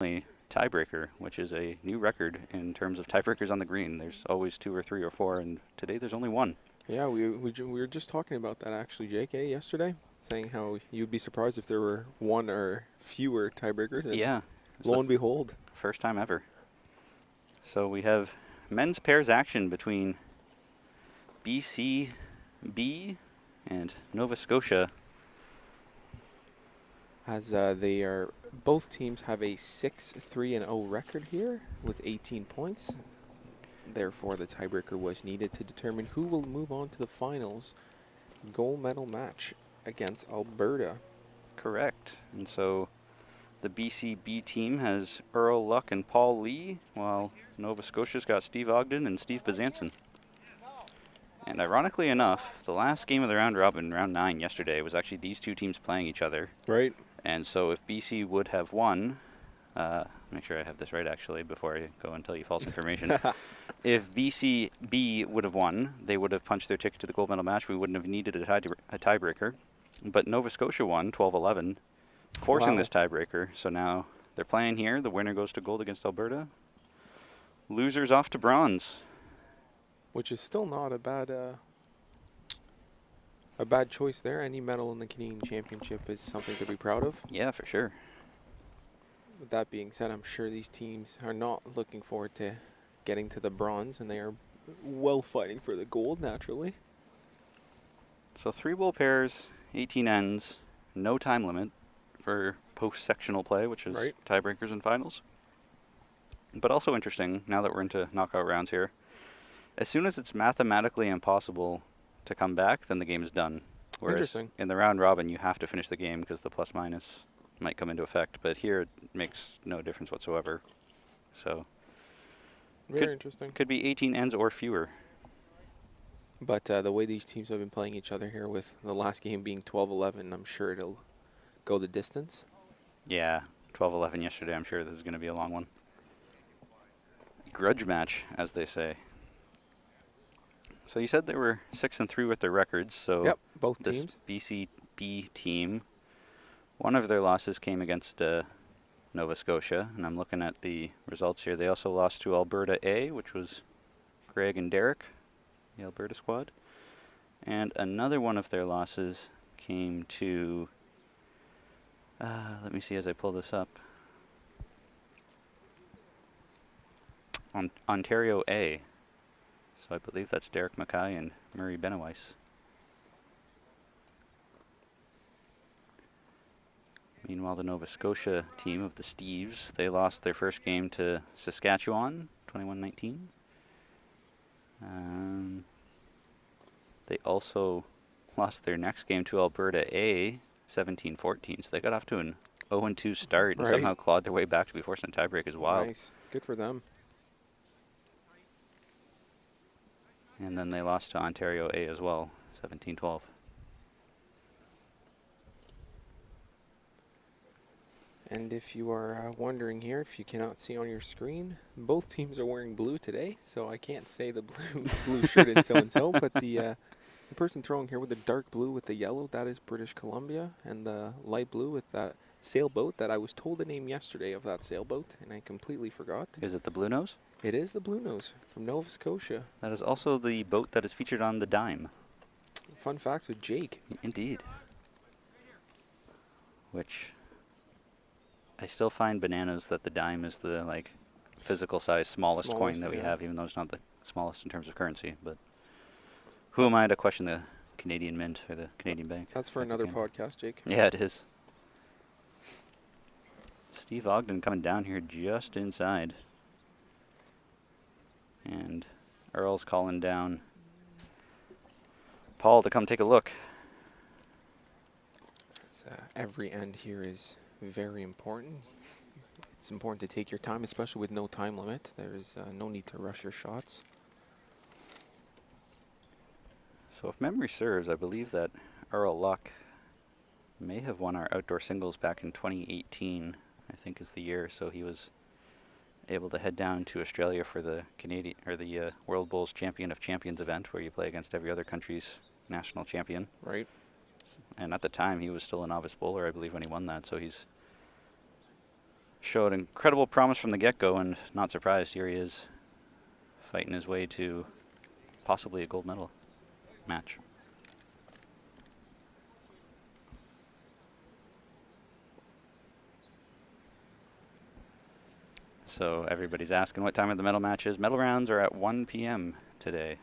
tiebreaker, which is a new record in terms of tiebreakers on the green. There's always 2 or 3 or 4, and today there's only 1. Yeah, we were just talking about that actually, JK, yesterday, saying how you'd be surprised if there were 1 or fewer tiebreakers. And Yeah. lo and behold. First time ever. So we have men's pairs action between BCB and Nova Scotia. As both teams have a 6-3-0 record here with 18 points. Therefore, the tiebreaker was needed to determine who will move on to the finals gold medal match against Alberta. Correct. And so the BCB team has Earl Luck and Paul Lee, while Nova Scotia's got Steve Ogden and Steve Bazanson. And ironically enough, the last game of the round robin, round 9 yesterday, was actually these 2 teams playing each other. Right. And so if BC would have won, make sure I have this right actually before I go and tell you false information. If BCB would have won, they would have punched their ticket to the gold medal match. We wouldn't have needed a tiebreaker. But Nova Scotia won 12-11, forcing this tiebreaker. So now they're playing here. The winner goes to gold against Alberta. Losers off to bronze. Which is still not a bad choice there. Any medal in the Canadian Championship is something to be proud of. Yeah, for sure. With that being said, I'm sure these teams are not looking forward to getting to the bronze, and they are well fighting for the gold, naturally. So 3 bull pairs, 18 ends, no time limit for post-sectional play, which is tiebreakers and finals. But also interesting, now that we're into knockout rounds here, as soon as it's mathematically impossible to come back, then the game is done. Whereas in the round robin, you have to finish the game because the plus-minus might come into effect. But here, it makes no difference whatsoever. So very interesting. Could be 18 ends or fewer. But the way these teams have been playing each other here, with the last game being 12-11, I'm sure it'll go the distance. Yeah, 12-11 yesterday. I'm sure this is going to be a long one. Grudge match, as they say. So you said they were 6-3 with their records. So yep, both this teams. BCB team, one of their losses came against Nova Scotia, and I'm looking at the results here. They also lost to Alberta A, which was Greg and Derek, the Alberta squad. And another one of their losses came to, let me see as I pull this up, Ontario A. So I believe that's Derek Mackay and Murray Benoweiss. Meanwhile, the Nova Scotia team of the Steves, they lost their first game to Saskatchewan, 21-19. They also lost their next game to Alberta A, 17-14. So they got off to an 0-2 start and somehow clawed their way back to be forced in tiebreak as well. Nice. Good for them. And then they lost to Ontario A as well, 17-12. And if you are wondering here, if you cannot see on your screen, both teams are wearing blue today, so I can't say the blue shirt and so-and-so, but the person throwing here with the dark blue with the yellow, that is British Columbia, and the light blue with that sailboat that I was told the name yesterday of that sailboat, and I completely forgot. Is it the Blue Nose? It is the Blue Nose from Nova Scotia. That is also the boat that is featured on the Dime. Fun facts with Jake. Indeed. Which I still find bananas that the Dime is the physical size smallest coin that we have, even though it's not the smallest in terms of currency. But who am I to question the Canadian Mint or the Canadian Bank? That's for another podcast, Jake. Yeah, it is. Steve Ogden coming down here just inside. And Earl's calling down Paul to come take a look. Every end here is very important. It's important to take your time, especially with no time limit. There is no need to rush your shots. So if memory serves, I believe that Earl Luck may have won our outdoor singles back in 2018, I think is the year. So he was able to head down to Australia for the Canadian or the World Bowls Champion of Champions event, where you play against every other country's national champion. Right. And at the time, he was still a novice bowler, I believe, when he won that. So he's showed incredible promise from the get-go, and not surprised, here he is fighting his way to possibly a gold medal match. So everybody's asking what time are the medal matches. Medal rounds are at 1 p.m. today.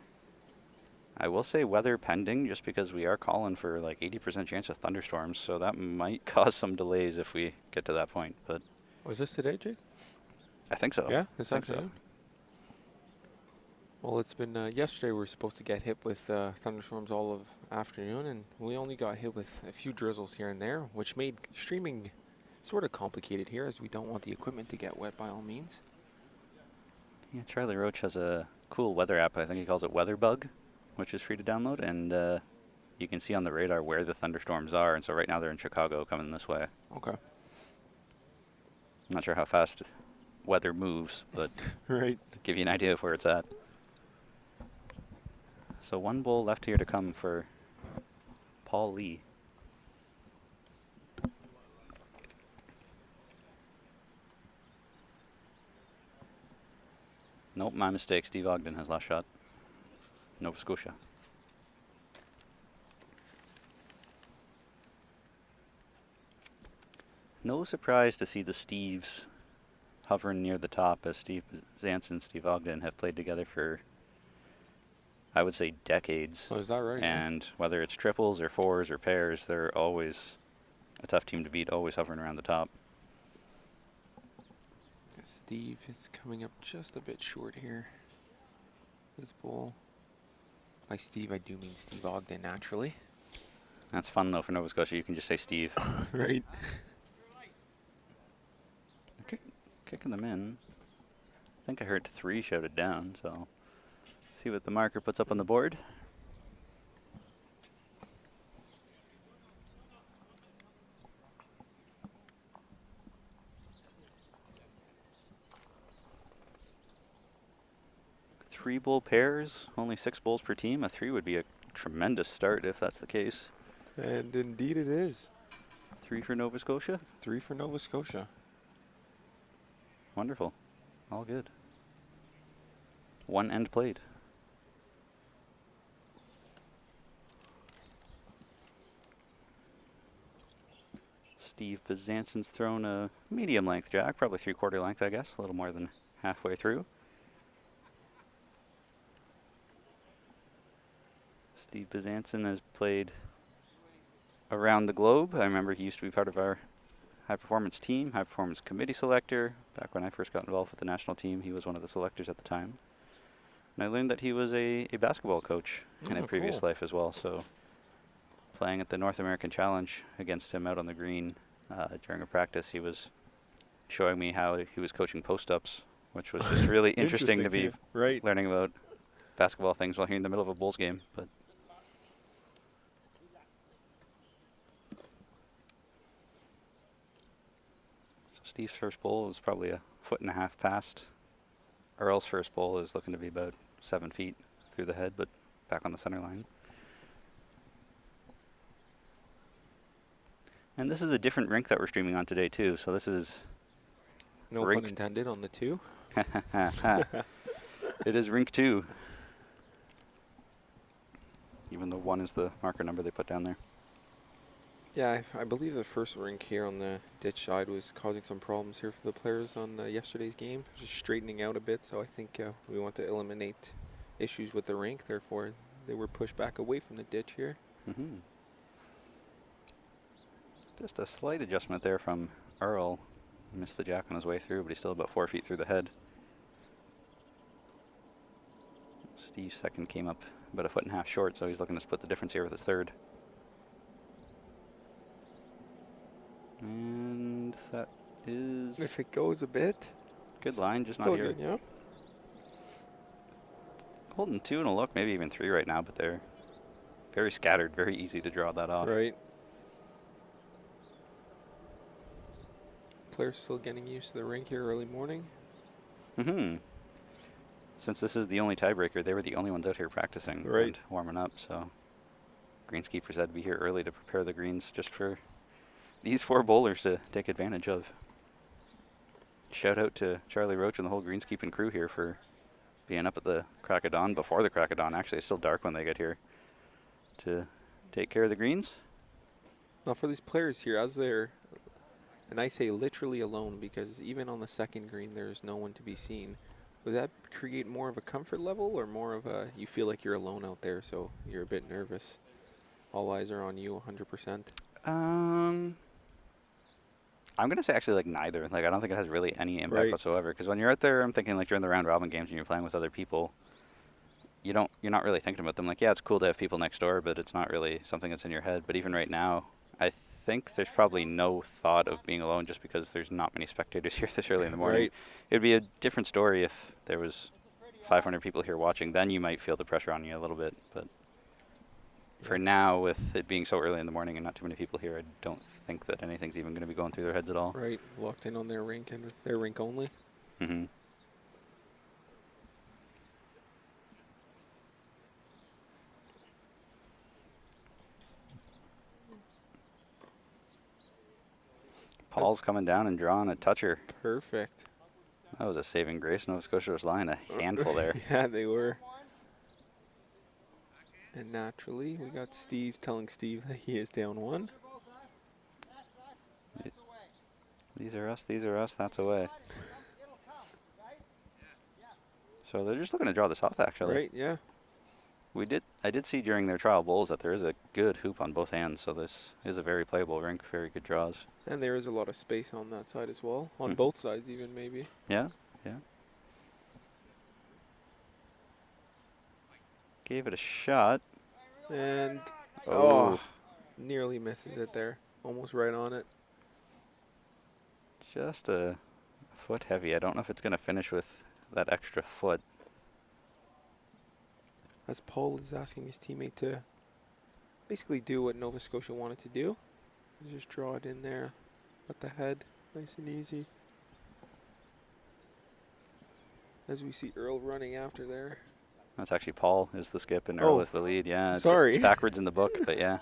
I will say weather pending, just because we are calling for like 80% chance of thunderstorms, so that might cause some delays if we get to that point. But was this today, Jake? I think so. Yeah, I think so. Well, it's been yesterday we were supposed to get hit with thunderstorms all of afternoon, and we only got hit with a few drizzles here and there, which made streaming sort of complicated here, as we don't want the equipment to get wet by all means. Yeah, Charlie Roach has a cool weather app. I think he calls it Weather Bug, which is free to download, and you can see on the radar where the thunderstorms are. And so right now they're in Chicago, coming this way. Okay. I'm not sure how fast weather moves, but right, to give you an idea of where it's at. So one bowl left here to come for Paul Lee. Nope, my mistake. Steve Ogden has last shot. Nova Scotia. No surprise to see the Steves hovering near the top, as Steve Zantz and Steve Ogden have played together for, I would say, decades. Oh, is that right? And whether it's triples or fours or pairs, they're always a tough team to beat, always hovering around the top. Steve is coming up just a bit short here. This bowl. By Steve, I do mean Steve Ogden, naturally. That's fun, though, for Nova Scotia. You can just say Steve. Right. Kicking them in. I think I heard 3 shouted down, so see what the marker puts up on the board. Three bowl pairs, only 6 bowls per team. A 3 would be a tremendous start if that's the case. And indeed it is. 3 for Nova Scotia? 3 for Nova Scotia. Wonderful. All good. 1 end played. Steve Bezansen's thrown a medium length jack, probably 3/4 length, I guess, a little more than halfway through. Steve Bezansen has played around the globe. I remember he used to be part of our high performance team, high performance committee selector. Back when I first got involved with the national team, he was one of the selectors at the time. And I learned that he was a basketball coach in a previous life as well. So playing at the North American Challenge against him out on the green during a practice, he was showing me how he was coaching post-ups, which was just really interesting to be learning about basketball things while here in the middle of a Bulls game. But Steve's first bowl is probably 1.5 feet past. Earl's first bowl is looking to be about 7 feet through the head, but back on the center line. And this is a different rink that we're streaming on today, too. So this is... No pun intended on the 2. It is rink 2. Even though 1 is the marker number they put down there. Yeah, I believe the first rink here on the ditch side was causing some problems here for the players on yesterday's game. Just straightening out a bit, so I think we want to eliminate issues with the rink. Therefore, they were pushed back away from the ditch here. Mm-hmm. Just a slight adjustment there from Earl. Missed the jack on his way through, but he's still about 4 feet through the head. Steve's second came up about 1.5 feet short, so he's looking to split the difference here with his third. And that is... If it goes a bit. Good line, just not here. Good, yeah. Holding 2 and a look, maybe even 3 right now, but they're very scattered, very easy to draw that off. Right. Players still getting used to the rink here early morning. Mm-hmm. Since this is the only tiebreaker, they were the only ones out here practicing and warming up, so greenskeepers had to be here early to prepare the greens just for these 4 bowlers to take advantage of. shout out to Charlie Roach and the whole greenskeeping crew here for being up at the crack of dawn, before the crack of dawn. Actually, it's still dark when they get here to take care of the greens. Now for these players here, as they're, and I say literally alone because even on the second green there's no one to be seen, would that create more of a comfort level or more of a, you feel like you're alone out there so you're a bit nervous? All eyes are on you 100%? I'm going to say actually like neither. Like I don't think it has really any impact Right. whatsoever, because when you're out there, I'm thinking like during the round robin games and you're playing with other people, you're not really thinking about them. Like, yeah, it's cool to have people next door, but it's not really something that's in your head. But even right now, I think there's probably no thought of being alone just because there's not many spectators here this early in the morning. Right. It'd be a different story if there was 500 people here watching. Then you might feel the pressure on you a little bit. But for now, with it being so early in the morning and not too many people here, I don't think that anything's even going to be going through their heads at all. Right. Locked in on their rink and their rink only. Mm-hmm. Paul's coming down and drawing a toucher. Perfect. That was a saving grace. Nova Scotia was lying a handful there. Yeah, they were. And naturally, we got Steve telling Steve that he is down one. These are us, that's away. So they're just looking to draw this off, actually. Right, yeah. I did see during their trial bowls that there is a good hoop on both hands, so this is a very playable rink, very good draws. And there is a lot of space on that side as well. On both sides even, maybe. Yeah, yeah. Gave it a shot. And, Oh. nearly misses it there. Almost right on it. Just a foot heavy. I don't know if it's going to finish with that extra foot. As Paul is asking his teammate to basically do what Nova Scotia wanted to do. Just draw it in there at the head, nice and easy. As we see Earl running after there. That's actually Paul is the skip and Earl is the lead. Yeah, sorry. It's backwards in the book, but yeah.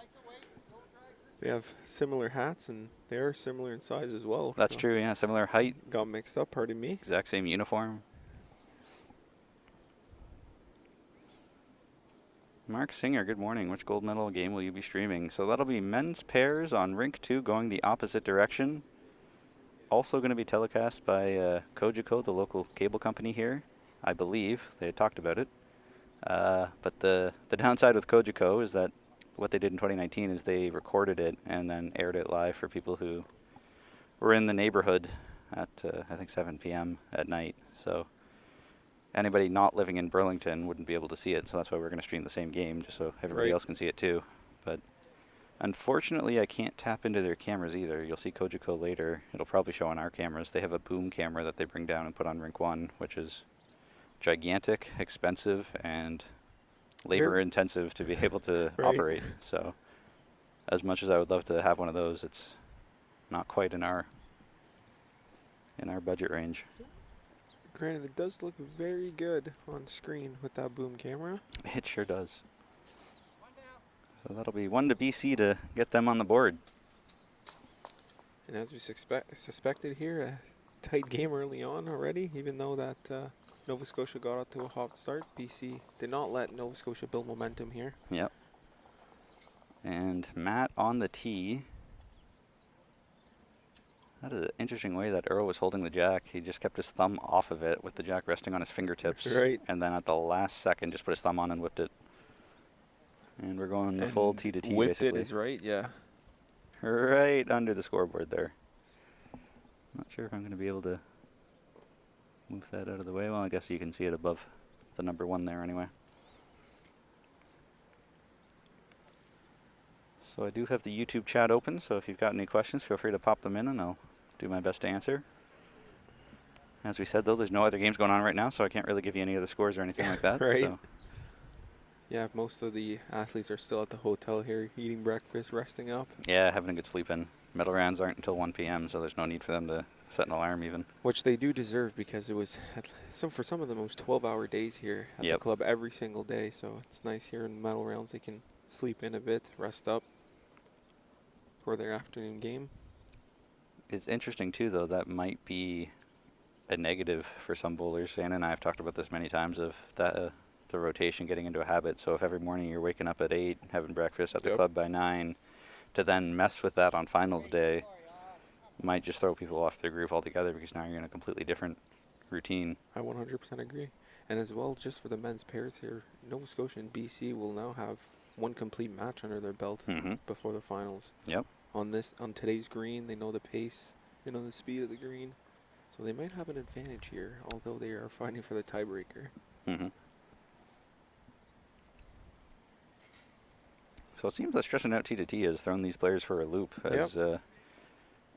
They have similar hats and they are similar in size as well. That's true, yeah. Similar height. Got mixed up, pardon me. Exact same uniform. Mark Singer, good morning. Which gold medal game will you be streaming? So that'll be men's pairs on Rink 2 going the opposite direction. Also going to be telecast by Kojiko, the local cable company here. I believe. They had talked about it. But the downside with Kojiko is that what they did in 2019 is they recorded it and then aired it live for people who were in the neighborhood at, I think, 7 p.m. at night. So anybody not living in Burlington wouldn't be able to see it, so that's why we're going to stream the same game, just so everybody else can see it too. But unfortunately, I can't tap into their cameras either. You'll see Kojiko later. It'll probably show on our cameras. They have a boom camera that they bring down and put on Rink 1, which is gigantic, expensive, and labor-intensive to be able to operate. So as much as I would love to have one of those, it's not quite in our budget range. Granted, it does look very good on screen with that boom camera. It sure does. So that'll be 1 to BC to get them on the board. And as we suspected here, a tight game early on already, even though that Nova Scotia got out to a hot start. BC did not let Nova Scotia build momentum here. Yep. And Matt on the tee. That is an interesting way that Earl was holding the jack. He just kept his thumb off of it with the jack resting on his fingertips. Right. And then at the last second, just put his thumb on and whipped it. And we're going the full tee to tee, whipped basically. It is right, yeah. Right under the scoreboard there. Not sure if I'm going to be able to move that out of the way. Well, I guess you can see it above the number 1 there anyway. So I do have the YouTube chat open, so if you've got any questions, feel free to pop them in and I'll do my best to answer. As we said, though, there's no other games going on right now, so I can't really give you any other scores or anything like that. Right. So. Yeah, most of the athletes are still at the hotel here, eating breakfast, resting up. Yeah, having a good sleep in. Medal rounds aren't until 1 p.m., so there's no need for them to set an alarm even. Which they do deserve because it was, for some of them, it was 12-hour days here at the club every single day. So it's nice here in the medal rounds. They can sleep in a bit, rest up for their afternoon game. It's interesting, too, though, that might be a negative for some bowlers. Anna and I have talked about this many times of that the rotation getting into a habit. So if every morning you're waking up at 8, having breakfast at the club by 9, to then mess with that on finals day might just throw people off their groove altogether, because now you're in a completely different routine. I 100% agree. And as well, just for the men's pairs here, Nova Scotia and BC will now have one complete match under their belt before the finals. Yep. On today's green, they know the pace, they know the speed of the green, so they might have an advantage here, although they are fighting for the tiebreaker. So it seems that stretching out T to T has thrown these players for a loop, as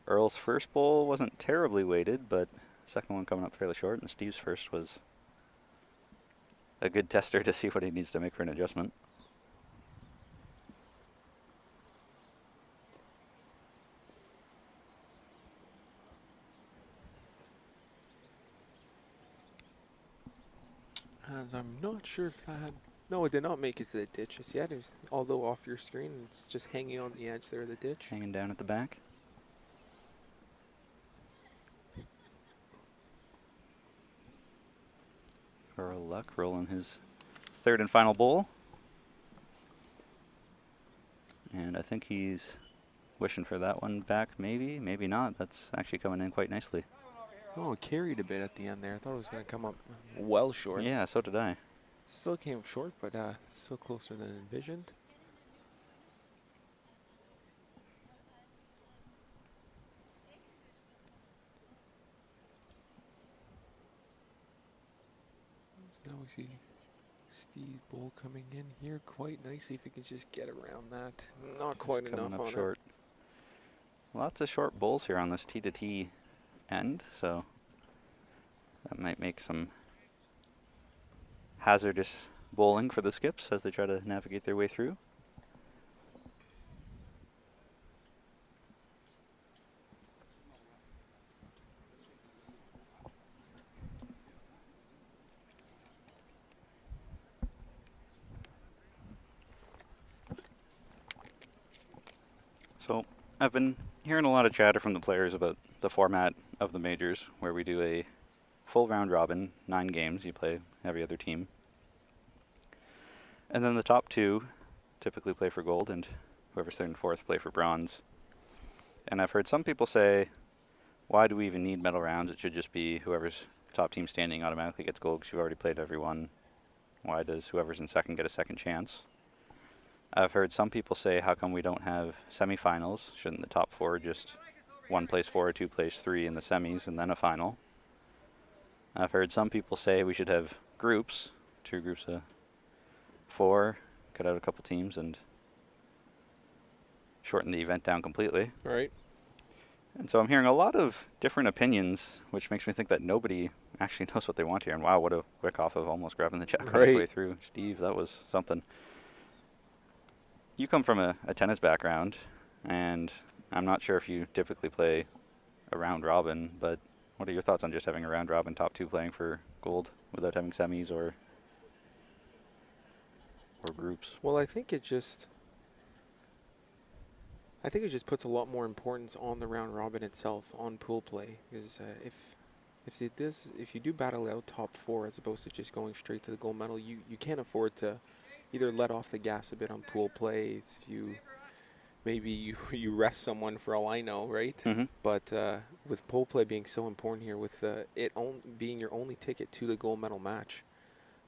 Earl's first bowl wasn't terribly weighted, but second one coming up fairly short, and Steve's first was a good tester to see what he needs to make for an adjustment. As I'm not sure if that... No, it did not make it to the ditch as yet. Although off your screen, it's just hanging on the edge there of the ditch. Hanging down at the back. Earl Luck rolling his third and final bowl. And I think he's wishing for that one back, maybe, maybe not. That's actually coming in quite nicely. Oh, it carried a bit at the end there. I thought it was going to come up well short. Yeah, so did I. Still came short, but still closer than envisioned. So now we see Steve's bowl coming in here quite nicely. If he can just get around that. Not quite enough coming up on short. Lots of short bowls here on this T to T end, so that might make some hazardous bowling for the skips as they try to navigate their way through. So I've been hearing a lot of chatter from the players about the format of the majors, where we do a full round robin, 9 games, you play every other team. And then the top 2 typically play for gold, and whoever's 3rd and 4th play for bronze. And I've heard some people say, why do we even need medal rounds? It should just be whoever's top team standing automatically gets gold because you've already played everyone. Why does whoever's in second get a second chance? I've heard some people say, how come we don't have semifinals? Shouldn't the top 4 just 1 plays 4, 2 plays 3 in the semis, and then a final? I've heard some people say we should have groups, 2 groups of 4, cut out a couple teams, and shorten the event down completely. Right. And so I'm hearing a lot of different opinions, which makes me think that nobody actually knows what they want here. And wow, what a wick off of almost grabbing the check on his way through. Steve, that was something. You come from a tennis background, and I'm not sure if you typically play a round robin, but what are your thoughts on just having a round robin top 2 playing for gold without having semis or groups? Well, I think it just puts a lot more importance on the round robin itself, on pool play, because if you do battle out top 4 as opposed to just going straight to the gold medal, you can't afford to either let off the gas a bit on pool play. Maybe you rest someone, for all I know, right? But with pool play being so important here, with being your only ticket to the gold medal match,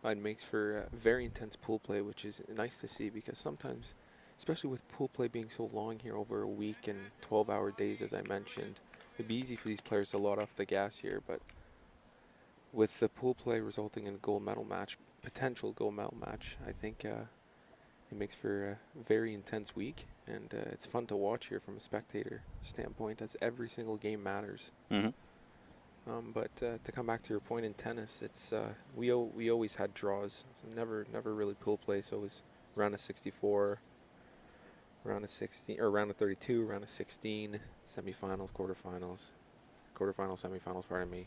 it makes for very intense pool play, which is nice to see, because sometimes, especially with pool play being so long here over a week and 12-hour days, as I mentioned, it'd be easy for these players to let off the gas here. But with the pool play resulting in a gold medal match, potential gold medal match, I think it makes for a very intense week, and it's fun to watch here from a spectator standpoint, as every single game matters. But to come back to your point in tennis, it's we always had draws, so never really pool play. So it was round of 64, round of 16, or round of 32, round of 16, semifinals, quarterfinals, semifinals. Pardon me.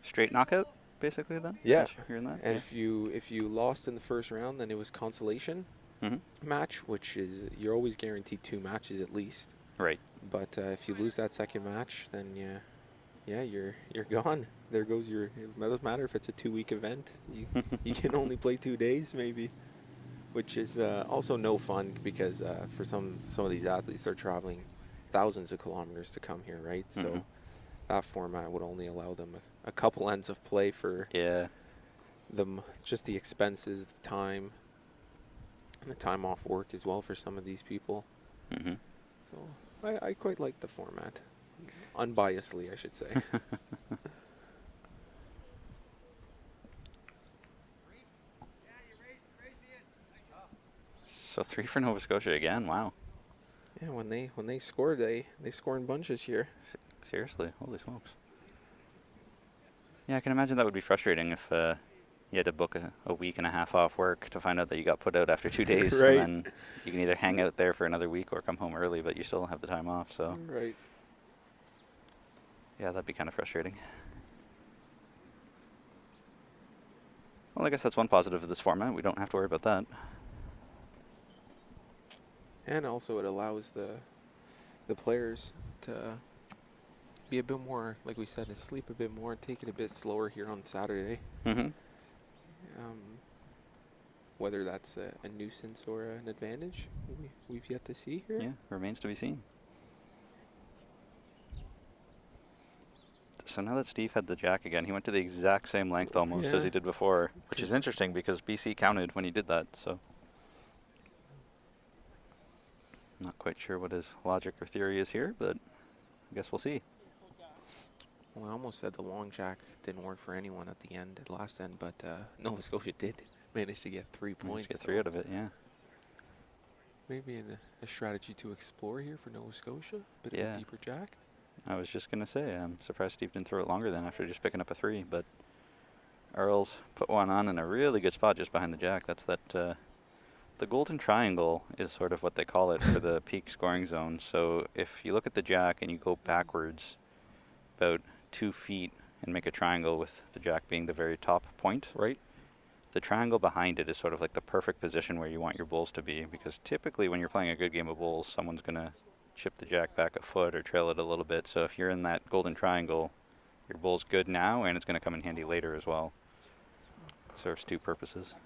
Straight knockout, basically, then. Yeah. Hearing that? And if you lost in the first round, then it was consolation match, which is you're always guaranteed 2 matches at least. Right. But if you lose that second match, then yeah, you're gone. There goes your. It doesn't matter if it's a 2-week event. You can only play 2 days maybe, which is also no fun because for some of these athletes they're traveling thousands of kilometers to come here, right? Hmm. So that format would only allow them a couple ends of play for Yeah. them, just the expenses, the time, and the time off work as well for some of these people. Hmm. So I quite like the format, unbiasedly, I should say. So 3 for Nova Scotia again. Wow. Yeah, when they score, they score in bunches here. Seriously, holy smokes. Yeah, I can imagine that would be frustrating if you had to book a week and a half off work to find out that you got put out after 2 days, and Right. then you can either hang out there for another week or come home early, but you still don't have the time off. So Right. yeah, that'd be kind of frustrating. Well, I guess that's one positive of this format. We don't have to worry about that. And also it allows the players to be a bit more, like we said, to sleep a bit more, take it a bit slower here on Saturday. Mm-hmm. Whether that's a nuisance or an advantage, we've yet to see here. Yeah, remains to be seen. So now that Steve had the jack again, he went to the exact same length almost as Yeah. he did before, which is interesting because BC counted when he did that, so. Not quite sure what his logic or theory is here, but I guess we'll see. Well, I almost said the long jack didn't work for anyone at the end, at last end, but Nova Scotia did manage to get 3 points. Let's get 3 out of it, yeah. Maybe a strategy to explore here for Nova Scotia, bit of Yeah. a deeper jack. I was just going to say, I'm surprised Steve didn't throw it longer than after just picking up a 3, but Earls put one on in a really good spot just behind the jack. That's that, the golden triangle is sort of what they call it for the peak scoring zone. So if you look at the jack and you go backwards about 2 feet and make a triangle with the jack being the very top point, Right. the triangle behind it is sort of like the perfect position where you want your bulls to be, because typically when you're playing a good game of bulls, someone's going to chip the jack back a foot or trail it a little bit. So if you're in that golden triangle, your bull's good now, and it's going to come in handy later as well. Serves 2 purposes.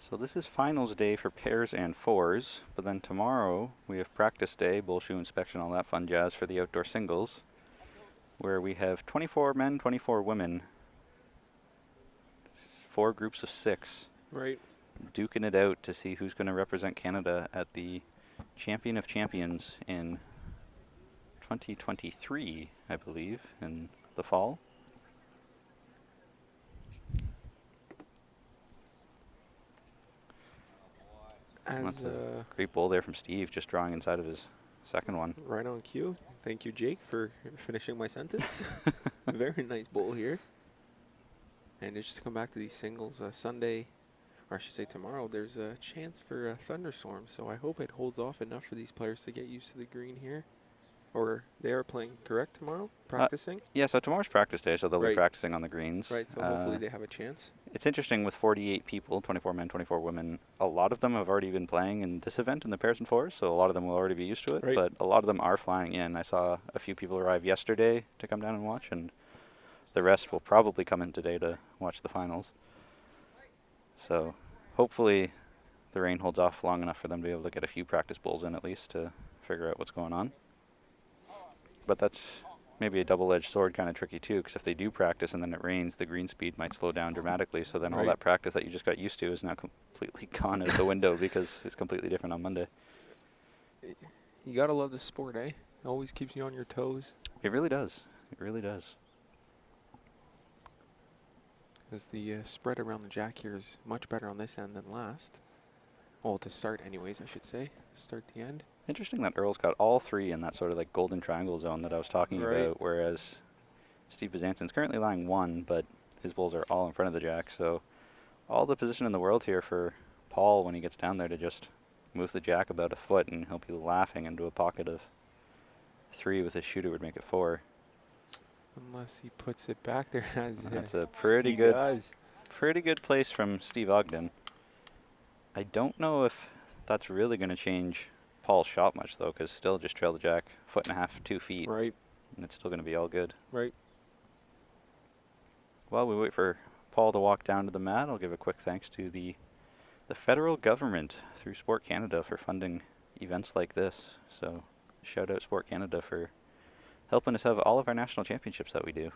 So this is finals day for pairs and fours, but then tomorrow we have practice day, bull shoe inspection, all that fun jazz for the outdoor singles, where we have 24 men, 24 women, 4 groups of 6, Right. duking it out to see who's going to represent Canada at the Champion of Champions in 2023, I believe, in the fall. That's a great bull there from Steve, just drawing inside of his second one. Right on cue. Thank you, Jake, for finishing my sentence. Very nice bowl here. And just to come back to these singles, Sunday, or I should say tomorrow, there's a chance for a thunderstorm. So I hope it holds off enough for these players to get used to the green here. Or they are playing, correct, tomorrow? Practicing? Yeah, so tomorrow's practice day, so they'll Right. be practicing on the greens. Right, so hopefully they have a chance. It's interesting with 48 people, 24 men, 24 women. A lot of them have already been playing in this event in the pairs and fours, so a lot of them will already be used to it. Right. But a lot of them are flying in. I saw a few people arrive yesterday to come down and watch, and the rest will probably come in today to watch the finals. So hopefully the rain holds off long enough for them to be able to get a few practice bowls in at least to figure out what's going on. But that's maybe a double-edged sword, kind of tricky too, because if they do practice and then it rains, the green speed might slow down dramatically. So then all Right. that practice that you just got used to is now completely gone out the window because it's completely different on Monday. You gotta love the sport, eh? Always keeps you on your toes. It really does. It really does. Because the spread around the jack here is much better on this end than last. Well, to start anyways, I should say. Start the end. Interesting that Earl's got all 3 in that sort of like golden triangle zone that I was talking Right. about, whereas Steve Bezansen's currently lying 1, but his bulls are all in front of the jack. So all the position in the world here for Paul when he gets down there to just move the jack about a foot, and he'll be laughing into a pocket of 3 with his shooter would make it 4. Unless he puts it back there as That's a pretty he good, does. pretty good place from Steve Ogden. I don't know if that's really going to change Paul's shot much, though, because still just trail the jack, 1.5 feet, 2 feet. Right. And it's still going to be all good. Right. While we wait for Paul to walk down to the mat, I'll give a quick thanks to the federal government through Sport Canada for funding events like this. So shout out Sport Canada for helping us have all of our national championships that we do.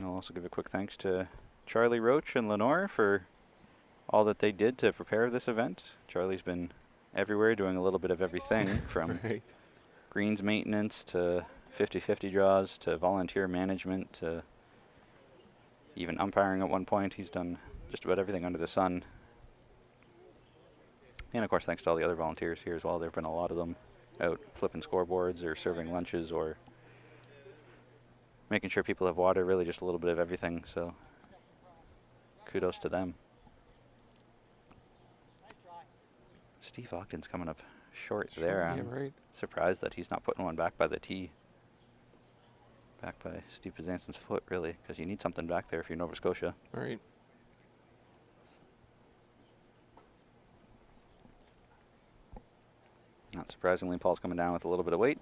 I'll also give a quick thanks to Charlie Roach and Lenore for all that they did to prepare this event. Charlie's been everywhere doing a little bit of everything from greens maintenance to 50-50 draws to volunteer management to even umpiring at one point. He's done just about everything under the sun. And of course, thanks to all the other volunteers here as well. There have been a lot of them out flipping scoreboards or serving lunches or making sure people have water, really just a little bit of everything. So kudos to them. Steve Ogden's coming up short there. I'm surprised that he's not putting one back by the tee. Back by Steve Pazansen's foot, really, because you need something back there if you're Nova Scotia. Right. Not surprisingly, Paul's coming down with a little bit of weight.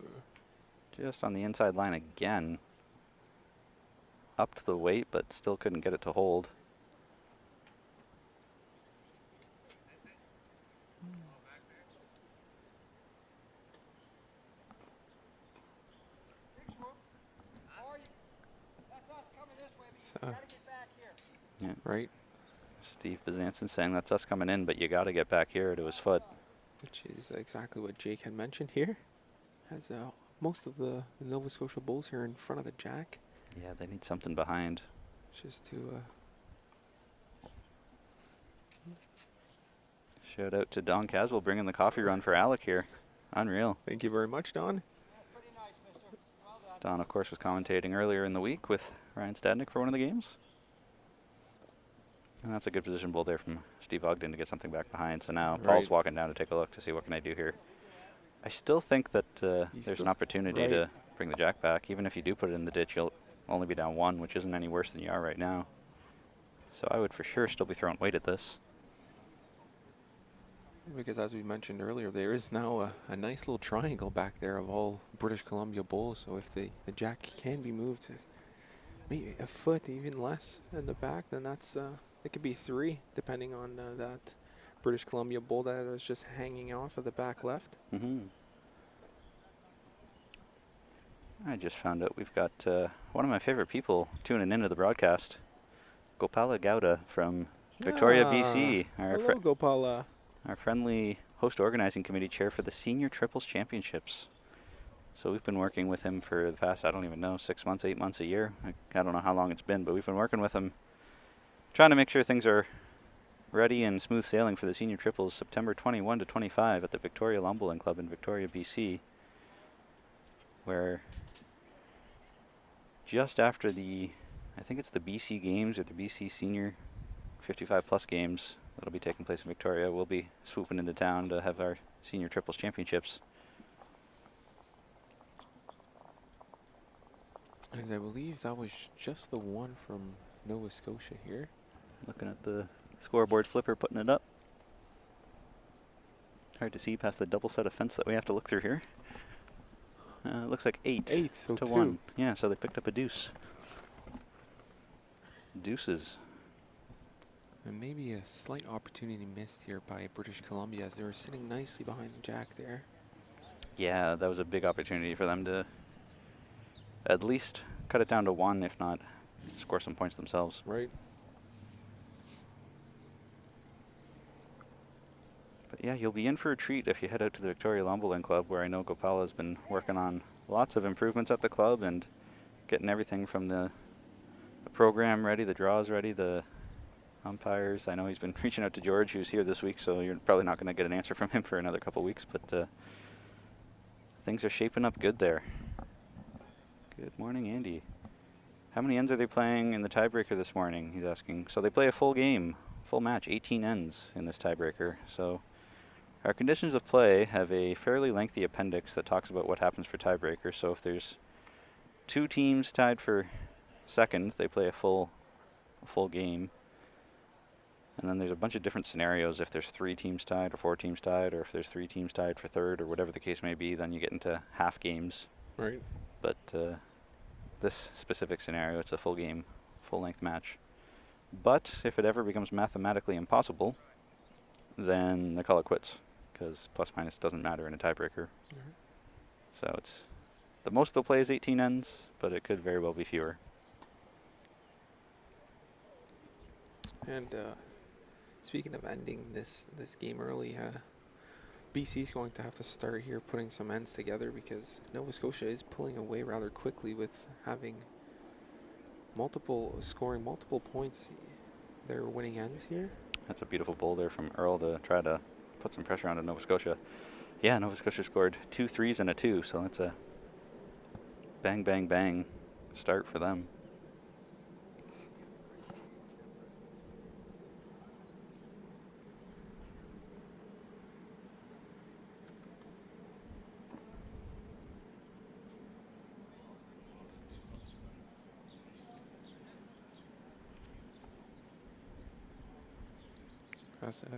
Just on the inside line again. Upped the weight, but still couldn't get it to hold. Yeah. Right. Steve Pazansen saying that's us coming in, but you got to get back here to his foot. Which is exactly what Jake had mentioned here. Has most of the Nova Scotia Bulls here in front of the jack. Yeah, they need something behind. Just to... Shout out to Don Caswell bringing the coffee run for Alec here. Unreal. Thank you very much, Don. Don, of course, was commentating earlier in the week with Ryan Stadnick for one of the games. And that's a good position bull there from Steve Ogden to get something back behind. So now Paul's walking down to take a look to see what can I do here. I still think that there's an opportunity to bring the jack back. Even if you do put it in the ditch, you'll only be down 1, which isn't any worse than you are right now. So I would for sure still be throwing weight at this. Because as we mentioned earlier, there is now a nice little triangle back there of all British Columbia bulls. So if the jack can be moved to maybe a foot, even less in the back, then that's it could be 3, depending on that British Columbia bull that is just hanging off of the back left. I just found out we've got one of my favorite people tuning into the broadcast, Gopala Gowda from Victoria, BC. Hello, Gopala. Our friendly host organizing committee chair for the Senior Triples Championships. So we've been working with him for the past, I don't even know, 6 months, 8 months, a year. I don't know how long it's been, but we've been working with him, trying to make sure things are ready and smooth sailing for the Senior Triples September 21 to 25 at the Victoria Lawn Bowling Club in Victoria, BC, where just after the, I think it's the BC Games or the BC Senior 55 Plus Games that'll be taking place in Victoria, we'll be swooping into town to have our Senior Triples Championships. As I believe that was just the one from Nova Scotia here. Looking at the scoreboard flipper, putting it up. Hard to see past the double set of fence that we have to look through here. It looks like 8 so to 2. 1. Yeah, so they picked up a deuce. Deuces. And maybe a slight opportunity missed here by British Columbia as they were sitting nicely behind the jack there. Yeah, that was a big opportunity for them to at least cut it down to 1, if not score some points themselves. Right. But yeah, you'll be in for a treat if you head out to the Victoria Lawn Bowling Club, where I know Gopala has been working on lots of improvements at the club and getting everything from the program ready, the draws ready, the umpires. I know he's been reaching out to George, who's here this week, so you're probably not going to get an answer from him for another couple weeks, but things are shaping up good there. Good morning, Andy. How many ends are they playing in the tiebreaker this morning? He's asking. So they play a full game, full match, 18 ends in this tiebreaker. So our conditions of play have a fairly lengthy appendix that talks about what happens for tiebreakers. So if there's 2 teams tied for second, they play a full game. And then there's a bunch of different scenarios. If there's 3 teams tied or 4 teams tied, or if there's 3 teams tied for third, or whatever the case may be, then you get into half games. Right. But this specific scenario, it's a full game, full-length match. But if it ever becomes mathematically impossible, then they call it quits, because plus-minus doesn't matter in a tiebreaker. So it's the most they'll play is 18 ends, but it could very well be fewer. And speaking of ending this game early, BC's going to have to start here putting some ends together, because Nova Scotia is pulling away rather quickly with having scoring multiple points. They're winning ends here. That's a beautiful bowl there from Earl to try to put some pressure onto Nova Scotia. Yeah, Nova Scotia scored 2 threes and a 2, so that's a bang, bang, bang start for them.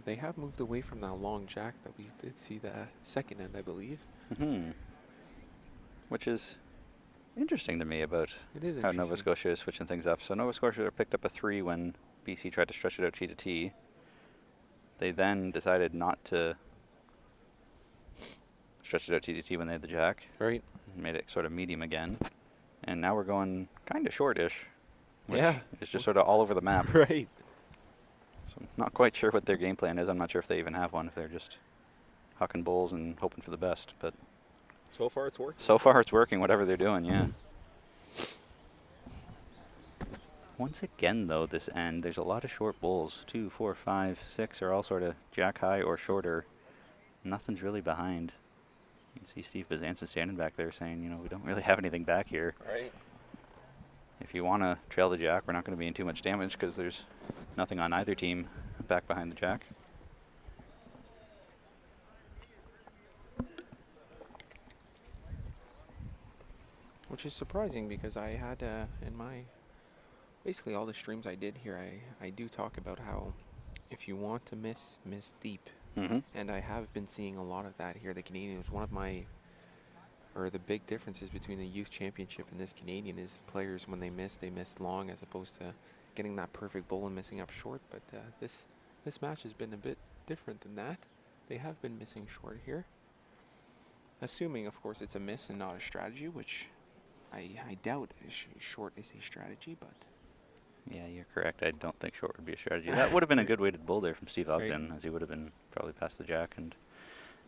They have moved away from that long jack that we did see the second end, I believe. Which is interesting to me about how Nova Scotia is switching things up. So Nova Scotia picked up a 3 when BC tried to stretch it out T to T. They then decided not to stretch it out T to T when they had the jack. Right. Made it sort of medium again. And now we're going kind of shortish. Yeah. It's just sort of all over the map. Right. So I'm not quite sure what their game plan is. I'm not sure if they even have one, if they're just hucking bowls and hoping for the best. But so far it's working. So far it's working, whatever they're doing, yeah. Once again, though, this end, there's a lot of short bowls. 2, 4, 5, 6 are all sort of jack high or shorter. Nothing's really behind. You can see Steve Bezanson standing back there saying, you know, we don't really have anything back here. Right. If you want to trail the jack, we're not going to be in too much damage because there's nothing on either team back behind the jack. Which is surprising, because I had in my basically all the streams I did here, I do talk about how if you want to miss deep. And I have been seeing a lot of that here. The Canadian was one of my, or the big differences between the youth championship and this Canadian is players, when they miss long, as opposed to getting that perfect bowl and missing up short. But this match has been a bit different than that. They have been missing short here. Assuming, of course, it's a miss and not a strategy, which I doubt short is a strategy, but... Yeah, you're correct. I don't think short would be a strategy. That would have been a good weighted bowl there from Steve Ogden, as he would have been probably past the jack. And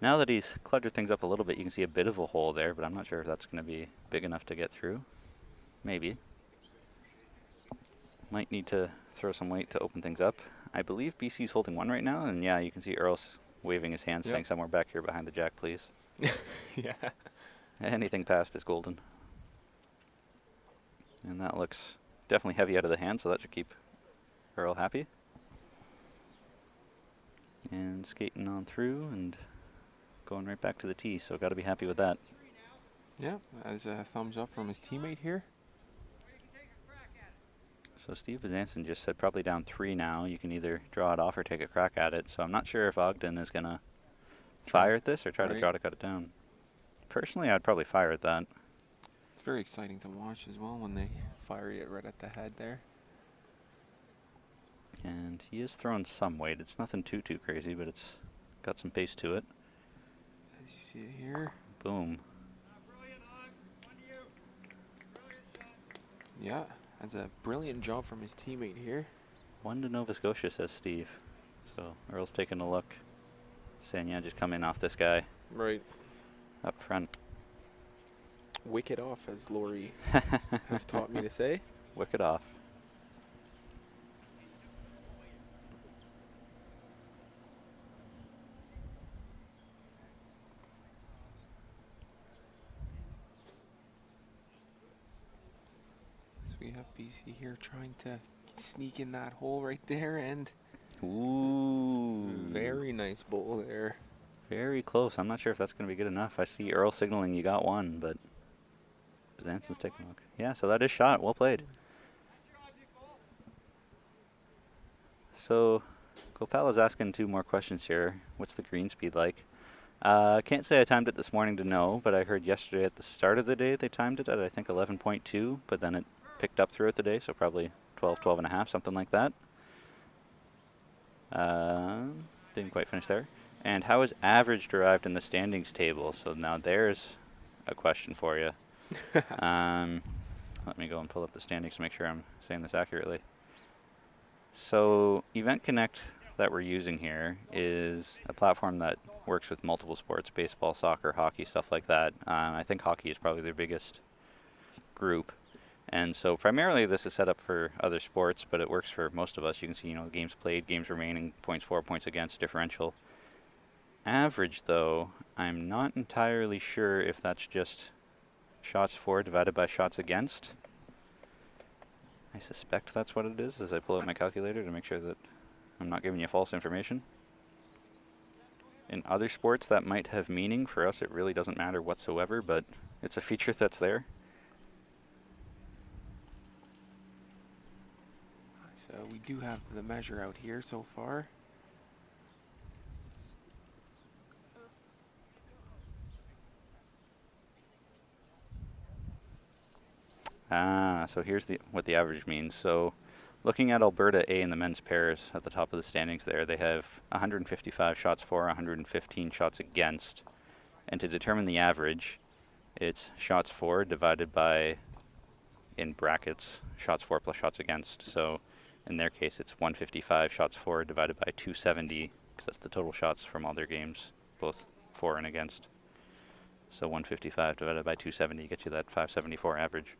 now that he's cluttered things up a little bit, you can see a bit of a hole there, but I'm not sure if that's going to be big enough to get through. Maybe. Might need to throw some weight to open things up. I believe BC's holding 1 right now, and yeah, you can see Earl's waving his hand, saying somewhere back here behind the jack, please. Yeah. Anything past is golden. And that looks definitely heavy out of the hand, so that should keep Earl happy. And skating on through and going right back to the tee, so got to be happy with that. Yeah, as a thumbs up from his teammate here. So Steve Bezanson just said probably down 3 now. You can either draw it off or take a crack at it. So I'm not sure if Ogden is going to fire at this or try to draw to cut it down. Personally, I'd probably fire at that. It's very exciting to watch as well when they fire it right at the head there. And he is throwing some weight. It's nothing too crazy, but it's got some pace to it. As you see it here. Boom. Yeah, that's a brilliant job from his teammate here. 1 to Nova Scotia, says Steve. So Earl's taking a look, saying, yeah, just come in off this guy. Right. Up front. Wick it off, as Laurie has taught me to say. Wick it off. So we have BC here trying to sneak in that hole right there, and ooh, very nice bowl there. Very close. I'm not sure if that's going to be good enough. I see Earl signaling you got 1, but Bezanson's taking a look. Yeah, so that is shot. Well played. So, Gopal is asking 2 more questions here. What's the green speed like? Can't say I timed it this morning to know, but I heard yesterday at the start of the day they timed it at I think 11.2, but then it picked up throughout the day, so probably 12, 12 and a half, something like that. Didn't quite finish there. And how is average derived in the standings table? So now there's a question for you. Let me go and pull up the standings to make sure I'm saying this accurately. So Event Connect that we're using here is a platform that works with multiple sports, baseball, soccer, hockey, stuff like that. I think hockey is probably their biggest group. And so primarily this is set up for other sports, but it works for most of us. You can see, games played, games remaining, points for, points against, differential. Average, though, I'm not entirely sure if that's just shots for divided by shots against. I suspect that's what it is as I pull out my calculator to make sure that I'm not giving you false information. In other sports, that might have meaning. For us, it really doesn't matter whatsoever, but it's a feature that's there. So we do have the measure out here so far. So here's what the average means. So looking at Alberta A in the men's pairs at the top of the standings there, they have 155 shots for, 115 shots against. And to determine the average, it's shots for divided by, in brackets, shots for plus shots against. So in their case, it's 155 shots for divided by 270, because that's the total shots from all their games, both for and against. So 155 divided by 270 gets you that 574 average.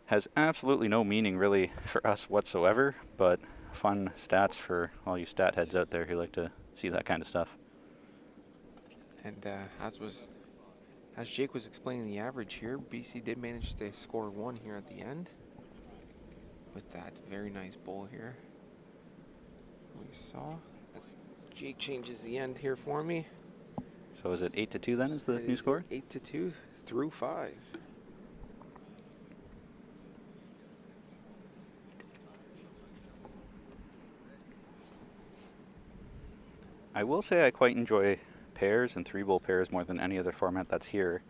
Has absolutely no meaning really for us whatsoever, but fun stats for all you stat heads out there who like to see that kind of stuff. And as Jake was explaining the average here, BC did manage to score 1 here at the end with that very nice bowl here. We saw as Jake changes the end here for me. So is it 8-2 then is the new score? 8-2 through 5. I will say I quite enjoy pairs and 3-bowl pairs more than any other format that's here,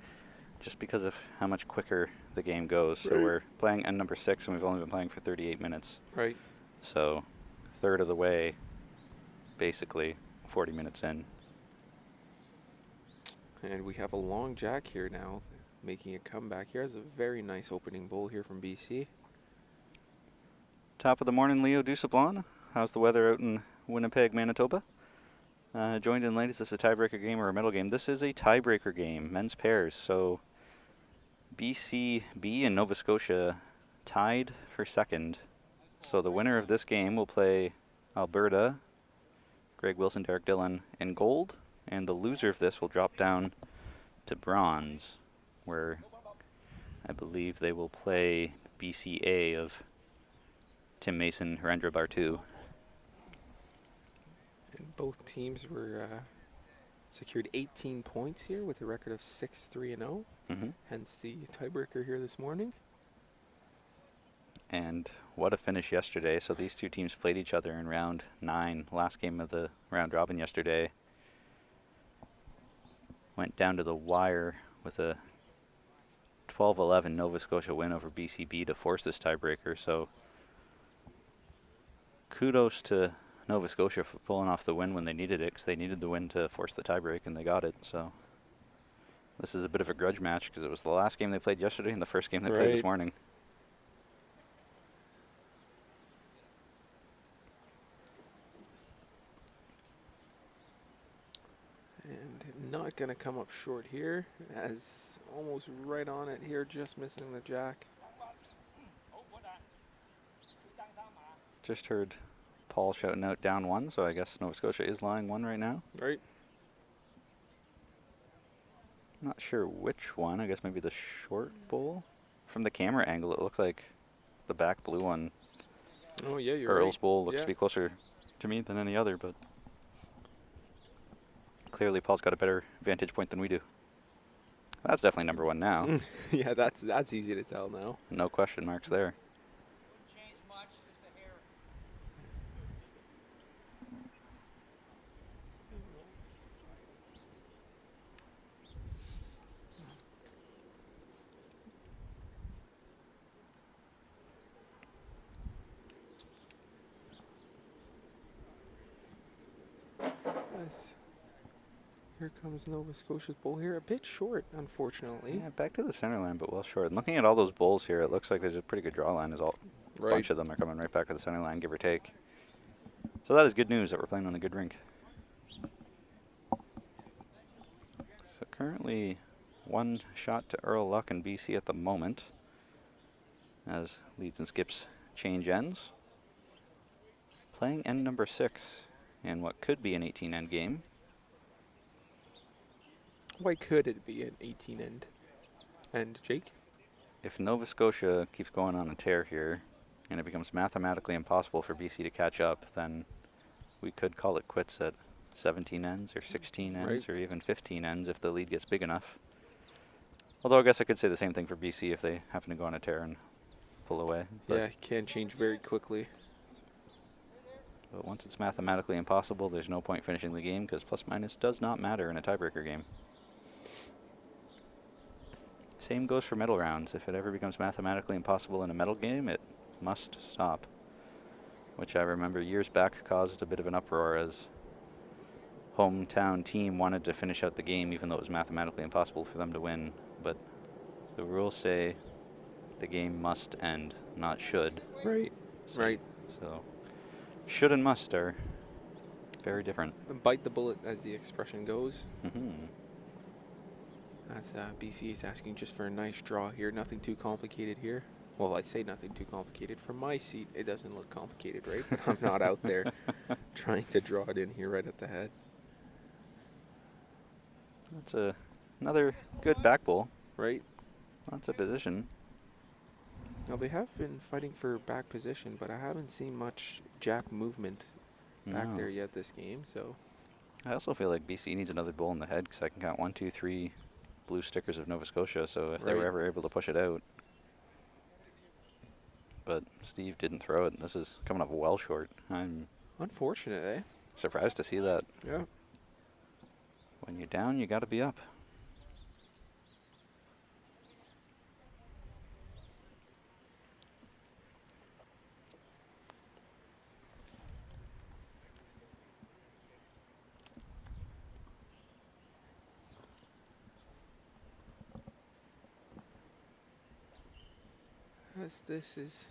just because of how much quicker the game goes. Right. So we're playing end number 6, and we've only been playing for 38 minutes. Right. So third of the way, basically 40 minutes in. And we have a long jack here now, making a comeback here. It's a very nice opening bowl here from BC. Top of the morning, Leo Dusablon. How's the weather out in Winnipeg, Manitoba? Joined in late. Is this a tiebreaker game or a medal game? This is a tiebreaker game, men's pairs. So BC B and Nova Scotia tied for second. So the winner of this game will play Alberta, Greg Wilson, Derek Dillon in gold, and the loser of this will drop down to bronze, where I believe they will play BCA of Tim Mason, Harendra Bartu. And both teams were secured 18 points here with a record of 6-3-0. Hence the tiebreaker here this morning. And what a finish yesterday. So these two teams played each other in round 9, last game of the round robin yesterday. Went down to the wire with a 12-11 Nova Scotia win over BCB to force this tiebreaker. So kudos to Nova Scotia for pulling off the win when they needed it, because they needed the win to force the tiebreak, and they got it. So this is a bit of a grudge match, because it was the last game they played yesterday and the first game they played this morning. And not going to come up short here, as almost right on it here, just missing the jack. Just heard Paul shouting out down 1, so I guess Nova Scotia is lying 1 right now. Right. Not sure which one. I guess maybe the short bowl. From the camera angle, it looks like the back blue one. Oh yeah, you're Earl's right. bowl looks to be closer to me than any other, but clearly Paul's got a better vantage point than we do. That's definitely number 1 now. Yeah, that's easy to tell now. No question marks there. Here comes Nova Scotia's bowl here. A bit short, unfortunately. Yeah, back to the center line, but well short. And looking at all those bowls here, it looks like there's a pretty good draw line. There's a bunch of them are coming right back to the center line, give or take. So that is good news that we're playing on a good rink. So currently 1 shot to Earl Luck and BC at the moment, as leads and skips change ends. Playing end number 6 in what could be an 18 end game. Why could it be an 18 end? And Jake? If Nova Scotia keeps going on a tear here, and it becomes mathematically impossible for BC to catch up, then we could call it quits at 17 ends or 16 ends or even 15 ends if the lead gets big enough. Although I guess I could say the same thing for BC if they happen to go on a tear and pull away. But yeah, it can change very quickly. But once it's mathematically impossible, there's no point finishing the game because plus minus does not matter in a tiebreaker game. Same goes for medal rounds. If it ever becomes mathematically impossible in a medal game, it must stop. Which I remember years back caused a bit of an uproar as hometown team wanted to finish out the game even though it was mathematically impossible for them to win. But the rules say the game must end, not should. Right, right. So should and must are very different. Bite the bullet, as the expression goes. Mm-hmm. As BC is asking just for a nice draw here. Nothing too complicated here. Well, I say nothing too complicated. From my seat, it doesn't look complicated, right? But I'm not out there trying to draw it in here right at the head. That's another good back bowl. Right. Lots of position. Now, they have been fighting for back position, but I haven't seen much jack movement back there yet this game. So I also feel like BC needs another bowl in the head because I can count 1, 2, 3 blue stickers of Nova Scotia, so if they were ever able to push it out. But Steve didn't throw it. This is coming up well short. I'm unfortunate, eh? surprised to see that. Yeah. When you're down, you got to be up. As this is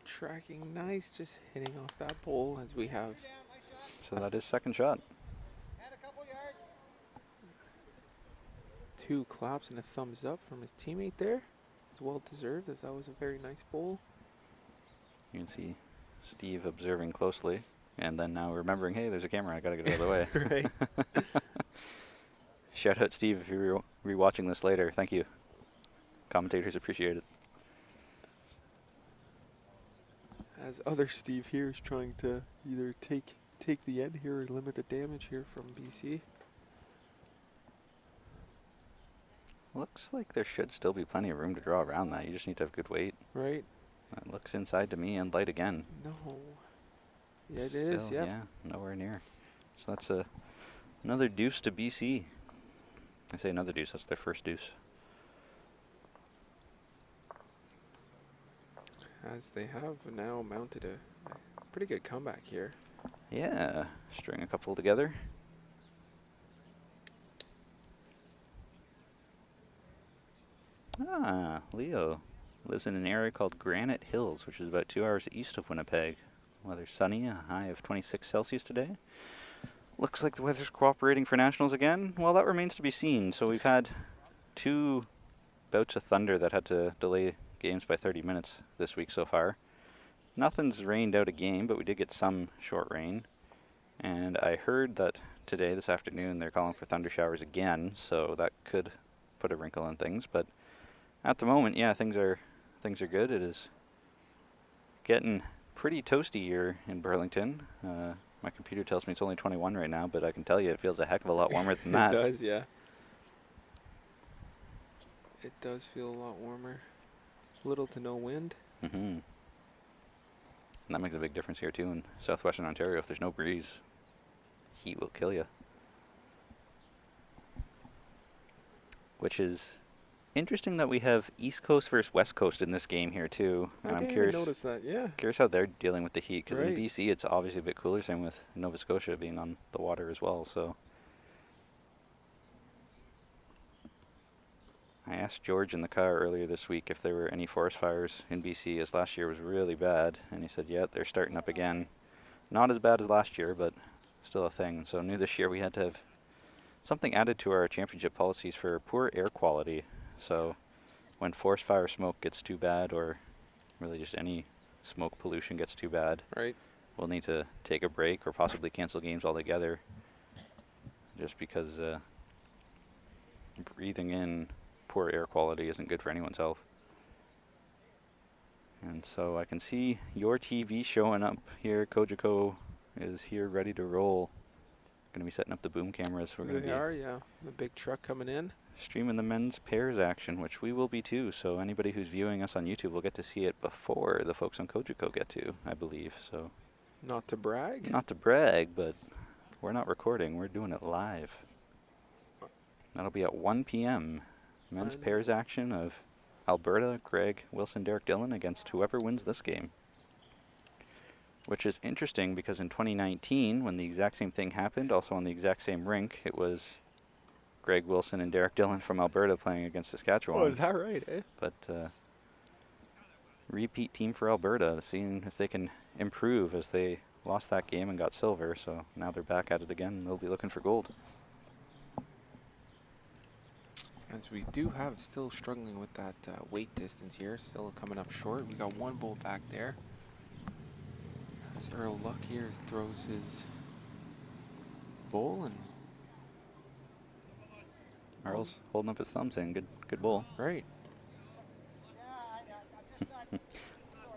tracking nice, just hitting off that pole as we have. So that is second shot. 2 claps and a thumbs up from his teammate there. It's well deserved, as that was a very nice bowl. You can see Steve observing closely, and then now remembering, hey, there's a camera, I gotta get out of the way. Right. Shout out Steve if you're rewatching this later. Thank you. Commentators appreciate it. As other Steve here is trying to either take the end here or limit the damage here from BC. Looks like there should still be plenty of room to draw around that. You just need to have good weight. Right. That looks inside to me and light again. No. Yeah, it is, Still, yeah, nowhere near. So that's another deuce to BC. I say another deuce, that's their first deuce. As they have now mounted a pretty good comeback here. Yeah, string a couple together. Ah, Leo lives in an area called Granite Hills, which is about 2 hours east of Winnipeg. Weather sunny, a high of 26 Celsius today. Looks like the weather's cooperating for Nationals again. Well, that remains to be seen. So we've had 2 bouts of thunder that had to delay games by 30 minutes this week so far. Nothing's rained out a game, but we did get some short rain. And I heard that today, this afternoon, they're calling for thunder showers again, so that could put a wrinkle in things. But at the moment, yeah, things are good. It is getting pretty toasty here in Burlington. My computer tells me it's only 21 right now, but I can tell you it feels a heck of a lot warmer than that. It does, yeah. It does feel a lot warmer. Little to no wind. Mm-hmm. And that makes a big difference here, too, in southwestern Ontario. If there's no breeze, heat will kill you. Which is interesting that we have East Coast versus West Coast in this game here, too. And I'm curious. Notice that, yeah. Curious how they're dealing with the heat, because in BC it's obviously a bit cooler. Same with Nova Scotia being on the water as well. So I asked George in the car earlier this week if there were any forest fires in BC, as last year was really bad, and he said, yeah, they're starting up again. Not as bad as last year, but still a thing. So I knew this year we had to have something added to our championship policies for poor air quality. So when forest fire smoke gets too bad, or really just any smoke pollution gets too bad, Right. we'll need to take a break or possibly cancel games altogether, just because breathing in poor air quality isn't good for anyone's health. And so I can see your TV showing up here. Kojiko is here ready to roll. Going to be setting up the boom cameras. We're going to be yeah. The big truck coming in. streaming the men's pairs action, which we will be too. So anybody who's viewing us on YouTube will get to see it before the folks on Kojiko get to, I believe. So Not to brag. not to brag, but we're not recording. We're doing it live. That'll be at 1 p.m. Men's pairs action of Alberta, Greg, Wilson, Derek Dillon against whoever wins this game. Which is interesting because in 2019, when the exact same thing happened, also on the exact same rink, it was Greg Wilson and Derek Dillon from Alberta playing against Saskatchewan. Oh, is that right, eh? But repeat team for Alberta, seeing if they can improve, as they lost that game and got silver. So now they're back at it again, and they'll be looking for gold. As we do have still struggling with that weight distance here, still coming up short. We got one bull back there. As Earl Luck here throws his bull, and Earl's holding up his thumb saying, good bull. right.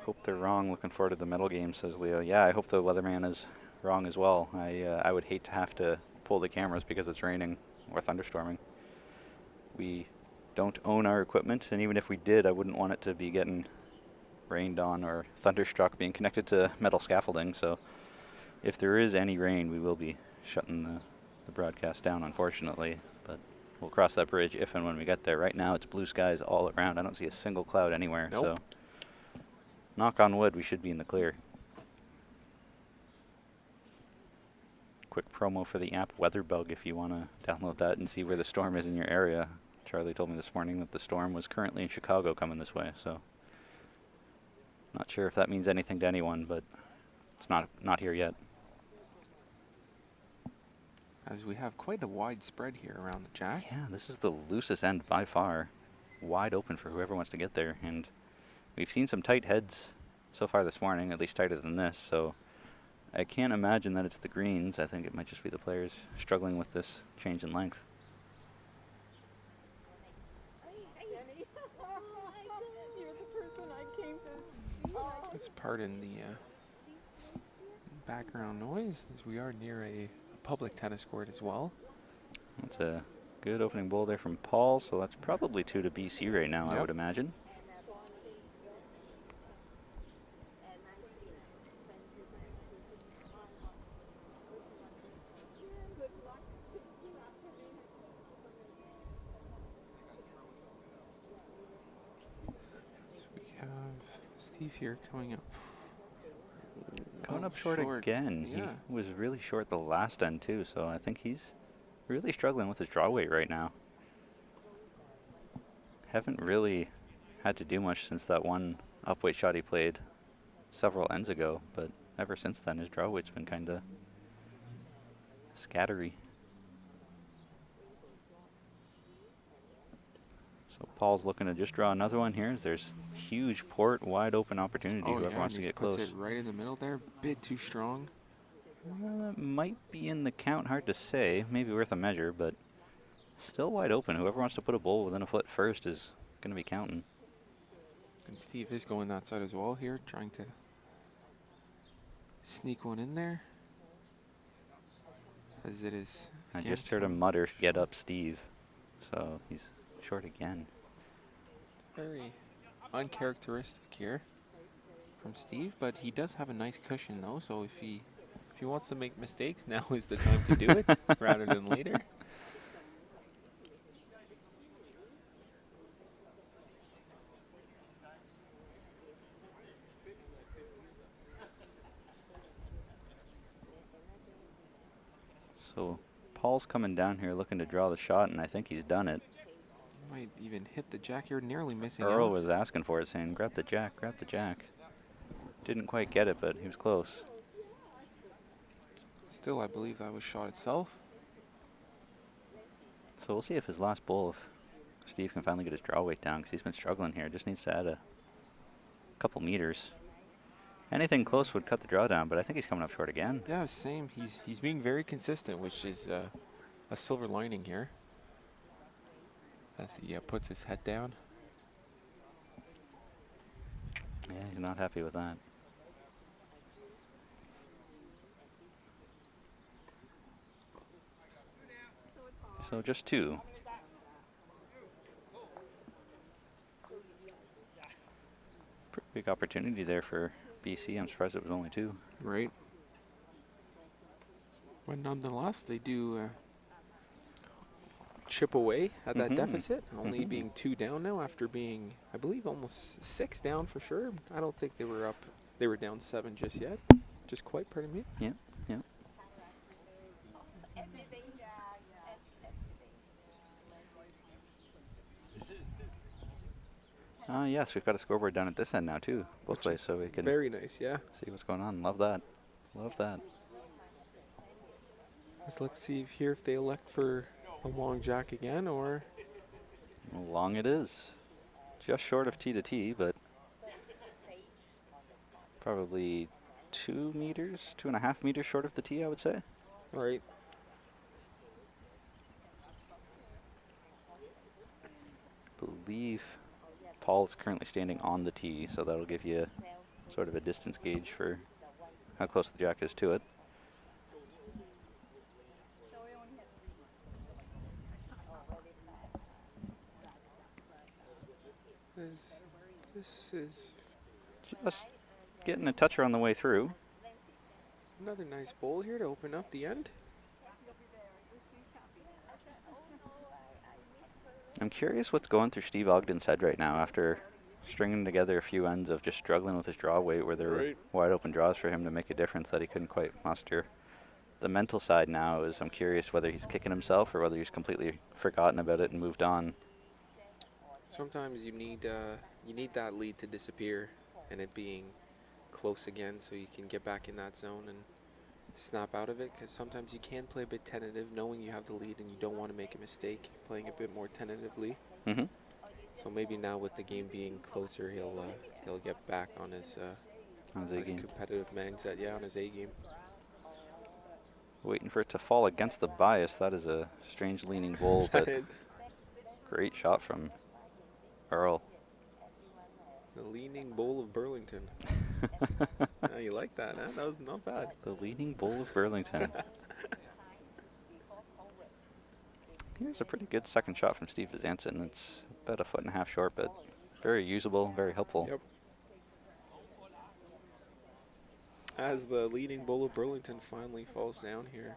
Hope they're wrong. Looking forward to the medal game, says Leo. Yeah, I hope the weatherman is wrong as well. I would hate to have to pull the cameras because it's raining or thunderstorming. We don't own our equipment, and even if we did, I wouldn't want it to be getting rained on or thunderstruck being connected to metal scaffolding. So if there is any rain, we will be shutting the broadcast down, unfortunately. But we'll cross that bridge if and when we get there. Right now, it's blue skies all around. I don't see a single cloud anywhere. Nope. So knock on wood, we should be in the clear. Quick promo for the app WeatherBug if you want to download that and see where the storm is in your area. Charlie told me this morning that the storm was currently in Chicago coming this way, so not sure if that means anything to anyone, but it's not here yet. As we have quite a wide spread here around the jack. Yeah, this is the loosest end by far. Wide open for whoever wants to get there, and we've seen some tight heads so far this morning, at least tighter than this, so I can't imagine that it's the greens. I think it might just be the players struggling with this change in length. Let's pardon the background noise, as we are near a public tennis court as well. That's a good opening bowl there from Paul, so that's probably 2 to BC right now, I would imagine. So we have Steve here coming up. Coming up short again. Yeah. He was really short the last end too, so I think he's really struggling with his draw weight right now. Haven't really had to do much since that one upweight shot he played several ends ago, but ever since then his draw weight's been kind of scattery. So Paul's looking to just draw another one here. There's huge port, wide open opportunity. Whoever wants to get close. Puts it right in the middle there. Bit too strong. Might be in the count, hard to say. Maybe worth a measure, but still wide open. Whoever wants to put a bowl within a foot first is going to be counting. And Steve is going that side as well here, trying to sneak one in there. As it is. I just heard him mutter, "Get up, Steve." So he's short again. Very uncharacteristic here from Steve, but he does have a nice cushion though, so if he wants to make mistakes, now is the time to do it rather than later. So Paul's coming down here looking to draw the shot, and I think he's done it. Might even hit the jack here, nearly missing Earl out. was asking for it, saying, grab the jack, grab the jack. Didn't quite get it, but he was close. Still, I believe that was shot itself. So we'll see if his last bowl, if Steve can finally get his draw weight down, because he's been struggling here. Just needs to add a couple meters. Anything close would cut the draw down, but I think he's coming up short again. Yeah, same. He's being very consistent, which is a silver lining here. As he puts his head down. Yeah, he's not happy with that. So just two. Pretty big opportunity there for BC. I'm surprised it was only two. Right. But nonetheless, they do chip away at that deficit, only being 2 down now after being, I believe, almost 6 down for sure. I don't think they were up. They were down 7 just yet. Just quite, pardon me. Yeah, yeah. Yes, we've got a scoreboard down at this end now too, both ways, so we can very nice, yeah. see what's going on. Love that. Love that. So let's see here if they elect for a long jack again, or Long it is. Just short of tee to tee, but probably 2 meters, 2.5 meters short of the tee, I would say. right. Believe Paul is currently standing on the tee, so that'll give you sort of a distance gauge for how close the jack is to it. This is Just getting a toucher on the way through. another nice bowl here to open up the end. I'm curious what's going through Steve Ogden's head right now after stringing together a few ends of just struggling with his draw weight where there were wide open draws for him to make a difference that he couldn't quite muster. The mental side now is I'm curious whether he's kicking himself or whether he's completely forgotten about it and moved on. Sometimes you need that lead to disappear and it being close again so you can get back in that zone and snap out of it, because sometimes you can play a bit tentative knowing you have the lead and you don't want to make a mistake playing a bit more tentatively. So maybe now with the game being closer, he'll get back on his competitive mindset, on his A game. Waiting for it to fall against the bias. That is a strange leaning bowl, but great shot from Earl. The leaning bowl of Burlington. You like that, huh? That was not bad. The leaning bowl of Burlington. Here's a pretty good second shot from Steve Zanson. It's about 1.5 feet short, but very usable, very helpful. Yep. As the leading bowl of Burlington finally falls down here,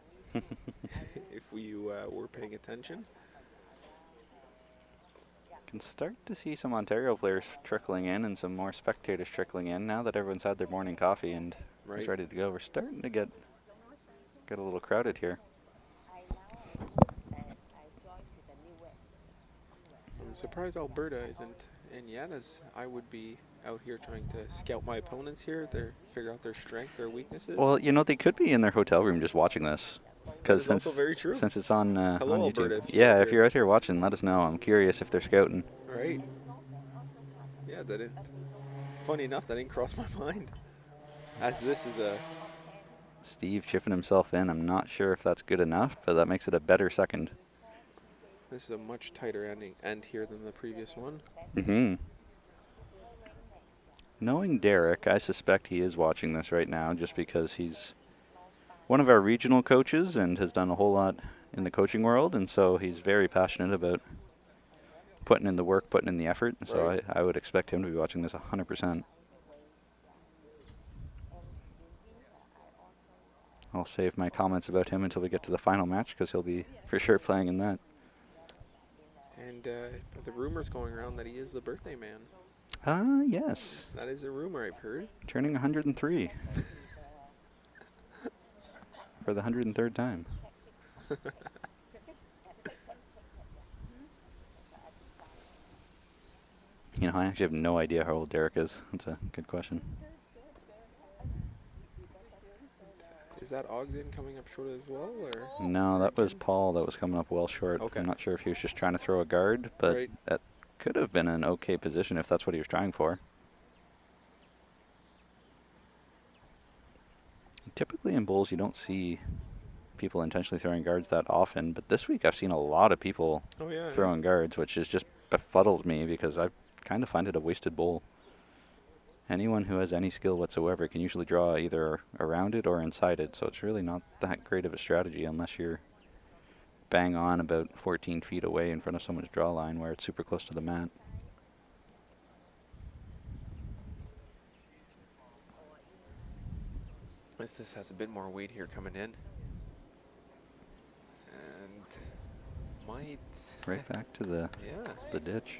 if you were paying attention. Can start to see some Ontario players trickling in and some more spectators trickling in now that everyone's had their morning coffee and is ready to go. We're starting to get a little crowded here. I'm surprised Alberta isn't in yet, as I would be out here trying to scout my opponents here, figure out their strength, their weaknesses. Well, you know, they could be in their hotel room just watching this. Because since it's on, Hello, on YouTube. Alberta, If you're out here watching, let us know. I'm curious if they're scouting. Right. Yeah, funny enough, that didn't cross my mind. As this is a... Steve chipping himself in. I'm not sure if that's good enough, but that makes it a better second. This is a much tighter end here than the previous one. Knowing Derek, I suspect he is watching this right now just because he's one of our regional coaches and has done a whole lot in the coaching world, and so he's very passionate about putting in the work, putting in the effort. So I would expect him to be watching this 100%. I'll save my comments about him until we get to the final match because he'll be for sure playing in that. And the rumors going around that he is the birthday man. Yes. That is a rumor I've heard. Turning 103. For the 103rd time. You know, I actually have no idea how old Derek is. That's a good question. Is that Ogden coming up short as well, or? No, that was Paul that was coming up well short. Okay. I'm not sure if he was just trying to throw a guard, but that could have been an okay position if that's what he was trying for. Typically in bowls, you don't see people intentionally throwing guards that often, but this week I've seen a lot of people throwing guards, which has just befuddled me because I kind of find it a wasted bowl. Anyone who has any skill whatsoever can usually draw either around it or inside it, so it's really not that great of a strategy unless you're bang on about 14 feet away in front of someone's draw line where it's super close to the mat. This has a bit more weight here coming in. And might... Right back to the ditch.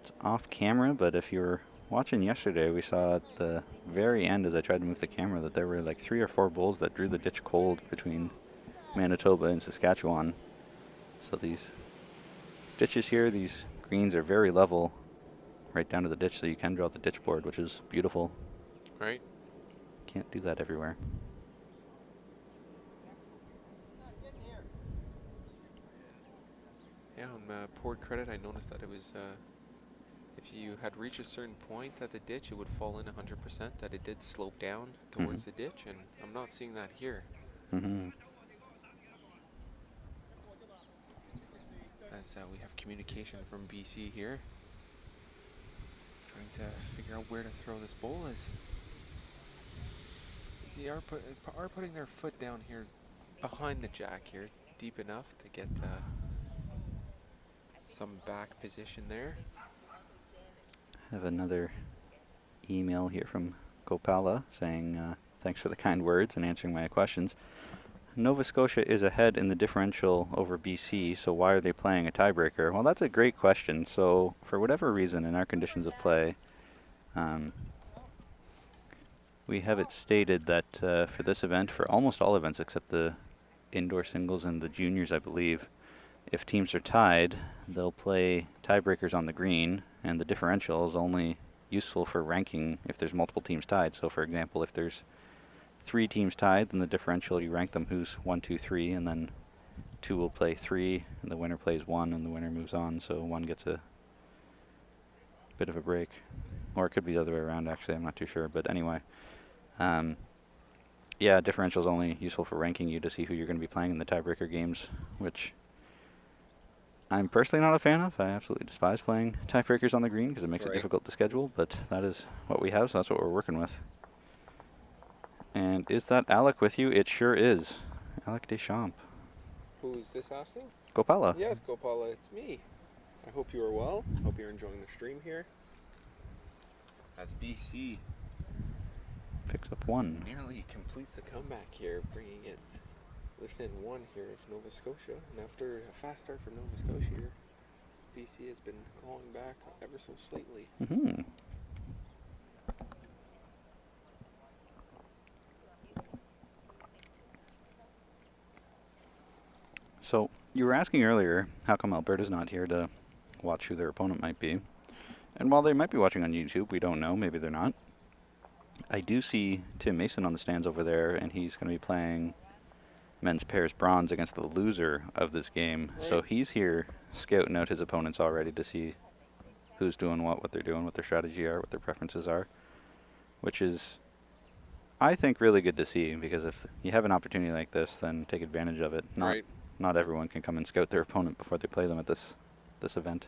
It's off camera, but if you were watching yesterday, we saw at the very end as I tried to move the camera that there were like 3 or 4 bulls that drew the ditch cold between Manitoba and Saskatchewan. So these ditches here, these greens are very level right down to the ditch, so you can draw the ditch board, which is beautiful. Right. Can't do that everywhere. Yeah, on poured credit, I noticed that it was, if you had reached a certain point at the ditch, it would fall in 100%, that it did slope down towards the ditch, and I'm not seeing that here. As we have communication from BC here, trying to figure out where to throw this bowl as BC are putting their foot down here behind the jack here, deep enough to get some back position there. I have another email here from Gopala saying thanks for the kind words and answering my questions. Nova Scotia is ahead in the differential over BC, so why are they playing a tiebreaker? Well, that's a great question. So for whatever reason in our conditions of play, we have it stated that for this event, for almost all events except the indoor singles and the juniors, I believe, if teams are tied, they'll play tiebreakers on the green, and the differential is only useful for ranking if there's multiple teams tied. So for example, if there's 3 teams tied, then the differential, you rank them who's 1, 2, 3, and then 2 will play 3, and the winner plays 1, and the winner moves on, so 1 gets a bit of a break. Or it could be the other way around, actually, I'm not too sure, but anyway. Yeah, differential is only useful for ranking you to see who you're going to be playing in the tiebreaker games, which I'm personally not a fan of. I absolutely despise playing tiebreakers on the green because it makes it difficult to schedule, but that is what we have, so that's what we're working with. And is that Alec with you? It sure is. Alec Deschamps. Who is this asking? Gopala. Yes, Gopala, it's me. I hope you are well. Hope you're enjoying the stream here. As BC picks up 1. Nearly completes the comeback here, bringing it within 1 here of Nova Scotia. And after a fast start from Nova Scotia here, BC has been clawing back ever so slightly. So, you were asking earlier, how come Alberta's not here to watch who their opponent might be? And while they might be watching on YouTube, we don't know, maybe they're not. I do see Tim Mason on the stands over there, and he's going to be playing men's pairs bronze against the loser of this game. So he's here scouting out his opponents already to see who's doing what they're doing, what their strategy are, what their preferences are, which is, I think, really good to see, because if you have an opportunity like this, then take advantage of it. Not everyone can come and scout their opponent before they play them at this event.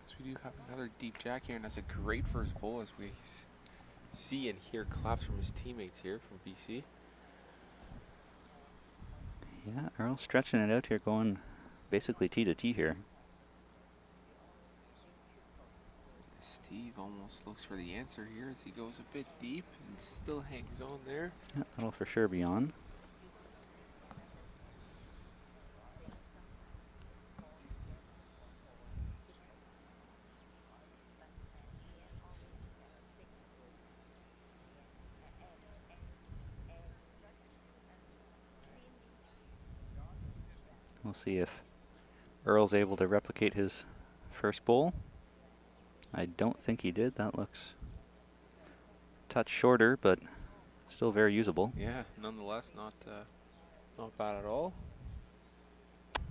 So we do have another deep jack here, and that's a great first bowl as we see and hear claps from his teammates here from BC. Yeah, Earl stretching it out here, going basically tee to tee here. Steve almost looks for the answer here as he goes a bit deep and still hangs on there. Yeah, that'll for sure be on. We'll see if Earl's able to replicate his first bowl. I don't think he did. That looks a touch shorter, but still very usable. Yeah, nonetheless, not bad at all.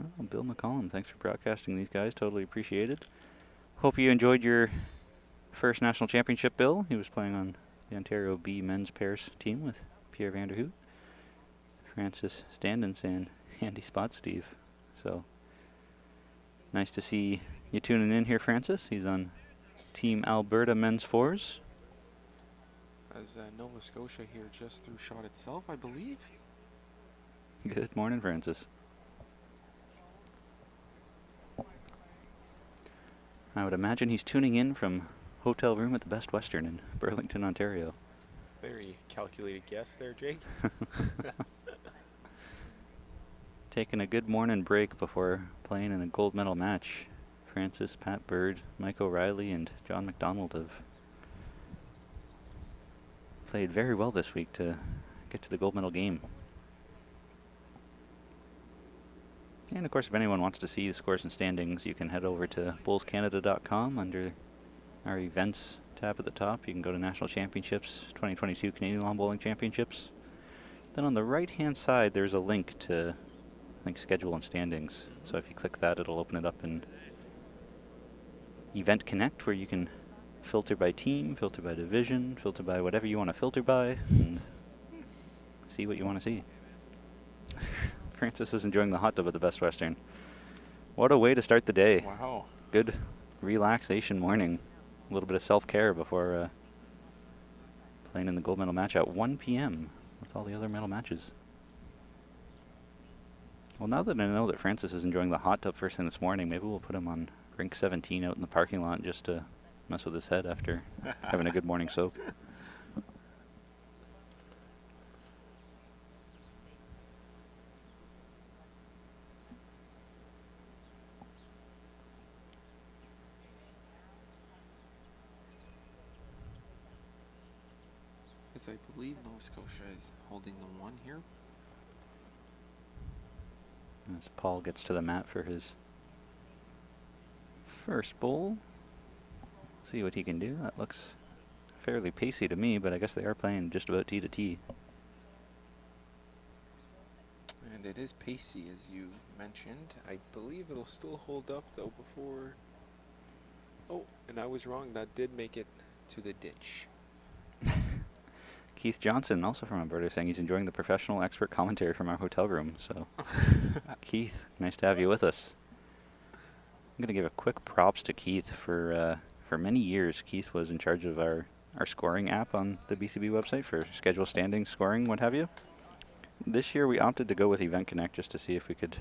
Oh, Bill McCollum, thanks for broadcasting these guys. Totally appreciated. Hope you enjoyed your first national championship, Bill. He was playing on the Ontario B men's pairs team with Pierre Vanderhoot, Francis Standens, and Andy Spot Steve. So nice to see you tuning in here, Francis. He's on Team Alberta men's fours. As Nova Scotia here just threw shot itself, I believe. Good morning, Francis. I would imagine he's tuning in from hotel room at the Best Western in Burlington, Ontario. Very calculated guess there, Jake. Taking a good morning break before playing in a gold medal match. Francis, Pat Bird, Mike O'Reilly, and John McDonald have played very well this week to get to the gold medal game. And of course, if anyone wants to see the scores and standings, you can head over to bullscanada.com under our events tab at the top. You can go to National Championships, 2022 Canadian Lawn Bowling Championships. Then on the right-hand side, there's a link to, I think, schedule and standings. So if you click that, it'll open it up in Event Connect, where you can filter by team, filter by division, filter by whatever you want to filter by, and see what you want to see. Francis is enjoying the hot tub at the Best Western. What a way to start the day. Wow. Good relaxation morning. A little bit of self-care before playing in the gold medal match at 1 p.m. with all the other medal matches. Well, now that I know that Francis is enjoying the hot tub first thing this morning, maybe we'll put him on rink 17 out in the parking lot just to mess with his head after having a good morning soak. As I believe Nova Scotia is holding the one here. As Paul gets to the mat for his first bowl. See what he can do. That looks fairly pacey to me, but I guess they are playing just about tee to tee. And it is pacey, as you mentioned. I believe it'll still hold up, though, before... Oh, and I was wrong. That did make it to the ditch. Keith Johnson, also from Alberta, saying he's enjoying the professional expert commentary from our hotel room. So, Keith, nice to have you with us. I'm going to give a quick props to Keith for many years. Keith was in charge of our scoring app on the BCB website for schedule standings, scoring, what have you. This year we opted to go with Event Connect just to see if we could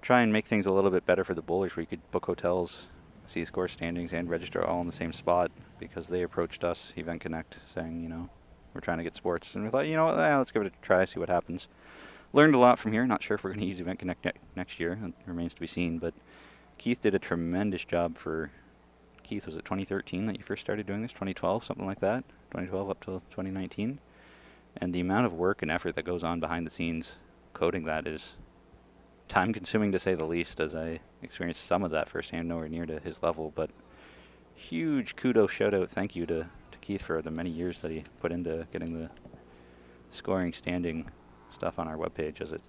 try and make things a little bit better for the bowlers, where you could book hotels, see score standings, and register all in the same spot, because they approached us, Event Connect, saying, you know, we're trying to get sports. And we thought, you know what, let's give it a try, see what happens. Learned a lot from here. Not sure if we're going to use Event Connect next year. It remains to be seen. But Keith did a tremendous job for... Keith, was it 2013 that you first started doing this? 2012, something like that? 2012 up till 2019? And the amount of work and effort that goes on behind the scenes coding that is time-consuming, to say the least, as I experienced some of that firsthand, nowhere near to his level. But huge kudos, shout-out, thank you to Keith for the many years that he put into getting the scoring, standing stuff on our webpage, as it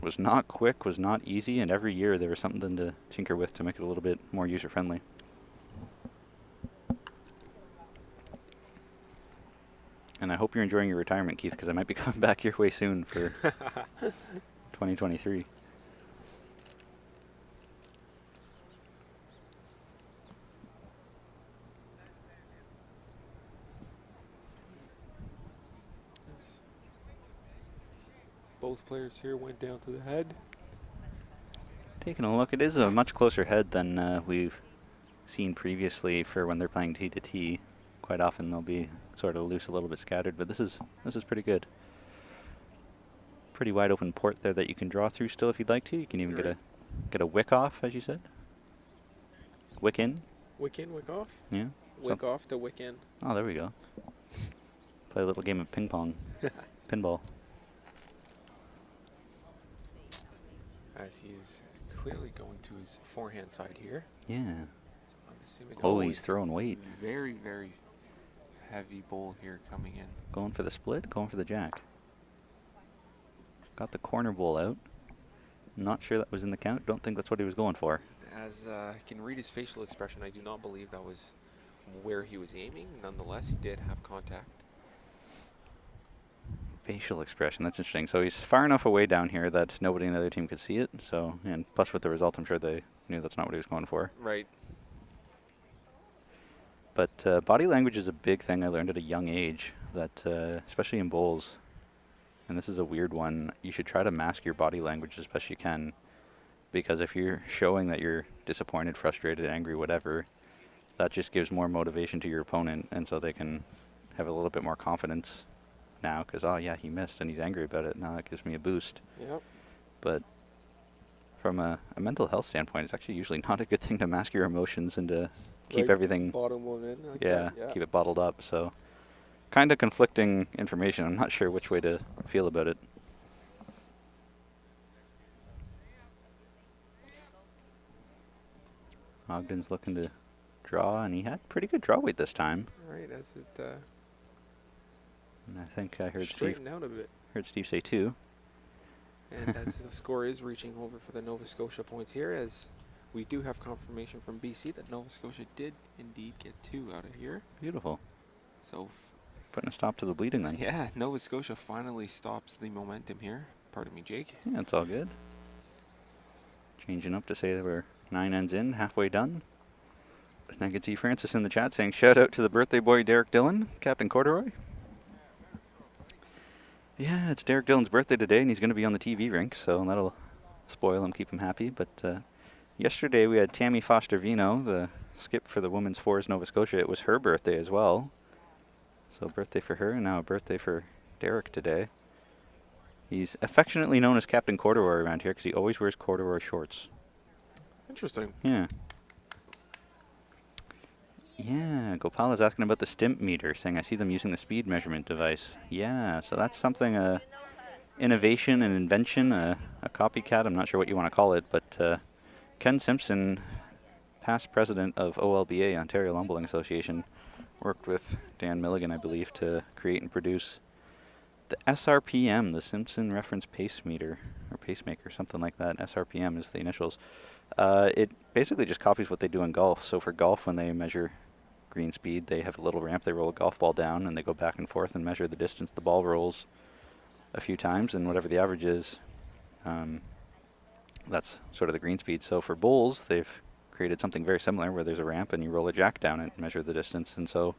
was not quick, was not easy, and every year there was something to tinker with to make it a little bit more user-friendly. And I hope you're enjoying your retirement, Keith, because I might be coming back your way soon for 2023. Both players here went down to the head. Taking a look, it is a much closer head than we've seen previously for when they're playing tee to tee. Quite often they'll be sort of loose, a little bit scattered, but this is pretty good. Pretty wide open port there that you can draw through still if you'd like to. You can even get a wick off, as you said. Wick in. Wick in, wick off. Yeah. Wick off to wick in. Oh, there we go. Play a little game of ping pong, pinball. as he is clearly going to his forehand side here. Yeah. So I'm assuming, Oh, he's throwing weight. Very, very heavy bowl here coming in. Going for the split, going for the jack. Got the corner bowl out. Not sure that was in the count. Don't think that's what he was going for. As I can read his facial expression, I do not believe that was where he was aiming. Nonetheless, he did have contact. Facial expression, that's interesting. So he's far enough away down here that nobody in the other team could see it. So, and plus with the result, I'm sure they knew that's not what he was going for. Right. But body language is a big thing I learned at a young age, that especially in bowls, and this is a weird one, you should try to mask your body language as best you can, because if you're showing that you're disappointed, frustrated, angry, whatever, that just gives more motivation to your opponent, and so they can have a little bit more confidence now, because, oh yeah, he missed and he's angry about it, now that gives me a boost. Yep. But from a mental health standpoint, it's actually usually not a good thing to mask your emotions and to keep everything, bottom one in. Like yeah, that, yeah, keep it bottled up. So kind of conflicting information. I'm not sure which way to feel about it. Ogden's looking to draw, and he had pretty good draw weight this time. Right, as it And I think I heard straightened out a bit. Steve say 2. And as the score is reaching over for the Nova Scotia points here, as we do have confirmation from BC that Nova Scotia did indeed get 2 out of here. Beautiful. So putting a stop to the bleeding then. yeah, Nova Scotia finally stops the momentum here. Pardon me, Jake. Yeah, it's all good. Changing up to say that we're 9 ends in, halfway done. And I can see Francis in the chat saying, shout out to the birthday boy Derek Dillon, Captain Corduroy. Yeah, it's Derek Dillon's birthday today, and he's going to be on the TV rink, so that'll spoil him, keep him happy. But yesterday we had Tammy Foster-Vino, the skip for the women's fours Nova Scotia. It was her birthday as well. So birthday for her, and now a birthday for Derek today. He's affectionately known as Captain Corduroy around here because he always wears corduroy shorts. Interesting. Yeah. Yeah, Gopal is asking about the stimp meter, saying I see them using the speed measurement device. Yeah, so that's something, innovation and invention, a copycat, I'm not sure what you want to call it, but Ken Simpson, past president of OLBA, Ontario Lawn Bowling Association, worked with Dan Milligan, I believe, to create and produce the SRPM, the Simpson Reference Pace Meter, or Pacemaker, something like that. SRPM is the initials. It basically just copies what they do in golf. So for golf, when they measure green speed, they have a little ramp, they roll a golf ball down, and they go back and forth and measure the distance the ball rolls a few times, and whatever the average is, that's sort of the green speed. So for bowls, they've created something very similar where there's a ramp and you roll a jack down and measure the distance. And so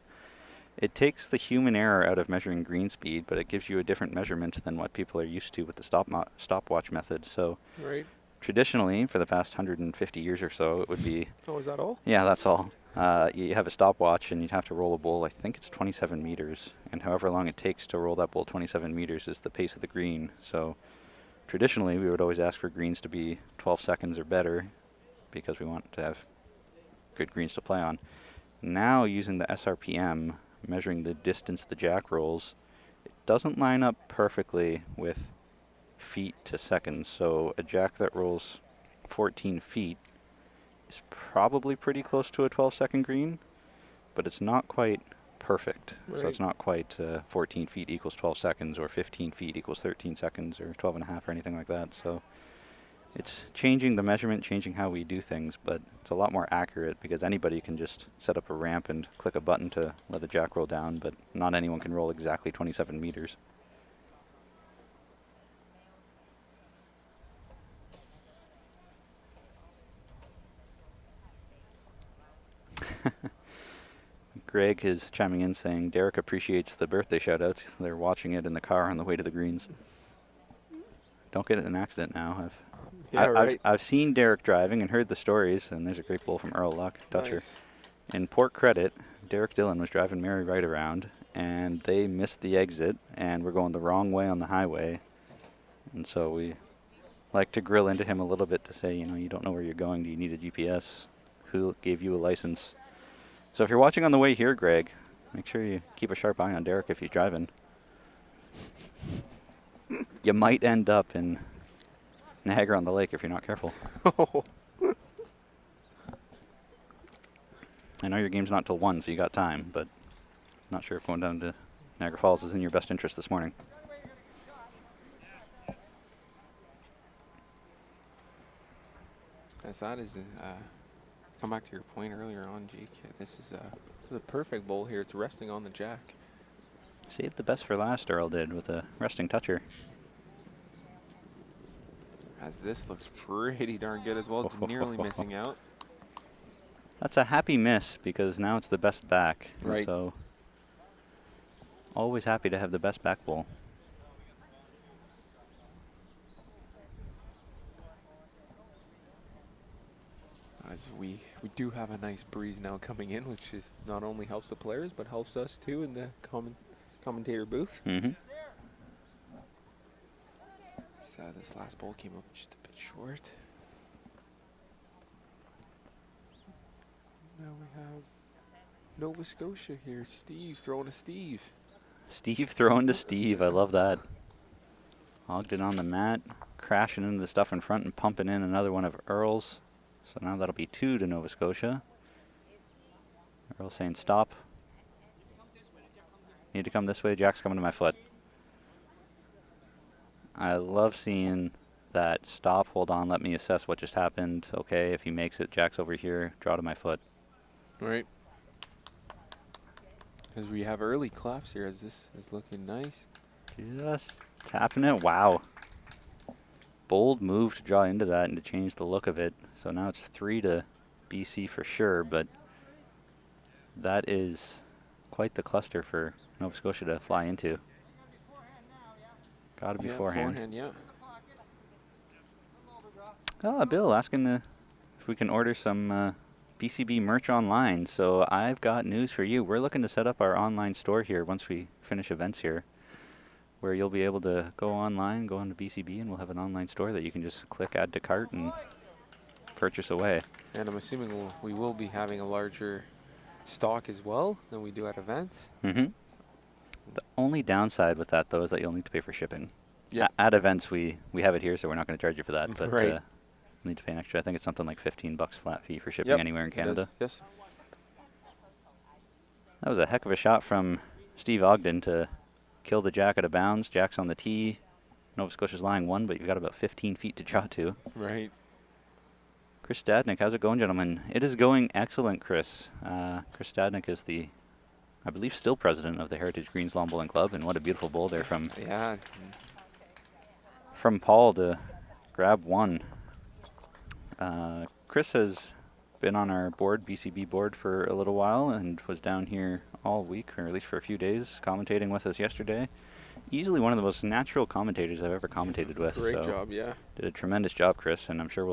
it takes the human error out of measuring green speed, but it gives you a different measurement than what people are used to with the stopwatch method. So right. Traditionally, for the past 150 years or so, it would be... Oh, is that all? Yeah, that's all. You have a stopwatch, and you'd have to roll a bowl, I think it's 27 meters. And however long it takes to roll that bowl 27 meters is the pace of the green. So traditionally, we would always ask for greens to be 12 seconds or better because we want to have good greens to play on. Now, using the SRPM, measuring the distance the jack rolls, it doesn't line up perfectly with feet to seconds. So a jack that rolls 14 feet is probably pretty close to a 12-second green, but it's not quite perfect. Right. So it's not quite 14 feet equals 12 seconds or 15 feet equals 13 seconds or 12 and a half or anything like that. So it's changing the measurement, changing how we do things, but it's a lot more accurate because anybody can just set up a ramp and click a button to let a jack roll down, but not anyone can roll exactly 27 meters. Greg is chiming in saying Derek appreciates the birthday shoutouts. They're watching it in the car on the way to the greens. Don't get in an accident now. I've seen Derek driving and heard the stories, and there's a great bowl from Earl Luck, Dutcher. Nice. In Port Credit, Derek Dillon was driving Mary right around, and they missed the exit, and were going the wrong way on the highway. And so we like to grill into him a little bit to say, you know, you don't know where you're going. Do you need a GPS? Who gave you a license? So if you're watching on the way here, Greg, make sure you keep a sharp eye on Derek if he's driving. You might end up in Niagara on the Lake if you're not careful. I know your game's not till 1, so you got time, but not sure if going down to Niagara Falls is in your best interest this morning. As that is, come back to your point earlier on, Jake. This is the perfect bowl here. It's resting on the jack. Saved the best for last, Earl did, with a resting toucher. As this looks pretty darn good as well. It's nearly missing out. That's a happy miss because now it's the best back. Right. So always happy to have the best back bowl. As we do have a nice breeze now coming in, which is not only helps the players but helps us too in the commentator booth. Mm-hmm. So this last bowl came up just a bit short. Now we have Nova Scotia here. Steve throwing to Steve. Steve throwing to Steve. I love that. Ogden on the mat, crashing into the stuff in front and pumping in another one of Earl's. So now that'll be 2 to Nova Scotia. Earl saying stop. Need to come this way. Jack's coming to my foot. I love seeing that stop, hold on, let me assess what just happened. Okay, if he makes it, Jack's over here, draw to my foot. Right. As we have early claps here, as this is looking nice. Just tapping it. Wow. Bold move to draw into that and to change the look of it. So now it's 3 to BC for sure, but that is quite the cluster for Nova Scotia to fly into. Got to be forehand. Yeah. Bill asking if we can order some BCB merch online. So I've got news for you. We're looking to set up our online store here once we finish events here, where you'll be able to go online, go onto BCB, and we'll have an online store that you can just click add to cart and purchase away. And I'm assuming we will be having a larger stock as well than we do at events. Mm-hmm. The only downside with that, though, is that you'll need to pay for shipping. Yeah. At events, we have it here, so we're not going to charge you for that. But right. You'll need to pay an extra. I think it's something like $15 flat fee for shipping anywhere in Canada. Yes. That was a heck of a shot from Steve Ogden to kill the jack out of bounds. Jack's on the tee. Nova Scotia's lying 1, but you've got about 15 feet to draw to. Right. Chris Stadnick, how's it going, gentlemen? It is going excellent, Chris. Chris Stadnick is the, I believe, still president of the Heritage Greens Lawn Bowling Club, and what a beautiful bowl there from Paul to grab 1. Chris has been on our board, BCB board, for a little while and was down here all week, or at least for a few days, commentating with us yesterday. Easily one of the most natural commentators I've ever commentated with. Great job, yeah. Did a tremendous job, Chris, and I'm sure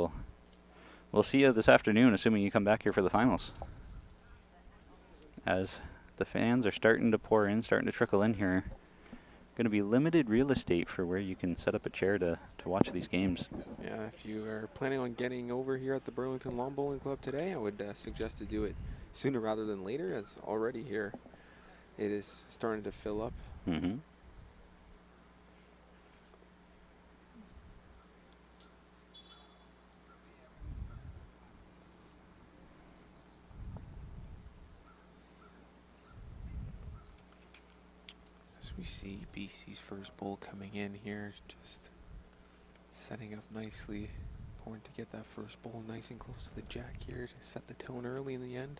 we'll see you this afternoon, assuming you come back here for the finals. As the fans are starting to pour in, starting to trickle in here. Going to be limited real estate for where you can set up a chair to watch these games. Yeah, if you are planning on getting over here at the Burlington Lawn Bowling Club today, I would suggest to do it sooner rather than later, as already here it is starting to fill up. Mm-hmm. We see BC's first bowl coming in here, just setting up nicely. Important to get that first bowl nice and close to the jack here to set the tone early in the end.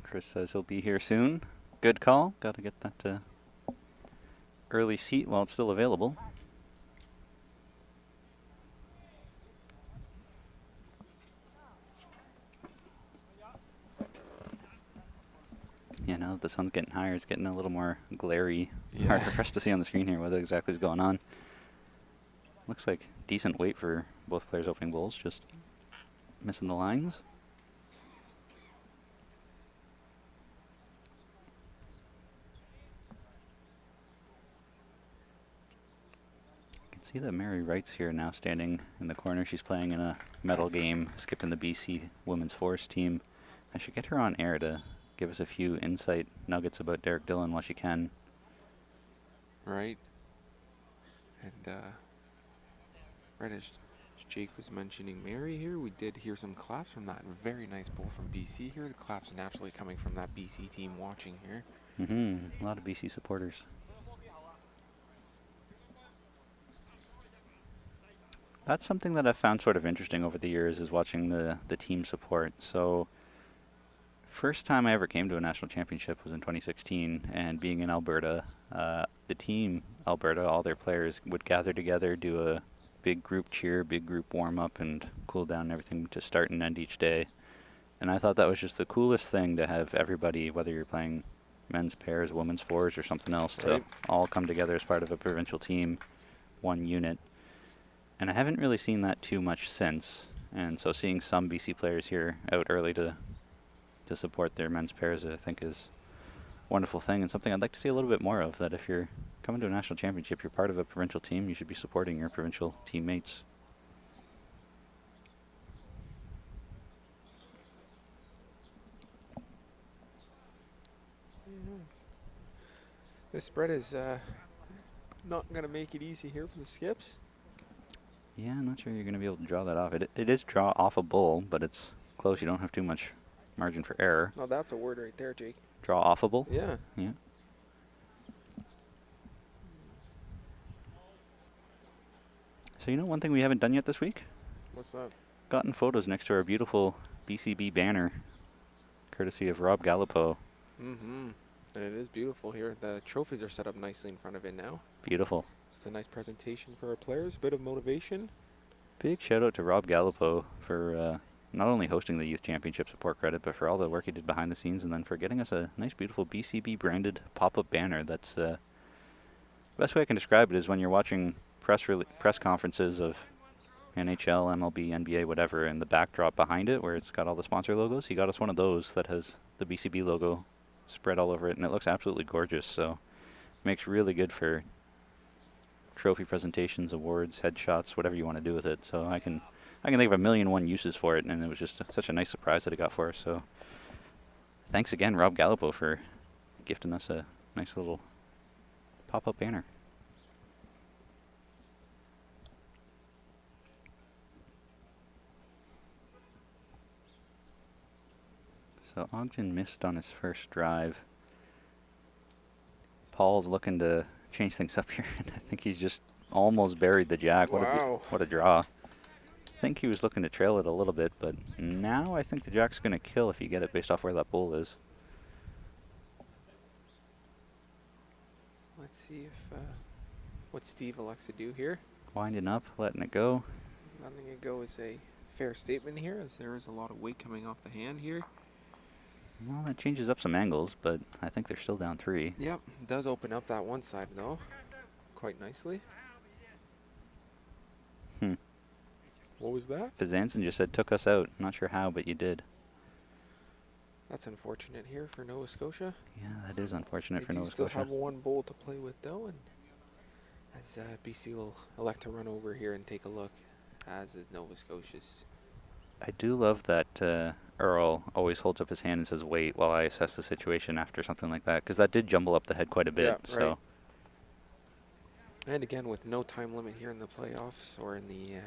Chris says he'll be here soon. Good call. Got to get that early seat while it's still available. Yeah, now that the sun's getting higher, it's getting a little more glary. Yeah. Harder for us to see on the screen here what exactly is going on. Looks like decent weight for both players opening bowls, just missing the lines. You can see that Mary Wright's here now standing in the corner. She's playing in a medal game, skipping the BC Women's Force team. I should get her on air to give us a few insight nuggets about Derek Dillon while she can. Right. And right as Jake was mentioning Mary here, we did hear some claps from that very nice bowl from BC here. The claps naturally coming from that BC team watching here. A lot of BC supporters. That's something that I've found sort of interesting over the years, is watching the team support. So first time I ever came to a national championship was in 2016, and being in Alberta, the team Alberta, all their players would gather together, do a big group cheer, big group warm-up, and cool down and everything to start and end each day. And I thought that was just the coolest thing, to have everybody, whether you're playing men's pairs, women's fours, or something else, to all come together as part of a provincial team, one unit. And I haven't really seen that too much since. And so seeing some BC players here out early to support their men's pairs, I think, is a wonderful thing, and something I'd like to see a little bit more of. That if you're coming to a national championship, you're part of a provincial team, you should be supporting your provincial teammates. Yes. This spread is not going to make it easy here for the Skips. Yeah, I'm not sure you're going to be able to draw that off. It is draw off a bull, but it's close. You don't have too much margin for error. Oh, that's a word right there, Jake. Draw off a bull? Yeah. Yeah. So you know one thing we haven't done yet this week? What's that? Gotten photos next to our beautiful BCB banner, courtesy of Rob Gallipo. Mm-hmm. And it is beautiful here. The trophies are set up nicely in front of it now. Beautiful. It's a nice presentation for our players, a bit of motivation. Big shout out to Rob Gallipo for not only hosting the Youth Championship support credit, but for all the work he did behind the scenes, and then for getting us a nice, beautiful BCB branded pop-up banner. That's the best way I can describe it is when you're watching press conferences of NHL, MLB, NBA, whatever, and the backdrop behind it where it's got all the sponsor logos. He got us one of those that has the BCB logo spread all over it, and it looks absolutely gorgeous. So makes really good for trophy presentations, awards, headshots, whatever you want to do with it. So I can think of a million one uses for it, and it was just such a nice surprise that it got for us. So thanks again, Rob Gallipo, for gifting us a nice little pop-up banner. So Ogden missed on his first drive. Paul's looking to change things up here, and I think he's just almost buried the jack. Wow. What a draw. I think he was looking to trail it a little bit, but now I think the jack's going to kill if you get it based off where that bull is. Let's see if what Steve elects to do here. Winding up, letting it go. Letting it go is a fair statement here, as there is a lot of weight coming off the hand here. Well, that changes up some angles, but I think they're still down 3. Yep, it does open up that one side, though, quite nicely. What was that? Fizanson just said, took us out. Not sure how, but you did. That's unfortunate here for Nova Scotia. Yeah, that is unfortunate for Nova They still Scotia. have one bowl to play with, though, and as BC will elect to run over here and take a look, as is Nova Scotia's. I do love that Earl always holds up his hand and says, wait, while I assess the situation after something like that, because that did jumble up the head quite a bit. Yeah, so. right. And again, with no time limit here in the playoffs or in the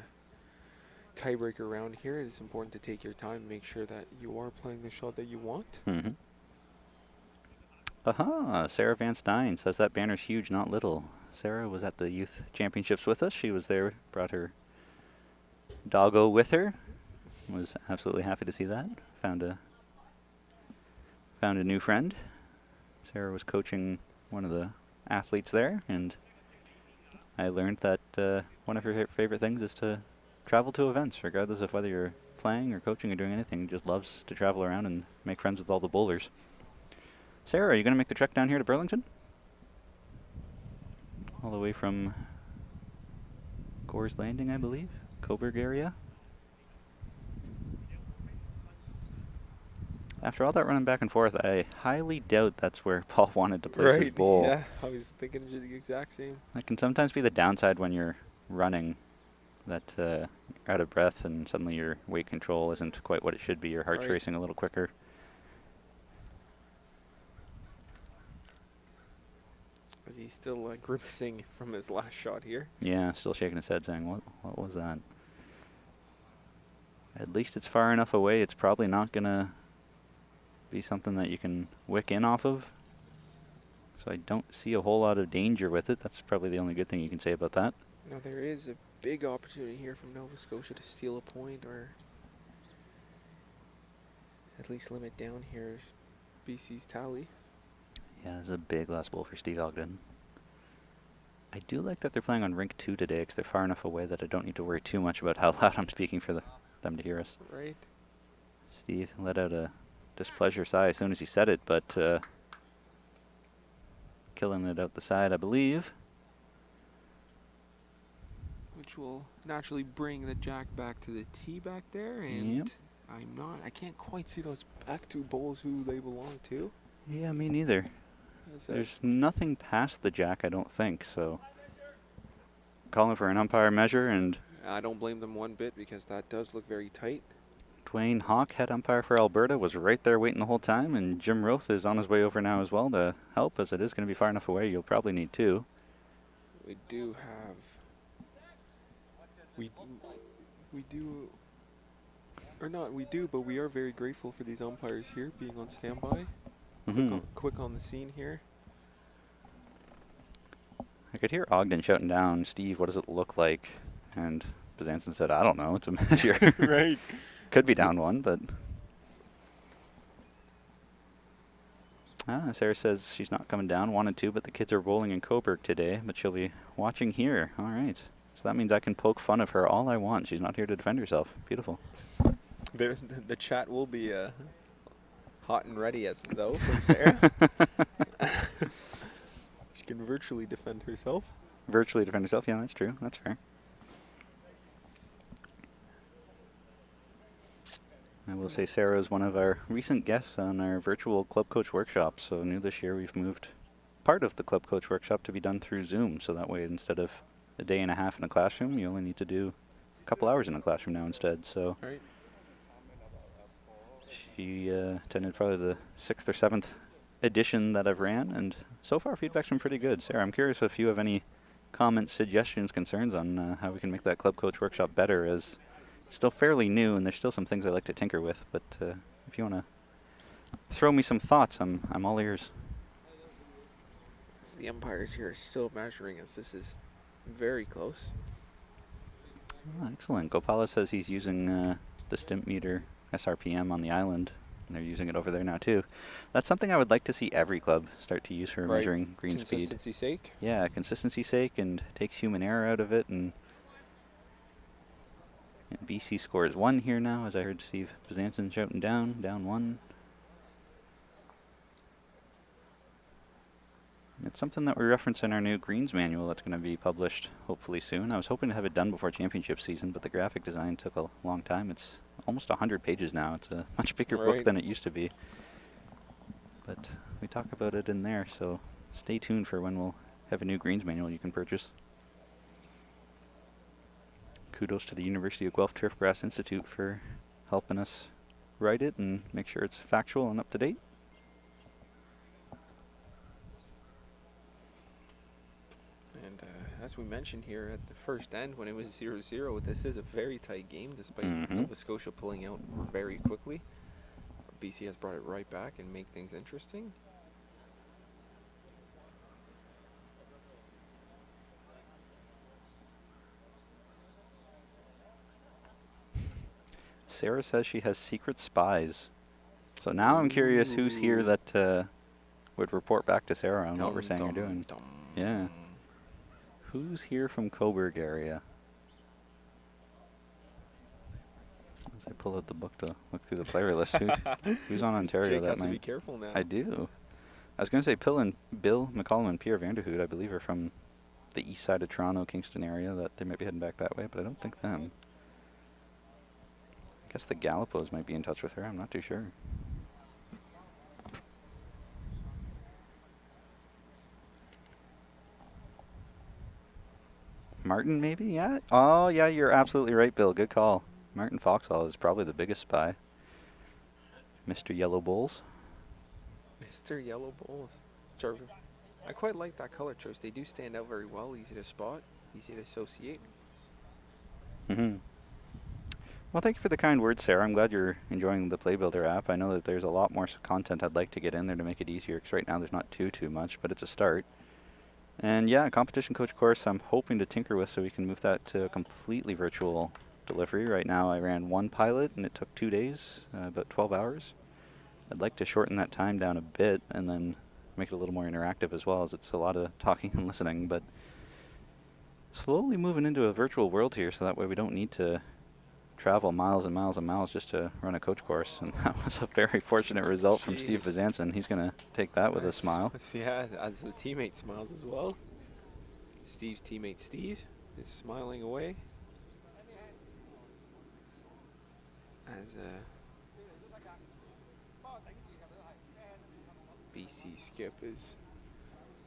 tiebreaker round here, it is important to take your time, make sure that you are playing the shot that you want. Mm-hmm. Aha, Sarah Van Stein says that banner's huge, not little. Sarah was at the Youth Championships with us. She was there, brought her doggo with her. Was absolutely happy to see that. Found a new friend. Sarah was coaching one of the athletes there, and I learned that one of her favorite things is to travel to events, regardless of whether you're playing or coaching or doing anything. Just loves to travel around and make friends with all the bowlers. Sarah, are you going to make the trek down here to Burlington? All the way from Gore's Landing, I believe? Coburg area? After all that running back and forth, I highly doubt that's where Paul wanted to place his bowl. Yeah, I was thinking the exact same. That can sometimes be the downside when you're running, that you're out of breath and suddenly your weight control isn't quite what it should be. Your heart's racing a little quicker. he's still grimacing from his last shot here. Yeah, still shaking his head saying, what was that? At least it's far enough away, it's probably not going to be something that you can wick in off of. So I don't see a whole lot of danger with it. That's probably the only good thing you can say about that. Now there is a big opportunity here from Nova Scotia to steal a point or at least limit down here BC's tally. Yeah, this is a big last bowl for Steve Ogden. I do like that they're playing on rink 2 today because they're far enough away that I don't need to worry too much about how loud I'm speaking for them to hear us. Right. Steve let out a displeasure sigh as soon as he said it, but killing it out the side, I believe. Which will naturally bring the jack back to the tee back there, and Yep. I can't quite see those back two bowls who they belong to. Yeah, me neither. There's nothing past the jack, I don't think, so calling for an umpire measure, and I don't blame them one bit because that does look very tight. Dwayne Hawk, head umpire for Alberta, was right there waiting the whole time, and Jim Roth is on his way over now as well to help, as it is going to be far enough away. You'll probably need two. We do have... We do... Or not, we do, but we are very grateful for these umpires here being on standby. Quick on the scene here. I could hear Ogden shouting down, Steve, what does it look like? And Bezanson said, I don't know, it's a measure. Right. Could be down one, but... Sarah says she's not coming down, wanted to, but the kids are bowling in Coburg today, but she'll be watching here. All right. So that means I can poke fun of her all I want. She's not here to defend herself. Beautiful. The chat will be hot and ready as though from Sarah. She can virtually defend herself. Virtually defend herself? Yeah, that's true. That's fair. I will say Sarah is one of our recent guests on our virtual club coach workshop. So new this year, we've moved part of the club coach workshop to be done through Zoom. So that way, instead of a day and a half in a classroom, you only need to do a couple hours in a classroom now instead. So right. She attended probably the 6th or 7th edition that I've ran, and so far feedback's been pretty good. Sarah, I'm curious if you have any comments, suggestions, concerns on how we can make that club coach workshop better, as it's still fairly new and there's still some things I like to tinker with, but if you want to throw me some thoughts, I'm all ears. The umpires here are still measuring as this is very close. Oh, excellent. Gopala says he's using the stimp meter SRPM on the island, and they're using it over there now too. That's something I would like to see every club start to use for measuring green speed. Consistency sake? Yeah, consistency sake, and takes human error out of it. And BC scores 1 here now, as I heard Steve Bezanson shouting down 1. It's something that we reference in our new Greens manual that's going to be published hopefully soon. I was hoping to have it done before championship season, but the graphic design took a long time. It's almost 100 pages now. It's a much bigger book than it used to be. But we talk about it in there, so stay tuned for when we'll have a new Greens manual you can purchase. Kudos to the University of Guelph Turfgrass Institute for helping us write it and make sure it's factual and up to date. As we mentioned here at the first end, when it was 0-0, this is a very tight game, despite Nova Scotia pulling out very quickly. BC has brought it right back and make things interesting. Sarah says she has secret spies. So now I'm curious who's here that would report back to Sarah on what we're saying or doing. Yeah. Who's here from Coburg area? As I pull out the book to look through the player list, who's on Ontario Jake that has night? to be careful now. I do. I was going to say Bill McCollum and Pierre Vanderhood, I believe, are from the east side of Toronto, Kingston area, that they might be heading back that way, but I don't think them. I guess the Galapos might be in touch with her. I'm not too sure. Martin, maybe? Yeah. Oh, yeah, you're absolutely right, Bill. Good call. Martin Foxhall is probably the biggest spy. Mr. Yellow Bulls. Mr. Yellow Bulls. I quite like that color choice. They do stand out very well, easy to spot, easy to associate. Mm-hmm. Well, thank you for the kind words, Sarah. I'm glad you're enjoying the Play Builder app. I know that there's a lot more content I'd like to get in there to make it easier, because right now there's not too much, but it's a start. And yeah, competition coach course I'm hoping to tinker with so we can move that to a completely virtual delivery. Right now I ran one pilot and it took 2 days, about 12 hours. I'd like to shorten that time down a bit and then make it a little more interactive as well, as it's a lot of talking and listening, but slowly moving into a virtual world here so that way we don't need to travel miles and miles and miles just to run a coach course. And that was a very fortunate result from Steve Vizanson. He's going to take that with a smile. Yeah, as the teammate smiles as well. Steve's teammate Steve is smiling away as BC Skip is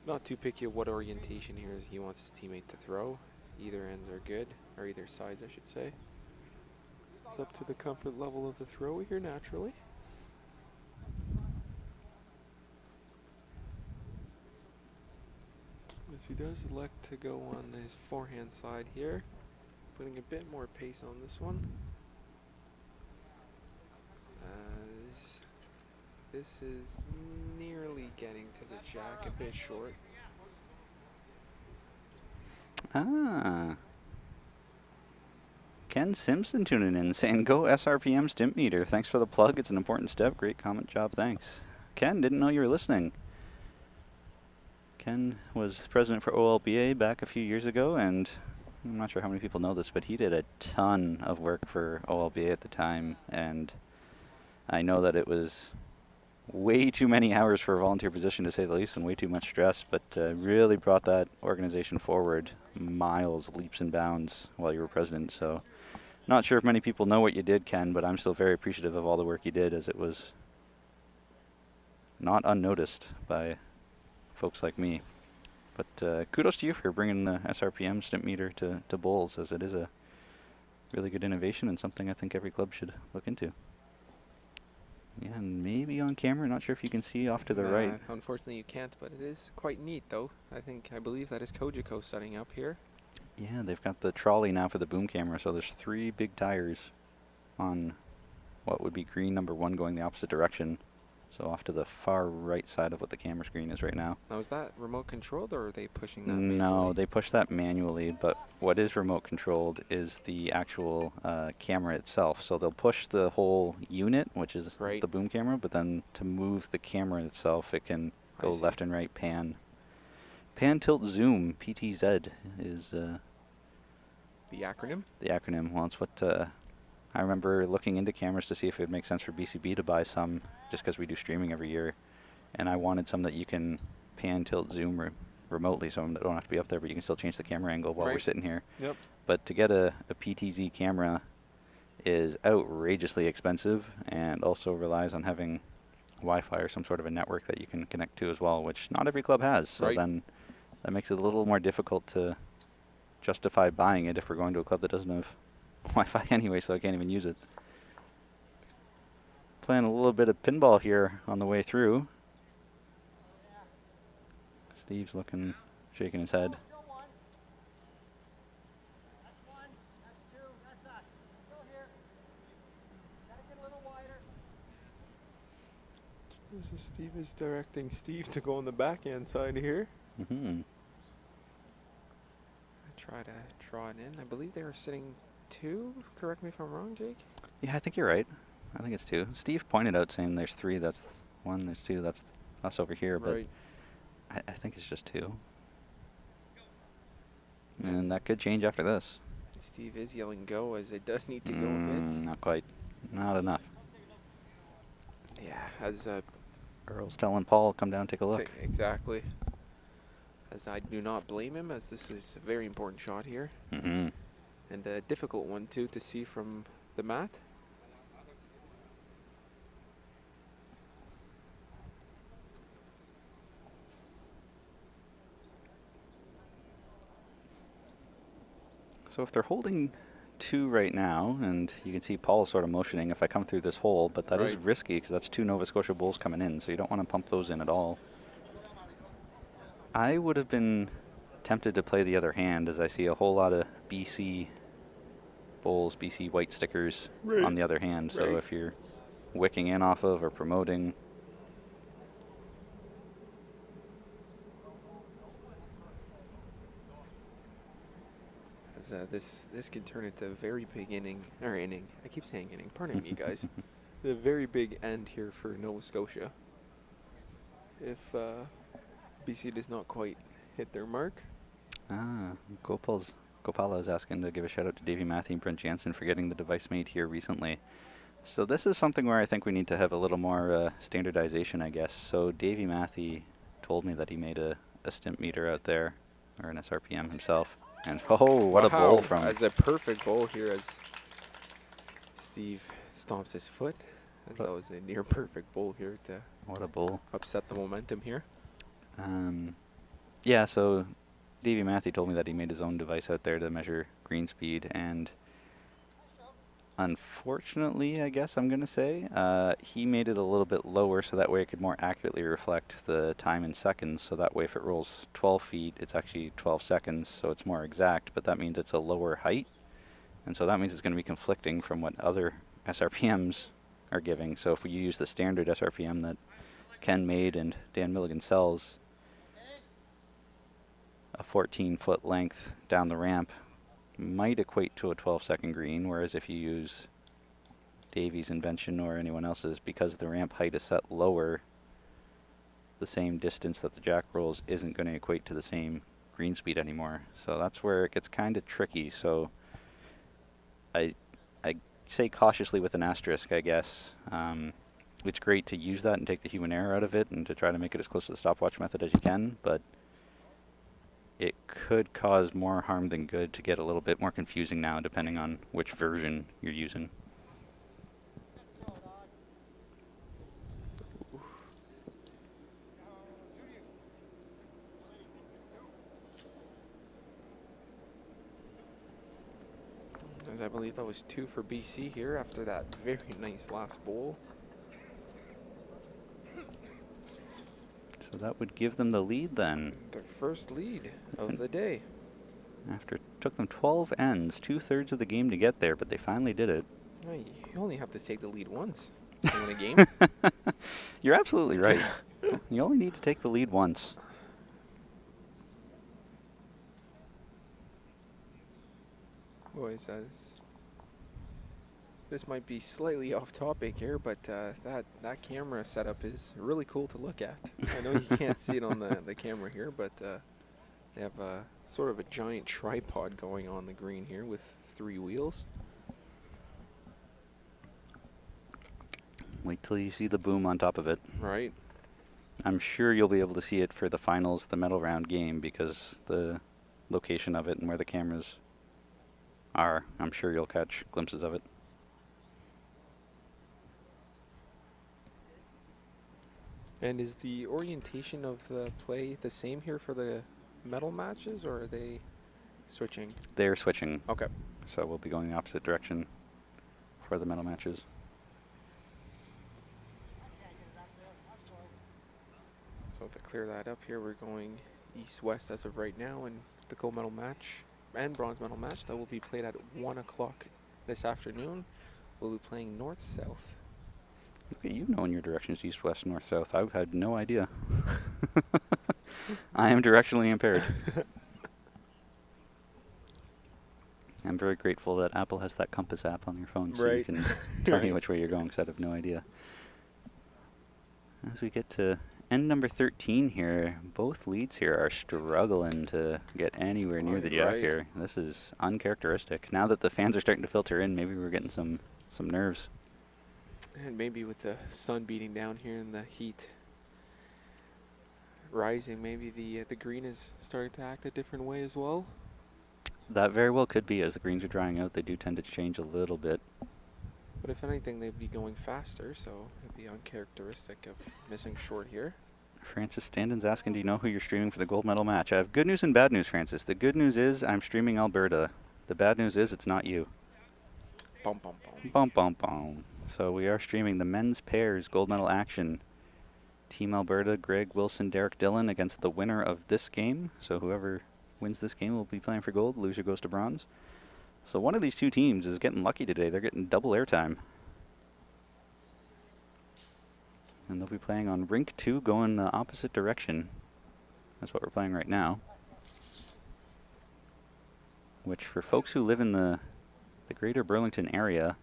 not too picky of what orientation here he wants his teammate to throw. Either ends are good, or either sides I should say. It's up to the comfort level of the thrower here naturally. If he does elect to go on his forehand side here, putting a bit more pace on this one. This is nearly getting to the jack, a bit short. Ah. Ken Simpson tuning in, saying, go SRPM stimp meter. Thanks for the plug. It's an important step. Great comment job. Thanks. Ken, didn't know you were listening. Ken was president for OLBA back a few years ago, and I'm not sure how many people know this, but he did a ton of work for OLBA at the time, and I know that it was way too many hours for a volunteer position, to say the least, and way too much stress, but really brought that organization forward miles, leaps and bounds while you were president. So not sure if many people know what you did, Ken, but I'm still very appreciative of all the work you did, as it was not unnoticed by folks like me. But kudos to you for bringing the SRPM stimp meter to bowls, as it is a really good innovation and something I think every club should look into. Yeah, and maybe on camera, not sure if you can see off to the right. Unfortunately you can't, but it is quite neat though. I believe that is Kojiko setting up here. Yeah, they've got the trolley now for the boom camera, so there's 3 big tires on what would be green number 1 going the opposite direction. So off to the far right side of what the camera screen is right now. Now is that remote controlled, or are they pushing that manually? No, they push that manually, but what is remote controlled is the actual camera itself. So they'll push the whole unit, which is the boom camera, but then to move the camera itself, it can go left and right pan. Pan, tilt, zoom, PTZ is the acronym? The acronym. Well, it's what I remember looking into cameras to see if it would make sense for BCB to buy some, just because we do streaming every year. And I wanted some that you can pan, tilt, zoom remotely, so I don't have to be up there, but you can still change the camera angle while we're sitting here. Yep. But to get a PTZ camera is outrageously expensive, and also relies on having Wi-Fi or some sort of a network that you can connect to as well, which not every club has. So then that makes it a little more difficult to justify buying it if we're going to a club that doesn't have Wi-Fi anyway, so I can't even use it. Playing a little bit of pinball here on the way through. Steve's looking, shaking his head. So Steve is directing Steve to go on the backhand side here. Mm-hmm. Try to draw it in. I believe they were sitting 2. Correct me if I'm wrong, Jake? Yeah, I think you're right. I think it's 2. Steve pointed out saying there's 3, that's 1, there's 2, that's us over here, but I think it's just 2. And that could change after this. Steve is yelling go, as it does need to go a bit. Not quite. Not enough. Yeah, as Earl's telling Paul, come down, take a look. Exactly. As I do not blame him, as this is a very important shot here. Mm-hmm. And a difficult one, too, to see from the mat. So if they're holding 2 right now, and you can see Paul sort of motioning if I come through this hole, but that is risky because that's 2 Nova Scotia Bulls coming in, so you don't want to pump those in at all. I would have been tempted to play the other hand, as I see a whole lot of BC bowls, BC white stickers on the other hand. So if you're wicking in off of or promoting. As, this can turn into a very big inning. I keep saying inning. Pardon me, guys. A very big end here for Nova Scotia. If BC does not quite hit their mark. Gopala is asking to give a shout out to Davey Matthew and Brent Jansen for getting the device made here recently. So this is something where I think we need to have a little more standardization, I guess. So Davey Matthew told me that he made a stimp meter out there, or an SRPM himself. And oh, what a bowl from... As a perfect bowl here as Steve stomps his foot. As that was a near perfect bowl here to... What a bowl. Upset the momentum here. Yeah, so Davey Matthew told me that he made his own device out there to measure green speed, and unfortunately, I guess I'm going to say, he made it a little bit lower so that way it could more accurately reflect the time in seconds. So that way if it rolls 12 feet, it's actually 12 seconds, so it's more exact, but that means it's a lower height. And so that means it's going to be conflicting from what other SRPMs are giving. So if we use the standard SRPM that Ken made and Dan Milligan sells, a 14-foot length down the ramp might equate to a 12-second green, whereas if you use Davey's invention or anyone else's, because the ramp height is set lower, the same distance that the jack rolls isn't going to equate to the same green speed anymore. So that's where it gets kind of tricky. So I say cautiously with an asterisk, I guess. It's great to use that and take the human error out of it and to try to make it as close to the stopwatch method as you can, but it could cause more harm than good to get a little bit more confusing now, depending on which version you're using. As I believe that was 2 for BC here after that very nice last bowl. So that would give them the lead then. Their first lead of the day. After it took them 12 ends, 2/3 of the game to get there, but they finally did it. You only have to take the lead once to win a game. You're absolutely right. You only need to take the lead once. Boys, this might be slightly off topic here, but that camera setup is really cool to look at. I know you can't see it on the camera here, but they have a sort of a giant tripod going on the green here with 3 wheels. Wait till you see the boom on top of it. Right. I'm sure you'll be able to see it for the finals, the medal round game, because the location of it and where the cameras are, I'm sure you'll catch glimpses of it. And is the orientation of the play the same here for the medal matches, or are they switching? They're switching. Okay. So we'll be going the opposite direction for the medal matches. So to clear that up here, we're going east-west as of right now, and the gold medal match and bronze medal match that will be played at 1 o'clock this afternoon. We'll be playing north-south. Look at you knowing your directions, east, west, north, south. I had no idea. I am directionally impaired. I'm very grateful that Apple has that compass app on your phone, so you can tell me which way you're going, because I have no idea. As we get to end number 13 here, both leads here are struggling to get anywhere near the jack here. This is uncharacteristic. Now that the fans are starting to filter in, maybe we're getting some nerves. And maybe with the sun beating down here and the heat rising, maybe the green is starting to act a different way as well. That very well could be. As the greens are drying out, they do tend to change a little bit. But if anything, they'd be going faster, so it'd be uncharacteristic of missing short here. Francis Standon's asking, do you know who you're streaming for the gold medal match? I have good news and bad news, Francis. The good news is I'm streaming Alberta. The bad news is it's not you. Bum, bum, bum. Bum, bum, bum. So we are streaming the men's pairs gold medal action. Team Alberta, Greg, Wilson, Derek, Dillon against the winner of this game. So whoever wins this game will be playing for gold. Loser goes to bronze. So one of these two teams is getting lucky today. They're getting double airtime. And they'll be playing on rink 2 going the opposite direction. That's what we're playing right now. Which for folks who live in the greater Burlington area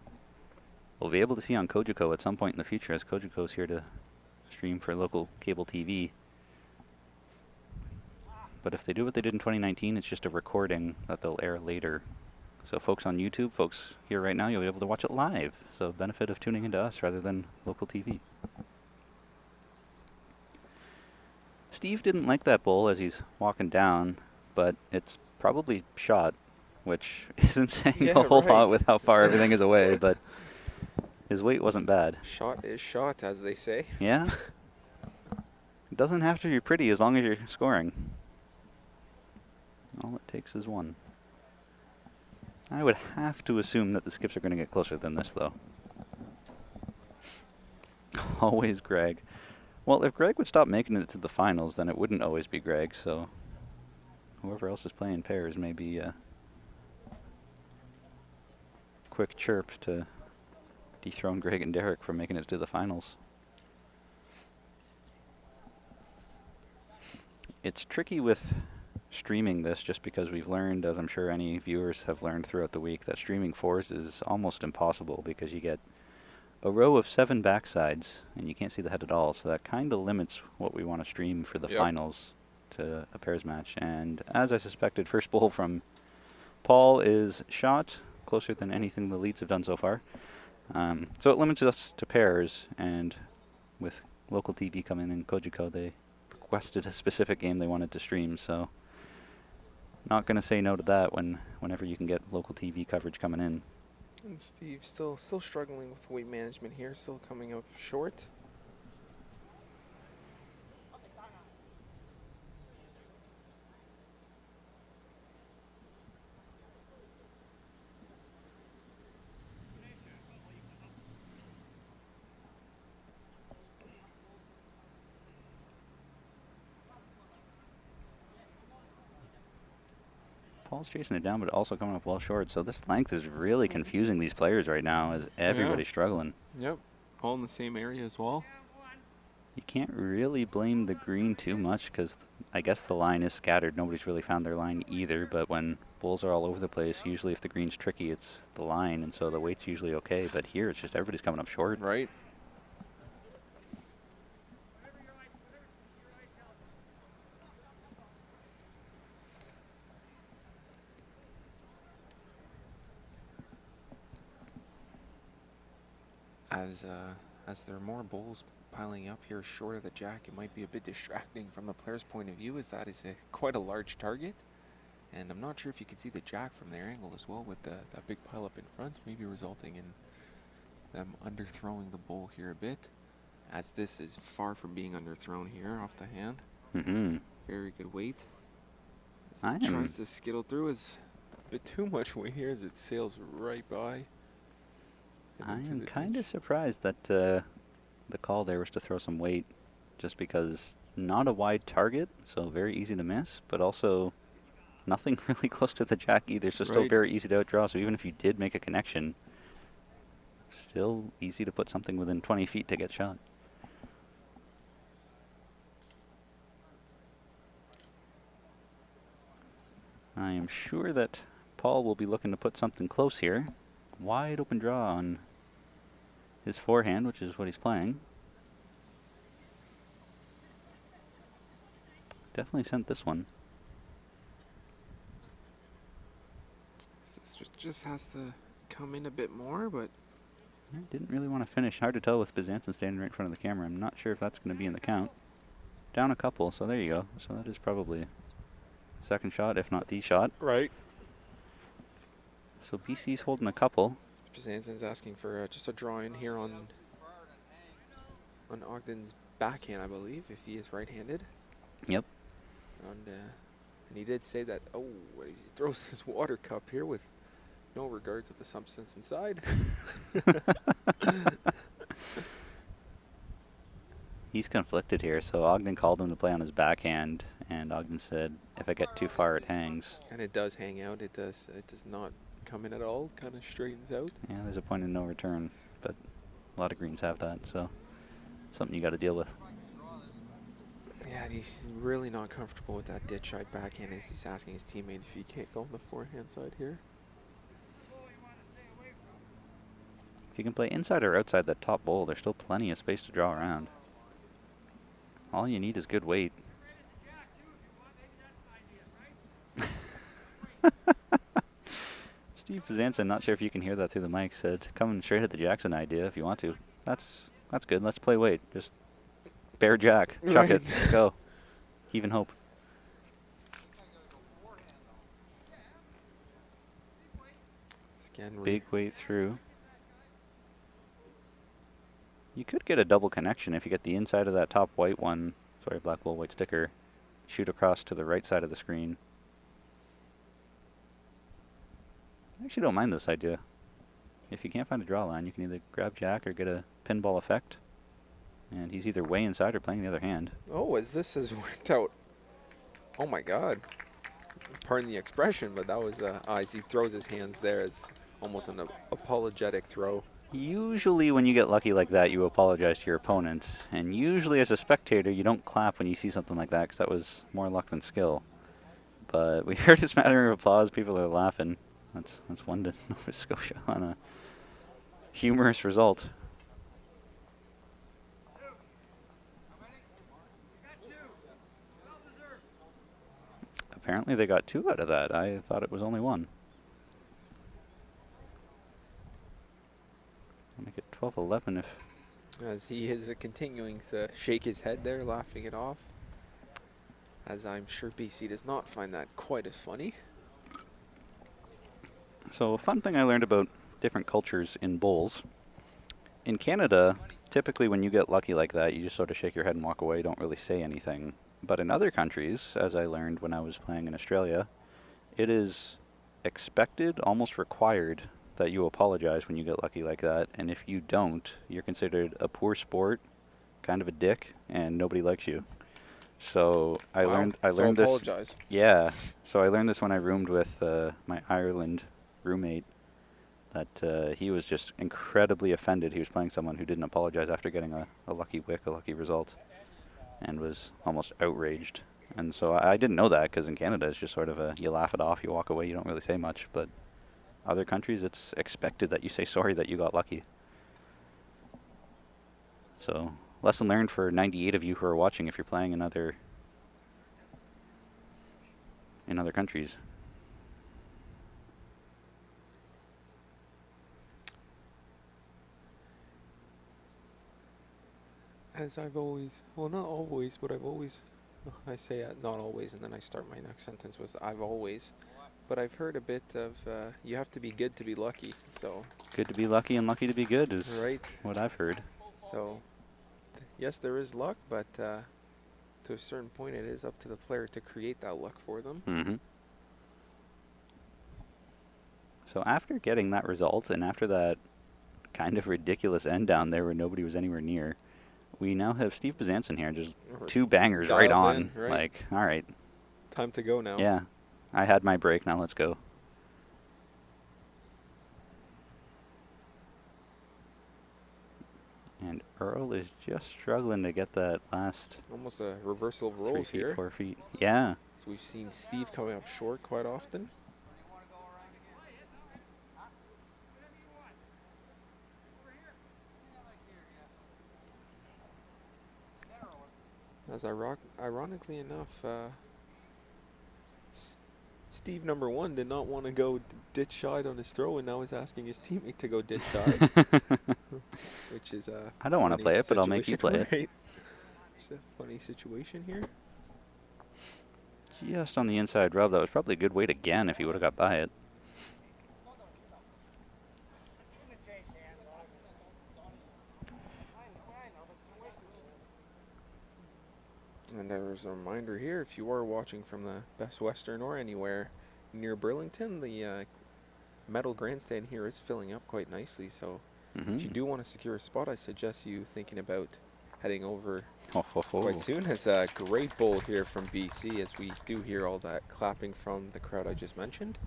will be able to see on Kojiko at some point in the future, as Kojiko is here to stream for local cable TV. But if they do what they did in 2019, it's just a recording that they'll air later. So folks on YouTube, folks here right now, you'll be able to watch it live. So benefit of tuning into us rather than local TV. Steve didn't like that bowl as he's walking down, but it's probably shot, which isn't saying a whole lot with how far everything is away, but his weight wasn't bad. Shot is shot, as they say. Yeah. It doesn't have to be pretty as long as you're scoring. All it takes is one. I would have to assume that the skips are going to get closer than this, though. Always Greg. Well, if Greg would stop making it to the finals, then it wouldn't always be Greg, so whoever else is playing pairs may be a quick chirp to dethrone Greg and Derek from making it to the finals. It's tricky with streaming this just because we've learned, as I'm sure any viewers have learned throughout the week, that streaming fours is almost impossible because you get a row of 7 backsides and you can't see the head at all, so that kind of limits what we want to stream for the finals to a pairs match. And as I suspected, first bowl from Paul is shot, closer than anything the leads have done so far. So it limits us to pairs, and with local TV coming in Kojiko, they requested a specific game they wanted to stream, so not going to say no to that whenever you can get local TV coverage coming in. And Steve still struggling with weight management here, still coming up short. Paul's chasing it down, but also coming up well short. So this length is really confusing these players right now as everybody's struggling. Yep, all in the same area as well. You can't really blame the green too much because I guess the line is scattered. Nobody's really found their line either, but when bulls are all over the place, usually if the green's tricky, it's the line, and so the weight's usually okay. But here, it's just everybody's coming up short. Right. As there are more bowls piling up here short of the jack, it might be a bit distracting from the player's point of view, as that is quite a large target. And I'm not sure if you can see the jack from their angle as well with that big pile up in front, maybe resulting in them underthrowing the bowl here a bit, as this is far from being underthrown here off the hand. Mm-hmm. Very good weight. As it tries to skittle through, is a bit too much weight here as it sails right by. I am kind of surprised that the call there was to throw some weight, just because not a wide target, so very easy to miss, but also nothing really close to the jack either, so still very easy to outdraw. So even if you did make a connection, still easy to put something within 20 feet to get shot. I am sure that Paul will be looking to put something close here. Wide open draw on his forehand, which is what he's playing. Definitely sent this one. This just has to come in a bit more, but I didn't really want to finish. Hard to tell with Bizanson standing right in front of the camera. I'm not sure if that's going to be in the count. Down a couple, so there you go. So that is probably second shot, if not the shot. Right. So BC's holding a couple. Bizantson's asking for just a draw in here on Ogden's backhand, I believe, if he is right-handed. Yep. And he did say that, oh, he throws his water cup here with no regards of the substance inside. He he's conflicted here. So Ogden called him to play on his backhand, and Ogden said, if I get too far, it hangs. And it does hang out. It does not come in at all. Kind of straightens out. Yeah, there's a point of no return, but a lot of greens have that, so something you got to deal with. Yeah, he's really not comfortable with that ditch side backhand as he's asking his teammate if he can't go on the forehand side here. If you can play inside or outside that top bowl, there's still plenty of space to draw around. All you need is good weight. Steve Zanson, not sure if you can hear that through the mic, said, coming straight at the Jackson idea if you want to. That's good. Let's play weight. Just bare jack. Chuck it. Go. Even hope. Big weight through. You could get a double connection if you get the inside of that top white one, sorry, black bull, white sticker, shoot across to the right side of the screen. I actually don't mind this idea. If you can't find a draw line, you can either grab jack or get a pinball effect. And he's either way inside or playing the other hand. Oh, as this has worked out. Oh my God. Pardon the expression, but that was as he throws his hands there as almost an apologetic throw. Usually when you get lucky like that, you apologize to your opponent. And usually as a spectator, you don't clap when you see something like that because that was more luck than skill. But we heard a smattering of applause. People are laughing. That's one to Nova Scotia on a humorous result. Apparently they got 2 out of that. I thought it was only 1. I'll make it 12-11 if... As he is continuing to shake his head there, laughing it off. As I'm sure BC does not find that quite as funny. So a fun thing I learned about different cultures in bowls. In Canada, typically when you get lucky like that, you just sort of shake your head and walk away. You don't really say anything. But in other countries, as I learned when I was playing in Australia, it is expected, almost required, that you apologize when you get lucky like that. And if you don't, you're considered a poor sport, kind of a dick, and nobody likes you. So I learned this. Apologize. Yeah. So I learned this when I roomed with my Ireland roommate. That he was just incredibly offended. He was playing someone who didn't apologize after getting a lucky wick, a lucky result, and was almost outraged. And so I didn't know that because in Canada it's just sort of you laugh it off, you walk away, you don't really say much. But other countries it's expected that you say sorry that you got lucky. So lesson learned for 98 of you who are watching if you're playing in other countries. As I've always, well, not always, but I've always, I say not always, and then I start my next sentence with I've always. But I've heard a bit of you have to be good to be lucky. So good to be lucky and lucky to be good is right. What I've heard. So yes, there is luck, but to a certain point, it is up to the player to create that luck for them. Mm-hmm. So after getting that result and after that kind of ridiculous end down there where nobody was anywhere near, we now have Steve Bezanson here, just 2 bangers right on. In, right. Like, all right. Time to go now. Yeah. I had my break, now let's go. And Earl is just struggling to get that last... Almost a reversal of roles 3 feet, here. 4 feet. Yeah. So we've seen Steve coming up short quite often. As ironically enough, Steve number 1 did not want to go ditch shide on his throw, and now is asking his teammate to go ditch shide, which is I don't want to play it, but I'll make you play right? it. It's a funny situation here. Just on the inside rub. That was probably a good weight again if he would have got by it. And there's a reminder here, if you are watching from the Best Western or anywhere near Burlington, the metal grandstand here is filling up quite nicely. So if you do want to secure a spot, I suggest you thinking about heading over Ho. quite soon. Has a great bowl here from BC, as we do hear all that clapping from the crowd I just mentioned.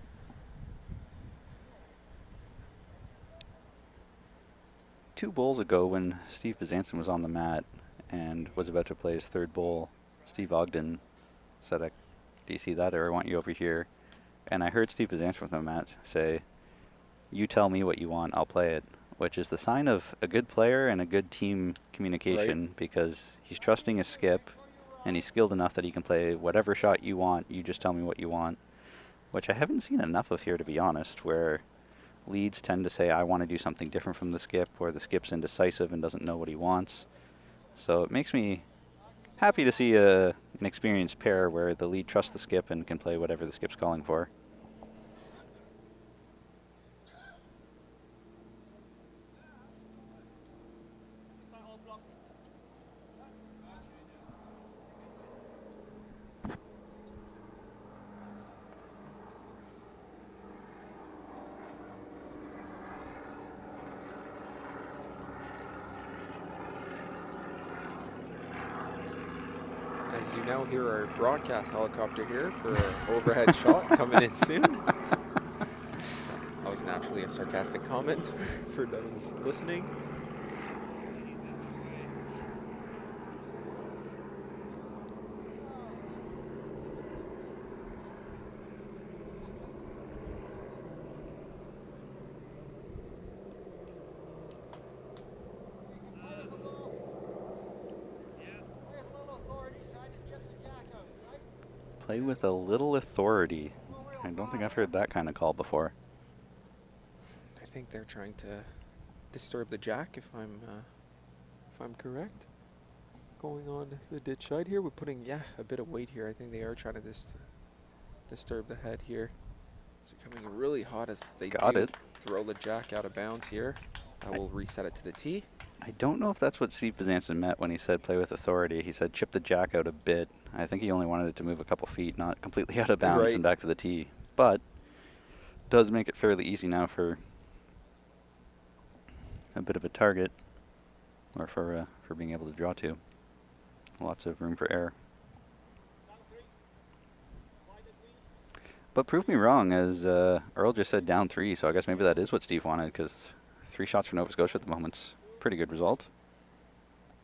Two bowls ago, when Steve Bezanson was on the mat and was about to play his third bowl, Steve Ogden said, "Do you see that, or I want you over here?" And I heard Steve Bezanson from the mat say, "You tell me what you want, I'll play it," which is the sign of a good player and a good team communication, because he's trusting his skip, and he's skilled enough that he can play whatever shot you want, you just tell me what you want, which I haven't seen enough of here, to be honest, where leads tend to say, I want to do something different from the skip, or the skip's indecisive and doesn't know what he wants. So it makes me happy to see an experienced pair where the lead trusts the skip and can play whatever the skip's calling for. As you now hear our broadcast helicopter here for an overhead shot coming in soon. That was naturally a sarcastic comment for those listening. Play with a little authority. I don't think I've heard that kind of call before. I think they're trying to disturb the jack, if I'm correct. Going on the ditch side here, we're putting a bit of weight here. I think they are trying to disturb the head here. It's becoming really hot as they throw the jack out of bounds here. I will reset it to the tee. I don't know if that's what Steve Bezanson meant when he said play with authority. He said chip the jack out a bit. I think he only wanted it to move a couple feet, not completely out of bounds and back to the tee. But does make it fairly easy now for a bit of a target, or for being able to draw to. Lots of room for error. But prove me wrong, as Earl just said down 3, so I guess maybe that is what Steve wanted, because 3 shots for Nova Scotia at the moment's pretty good result.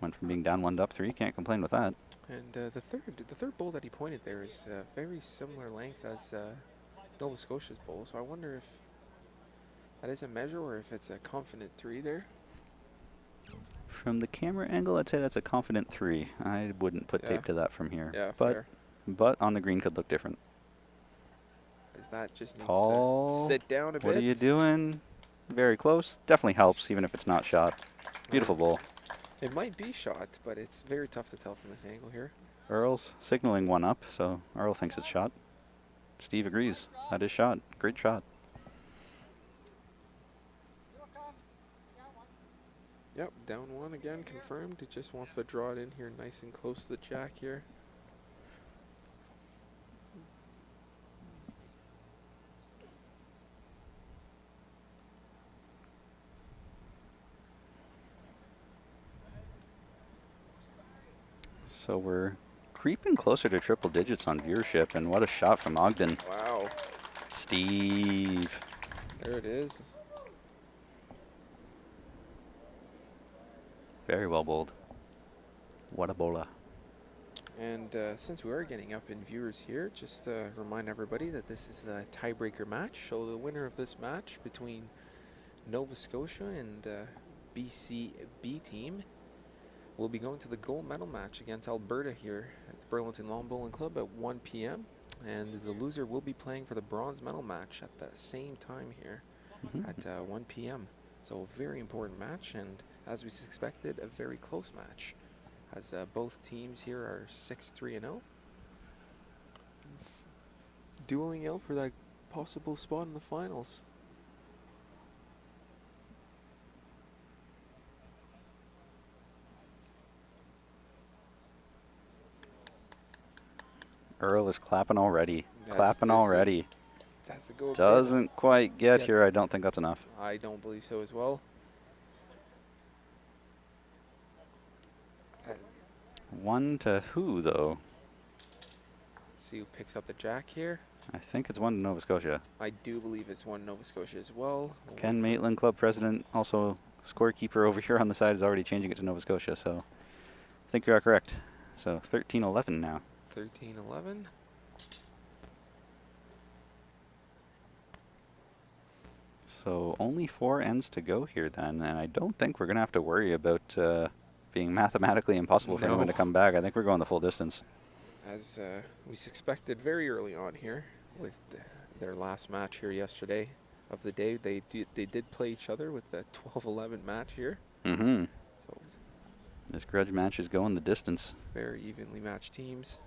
Went from being down 1 to up 3, can't complain with that. And the third bowl that he pointed there is very similar length as Nova Scotia's bowl, so I wonder if that is a measure or if it's a confident 3 there. From the camera angle, I'd say that's a confident 3. I wouldn't put tape to that from here. Yeah, but on the green could look different. As that just needs to sit down a bit. What are you doing? Very close. Definitely helps, even if it's not shot. Beautiful bowl. It might be shot, but it's very tough to tell from this angle here. Earl's signaling 1 up, so Earl thinks it's shot. Steve agrees. That is shot. Great shot. Yep, down 1 again, confirmed. It just wants to draw it in here nice and close to the jack here. So we're creeping closer to triple digits on viewership, and what a shot from Ogden. Wow. Steve. There it is. Very well bowled. What a bowler. And since we are getting up in viewers here, just remind everybody that this is the tiebreaker match. So the winner of this match between Nova Scotia and BC B team will be going to the gold medal match against Alberta here at the Burlington Lawn Bowling Club at 1 p.m. And the loser will be playing for the bronze medal match at the same time here at 1 p.m. So a very important match, and as we expected, a very close match, as both teams here are 6-3-0. Dueling out for that possible spot in the finals. Earl is clapping already. Clapping already. Go Doesn't quite get here. I don't think that's enough. I don't believe so as well. 1 to who, though? Let's see who picks up the jack here. I think it's 1 to Nova Scotia. I do believe it's 1 Nova Scotia as well. Ken Maitland, club president, also scorekeeper over here on the side, is already changing it to Nova Scotia, so I think you are correct. So 13-11 now. 13-11. So only 4 ends to go here then, and I don't think we're going to have to worry about being mathematically impossible for anyone to come back. I think we're going the full distance. As we suspected very early on here with their last match here yesterday of the day, they did play each other with the 12-11 match here. Mm-hmm. So this grudge match is going the distance. very evenly matched teams.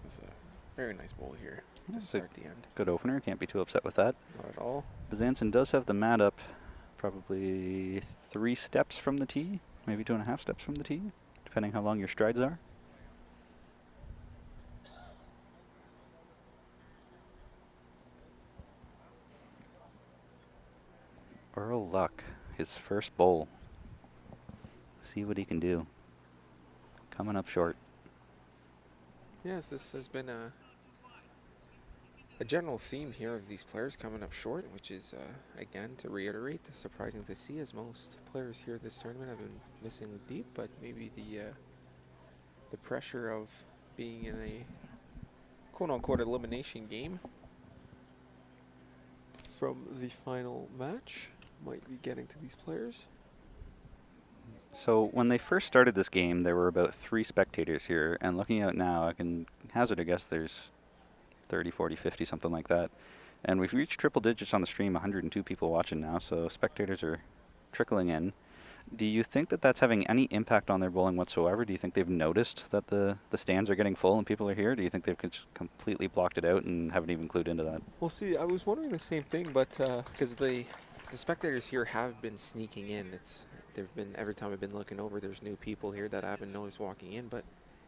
That's a very nice bowl here to start the end. Good opener. Can't be too upset with that. Not at all. Bazanson does have the mat up probably 3 steps from the tee, maybe 2.5 steps from the tee, depending how long your strides are. Earl Luck, his first bowl. See what he can do. Coming up short. Yes, this has been a general theme here of these players coming up short, which is, again, to reiterate, surprising to see, as most players here this tournament have been missing deep, but maybe the pressure of being in a quote-unquote elimination game from the final match might be getting to these players. So when they first started this game, there were about 3 spectators here, and looking out now, I can hazard a guess there's 30, 40, 50, something like that. And we've reached triple digits on the stream, 102 people watching now, so spectators are trickling in. Do you think that that's having any impact on their bowling whatsoever? Do you think they've noticed that the stands are getting full and people are here? Do you think they've completely blocked it out and haven't even clued into that? Well, see, I was wondering the same thing, but because the spectators here have been sneaking in. There've been, every time I've been looking over, there's new people here that I haven't noticed walking in, but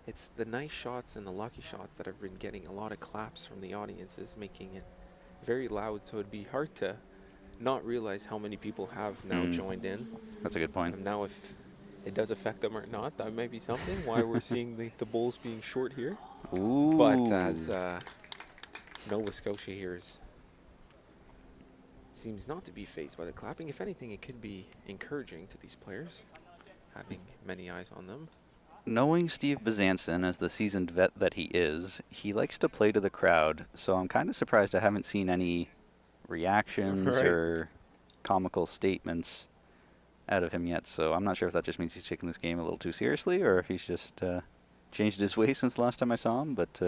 it's the nice shots and the lucky shots that have been getting a lot of claps from the audiences, making it very loud, so it'd be hard to not realize how many people have now joined in. That's a good point. And now if it does affect them or not, that may be something, why we're seeing the bowls being short here. Ooh. But as Nova Scotia here seems not to be fazed by the clapping. If anything, it could be encouraging to these players, having many eyes on them. Knowing Steve Bazanson as the seasoned vet that he is, he likes to play to the crowd, so I'm kind of surprised I haven't seen any reactions or comical statements out of him yet. So I'm not sure if that just means he's taking this game a little too seriously, or if he's just changed his ways since the last time I saw him. But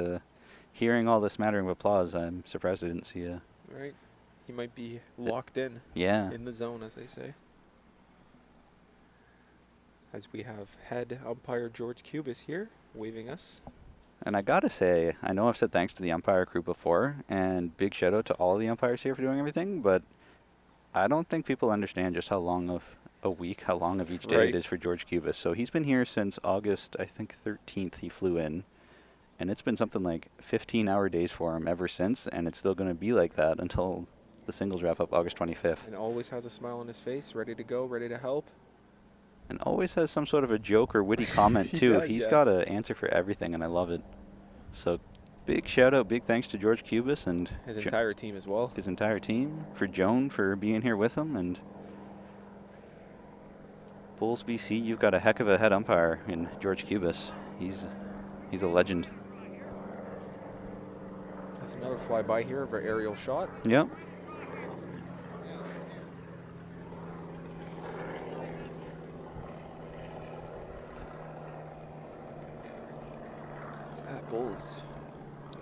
hearing all this smattering of applause, I'm surprised I didn't see a... Right. He might be locked in. Yeah. In the zone, as they say. As we have head umpire George Cubis here, waving us. And I gotta say, I know I've said thanks to the umpire crew before, and big shout out to all the umpires here for doing everything, but I don't think people understand just how long of a week, how long of each day it is for George Cubis. So he's been here since August, I think 13th he flew in, and it's been something like 15-hour days for him ever since, and it's still going to be like that until the singles wrap up August 25th. And always has a smile on his face, ready to go, ready to help. And always has some sort of a joke or witty comment, too. He's got an answer for everything, and I love it. So big shout out, big thanks to George Cubis and his entire team as well. His entire team, for Joan for being here with him, and Bulls BC, you've got a heck of a head umpire in George Cubis. He's a legend. That's another flyby here of our aerial shot. Yep. That bull is,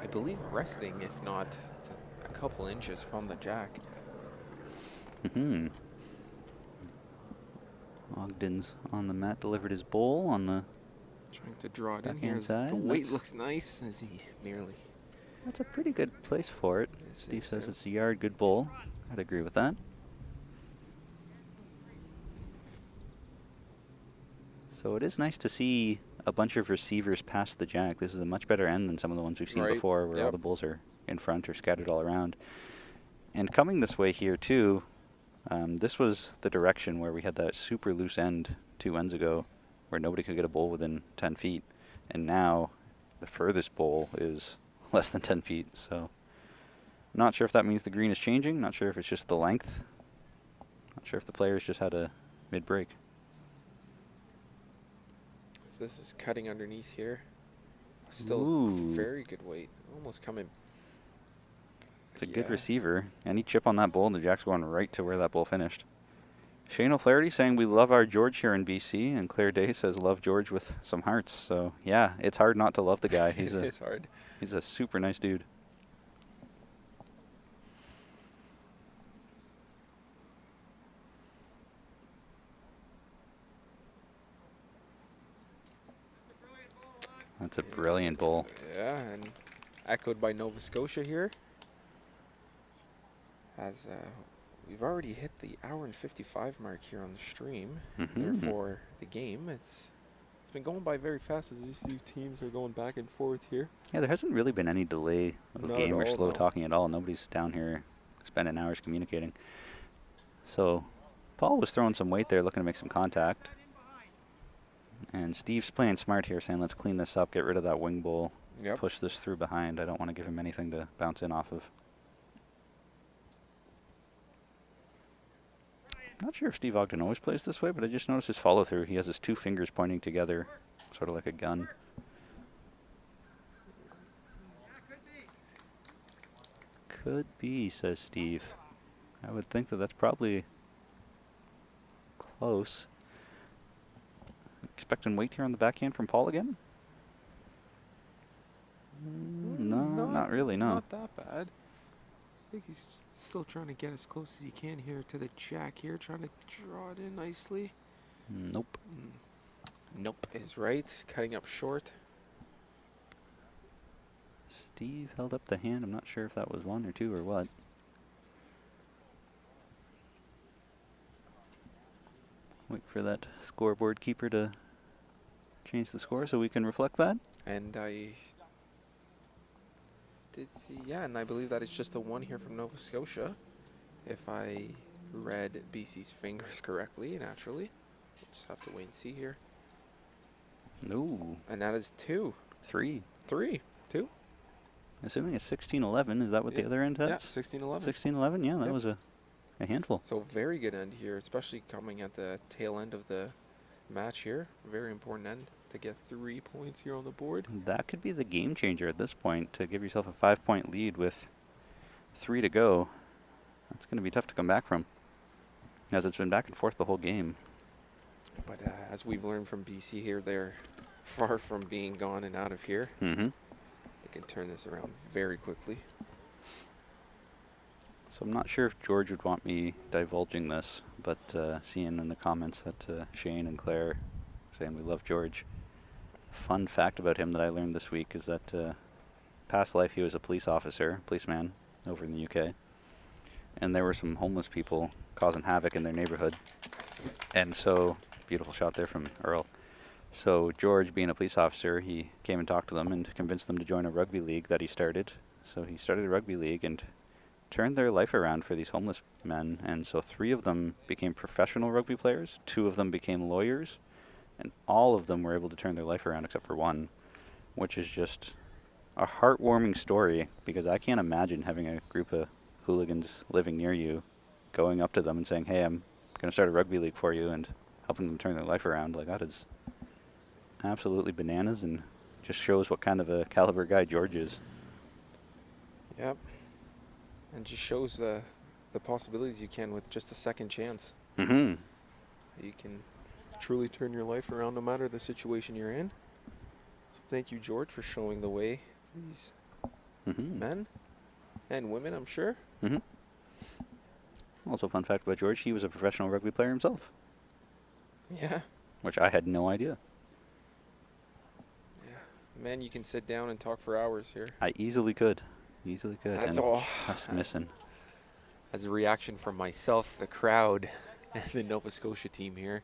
I believe, resting, if not a couple inches from the jack. Ogden's on the mat, delivered his bowl on the trying to draw it in here. side. The weight looks nice as he merely. That's a pretty good place for it. Steve says it's a yard, good bowl. I'd agree with that. So it is nice to see a bunch of receivers past the jack. This is a much better end than some of the ones we've seen before, where all the bulls are in front or scattered all around. And coming this way here too, This was the direction where we had that super loose end 2 ends ago, where nobody could get a bowl within 10 feet. And now the furthest bowl is less than 10 feet. So I'm not sure if that means the green is changing. Not sure if it's just the length. Not sure if the players just had a mid-break. So this is cutting underneath here. Still Ooh. very good weight. Almost coming. It's a good receiver. Any chip on that bowl, and the jack's going right to where that bowl finished. Shane O'Flaherty saying we love our George here in BC, and Claire Day says love George with some hearts. So yeah, it's hard not to love the guy. He's it's hard. He's a super nice dude. That's a brilliant bowl. Yeah, and echoed by Nova Scotia here. As we've already hit the hour and 55 mark here on the stream. Therefore, the game, it's been going by very fast as these two teams are going back and forth here. Yeah, there hasn't really been any delay of Not game or at all, slow no. talking at all. Nobody's down here spending hours communicating. So Paul was throwing some weight there, looking to make some contact. And Steve's playing smart here, saying let's clean this up, get rid of that wing bowl, push this through behind. I don't want to give him anything to bounce in off of. Not sure if Steve Ogden always plays this way, but I just noticed his follow through. He has his 2 fingers pointing together, sort of like a gun. Could be, says Steve. I would think that that's probably close. Expecting weight here on the backhand from Paul again? No, not really, no. Not that bad. I think he's still trying to get as close as he can here to the jack here, trying to draw it in nicely. Nope. Nope is right, cutting up short. Steve held up the hand. I'm not sure if that was 1 or 2 or what. Wait for that scoreboard keeper to change the score so we can reflect that. And I did see, yeah, and I believe that it's just a 1 here from Nova Scotia. If I read BC's fingers correctly, naturally. We'll just have to wait and see here. No. And that is 2. 3. 3. 2. Assuming it's 16-11, is that what the other end has? Yeah, 16-11. 16-11, yeah, that was a handful. So very good end here, especially coming at the tail end of the match here. Very important end to get 3 points here on the board. That could be the game changer at this point, to give yourself a 5-point lead with 3 to go. That's going to be tough to come back from, as it's been back and forth the whole game. But as we've learned from BC here, they're far from being gone and out of here. They can turn this around very quickly. So I'm not sure if George would want me divulging this, but seeing in the comments that Shane and Claire saying we love George. Fun fact about him that I learned this week is that past life he was a policeman over in the UK. And there were some homeless people causing havoc in their neighborhood. And so, beautiful shot there from Earl. So George, being a police officer, he came and talked to them and convinced them to join a rugby league that he started. So he started a rugby league and turned their life around for these homeless men. And so 3 of them became professional rugby players, 2 of them became lawyers, and all of them were able to turn their life around except for 1, which is just a heartwarming story, because I can't imagine having a group of hooligans living near you going up to them and saying, hey, I'm going to start a rugby league for you, and helping them turn their life around. Like, that is absolutely bananas, and just shows what kind of a caliber guy George is. Yep. And just shows the possibilities you can with just a second chance. You can truly turn your life around no matter the situation you're in. So thank you, George, for showing the way for these men and women, I'm sure. Also, fun fact about George, he was a professional rugby player himself. Yeah. Which I had no idea. Yeah. Man, you can sit down and talk for hours here. I easily could. That's and all. Just missing. As a reaction from myself, the crowd, and the Nova Scotia team here.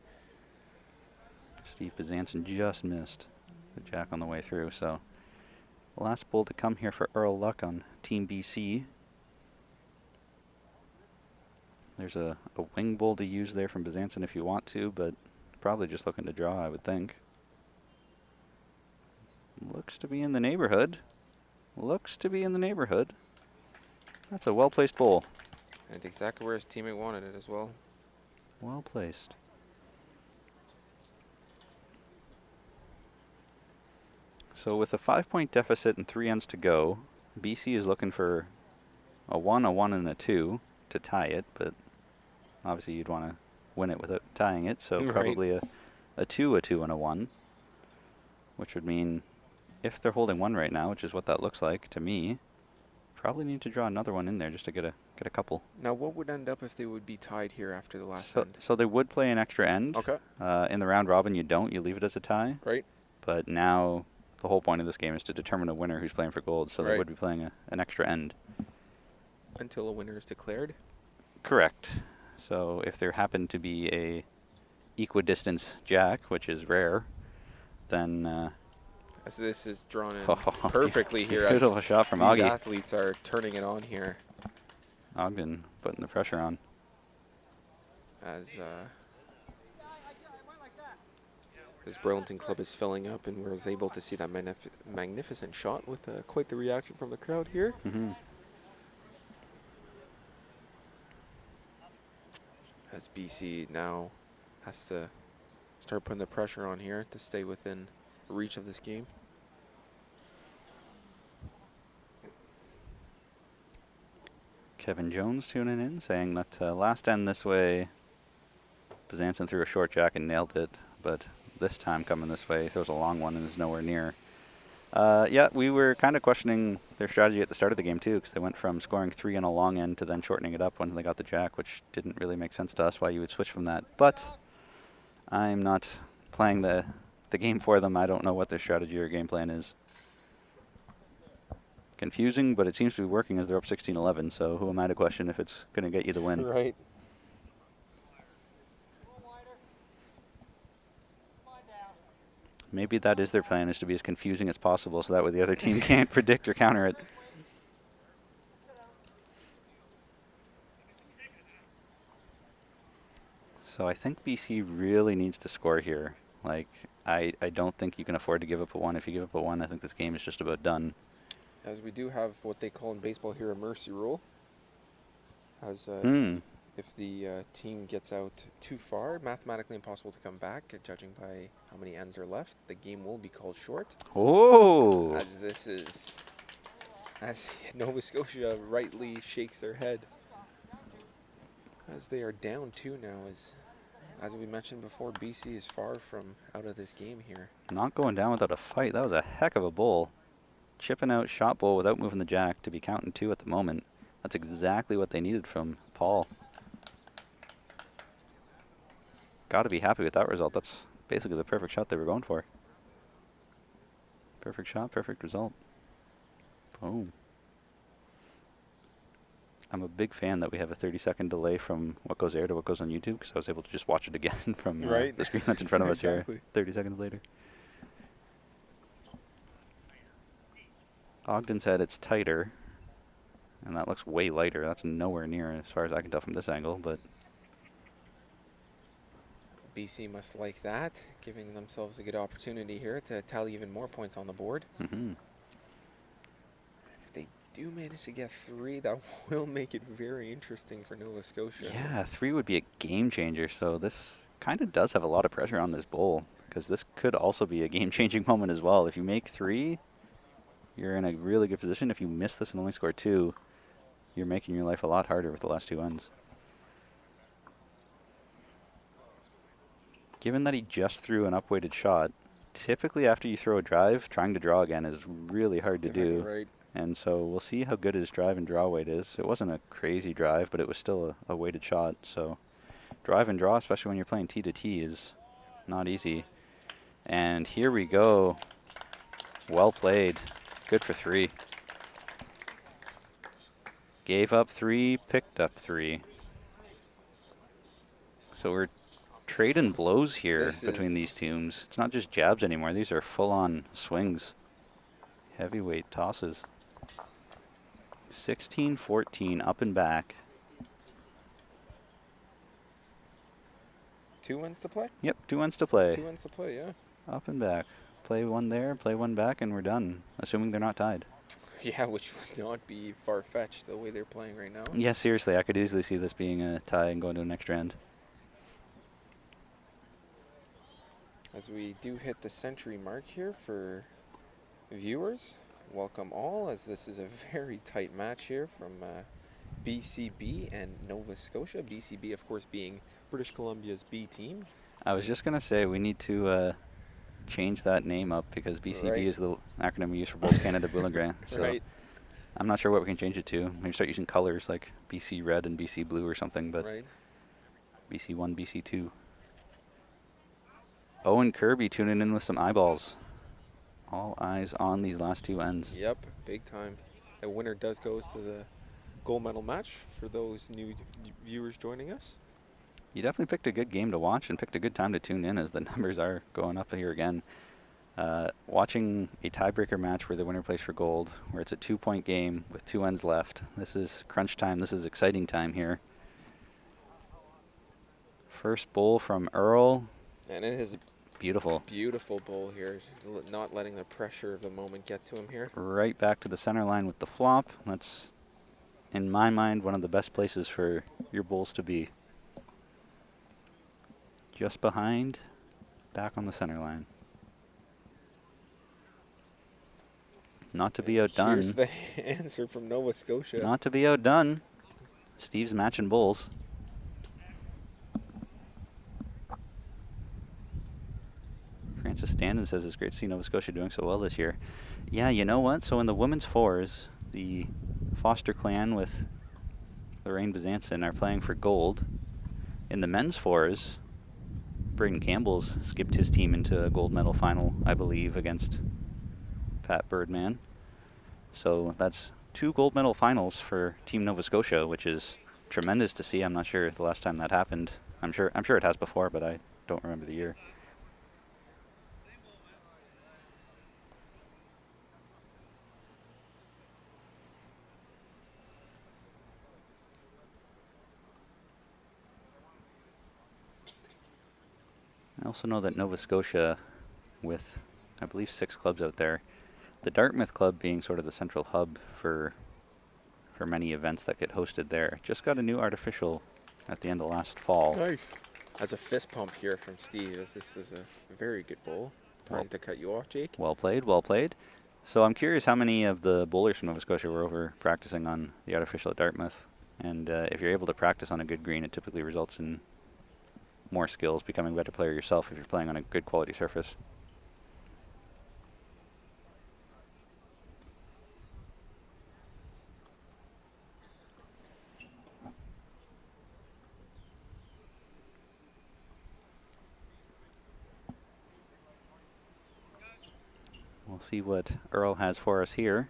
Steve Bezanson just missed the jack on the way through. So, last bowl to come here for Earl Luck on Team BC. There's a wing bull to use there from Byzantin if you want to, but probably just looking to draw, I would think. Looks to be in the neighborhood. Looks to be in the neighborhood. That's a well-placed bull. And exactly where his teammate wanted it as well. Well placed. So with a 5-point deficit and 3 ends to go, BC is looking for a 1, and a 2 to tie it, but obviously you'd want to win it without tying it, so probably a 2, and a 1, which would mean if they're holding 1 right now, which is what that looks like to me, probably need to draw another one in there just to get a couple. Now, what would end up if they would be tied here after the last end? So they would play an extra end. Okay. In the round robin, you don't. You leave it as a tie. Right. But now the whole point of this game is to determine a winner who's playing for gold, so they would be playing an extra end. Until a winner is declared? Correct. So if there happened to be a equidistance jack, which is rare, then... as this is drawn in perfectly here. Beautiful shot from These Augie. athletes are turning it on here. Ogden putting the pressure on. As this Burlington club is filling up, and we're able to see that magnificent shot with quite the reaction from the crowd here. As BC now has to start putting the pressure on here to stay within reach of this game. Kevin Jones tuning in, saying that last end this way, Byzantin threw a short jack and nailed it, but this time coming this way, throws a long one and is nowhere near. Yeah, we were kind of questioning their strategy at the start of the game too, because they went from scoring 3 on a long end to then shortening it up when they got the jack, which didn't really make sense to us why you would switch from that. But I'm not playing the game for them. I don't know what their strategy or game plan is. Confusing, but it seems to be working as they're up 16-11, so who am I to question if it's going to get you the win? Right. Maybe that is their plan, is to be as confusing as possible, so that way the other team can't predict or counter it. So I think BC really needs to score here. Like, I don't think you can afford to give up a 1. If you give up a 1, I think this game is just about done. As we do have what they call in baseball here a mercy rule. As if the team gets out too far, mathematically impossible to come back, judging by how many ends are left, the game will be called short. Oh! As this is, as Nova Scotia rightly shakes their head. As they are down 2 now, as we mentioned before, BC is far from out of this game here. Not going down without a fight. That was a heck of a bowl. Chipping out shot bowl without moving the jack to be counting 2 at the moment. That's exactly what they needed from Paul. Got to be happy with that result. That's basically the perfect shot they were going for. Perfect shot, perfect result. Boom. I'm a big fan that we have a 30-second delay from what goes air to what goes on YouTube, because I was able to just watch it again from the screen that's in front of us here 30 seconds later. Ogden said it's tighter, and that looks way lighter. That's nowhere near as far as I can tell from this angle, but... BC must like that, giving themselves a good opportunity here to tally even more points on the board. If they do manage to get 3, that will make it very interesting for Nova Scotia. Yeah, 3 would be a game changer, so this kind of does have a lot of pressure on this bowl, because this could also be a game-changing moment as well. If you make 3... you're in a really good position. If you miss this and only score 2, you're making your life a lot harder with the last 2 ends. Given that he just threw an up-weighted shot, typically after you throw a drive, trying to draw again is really hard to do. Right. And so we'll see how good his drive and draw weight is. It wasn't a crazy drive, but it was still a weighted shot. So drive and draw, especially when you're playing T to T, is not easy. And here we go. Well played. Good for 3. Gave up 3, picked up 3. So we're trading blows here between these teams. It's not just jabs anymore. These are full-on swings. Heavyweight tosses. 16-14, up and back. 2 wins to play? Yep, 2 ends to play. 2 wins to play, yeah. Up and back. Play one there, play one back, and we're done. Assuming they're not tied. Yeah, which would not be far-fetched the way they're playing right now. Yeah, seriously, I could easily see this being a tie and going to an extra end. As we do hit the century mark here for viewers, welcome all, as this is a very tight match here from BCB and Nova Scotia. BCB, of course, being British Columbia's B team. I was just going to say, we need to change that name up because BCB is the acronym we use for both Canada Boulegrand. So I'm not sure what we can change it to. Maybe start using colors like BC Red and BC Blue or something, but BC1, BC2. Owen Kirby tuning in with some eyeballs. All eyes on these last 2 ends. Yep, big time. The winner does go to the gold medal match for those new viewers joining us. You definitely picked a good game to watch and picked a good time to tune in as the numbers are going up here again. Watching a tiebreaker match where the winner plays for gold, where it's a 2-point game with 2 ends left. This is crunch time. This is exciting time here. First bowl from Earl. And it is beautiful. Beautiful bowl here. Not letting the pressure of the moment get to him here. Right back to the center line with the flop. That's, in my mind, one of the best places for your bowls to be. Just behind, back on the center line. Not to be outdone. Here's the answer from Nova Scotia. Not to be outdone. Steve's matching bowls. Francis Standen says it's great to see Nova Scotia doing so well this year. Yeah, you know what? So in the women's fours, the Foster clan with Lorraine Bezanson are playing for gold. In the men's fours, Braden Campbell's skipped his team into a gold medal final, I believe, against Pat Birdman. So that's 2 gold medal finals for Team Nova Scotia, which is tremendous to see. I'm not sure the last time that happened. I'm sure it has before, but I don't remember the year. I also know that Nova Scotia, with I believe 6 clubs out there, the Dartmouth club being sort of the central hub for many events that get hosted there, just got a new artificial at the end of last fall. Nice. As a fist pump here from Steve, as this was a very good bowl. Trying to cut you off, Jake. Well played, well played. So I'm curious how many of the bowlers from Nova Scotia were over practicing on the artificial at Dartmouth. And if you're able to practice on a good green, it typically results in more skills, becoming a better player yourself if you're playing on a good quality surface. We'll see what Earl has for us here.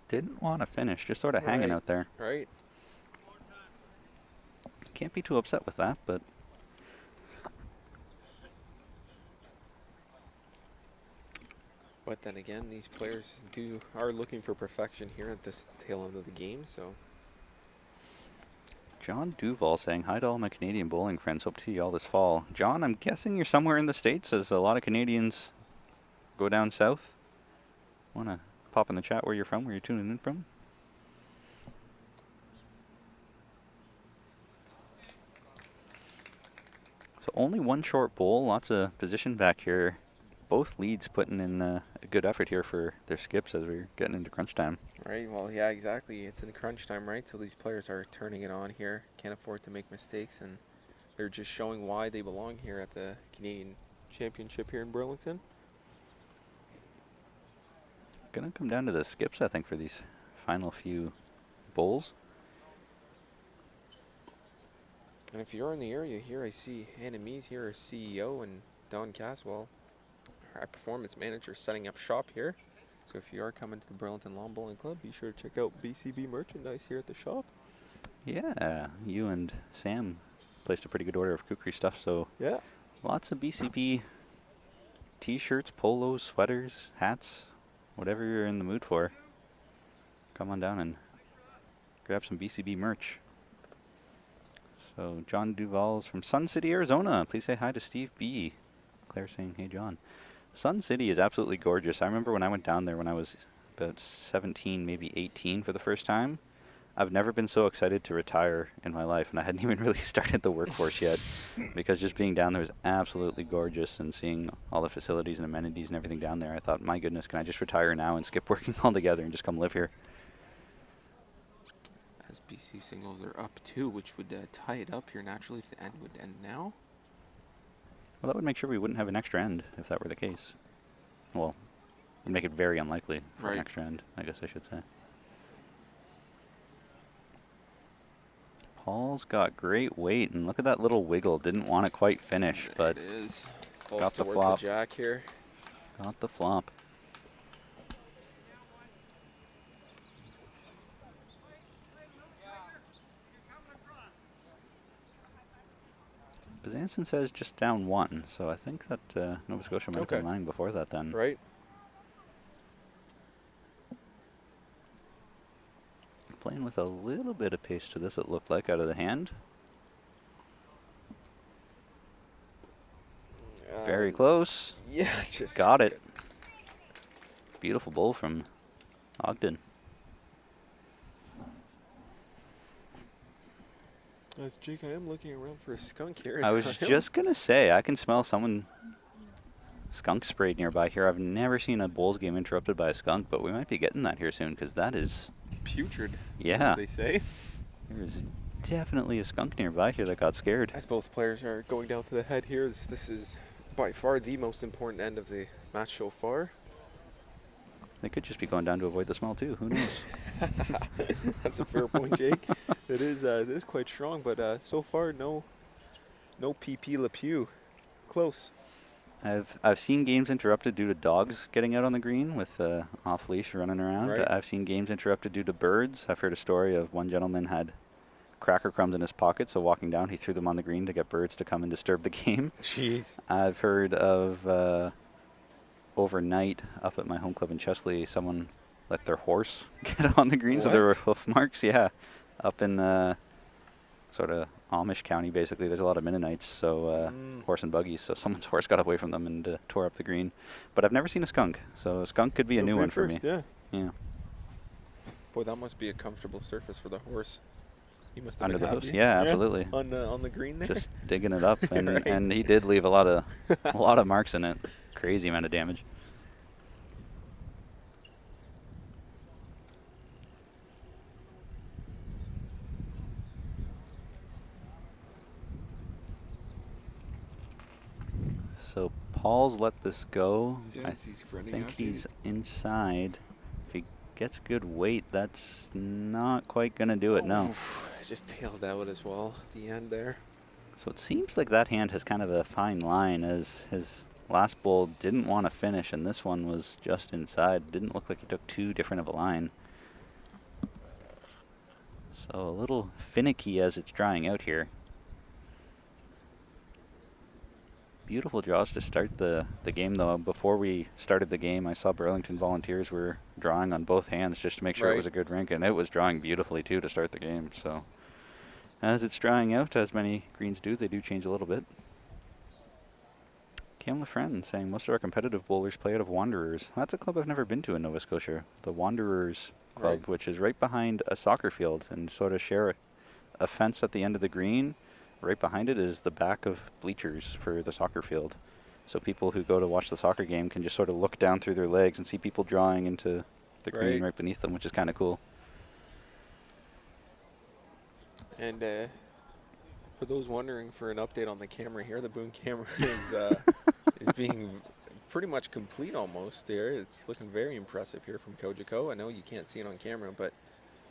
Didn't want to finish, just sort of hanging out there. Right. Can't be too upset with that, but then again, these players are looking for perfection here at this tail end of the game, so. John Duval saying, hi to all my Canadian bowling friends. Hope to see you all this fall. John, I'm guessing you're somewhere in the States as a lot of Canadians go down south. Want to pop in the chat where you're from, where you're tuning in from? So only 1 short bowl, lots of position back here. Both leads putting in a good effort here for their skips as we're getting into crunch time. Right, well, yeah, exactly. It's in crunch time, right? So these players are turning it on here. Can't afford to make mistakes, and they're just showing why they belong here at the Canadian Championship here in Burlington. Gonna come down to the skips, I think, for these final few bowls. And if you're in the area here, I see Hannah Mees here, our CEO, and Don Caswell, our performance manager, setting up shop here. So if you are coming to the Burlington Lawn Bowling Club, be sure to check out BCB merchandise here at the shop. Yeah, you and Sam placed a pretty good order of kukri stuff, so yeah, lots of BCB t-shirts, polos, sweaters, hats, whatever you're in the mood for. Come on down and grab some BCB merch. So John Duval's from Sun City, Arizona. Please say hi to Steve B. Claire saying, hey, John. Sun City is absolutely gorgeous. I remember when I went down there when I was about 17, maybe 18 for the first time. I've never been so excited to retire in my life, and I hadn't even really started the workforce yet, because just being down there was absolutely gorgeous, and seeing all the facilities and amenities and everything down there, I thought, my goodness, can I just retire now and skip working altogether and just come live here? As BC singles are up 2, which would tie it up here naturally if the end would end now. Well, that would make sure we wouldn't have an extra end if that were the case. Well, it would make it very unlikely for an extra end, I guess I should say. Paul's got great weight, and look at that little wiggle. Didn't want to quite finish, but it is. Falls got the towards flop. The jack here. Got the flop. Bezanson says just down 1, so I think that Nova Scotia might have been lying before that then. Right. Playing with a little bit of pace to this, it looked like, out of the hand. Very close. Yeah, just got it. Beautiful bowl from Ogden. As Jake, I am looking around for a skunk here. I was just going to say, I can smell someone skunk sprayed nearby here. I've never seen a bowls game interrupted by a skunk, but we might be getting that here soon, because that is putrid. Yeah. As they say. There's definitely a skunk nearby here that got scared. As both players are going down to the head here, this is by far the most important end of the match so far. They could just be going down to avoid the smell too. Who knows? That's a fair point, Jake. It is quite strong, but so far no PP Le Pew. Close. I've seen games interrupted due to dogs getting out on the green with off leash running around. Right. I've seen games interrupted due to birds. I've heard a story of one gentleman had cracker crumbs in his pocket, so walking down he threw them on the green to get birds to come and disturb the game. Jeez. I've heard of overnight up at my home club in Chesley, someone let their horse get on the green, so there were hoof marks. Yeah, up in sort of Amish County, basically. There's a lot of Mennonites, so horse and buggies. So someone's horse got away from them and tore up the green. But I've never seen a skunk, so a skunk could be a new one for me. Yeah. Yeah. Boy, that must be a comfortable surface for the horse. He must have Under the been hoofs, happy. yeah, absolutely. On the green there. Just digging it up, and Right. and he did leave a lot of marks in it. Crazy amount of damage. So Paul's let this go. Yes, I he's running think out. he's inside. If he gets good weight, that's not quite going to do it, no. Just tailed out as well at the end there. So it seems like that hand has kind of a fine line, as his last bowl didn't want to finish, and this one was just inside. Didn't look like he took too different of a line. So a little finicky as it's drying out here. Beautiful draws to start the game, though. Before we started the game, I saw Burlington Volunteers were drawing on both hands just to make sure it was a good rink, and it was drawing beautifully, too, to start the game. So as it's drying out, as many greens do, they do change a little bit. Cam LaFriend saying most of our competitive bowlers play out of Wanderers. That's a club I've never been to in Nova Scotia. The Wanderers Club, which is right behind a soccer field and sort of share a fence at the end of the green. Right behind it is the back of bleachers for the soccer field. So people who go to watch the soccer game can just sort of look down through their legs and see people drawing into the green right beneath them, which is kind of cool. And for those wondering for an update on the camera here, the boom camera is being pretty much complete almost there. It's looking very impressive here from Kojiko. I know you can't see it on camera, but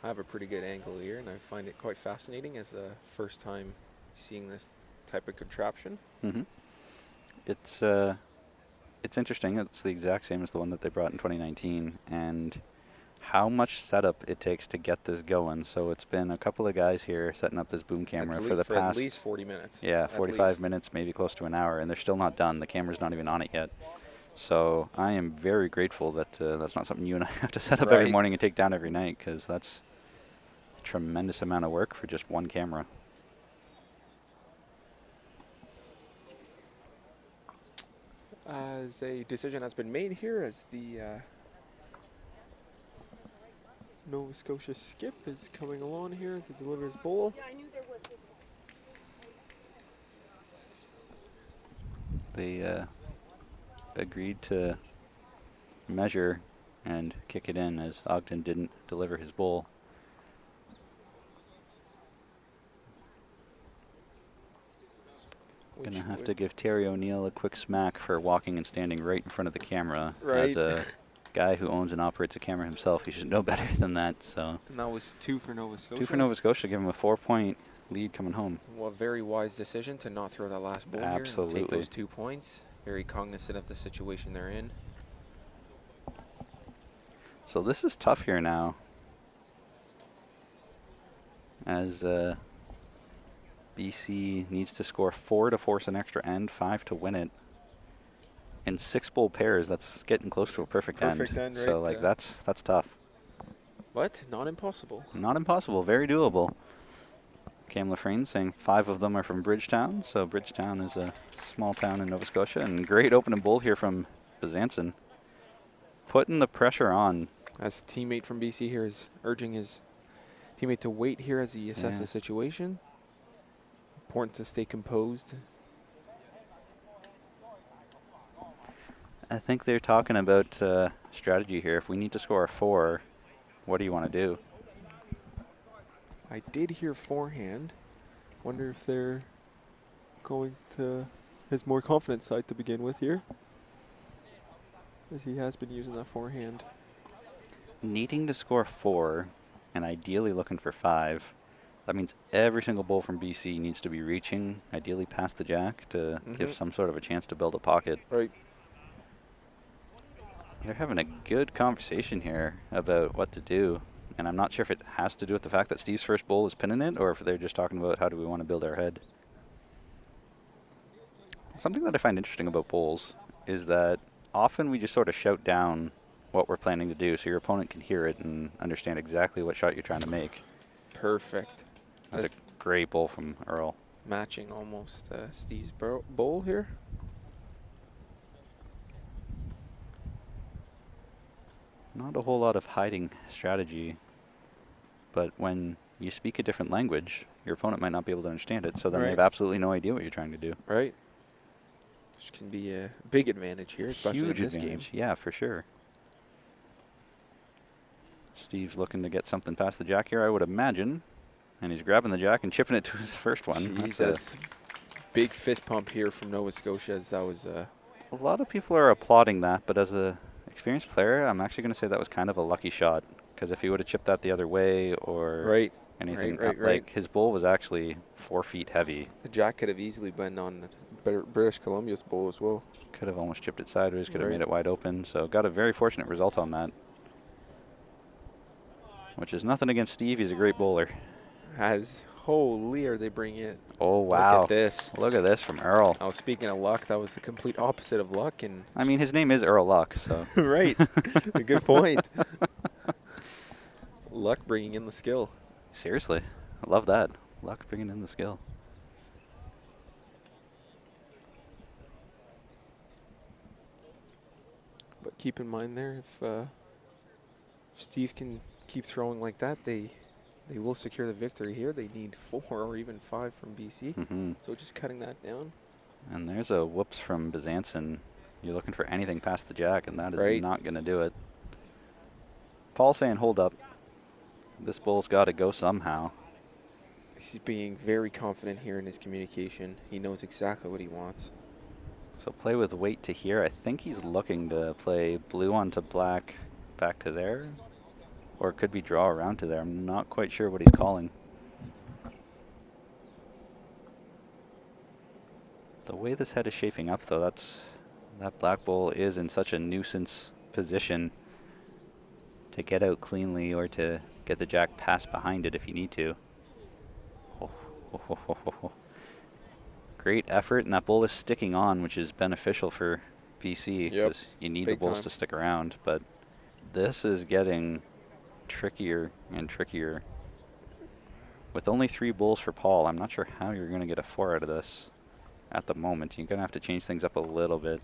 I have a pretty good angle here, and I find it quite fascinating as the first time seeing this type of contraption. It's interesting. It's the exact same as the one that they brought in 2019, and how much setup it takes to get this going. So it's been a couple of guys here setting up this boom camera for the past at least 40 minutes. Yeah, 45 minutes, maybe close to an hour, and they're still not done. The camera's not even on it yet. So I am very grateful that that's not something you and I have to set up every morning and take down every night, because that's a tremendous amount of work for just one camera. As a decision has been made here, as the Nova Scotia skip is coming along here to deliver his bowl. They agreed to measure and kick it in as Ogden didn't deliver his bowl. Gonna have to give Terry O'Neill a quick smack for walking and standing right in front of the camera. Right. As a guy who owns and operates a camera himself, he should know better than that. So. And that was 2 for Nova Scotia. 2 for Nova Scotia, give him a 4-point lead coming home. Well, a very wise decision to not throw that last ball Absolutely. here and take those 2 points. Very cognizant of the situation they're in. So this is tough here now, as BC needs to score 4 to force an extra end, 5 to win it. In 6 bowl pairs, that's getting close to a perfect end. Right, so like that's tough. But not impossible. Not impossible, very doable. Cam Lafrene saying 5 of them are from Bridgetown. So Bridgetown is a small town in Nova Scotia, and great opening bowl here from Bezanson. Putting the pressure on. As teammate from BC here is urging his teammate to wait here as he assesses the situation. Important to stay composed. I think they're talking about strategy here. If we need to score a 4, what do you want to do? I did hear forehand. Wonder if they're going to his more confident side to begin with here, as he has been using that forehand. Needing to score 4 and ideally looking for 5. That means every single bowl from BC needs to be reaching, ideally past the jack, to give some sort of a chance to build a pocket. Right. They're having a good conversation here about what to do. And I'm not sure if it has to do with the fact that Steve's first bowl is pinning it, or if they're just talking about how do we want to build our head. Something that I find interesting about bowls is that often we just sort of shout down what we're planning to do so your opponent can hear it and understand exactly what shot you're trying to make. Perfect. That's a great bowl from Earl. Matching almost Steve's bowl here. Not a whole lot of hiding strategy, but when you speak a different language, your opponent might not be able to understand it, so then they have absolutely no idea what you're trying to do. Right. Which can be a big advantage here, especially in this game. Yeah, for sure. Steve's looking to get something past the jack here, I would imagine. And he's grabbing the jack and chipping it to his first one. Jesus. Big fist pump here from Nova Scotia, as that was... A lot of people are applauding that, but as a experienced player, I'm actually going to say that was kind of a lucky shot, because if he would have chipped that the other way or anything, like his bowl was actually 4 feet heavy. The jack could have easily been on British Columbia's bowl as well. Could have almost chipped it sideways, could have made it wide open, so got a very fortunate result on that. Which is nothing against Steve, he's a great bowler. Holy, are they bringing it? Oh, wow. Look at this. Look at this from Earl. Oh, speaking of luck, that was the complete opposite of luck. And I mean, his name is Earl Luck, so. Right. A good point. Luck bringing in the skill. Seriously. I love that. Luck bringing in the skill. But keep in mind there, if Steve can keep throwing like that, they will secure the victory here. They need 4 or even 5 from BC. So just cutting that down. And there's a whoops from Bezanson. You're looking for anything past the jack, and that is not going to do it. Paul saying hold up. This bowl's got to go somehow. He's being very confident here in his communication. He knows exactly what he wants. So play with weight to here. I think he's looking to play blue onto black back to there. Or it could be draw around to there. I'm not quite sure what he's calling. The way this head is shaping up, though, that black bowl is in such a nuisance position to get out cleanly or to get the jack pass behind it if you need to. Great effort, and that bowl is sticking on, which is beneficial for BC because you need the bowls to stick around. But this is getting trickier and trickier. With only 3 bowls for Paul, I'm not sure how you're going to get a 4 out of this at the moment. You're going to have to change things up a little bit.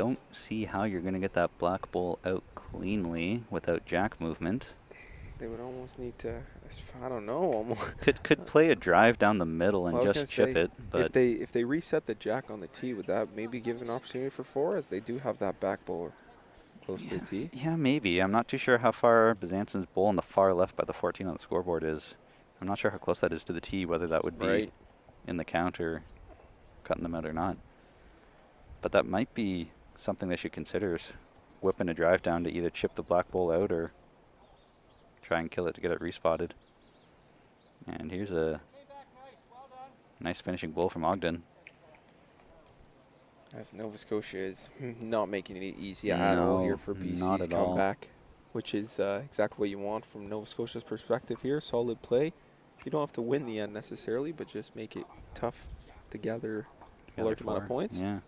don't see how you're going to get that black bull out cleanly without jack movement. They would almost need to, I don't know, almost. Could play a drive down the middle and just chip it, but if they reset the jack on the tee, would that maybe give an opportunity for 4, as they do have that back bull close to the tee? Yeah, maybe. I'm not too sure how far Besancon's bull on the far left by the 14 on the scoreboard is. I'm not sure how close that is to the tee, whether that would be in the count or cutting them out or not. But that might be something they should consider, is whipping a drive down to either chip the black bull out or try and kill it to get it respotted. And here's a nice finishing bull from Ogden. As Nova Scotia is not making it easy at all here for BC's comeback, which is exactly what you want from Nova Scotia's perspective here. Solid play. You don't have to win the end necessarily, but just make it tough to gather a large amount of points. Yeah.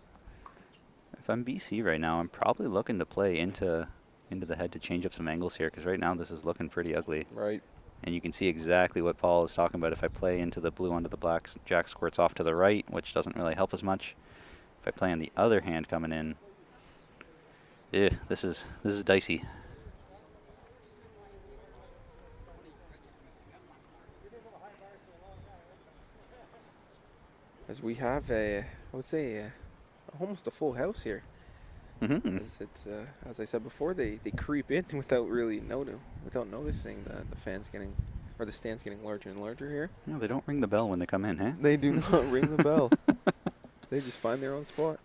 If I'm BC right now, I'm probably looking to play into the head to change up some angles here, because right now this is looking pretty ugly. Right. And you can see exactly what Paul is talking about. If I play into the blue onto the black, jack squirts off to the right, which doesn't really help as much. If I play on the other hand coming in, this is dicey. As we have I would say, almost a full house here. As it's, as I said before, they creep in without really without noticing the fans getting, or the stands getting larger and larger here. No, they don't ring the bell when they come in, huh? They do not ring the bell. They just find their own spot.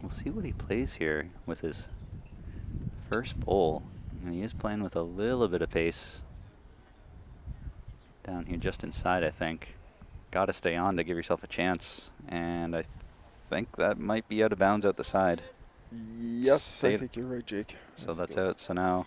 We'll see what he plays here with his first bowl. And he is playing with a little bit of pace down here just inside, I think. Got to stay on to give yourself a chance. And I think that might be out of bounds out the side. Yes, I think you're right, Jake. So that's out. So now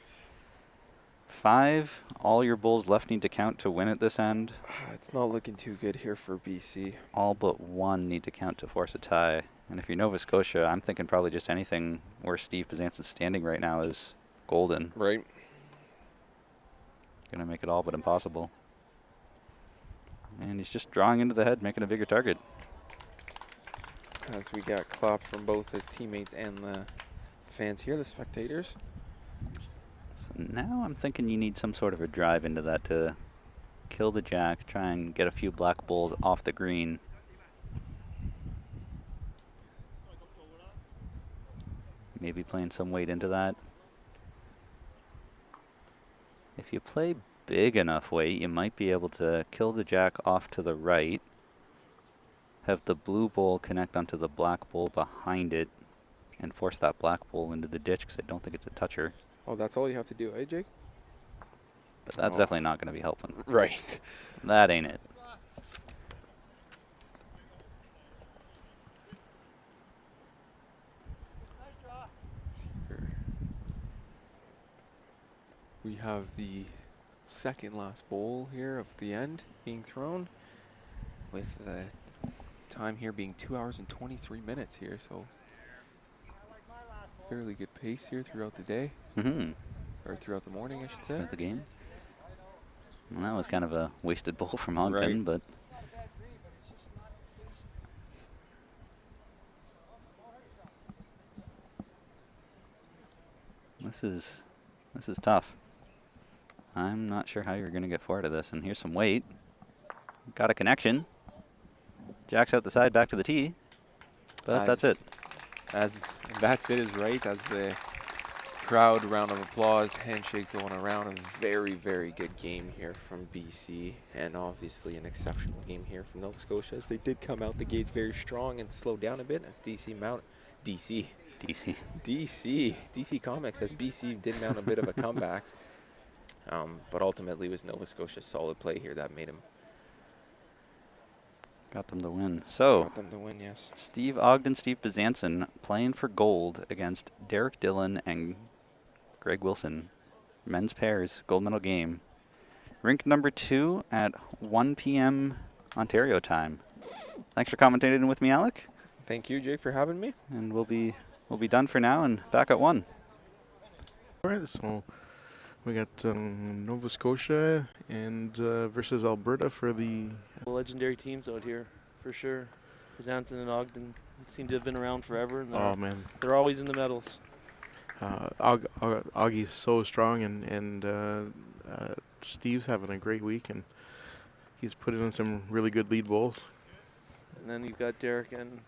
5. All your bulls left need to count to win at this end. It's not looking too good here for BC. All but 1 need to count to force a tie. And if you're Nova Scotia, I'm thinking probably just anything where Steve Besancon's standing right now is golden. Right. Going to make it all but impossible. And he's just drawing into the head, making a bigger target. As we got clapped from both his teammates and the fans here, the spectators. So now I'm thinking you need some sort of a drive into that to kill the jack, try and get a few black bulls off the green. Maybe playing some weight into that. If you play big enough weight, you might be able to kill the jack off to the right, have the blue bull connect onto the black bull behind it, and force that black bull into the ditch, because I don't think it's a toucher. Oh, that's all you have to do, eh, Jake? But that's definitely not going to be helping. Right. That ain't it. We have the second last bowl here of the end being thrown, with the time here being 2 hours and 23 minutes here, so fairly good pace here throughout the day. Or throughout the morning, I should say. Throughout the game. Well, that was kind of a wasted bowl from Ogden, but this is tough. I'm not sure how you're going to get forward of this. And here's some weight. Got a connection. Jack's out the side, back to the tee. But that's it. As that's it is right. As the crowd round of applause, handshake going around. A very, very good game here from BC, and obviously an exceptional game here from Nova Scotia, as they did come out the gates very strong and slow down a bit as DC Comics, as BC did mount a bit of a comeback. But ultimately it was Nova Scotia's solid play here that made him. Got them to win. So, got them to win, yes. Steve Ogden, Steve Besancon playing for gold against Derek Dillon and Greg Wilson. Men's pairs, gold medal game. Rink number 2 at 1 p.m. Ontario time. Thanks for commentating with me, Alec. Thank you, Jake, for having me. And we'll be we'll be done for now and back at 1. All right, so we got Nova Scotia and versus Alberta for the legendary teams out here, for sure. Xanten and Ogden seem to have been around forever. And they're always in the medals. Augie's so strong, and Steve's having a great week, and he's putting in some really good lead bowls. And then you've got Derek, and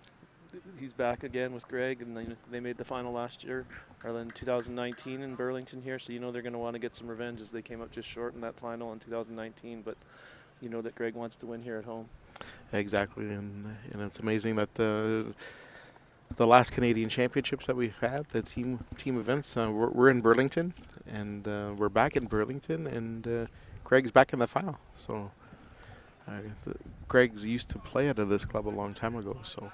he's back again with Greg, and they made the final last year, or in 2019 in Burlington here, so you know they're going to want to get some revenge as they came up just short in that final in 2019, but you know that Greg wants to win here at home. Exactly, and it's amazing that the last Canadian Championships that we've had, the team events, we're in Burlington, and we're back in Burlington, and Greg's back in the final. So Greg's used to play out of this club a long time ago, so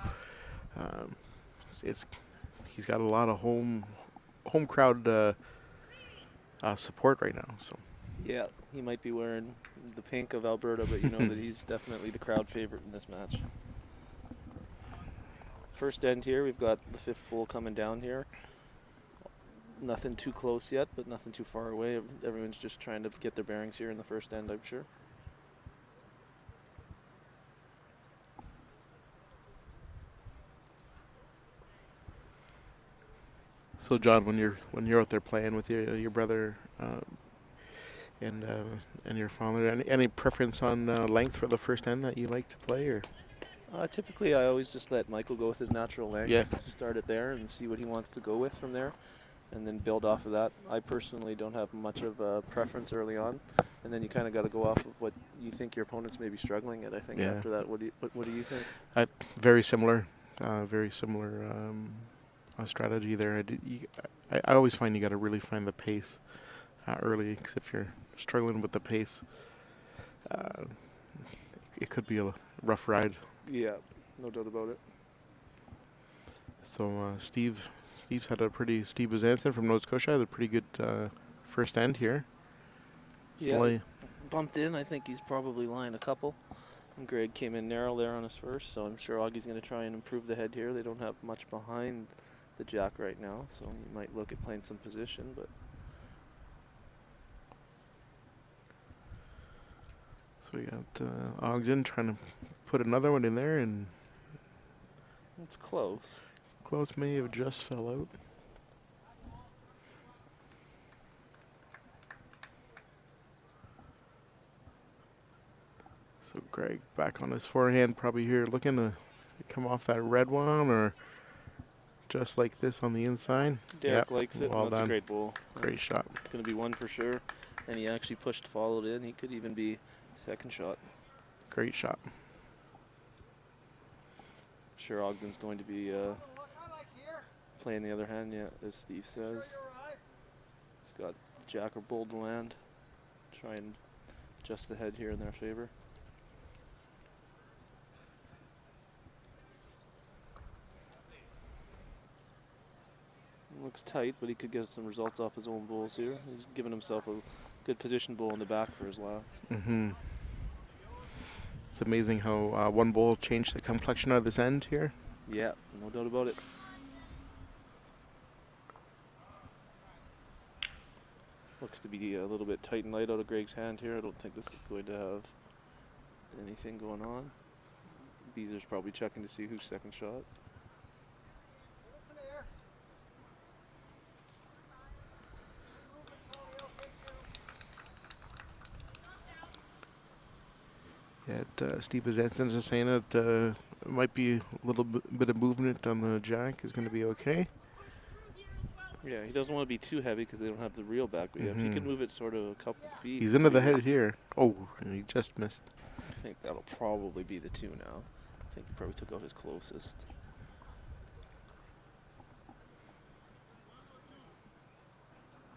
he's got a lot of home crowd support right now. So yeah, he might be wearing the pink of Alberta, but you know that he's definitely the crowd favorite in this match. First end here, we've got the 5th bowl coming down here. Nothing too close yet, but nothing too far away. Everyone's just trying to get their bearings here in the first end, I'm sure. So John, when you're out there playing with your brother and your father, any preference on length for the first end that you like to play, or? Typically, I always just let Michael go with his natural length. Yeah. Start it there and see what he wants to go with from there, and then build off of that. I personally don't have much of a preference early on, and then you kind of got to go off of what you think your opponents may be struggling at. I think after that, what do you think? Very similar strategy there. I always find you got to really find the pace early, because if you're struggling with the pace, it could be a rough ride. Yeah, no doubt about it. So Steve's had Steve Bazanson from Nova Scotia had a pretty good first end here. Yeah, bumped in. I think he's probably lying a couple. And Greg came in narrow there on his first, so I'm sure Augie's going to try and improve the head here. They don't have much behind the jack right now, so you might look at playing some position, but. So we got Ogden trying to put another one in there, and it's close. Close, may have just fell out. So Greg back on his forehand, probably here looking to come off that red one, or just like this on the inside. Derek likes it. Well That's done. A great ball. Great shot. Going to be one for sure. And he actually pushed, followed in. He could even be second shot. Great shot. Sure, Ogden's going to be playing the other hand, yeah, as Steve says. He's got jack or bull to land. Try and adjust the head here in their favor. Looks tight, but he could get some results off his own bowls here. He's given himself a good position bowl in the back for his last. Mm-hmm. It's amazing how one bowl changed the complexion of this end here. Yeah, no doubt about it. Looks to be a little bit tight and light out of Greg's hand here. I don't think this is going to have anything going on. Beezer's probably checking to see who's second shot. Yeah, Steve Bazanson is saying that it might be a little bit of movement on the jack is going to be okay. Yeah, he doesn't want to be too heavy because they don't have the reel back. But yeah, if he can move it sort of a couple feet. He's into the head here. Oh, and he just missed. I think that'll probably be the 2 now. I think he probably took out his closest.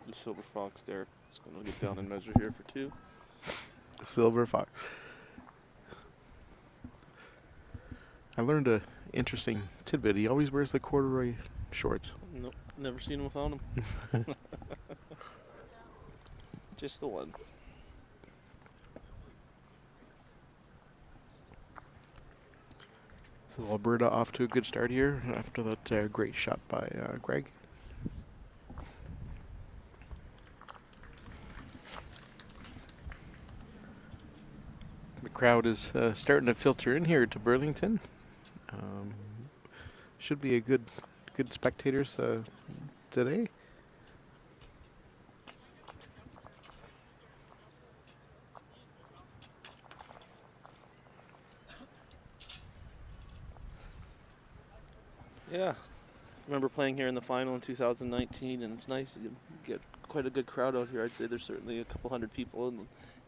The Silver Fox there is going to get down and measure here for 2. The Silver Fox. I learned a interesting tidbit. He always wears the corduroy shorts. Nope, never seen him without them. Just the one. So Alberta off to a good start here after that great shot by Greg. The crowd is starting to filter in here to Burlington. Should be a good spectators today. Yeah. Remember playing here in the final in 2019, and it's nice to get quite a good crowd out here. I'd say there's certainly a couple hundred people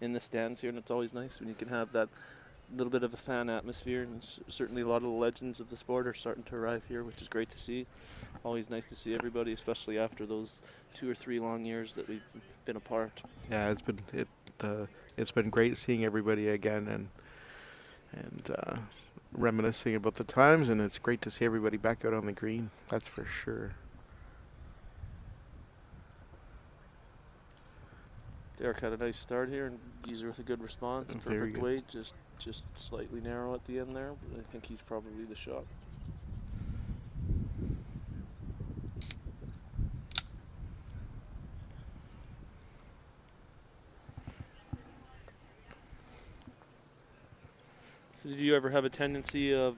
in the stands here, and it's always nice when you can have that little bit of a fan atmosphere, and certainly a lot of the legends of the sport are starting to arrive here, which is great to see. Always nice to see everybody, especially after those 2 or 3 long years that we've been apart. Yeah, it's been great seeing everybody again and reminiscing about the times, and it's great to see everybody back out on the green. That's for sure. Derek had a nice start here, and Geezer with a good response. Very Perfect good. weight, just slightly narrow at the end there. But I think he's probably the shot. So did you ever have a tendency of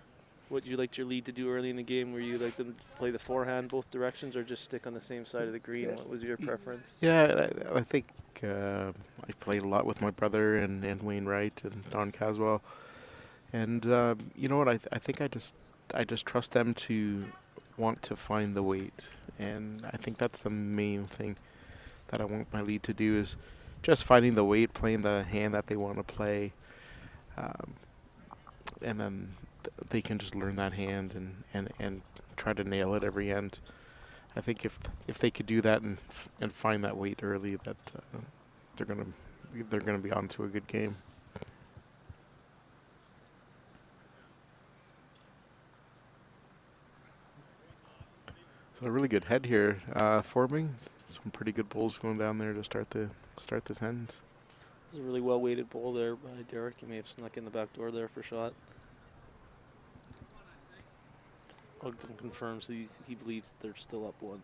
what you liked your lead to do early in the game, where you like them to play the forehand both directions, or just stick on the same side of the green? Yeah. What was your preference? Yeah, I think I played a lot with my brother and Wayne Wright and Don Caswell, and you know what? I think I just trust them to want to find the weight, and I think that's the main thing that I want my lead to do is just finding the weight, playing the hand that they want to play, and then they can just learn that hand and try to nail it every end. I think if they could do that and find that weight early, that they're gonna be on to a good game. So a really good head here forming. Some pretty good bowls going down there to start this end. This is a really well-weighted bowl there by Derek. He may have snuck in the back door there for a shot. Ogden confirms he believes they're still up 1.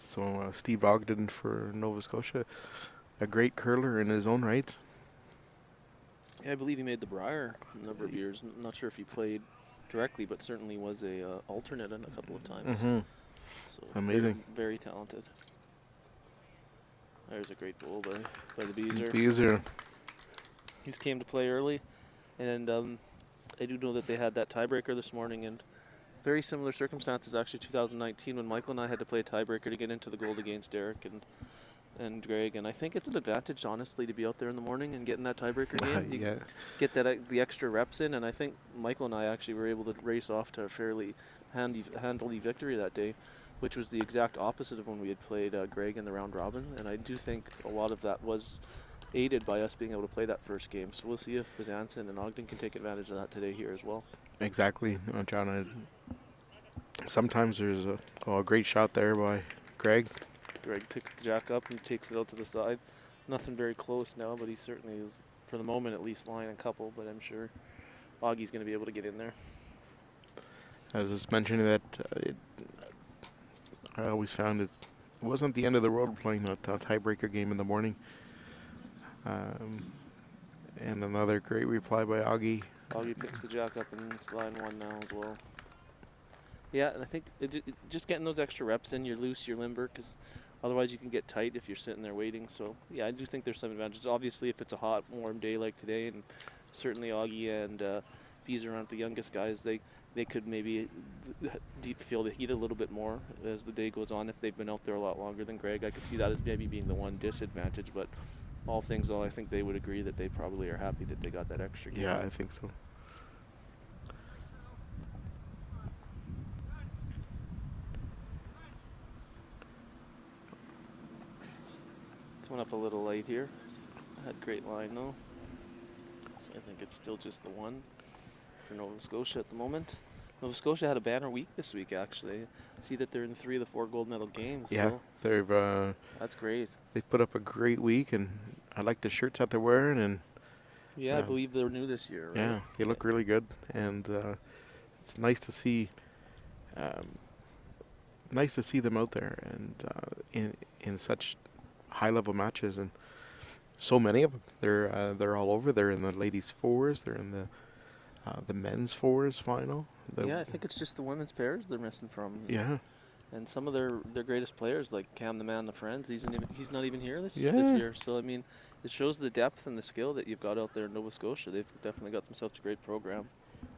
So Steve Ogden for Nova Scotia, a great curler in his own right. Yeah, I believe he made the Brier a number of years. Not sure if he played directly, but certainly was a alternate in a couple of times. Mm-hmm. So Amazing. very talented. There's a great bowl by the Beezer. Beezer. He's came to play early, and I do know that they had that tiebreaker this morning, and very similar circumstances actually 2019 when Michael and I had to play a tiebreaker to get into the gold against Derek and Greg, and I think it's an advantage honestly to be out there in the morning and getting that tiebreaker game. You Yeah. get that the extra reps in, and I think Michael and I actually were able to race off to a fairly handily victory that day, which was the exact opposite of when we had played Greg in the round robin, and I do think a lot of that was aided by us being able to play that first game. So we'll see if Besançon and Ogden can take advantage of that today here as well. Exactly, John. Sometimes there's a great shot there by Greg. Greg picks the jack up and takes it out to the side. Nothing very close now, but he certainly is, for the moment at least, line a couple, but I'm sure Augie's going to be able to get in there. I was just mentioning that I always found it wasn't the end of the world playing a tiebreaker game in the morning. And another great reply by Augie. Augie picks the jack up and it's line 1 now as well. Yeah, and I think just getting those extra reps in, you're loose, you're limber, because otherwise you can get tight if you're sitting there waiting. So, yeah, I do think there's some advantages. Obviously, if it's a hot, warm day like today, and certainly Augie and Beezer aren't the youngest guys, they could maybe feel the heat a little bit more as the day goes on if they've been out there a lot longer than Greg. I could see that as maybe being the one disadvantage, but all things all, I think they would agree that they probably are happy that they got that extra game. Yeah, I think so. Coming up a little late here. Had great line though. So I think it's still just the 1 for Nova Scotia at the moment. Nova Scotia had a banner week this week actually. I see that they're in 3 of the 4 gold medal games. Yeah, so they've that's great. put up a great week, and I like the shirts that they're wearing, and Yeah, I believe they're new this year, right? Yeah, they look really good, and it's nice to see. Nice to see them out there and in such high level matches, and so many of them. They're all over. They're in the ladies fours. They're in the men's fours final. Yeah, I think it's just the women's pairs they're missing from. Yeah. And some of their greatest players, like Cam the Man, the Friends, he's not even here this Yeah. year. So I mean, it shows the depth and the skill that you've got out there in Nova Scotia. They've definitely got themselves a great program.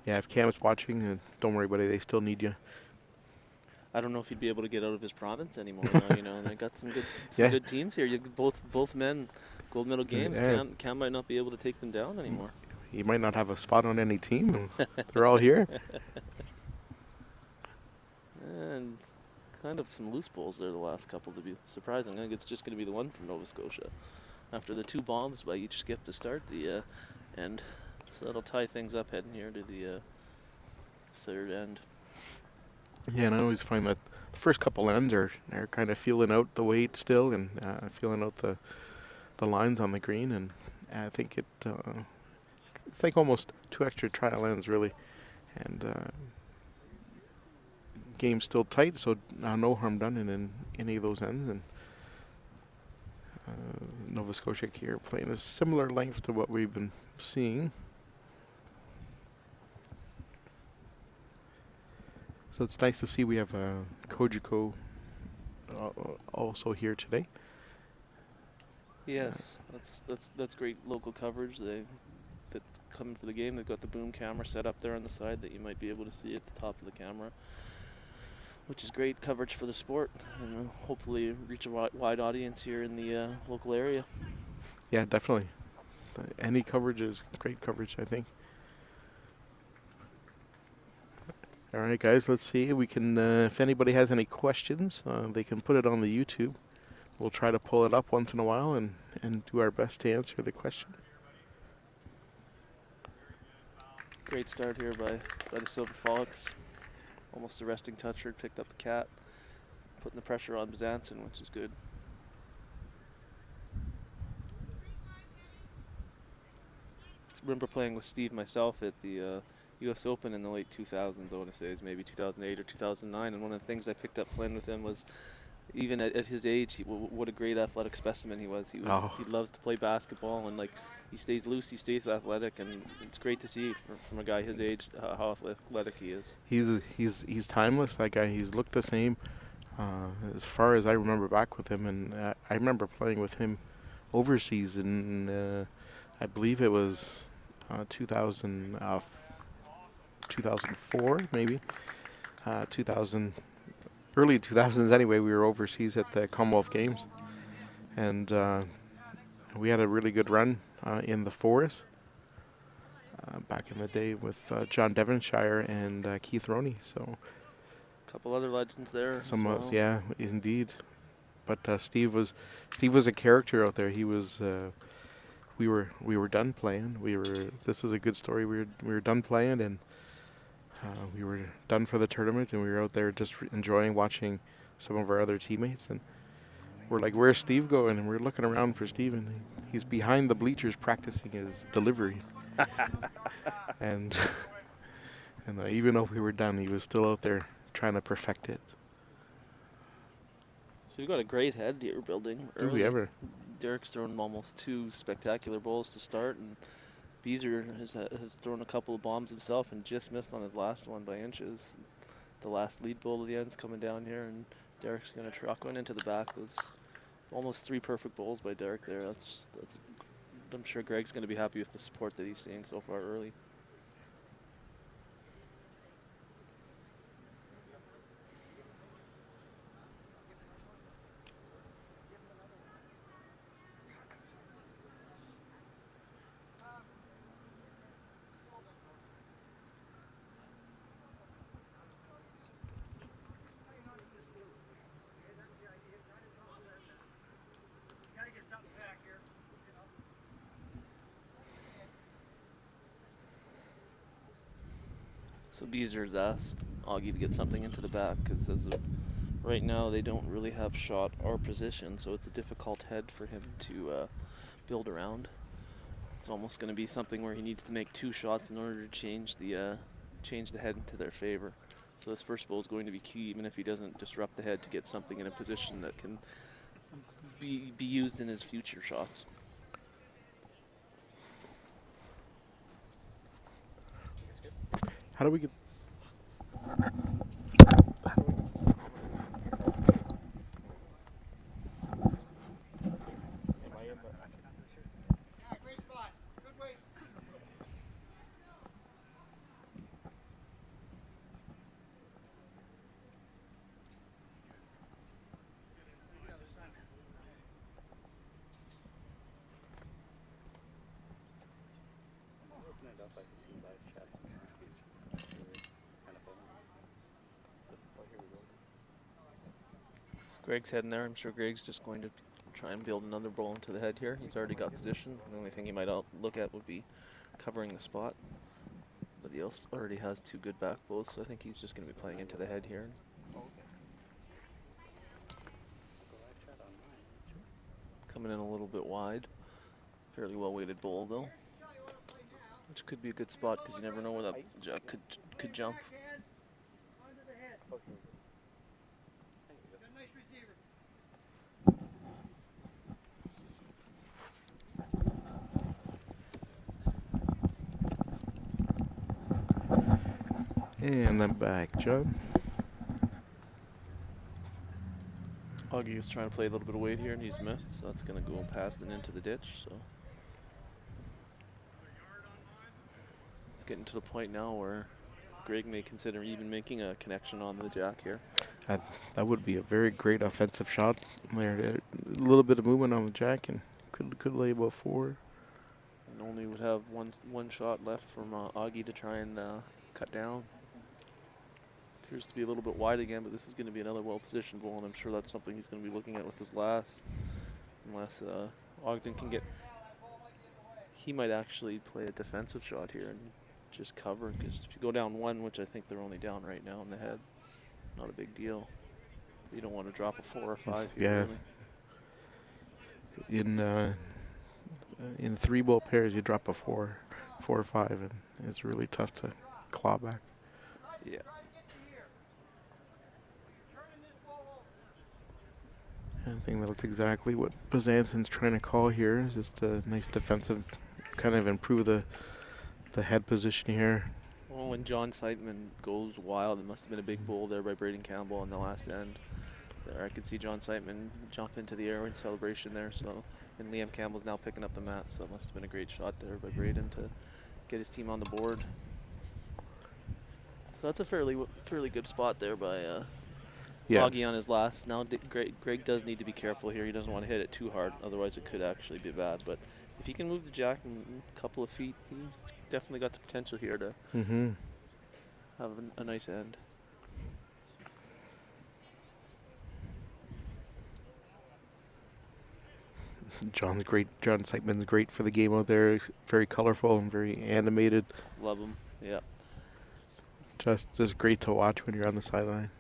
Yeah, if Cam's watching, don't worry, buddy. They still need you. I don't know if he'd be able to get out of his province anymore. Now, and they got some good teams here. You both men, gold medal games. Yeah. Cam might not be able to take them down anymore. He might not have a spot on any team. They're all here. And kind of some loose bowls there the last couple, to be surprising. I think it's just going to be the one from Nova Scotia after the 2 bombs by each skip to start the end. So that'll tie things up heading here to the third end. Yeah, and I always find that the first couple ends are kind of feeling out the weight still and feeling out the lines on the green, and I think it's like almost 2 extra trial ends really, and game's still tight, so no harm done in any of those ends. And Nova Scotia here playing a similar length to what we've been seeing. So it's nice to see we have Kojiko also here today. Yes, that's great local coverage. That's coming for the game. They've got the boom camera set up there on the side that you might be able to see at the top of the camera, which is great coverage for the sport, and hopefully reach a wide audience here in the local area. Yeah, definitely. Any coverage is great coverage, I think. All right, guys, let's see. We can, if anybody has any questions, they can put it on the YouTube. We'll try to pull it up once in a while and do our best to answer the question. Great start here by the Silver Fox. Almost a resting toucher, picked up the cat, putting the pressure on Byzantin, which is good. I remember playing with Steve myself at the U.S. Open in the late 2000s, I want to say, is maybe 2008 or 2009, and one of the things I picked up playing with him was, even at his age, what a great athletic specimen he was. He loves to play basketball, and he stays loose, he stays athletic, and it's great to see from a guy his age how athletic he is. He's timeless. That guy, he's looked the same as far as I remember back with him, and I remember playing with him overseas in I believe it was 2004 maybe, 2000. Early 2000s anyway. We were overseas at the Commonwealth Games, and we had a really good run in the fours back in the day with John Devonshire and Keith Roney. So a couple other legends there. Some yeah, indeed. But Steve was a character out there. He was. We were done playing. This is a good story. We were done playing, and we were done for the tournament, and we were out there just enjoying watching some of our other teammates. And we're like, "Where's Steve going?" And we're looking around for Steve, and he's behind the bleachers practicing his delivery. and even though we were done, he was still out there trying to perfect it. So you've got a great head you're building. Do we ever? Derek's thrown almost 2 spectacular bowls to start, and Beezer has thrown a couple of bombs himself and just missed on his last one by inches. The last lead bowl of the end's coming down here, and Derek's going to truck one into the back. Those almost 3 perfect bowls by Derek there. I'm sure Greg's going to be happy with the support that he's seeing so far early. So Beezer's asked Augie to get something into the back, because as of right now they don't really have shot or position, so it's a difficult head for him to build around. It's almost going to be something where he needs to make 2 shots in order to change the head into their favor. So this first bowl is going to be key, even if he doesn't disrupt the head, to get something in a position that can be used in his future shots. How do we get? Greg's heading there. I'm sure Greg's just going to try and build another bowl into the head here. He's already got position. The only thing he might look at would be covering the spot. But he also already has 2 good back bowls, so I think he's just going to be playing into the head here. Coming in a little bit wide. Fairly well-weighted bowl, though. Which could be a good spot, because you never know where that jack could jump. And then back, John. Augie is trying to play a little bit of weight here, and he's missed, so that's going to go past and into the ditch. So it's getting to the point now where Greg may consider even making a connection on the jack here. That would be a very great offensive shot there. A little bit of movement on the jack and could lay about 4. And only would have one shot left from Augie to try and cut down. Appears to be a little bit wide again, but this is going to be another well-positioned bowl, and I'm sure that's something he's going to be looking at with this last. Unless Ogden can get... He might actually play a defensive shot here and just cover, because if you go down 1, which I think they're only down right now in the head, not a big deal. You don't want to drop a 4 or 5 here, really. In 3 bowl pairs, you drop a 4 or 5, and it's really tough to claw back. Yeah. I think that's exactly what Bazansen's trying to call here. Is just a nice defensive, kind of improve the head position here. Well, when John Seidman goes wild, it must have been a big bowl there by Braden Campbell on the last end. There, I could see John Seidman jump into the air in celebration there. So, and Liam Campbell's now picking up the mat, so it must have been a great shot there by Braden to get his team on the board. So that's a fairly good spot there by Augie on his last. Now Greg does need to be careful here. He doesn't want to hit it too hard, otherwise it could actually be bad. But if he can move the jack a couple of feet, he's definitely got the potential here to have a nice end. John's great. John Seidman's great for the game out there. He's very colorful and very animated. Love him. Yeah. Just great to watch when you're on the sideline.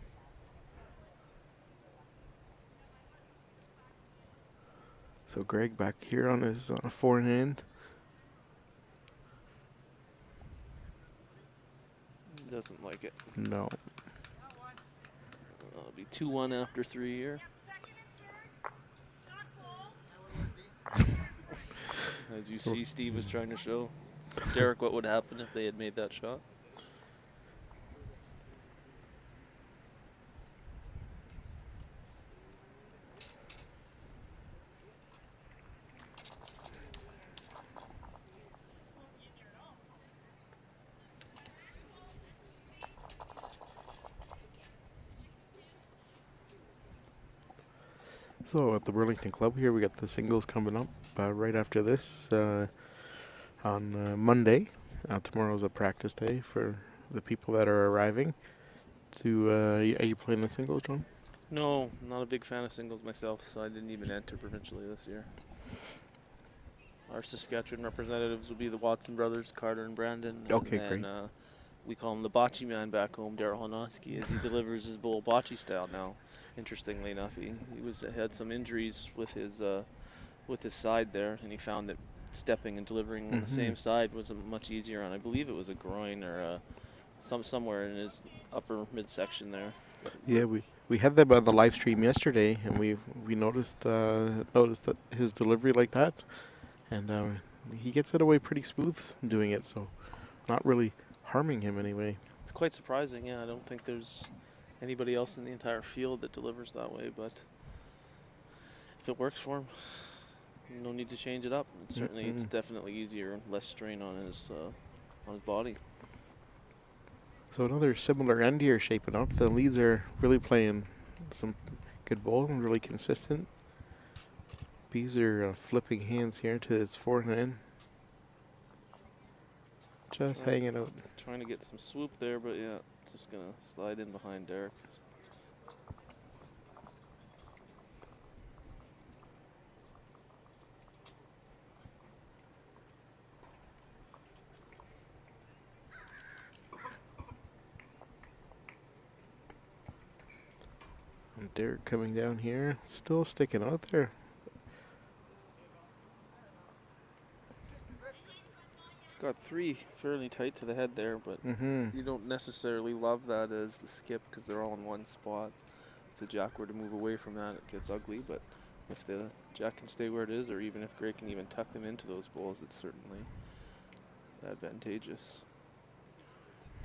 So Greg back here on his forehand. Doesn't like it. No. It'll be 2-1 after 3 here. As you see, Steve was trying to show Derek what would happen if they had made that shot. So at the Burlington Club here, we got the singles coming up right after this on Monday. Tomorrow's a practice day for the people that are arriving. Are you playing the singles, John? No, I'm not a big fan of singles myself, so I didn't even enter provincially this year. Our Saskatchewan representatives will be the Watson brothers, Carter and Brandon. Okay, and great. We call him the bocce man back home, Daryl Honoski, as he delivers his bowl bocce style now. Interestingly enough, he had some injuries with his side there, and he found that stepping and delivering on the same side was much easier on. I believe it was a groin or somewhere in his upper midsection there. Yeah, we had that on the live stream yesterday, and we noticed that his delivery like that, and he gets it away pretty smooth doing it. So, not really harming him anyway. It's quite surprising. Yeah, I don't think there's anybody else in the entire field that delivers that way, but if it works for him, no need to change it up. Certainly, it's definitely easier, less strain on his body. So another similar end here shaping up. The leads are really playing some good ball and really consistent. Bees are flipping hands here to its forehand. Just hanging out. Trying to get some swoop there, but yeah, just going to slide in behind Derek. And Derek coming down here, still sticking out there. He's got 3 fairly tight to the head there, but you don't necessarily love that as the skip because they're all in one spot. If the jack were to move away from that, it gets ugly, but if the jack can stay where it is, or even if Greg can even tuck them into those balls, it's certainly advantageous.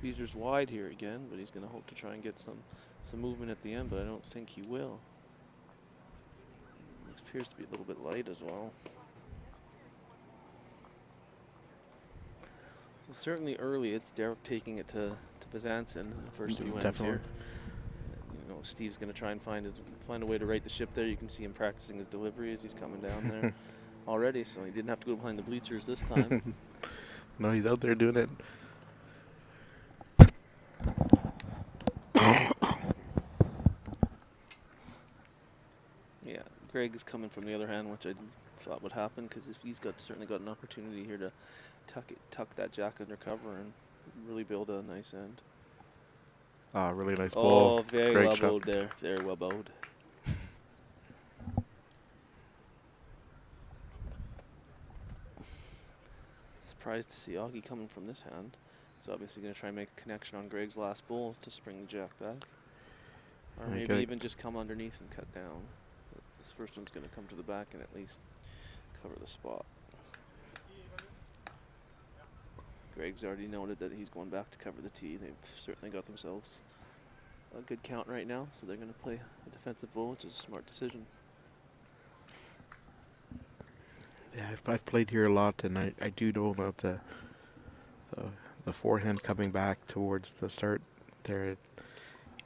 Beezer's wide here again, but he's going to hope to try and get some movement at the end, but I don't think he will. It appears to be a little bit light as well. So certainly early, it's Derek taking it to Bezanson, the first few ends here. You know, Steve's going to try and find a way to right the ship there. You can see him practicing his delivery as he's coming down there already, so he didn't have to go behind the bleachers this time. No, he's out there doing it. Yeah, Greg is coming from the other hand, which I thought would happen because if he's certainly got an opportunity here to tuck that jack under cover and really build a nice end. Ah, really nice ball. Oh, very Great well shot. bowled there. Very well bowled. Surprised to see Augie coming from this hand. He's obviously going to try and make a connection on Greg's last bowl to spring the jack back. Or maybe even just come underneath and cut down. But this first one's going to come to the back and at least cover the spot. Greg's already noted that he's going back to cover the tee. They've certainly got themselves a good count right now, so they're going to play a defensive bowl, which is a smart decision. Yeah, I've played here a lot, and I do know about the forehand coming back towards the start there.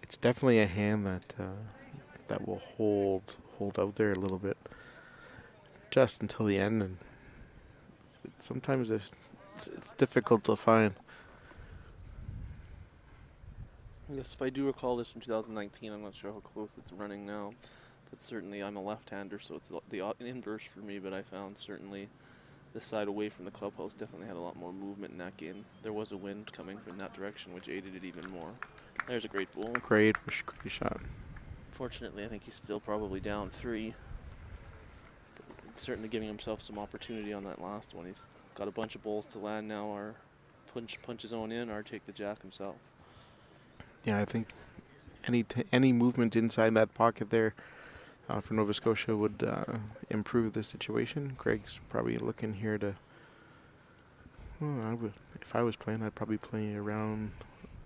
It's definitely a hand that will hold out there a little bit, just until the end, and sometimes it's difficult to find. Yes, if I do recall this from 2019, I'm not sure how close it's running now, but certainly I'm a left-hander, so it's the inverse for me, but I found certainly the side away from the clubhouse definitely had a lot more movement in that game. There was a wind coming from that direction, which aided it even more. There's a great ball. Great shot. Fortunately, I think he's still probably down 3. But certainly giving himself some opportunity on that last one. He's got a bunch of balls to land now, or punch his own in, or take the jack himself. Yeah, I think any movement inside that pocket there for Nova Scotia would improve the situation. Greg's probably looking here to. Well, if I was playing, I'd probably play around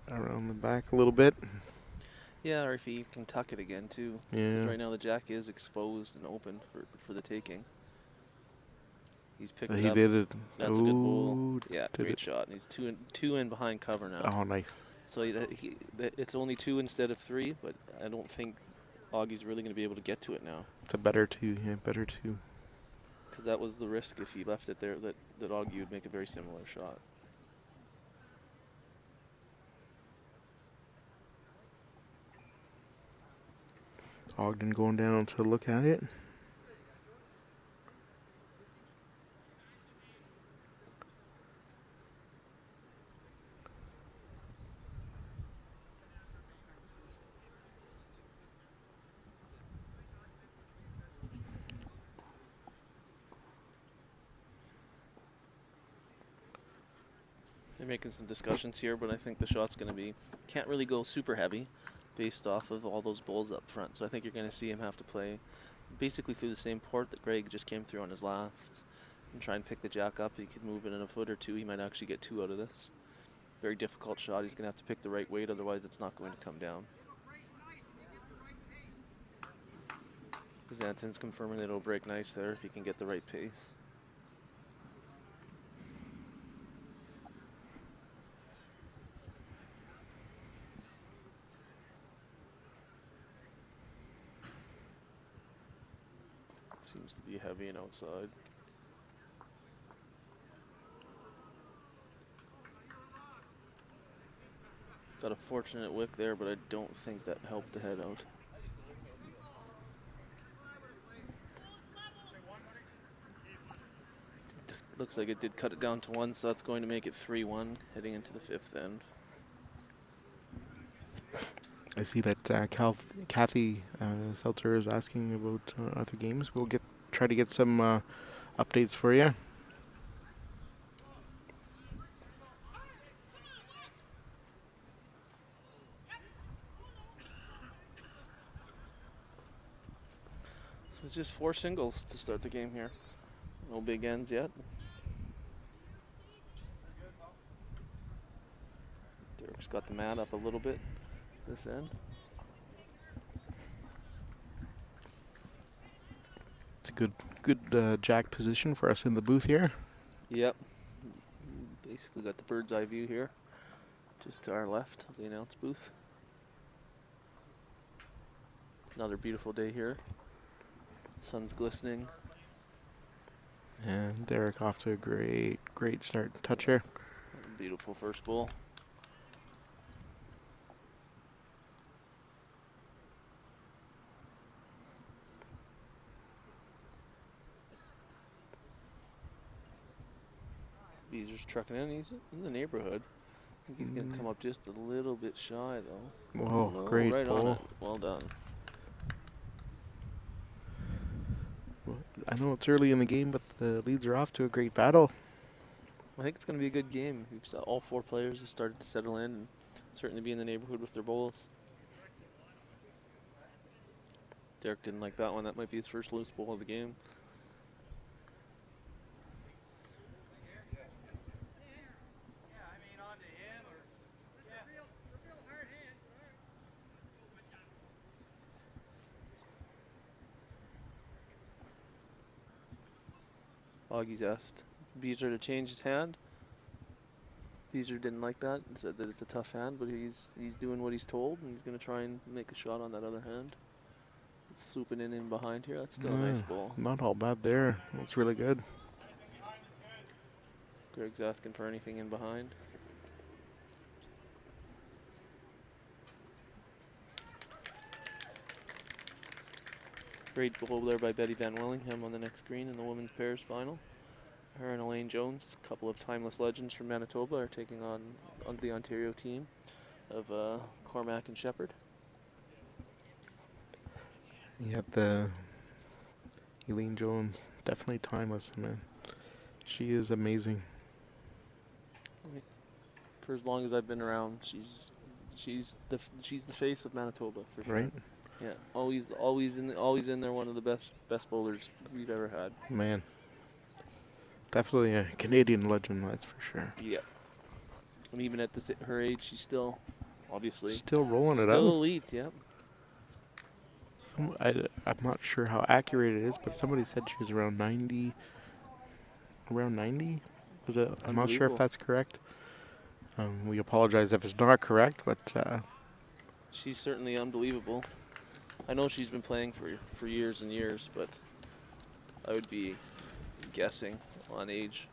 the back a little bit. Yeah, or if he can tuck it again too. Yeah. Right now the jack is exposed and open for the taking. He's picked it He up. did it. That's a good ball. Ooh, Yeah, did great it. shot. And he's two in behind cover now. Oh, nice. So it's only 2 instead of 3, but I don't think Augie's really going to be able to get to it now. It's a better 2. Yeah, better 2. Because that was the risk if he left it there, that Augie would make a very similar shot. Ogden going down to look at it. making some discussions here, but I think the shot's going to be, can't really go super heavy based off of all those bowls up front. So I think you're going to see him have to play basically through the same port that Greg just came through on his last and try and pick the jack up. He could move it in a foot or two. He might actually get 2 out of this. Very difficult shot. He's going to have to pick the right weight, otherwise it's not going to come down. Zanton's confirming that it'll break nice there if he can get the right pace. Seems to be heavy and outside. Got a fortunate wick there, but I don't think that helped the head out. Looks like it did cut it down to 1, so that's going to make it 3-1 heading into the 5th end. I see that Kathy Seltzer is asking about other games. We'll try to get some updates for you. So it's just 4 singles to start the game here. No big ends yet. Derek's got the mat up a little bit this end. It's a good jack position for us in the booth here. Yep. Basically got the bird's eye view here, just to our left of the announce booth. Another beautiful day here. Sun's glistening. And Derek off to a great start touch here. Beautiful first bowl. Beezer's trucking in. He's in the neighborhood. I think he's going to come up just a little bit shy, though. Whoa, No, great right bowl. on it. Well done. I know it's early in the game, but the leads are off to a great battle. I think it's going to be a good game. We've got all 4 players have started to settle in and certainly be in the neighborhood with their bowls. Derek didn't like that one. That might be his first loose bowl of the game. Augie's asked Beezer to change his hand. Beezer didn't like that and said that it's a tough hand, but he's doing what he's told, and he's going to try and make a shot on that other hand. It's swooping in behind here. That's still a nice ball. Not all bad there. That's really good. Greg's asking for anything in behind. Great bowl there by Betty Van Willingham on the next green in the women's pairs final. Her and Elaine Jones, a couple of timeless legends from Manitoba, are taking on the Ontario team of Cormac and Shepherd. You have the Elaine Jones, definitely timeless, man. She is amazing. For as long as I've been around, she's the face of Manitoba for sure. Right? Yeah, always in there. One of the best bowlers we've ever had. Man, definitely a Canadian legend, that's for sure. Yeah, and even at her age, she's still obviously still rolling it out. Still elite. Yep. I'm not sure how accurate it is, but somebody said she was around 90. Around 90? Was it? I'm not sure if that's correct. We apologize if it's not correct, but she's certainly unbelievable. I know she's been playing for years and years, but I would be guessing on age.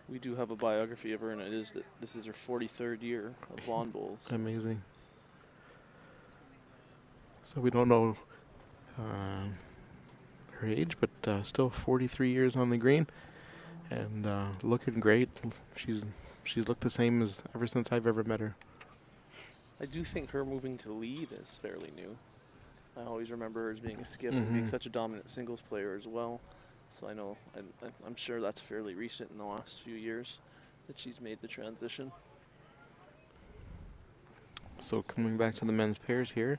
We do have a biography of her, and it is that this is her 43rd year of Vaughan Bowls. Amazing. So we don't know her age, but still 43 years on the green, and looking great. She's looked the same as ever since I've ever met her. I do think her moving to lead is fairly new. I always remember her as being a skip and being such a dominant singles player as well. So I know, I'm sure that's fairly recent in the last few years that she's made the transition. So coming back to the men's pairs here,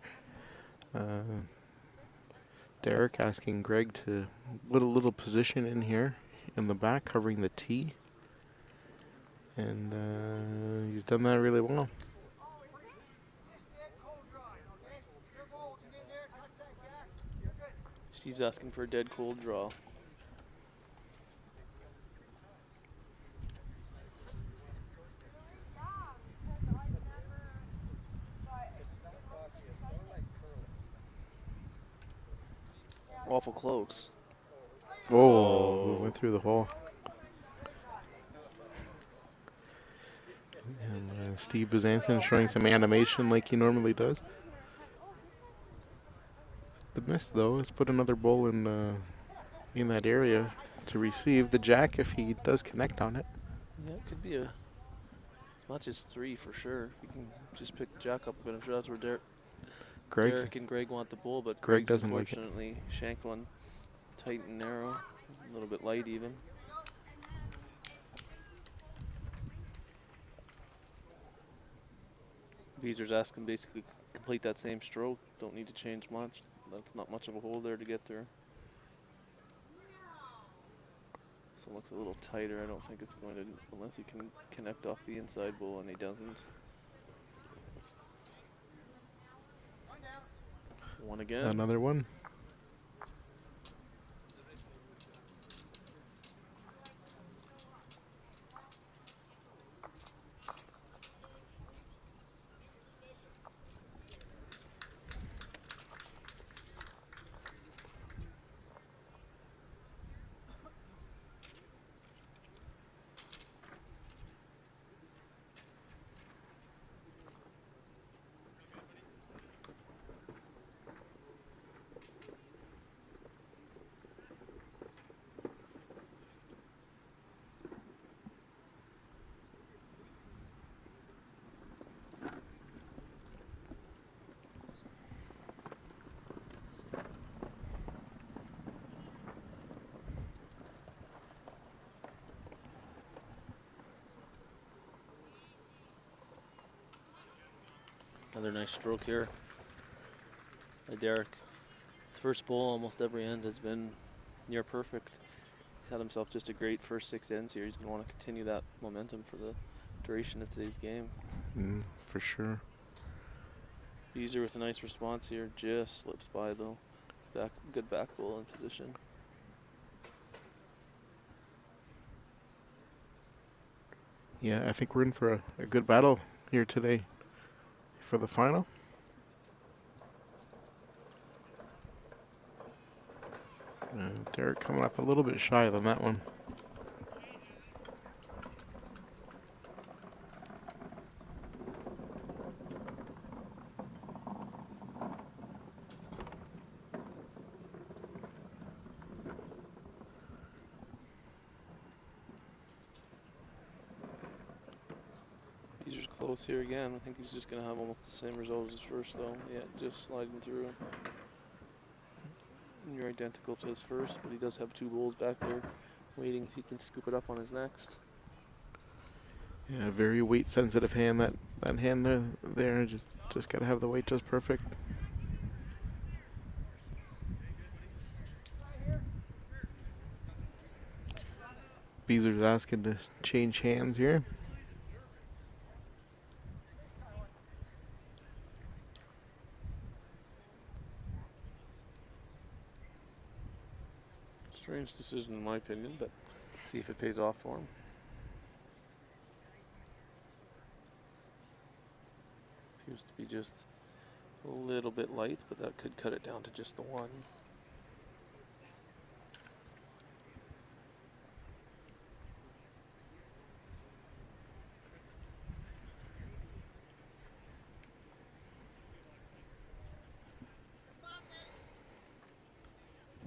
Derek asking Greg to put a little position in here in the back, covering the tee. And he's done that really well. Steve's asking for a dead cold draw. Awful close. Oh, we went through the hole. And Steve Bezanson showing some animation like he normally does. The miss, though, is put another ball in that area to receive the jack if he does connect on it. Yeah, it could be as much as 3 for sure. If you can just pick the jack up, but I'm sure that's where Derek and Greg want the bull, but Greg Greg's doesn't like it. unfortunately shanked one tight and narrow, a little bit light even. Beezer's asking basically complete that same stroke. Don't need to change much. That's not much of a hole there to get there. So it looks a little tighter. I don't think it's going to, unless he can connect off the inside bowl, and he doesn't. One again. Another one. Another nice stroke here by Derek. His first bowl, almost every end has been near perfect. He's had himself just a great first 6 ends here. He's going to want to continue that momentum for the duration of today's game. For sure. Beezer with a nice response here, just slips by though. Good back bowl in position. Yeah, I think we're in for a good battle here today for the final. Derek coming up a little bit shy on that one. Beezer's close here again. I think he's just going to have almost the same result as his first though. Yeah, just sliding through. Near identical to his first, but he does have 2 bowls back there waiting if he can scoop it up on his next. Yeah, very weight sensitive hand. That hand there just got to have the weight just perfect. Beezer's asking to change hands here. Strange decision in my opinion, but see if it pays off for him. Appears to be just a little bit light, but that could cut it down to just the 1.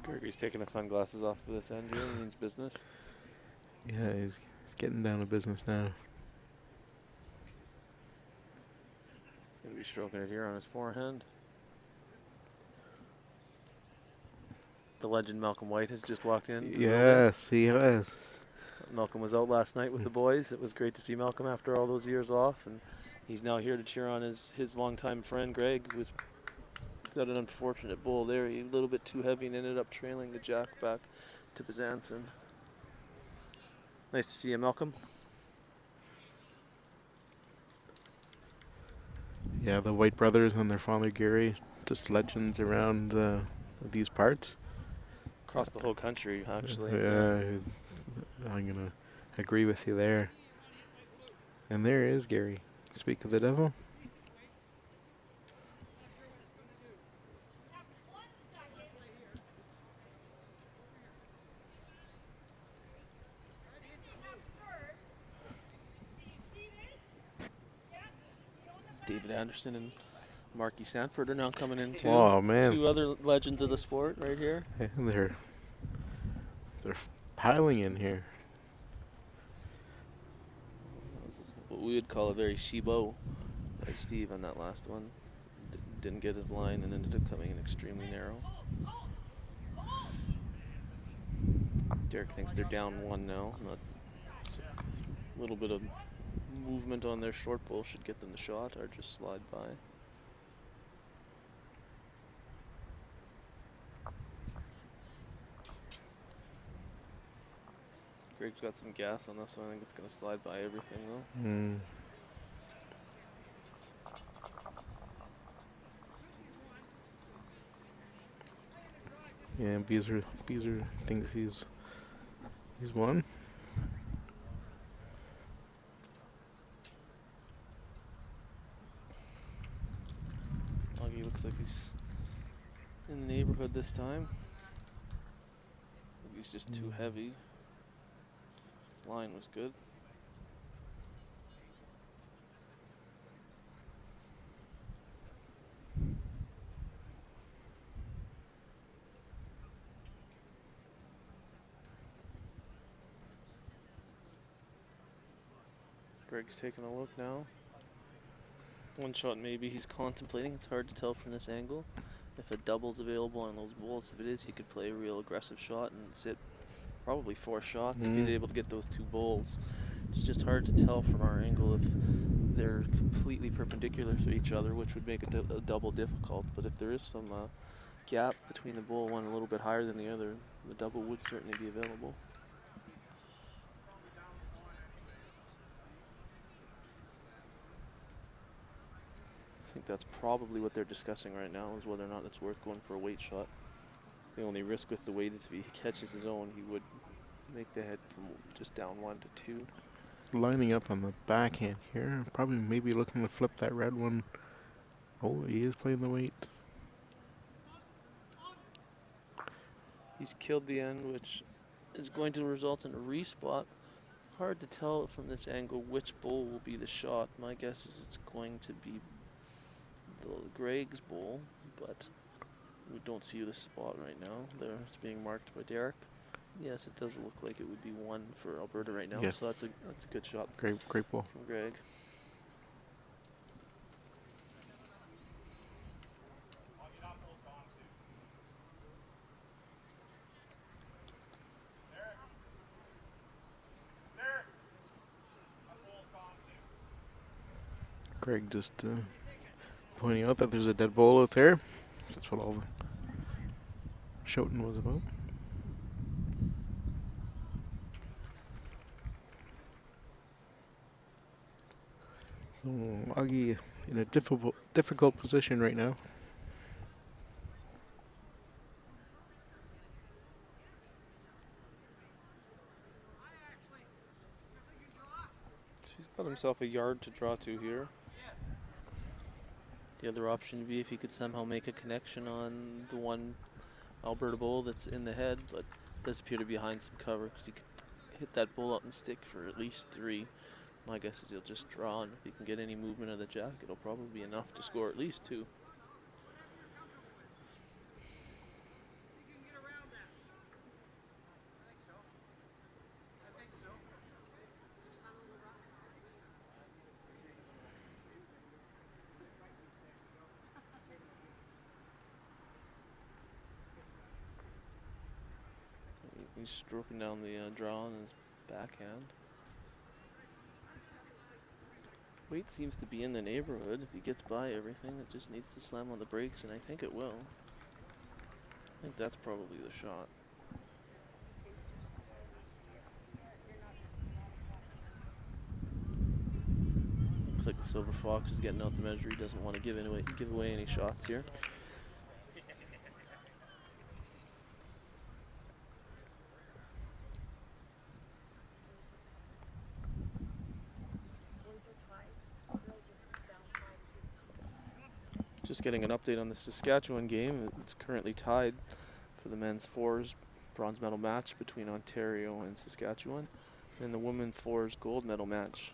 Gregory's taking his sunglasses off for this end here. It means business. Yeah, he's getting down to business now. He's going to be stroking it here on his forehand. The legend Malcolm White has just walked in. Yes, he has. Malcolm was out last night with the boys. It was great to see Malcolm after all those years off, and he's now here to cheer on his longtime friend Greg, who's got an unfortunate bull there. He a little bit too heavy and ended up trailing the jack back to Bezanson. Nice to see you, Malcolm. Yeah, the White brothers and their father Gary, just legends around these parts. Across the whole country, actually. Yeah, I'm gonna agree with you there. And there is Gary. Speak of the devil. David Anderson and Marky Sanford are now coming in too. Oh man, Two other legends of the sport right here. yeah, they're piling in here. What we would call a very Shibo by Steve on that last one. Didn't get his line and ended up coming in extremely narrow. Derek thinks they're down one now. A little bit of movement on their short bull should get them the shot or just slide by. Greg's got some gas on this one. I think it's going to slide by everything though. Mm. Yeah, Beezer thinks he's won. Augie looks like he's in the neighborhood this time. Maybe he's just too heavy. His line was good. Greg's taking a look now. One shot maybe he's contemplating. It's hard to tell from this angle. If a double's available on those bulls, if it is, he could play a real aggressive shot and sit probably 4 shots if he's able to get those 2 bulls. It's just hard to tell from our angle if they're completely perpendicular to each other, which would make a double difficult. But if there is some gap between the bull, one a little bit higher than the other, the double would certainly be available. I think that's probably what they're discussing right now, is whether or not it's worth going for a weight shot. The only risk with the weight is if he catches his own, he would make the head from just down 1 to 2. Lining up on the backhand here. Probably maybe looking to flip that red one. Oh, he is playing the weight. He's killed the end, which is going to result in a respot. Hard to tell from this angle which bull will be the shot. My guess is it's going to be the Greg's bull, but we don't see the spot right now. There, it's being marked by Derek. Yes, it does look like it would be 1 for Alberta right now. Yes. So that's a good shot. Great ball from Greg. Greg just pointing out that there's a dead bull out there. That's what all the shouting was about. So Augie in a difficult position right now. He's got himself a yard to draw to here. The other option would be if he could somehow make a connection on the one Alberta bull that's in the head, but does appear to be behind some cover because he could hit that bull up and stick for at least 3. My guess is he'll just draw, and if he can get any movement of the jack, it'll probably be enough to score at least 2. He's stroking down the draw on his backhand. Weight seems to be in the neighborhood. If he gets by everything, it just needs to slam on the brakes, and I think it will. I think that's probably the shot. Looks like the Silver Fox is getting out the measure. He doesn't want to give away any shots here. Just getting an update on the Saskatchewan game. It's currently tied for the men's fours bronze medal match between Ontario and Saskatchewan. And the women's fours gold medal match,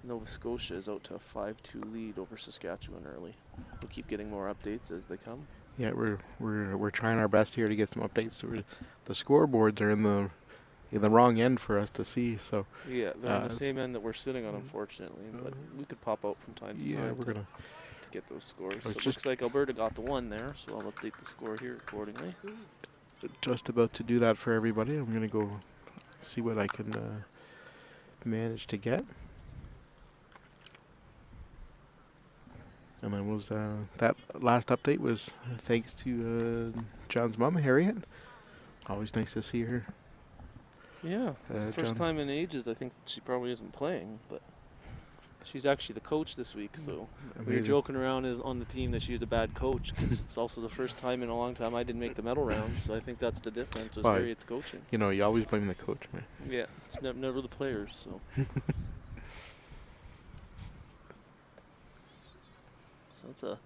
Nova Scotia is out to a 5-2 lead over Saskatchewan early. We'll keep getting more updates as they come. Yeah, we're trying our best here to get some updates. The scoreboards are in the wrong end for us to see. So yeah, they're on the same end that we're sitting on, unfortunately. But we could pop out from time to time. We're gonna get those scores. So it looks like Alberta got the one there, so I'll update the score here accordingly. Just about to do that for everybody. I'm going to go see what I can manage to get. And then was that last update was thanks to John's mom, Harriet. Always nice to see her. Yeah, it's the first time in ages. I think she probably isn't playing, but she's actually the coach this week, so we were joking around on the team that she was a bad coach, because it's also the first time in a long time I didn't make the medal round, so I think that's the difference, is Harriet's coaching. You know, you always blame the coach, man. Yeah, it's never the players, so. So it's a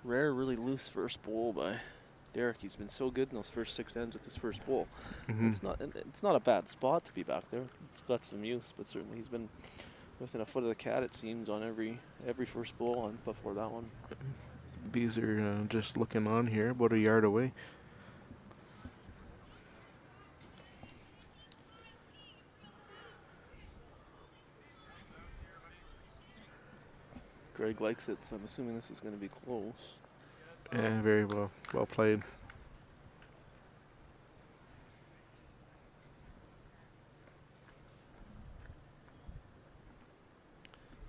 rare, really loose first bowl by Derek. He's been so good in those first 6 ends with his first bowl. It's not a bad spot to be back there. It's got some use, but certainly he's been within a foot of the cat, it seems, on every first bowl and before that one. Bees are just looking on here, about a yard away. Greg likes it, so I'm assuming this is going to be close. Yeah, very well played.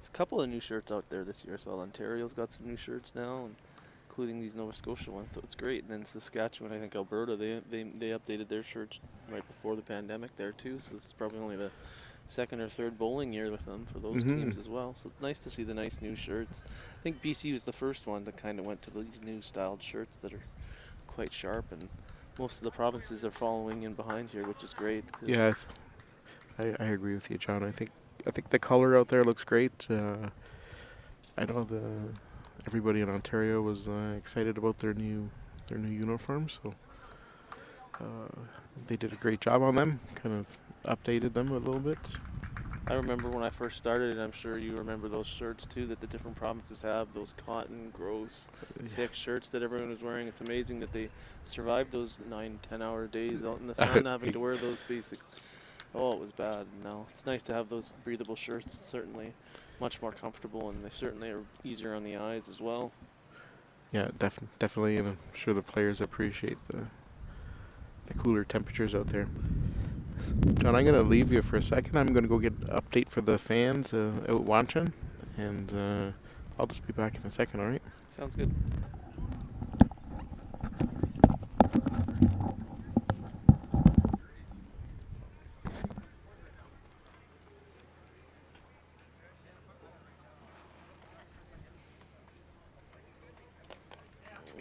A couple of new shirts out there this year. So Ontario's got some new shirts now, including these Nova Scotia ones, so it's great. And then Saskatchewan, I think Alberta, they updated their shirts right before the pandemic there too, so this is probably only the second or third bowling year with them for those teams as well. So it's nice to see the nice new shirts. I think BC was the first one that kind of went to these new styled shirts that are quite sharp, and most of the provinces are following in behind here, which is great. Yeah, I agree with you, John. I think the color out there looks great. I know everybody in Ontario was excited about their new uniforms, so they did a great job on them. Kind of updated them a little bit. I remember when I first started, and I'm sure you remember those shirts too that the different provinces have, those cotton, gross, thick shirts that everyone was wearing. It's amazing that they survived those 9-10 hour days out in the sun having to wear those basic. Oh, it was bad. No, it's nice to have those breathable shirts. It's certainly much more comfortable, and they certainly are easier on the eyes as well. Yeah, definitely, and I'm sure the players appreciate the cooler temperatures out there. John, I'm going to leave you for a second. I'm going to go get an update for the fans out watching, and I'll just be back in a second, all right? Sounds good.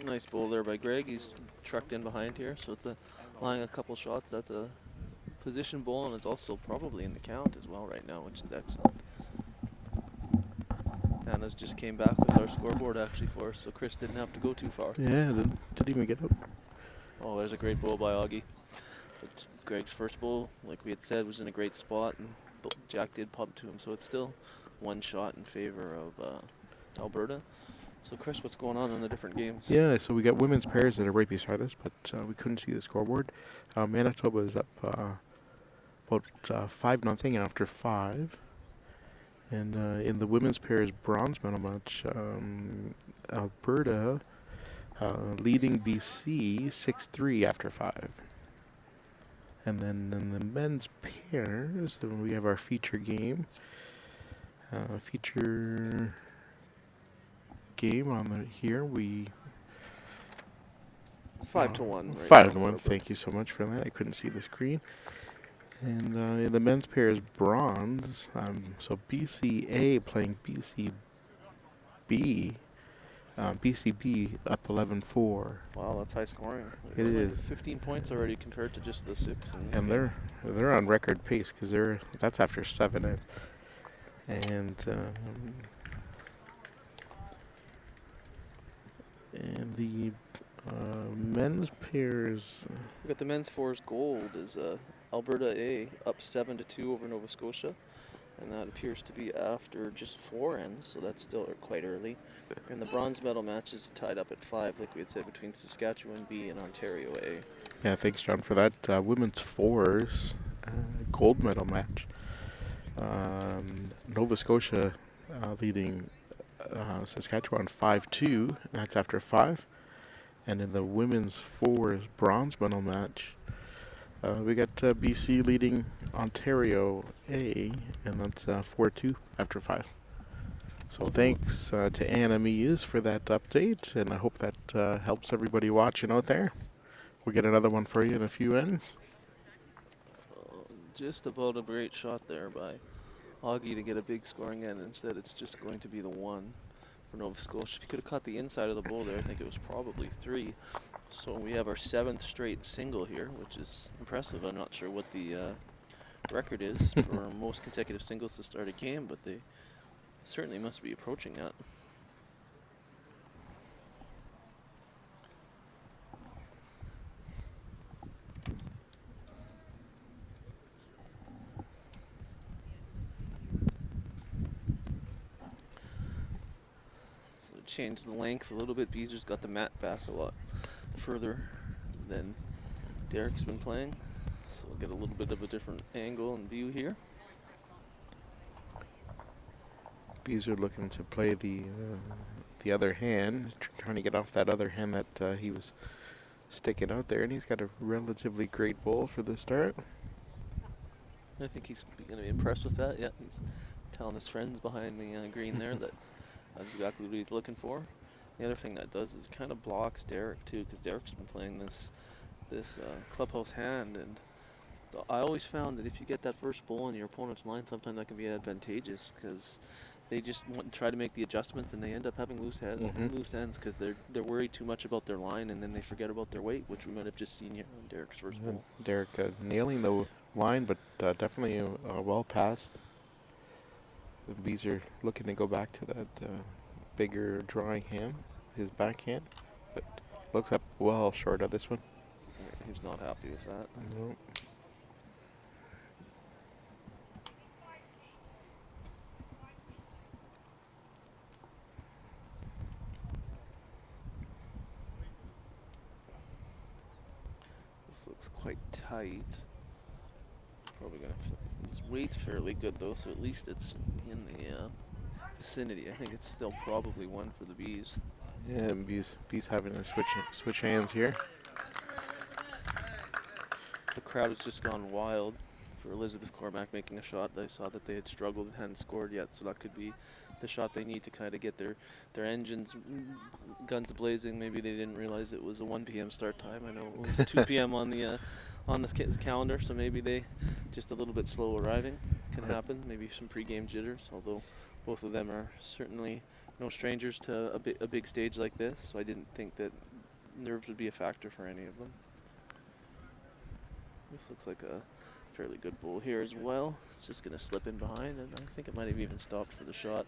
Nice bowl there by Greg. He's trucked in behind here, so it's lying a couple shots. That's a position bowl, and it's also probably in the count as well right now, which is excellent. Anna's just came back with our scoreboard actually for us, so Chris didn't have to go too far. Yeah, didn't even get out. Oh, there's a great bowl by Augie. It's Greg's first bowl, like we had said, was in a great spot, and Jack did pump to him, so it's still one shot in favor of Alberta. So Chris, what's going on in the different games? Yeah, so we got women's pairs that are right beside us, but we couldn't see the scoreboard. Manitoba is up about 5-0 after 5. And in the women's pairs bronze medal match, Alberta leading BC 6-3 after 5. And then in the men's pairs, we have our feature game. Feature game on the here we 5-1. Right 5-1. Thank you so much for that. I couldn't see the screen. And the men's pair is bronze. So BCA playing BCB. BCB up 11-4. Wow, that's high scoring. It is. 15 points already compared to just the 6. And they're on record pace because that's after 7. And the men's pairs. We got the men's 4s gold is Alberta A up 7-2 over Nova Scotia, and that appears to be after just 4 ends, so that's still quite early. And the bronze medal match is tied up at 5, like we had said, between Saskatchewan B and Ontario A. Yeah, thanks, John, for that. Women's 4s gold medal match. Nova Scotia leading Saskatchewan 5-2. That's after 5. And in the women's 4s bronze medal match, we got BC leading Ontario A, and that's 4-2 after 5. So thanks to Anna Mees for that update, and I hope that helps everybody watching out there. We'll get another one for you in a few ends. Just about a great shot there by Augie to get a big scoring end. Instead, it's just going to be the 1 for Nova Scotia. If you could have caught the inside of the bowl there, I think it was probably 3. So we have our 7th straight single here, which is impressive. I'm not sure what the record is for most consecutive singles to start a game, but they certainly must be approaching that. So change the length a little bit. Beezer's got the mat back a lot further than Derek's been playing. So we'll get a little bit of a different angle and view here. Beezer looking to play the other hand, trying to get off that other hand that he was sticking out there, and he's got a relatively great bowl for the start. I think he's going to be impressed with that. Yeah, he's telling his friends behind the green there that that's exactly what he's looking for. The other thing that does is kind of blocks Derek too, because Derek's been playing this clubhouse hand, and so I always found that if you get that first bowl in your opponent's line, sometimes that can be advantageous because they just want to try to make the adjustments, and they end up having loose ends because they're worried too much about their line, and then they forget about their weight, which we might have just seen here on Derek's first bowl. Derek nailing the line, but definitely well past. Beezer looking to go back to that bigger drawing hand, his backhand, but looks up well short of this one. He's not happy with that. No. This looks quite tight. Probably gonna. His weight's fairly good though, so at least it's in the vicinity. I think it's still probably 1 for the Bees. Yeah, Bees having to switch hands here. The crowd has just gone wild for Elizabeth Cormack making a shot. I saw that they had struggled and hadn't scored yet, so that could be the shot they need to kind of get their engines, guns blazing. Maybe they didn't realize it was a 1 p.m. start time. I know it was 2 p.m. on the calendar, so maybe they just a little bit slow arriving can happen. Maybe some pre-game jitters, although both of them are certainly no strangers to a big stage like this, so I didn't think that nerves would be a factor for any of them. This looks like a fairly good bowl here as well. It's just going to slip in behind, and I think it might have even stopped for the shot.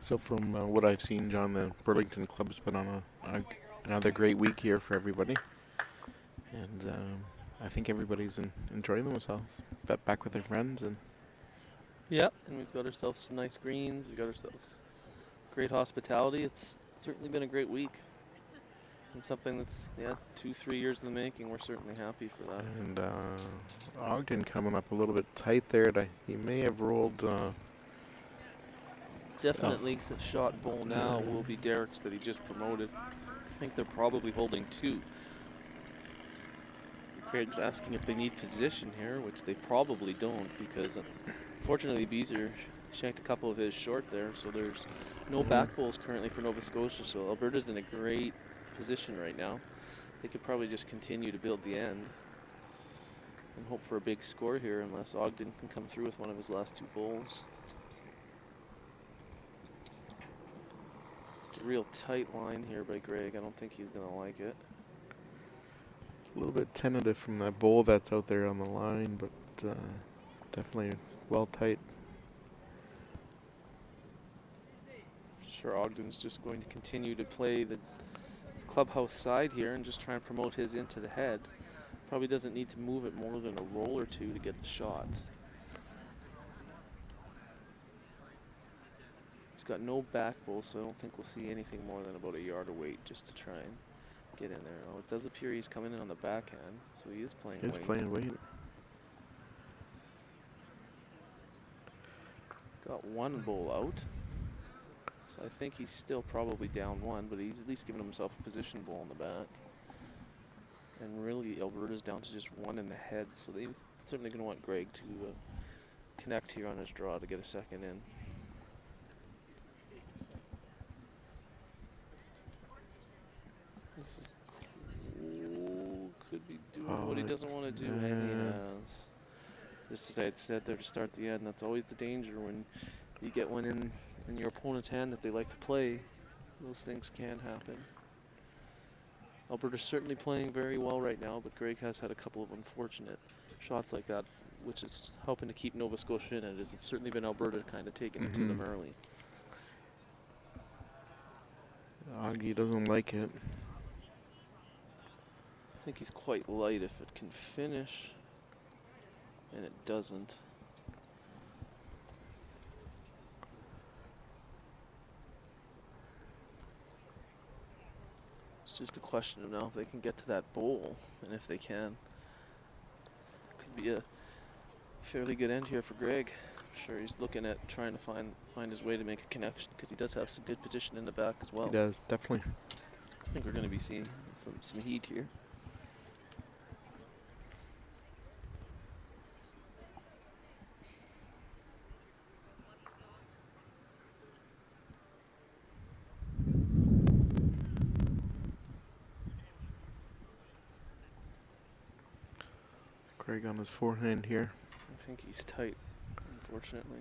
So from what I've seen, John, the Burlington Club's been on another great week here for everybody. And I think everybody's enjoying themselves. Back with their friends and Yeah, and we've got ourselves some nice greens. We've got ourselves great hospitality. It's certainly been a great week. And something that's, 2-3 years in the making. We're certainly happy for that. And Ogden coming up a little bit tight there. He may have rolled. Definitely the shot bowl now will be Derek's that he just promoted. I think they're probably holding 2. Craig's asking if they need position here, which they probably don't, because unfortunately Beezer shanked a couple of his short there, so there's no back bowls currently for Nova Scotia, so Alberta's in a great position right now. They could probably just continue to build the end and hope for a big score here unless Ogden can come through with one of his last 2 bowls. It's a real tight line here by Greg. I don't think he's going to like it. A little bit tentative from that bowl that's out there on the line, but definitely well tight. Sure, Ogden's just going to continue to play the clubhouse side here and just try and promote his into the head. Probably doesn't need to move it more than a roll or 2 to get the shot. He's got no back bowl, so I don't think we'll see anything more than about a yard of weight just to try and get in there. Oh, it does appear he's coming in on the backhand, so he is playing weight. He's playing weight. Got 1 bowl out. So I think he's still probably down 1, but he's at least giving himself a position bowl in the back. And really, Alberta's down to just 1 in the head, so they're certainly going to want Greg to connect here on his draw to get a second in. This is, could be doing what he doesn't want to do, and he has. Just as I had said there to start the end, that's always the danger when you get one in your opponent's hand that they like to play. Those things can happen. Alberta's certainly playing very well right now, but Greg has had a couple of unfortunate shots like that, which is helping to keep Nova Scotia in it, as it's certainly been Alberta kind of taking it to them early. Augie doesn't like it. I think he's quite light if it can finish, and it doesn't. It's just a question of now if they can get to that bowl, and if they can. Could be a fairly good end here for Greg. I'm sure he's looking at trying to find his way to make a connection, because he does have some good position in the back as well. He does, definitely. I think we're going to be seeing some heat here. Greg on his forehand here. I think he's tight, unfortunately.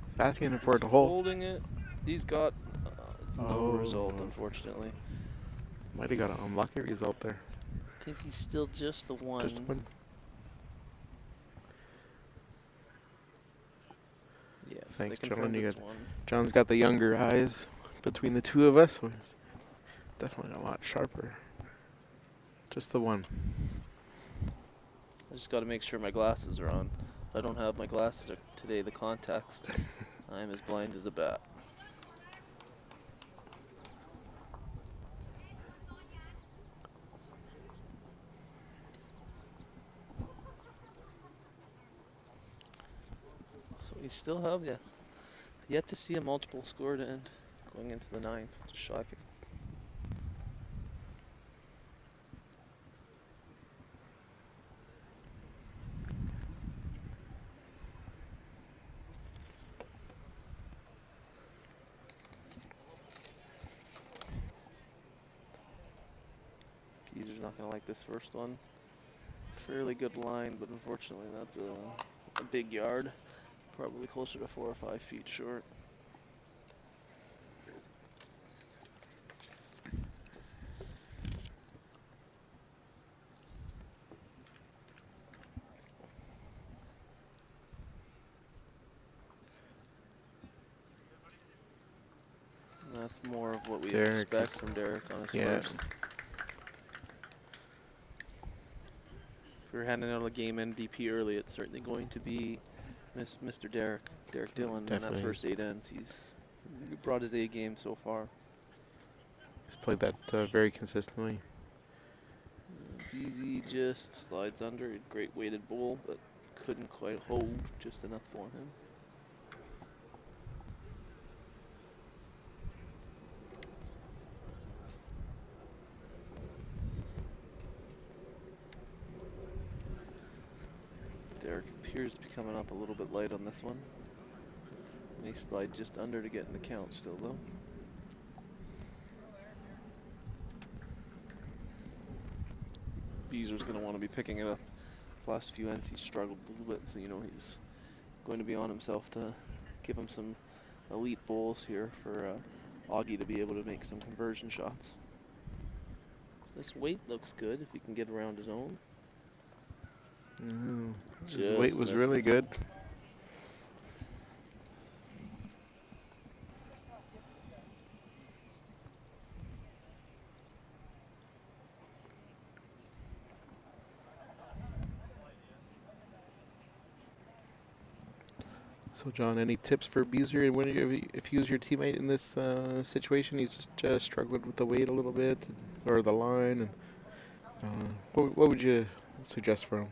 He's asking him for it to hold. Holding it. He's got no result, unfortunately. Might have got an unlucky result there. I think he's still just the 1. Just one. Yes, Thanks, they John. confirmed it's 1. John's got the younger eyes between the 2 of us, so he's definitely a lot sharper. Just the 1. I just got to make sure my glasses are on. If I don't have my glasses today, the contacts, I'm as blind as a bat. So we still have yet to see a multiple score to end going into the 9th, which is shocking. Peter's not going to like this first one. Fairly good line, but unfortunately that's a big yard. Probably closer to 4 or 5 feet short. And that's more of what we expect from Derek on his first. If we were handing out a game MVP early, it's certainly going to be Mr. Derek Dillon in that Definitely. first 8 ends. He's brought his A game so far. He's played that very consistently. Easy just slides under. A great weighted bowl, but couldn't quite hold just enough for him. Derek appears to be coming up a little bit light on this one. May slide just under to get in the count still, though. Beezer's going to want to be picking it up. Last few ends he struggled a little bit, so you know he's going to be on himself to give him some elite bowls here for Augie to be able to make some conversion shots. This weight looks good if he can get around his own. His weight was really good. So, John, any tips for Beezer when if he was your teammate in this situation? He's just struggled with the weight a little bit, or the line. And, what would you suggest for him?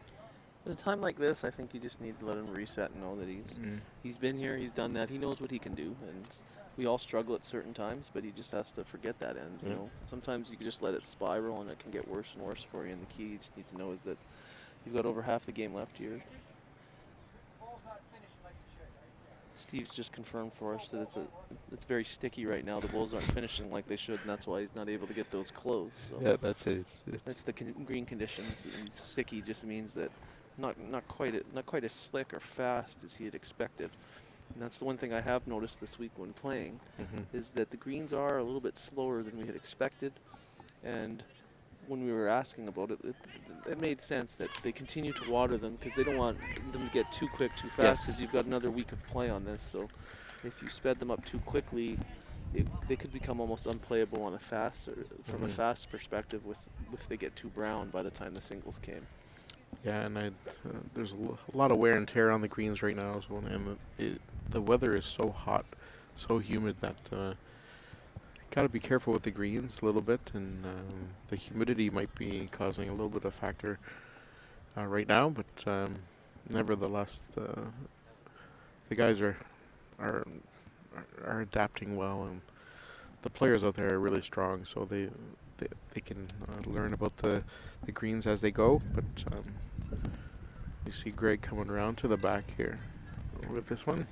At a time like this, I think you just need to let him reset and know that he's been here, he's done that, he knows what he can do, and we all struggle at certain times, but he just has to forget that end. You know, sometimes you can just let it spiral, and it can get worse and worse for you. And the key you just need to know is that you've got over half the game left here. Steve's just confirmed for us that it's very sticky right now. The bowls aren't finishing like they should, and that's why he's not able to get those closed. So Yeah, that's it. that's the green conditions. And sticky just means that not quite as slick or fast as he had expected. And that's the one thing I have noticed this week when playing, is that the greens are a little bit slower than we had expected. And when we were asking about it, it made sense that they continue to water them because they don't want them to get too quick, too fast, because you've got another week of play on this. So if you sped them up too quickly, they could become almost unplayable on a fast, or from a fast perspective, if they get too brown by the time the singles came. Yeah, and there's a lot of wear and tear on the greens right now, and the weather is so hot, so humid that got to be careful with the greens a little bit, and the humidity might be causing a little bit of factor right now. But nevertheless, the guys are adapting well, and the players out there are really strong, so they can learn about the greens as they go. But you see Greg coming around to the back here with this one.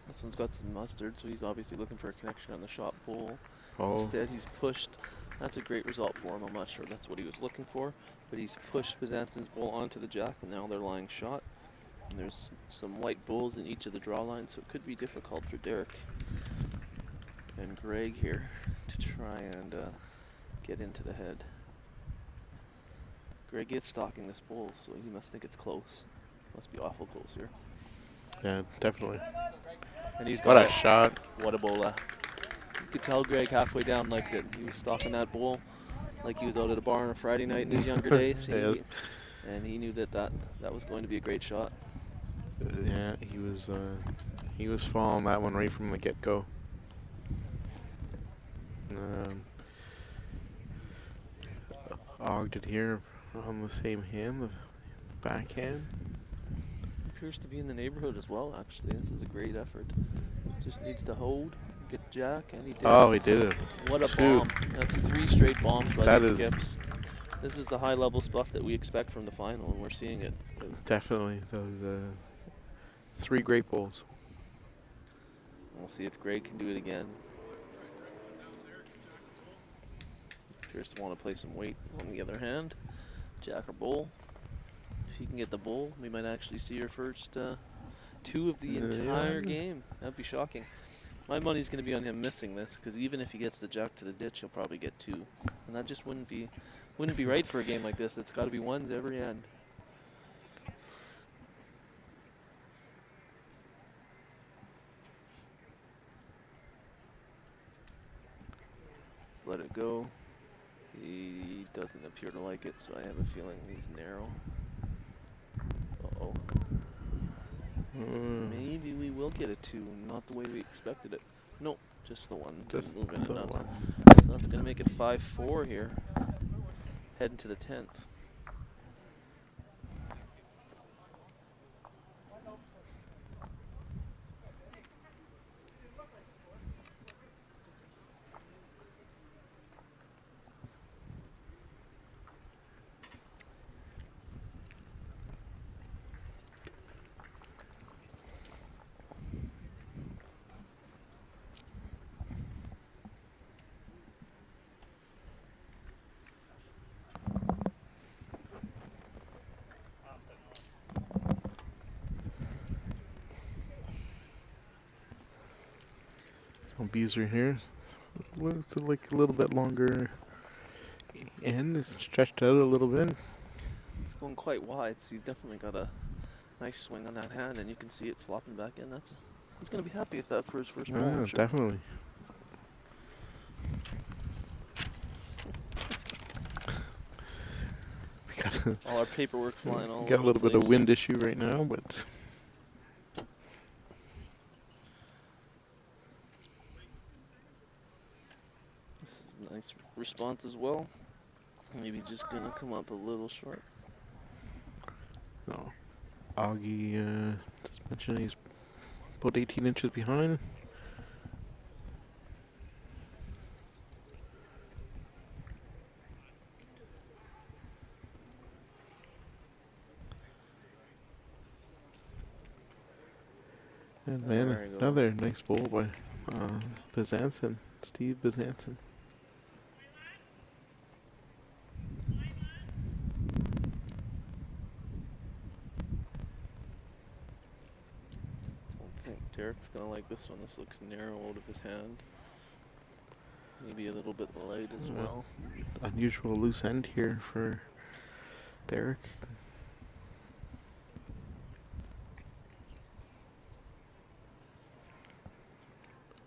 This one's got some mustard, so he's obviously looking for a connection on the shot bowl. Oh. Instead, he's pushed. That's a great result for him. I'm not sure that's what he was looking for, but he's pushed Byzantin's bowl onto the jack, and now they're lying shot. And there's some white bowls in each of the draw lines, so it could be difficult for Derek and Greg here to try and get into the head. Greg is stalking this bowl, so he must think it's close. Must be awful close here. Yeah, definitely. And he's What got a shot. What a bowl. You could tell Greg halfway down liked it. He was stalking that bowl like he was out at a bar on a Friday night in his younger days. Yeah. And he knew that was going to be a great shot. Yeah, he was following that one right from the get-go. Ogden here on the same hand, the backhand. Appears to be in the neighborhood as well, actually. This is a great effort. Just needs to hold, get Jack, and he did. Oh, he did it. What a bomb. That's 3 straight bombs by That these is skips. This is the high-level stuff that we expect from the final, and we're seeing it. Definitely. Those 3 great bowls. We'll see if Greg can do it again. Appears to want to play some weight on the other hand. Jack or bowl. If he can get the bowl, we might actually see our first 2 of the entire game. That'd be shocking. My money's going to be on him missing this, because even if he gets the jack to the ditch, he'll probably get 2, and that just wouldn't be right for a game like this. It's got to be ones every end. go. He doesn't appear to like it, so I have a feeling he's narrow. Uh-oh. Maybe we will get a 2, not the way we expected it. Nope, just the one. Just moving the enough. one. So that's going to make it 5-4 here. Heading to the 10th. Some Beezer here. Looks like a little bit longer end. It's stretched out a little bit. It's going quite wide, so you've definitely got a nice swing on that hand, and you can see it flopping back in. He's going to be happy with that for his first ball. I'm sure. Definitely. We got all our paperwork flying all over got a little the bit of place. wind issue right now, but This is a nice response as well. Maybe just going to come up a little short. no. Augie just mentioned he's about 18 inches behind. And man, There he goes. another nice bowl by Bizanson, Steve Bizanson. I don't think Derek's going to like this one. This looks narrow out of his hand. Maybe a little bit light as Yeah. well. Unusual loose end here for Derek.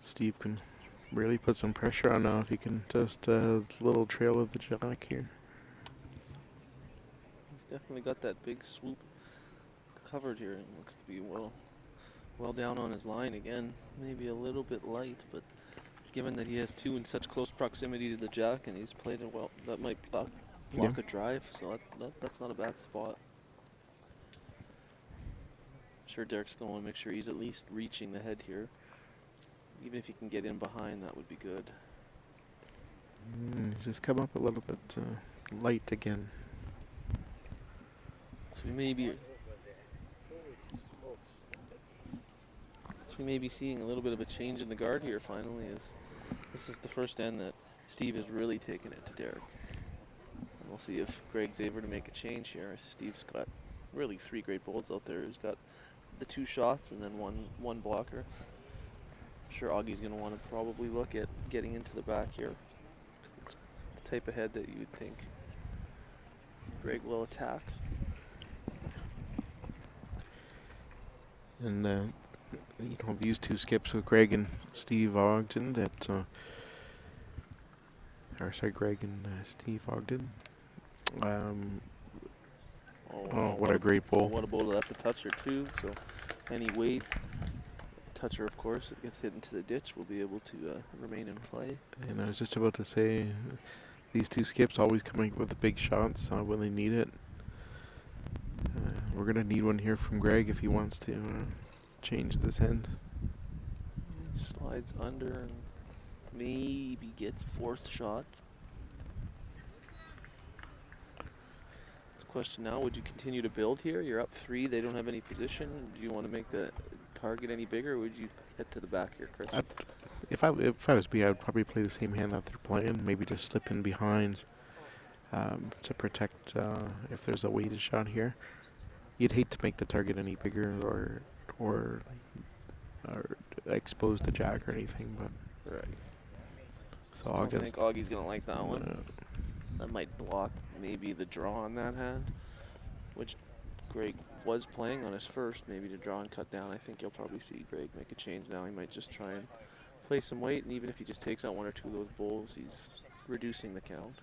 Steve can really put some pressure on now if he can just little trail of the jack here. He's definitely got that big swoop covered here, and looks to be well down on his line again. Maybe a little bit light, but given that he has 2 in such close proximity to the jack and he's played it well, that might block Yeah. a drive. So that's not a bad spot. I'm sure Derek's going to make sure he's at least reaching the head here. Even if he can get in behind, that would be good. Just come up a little bit light again. So we may be seeing a little bit of a change in the guard here finally, as this is the first end that Steve has really taken it to Derek. And we'll see if Greg's able to make a change here. Steve's got really 3 great bowls out there. He's got the 2 shots and then one blocker. I'm sure Augie's going to want to probably look at getting into the back here. It's the type of head that you would think Greg will attack. And these 2 skips with Greg and Steve Ogden Greg and Steve Ogden. What a great bowl. What a bowl. That's a toucher too, so any weight, toucher of course, if it gets hit into the ditch, will be able to remain in play. And I was just about to say, these 2 skips always coming with the big shots when they need it. We're going to need one here from Greg if he wants to change this end. Slides under and maybe gets 4th shot. It's a question now, would you continue to build here? You're up 3, they don't have any position. Do you want to make the target any bigger, or would you head to the back here, Chris? If I was B, I would probably play the same hand that they're playing. Maybe just slip in behind to protect if there's a weighted shot here. You'd hate to make the target any bigger or expose the jack or anything, but Right. so I don't think Augie's going to like that one. That might block maybe the draw on that hand, which Greg was playing on his first, maybe to draw and cut down. I think you'll probably see Greg make a change now. He might just try and play some weight, and even if he just takes out 1 or 2 of those bowls, he's reducing the count.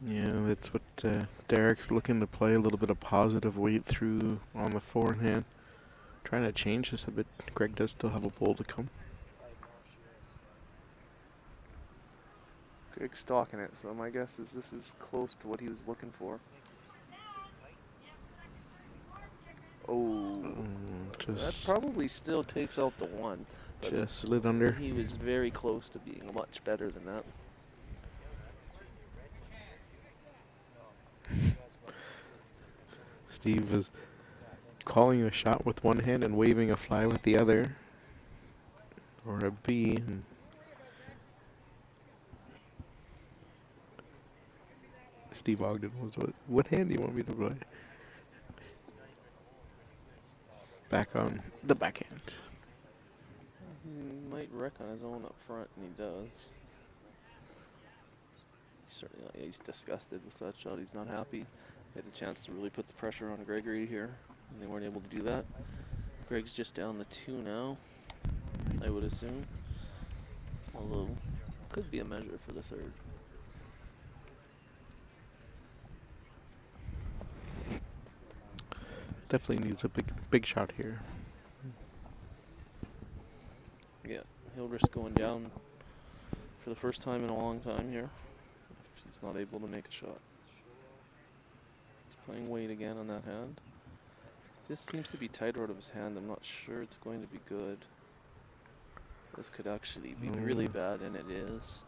Yeah, that's what Derek's looking to play, a little bit of positive weight through on the forehand. Trying to change this a bit. Greg does still have a bowl to come. Greg's stalking it, so my guess is this is close to what he was looking for. Oh, that Just probably still takes out the one. But just slid under. he was very close to being much better than that. Steve is calling a shot with one hand and waving a fly with the other. Or a B. And Steve Ogden was what hand do you want me to play? Back on the backhand. He might wreck on his own up front, and he does. Certainly, he's disgusted with that shot. He's not happy. He had a chance to really put the pressure on Gregory here, and they weren't able to do that. Greg's just down the 2 now, I would assume. Although, could be a measure for the third. Definitely needs a big shot here. Yeah, he'll risk going down for the first time in a long time here if he's not able to make a shot. He's playing weight again on that hand. This seems to be tighter out of his hand. I'm not sure it's going to be good. This could actually be really bad, and it is.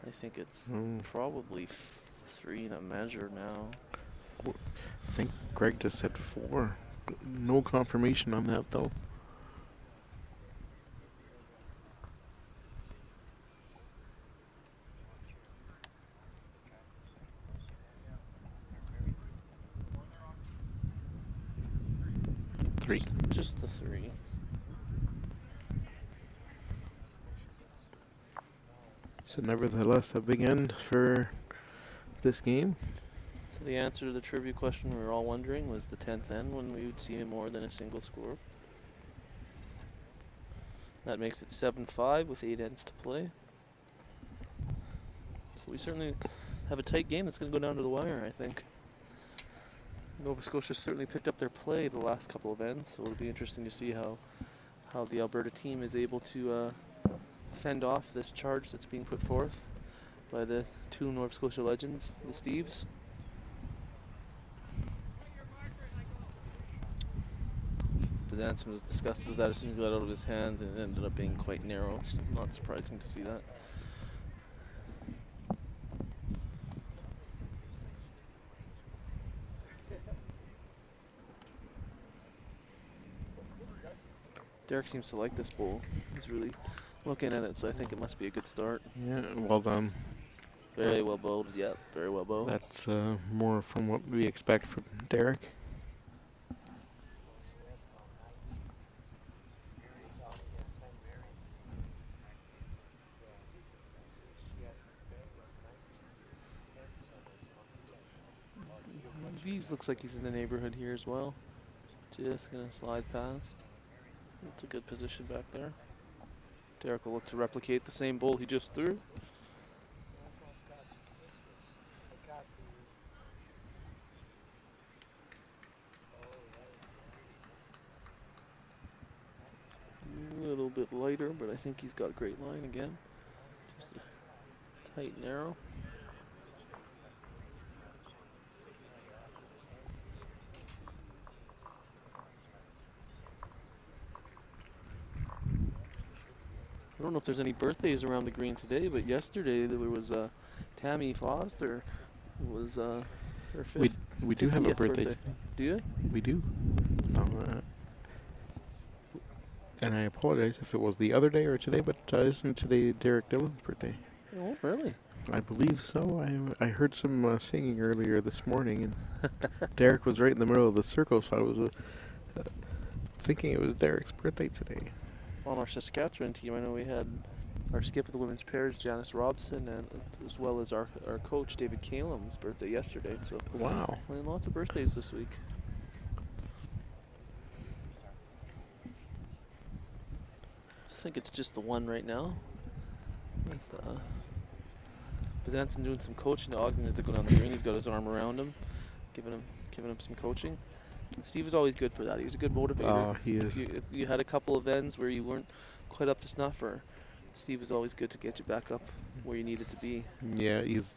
I think it's probably 3 in a measure now. I think Greg just said 4. No confirmation on that though. Just the 3. So nevertheless, a big end for this game. So the answer to the trivia question we were all wondering was the 10th end when we would see more than a single score. That makes it 7-5 with 8 ends to play. So we certainly have a tight game that's going to go down to the wire, I think. Nova Scotia certainly picked up their play the last couple of ends, so it'll be interesting to see how the Alberta team is able to fend off this charge that's being put forth by the 2 Nova Scotia legends, the Steves. Bezanson was disgusted with that as soon as he got out of his hand, and it ended up being quite narrow. It's not surprising to see that. Derek seems to like this bowl. He's really looking at it, so I think it must be a good start. Yeah, well done. Very well bowled, yep, very well bowled. That's more from what we expect from Derek. V's looks like he's in the neighborhood here as well. Just gonna slide past. That's a good position back there. Derek will look to replicate the same bowl he just threw. A little bit lighter, but I think he's got a great line again. Just a tight and narrow. I don't know if there's any birthdays around the green today, but yesterday there was Tammy Foster was her fifth. We do have a 50th birthday today. Do you? We do. And I apologize if it was the other day or today, but isn't today Derek Dillon's birthday? Oh, really? I believe so. I heard some singing earlier this morning, and Derek was right in the middle of the circle, so I was thinking it was Derek's birthday today. On our Saskatchewan team, I know we had our skip of the women's pairs, Janice Robson, and as well as our coach, David Kalem's birthday yesterday. So wow. lots of birthdays this week. think it's just the one right now. With Bezanson doing some coaching. Ogden is to go down the green. He's got his arm around him, giving him some coaching. Steve was always good for that. He was a good motivator. Oh, he is. If you had a couple of ends where you weren't quite up to snuff, or Steve was always good to get you back up where you needed to be. Yeah, he's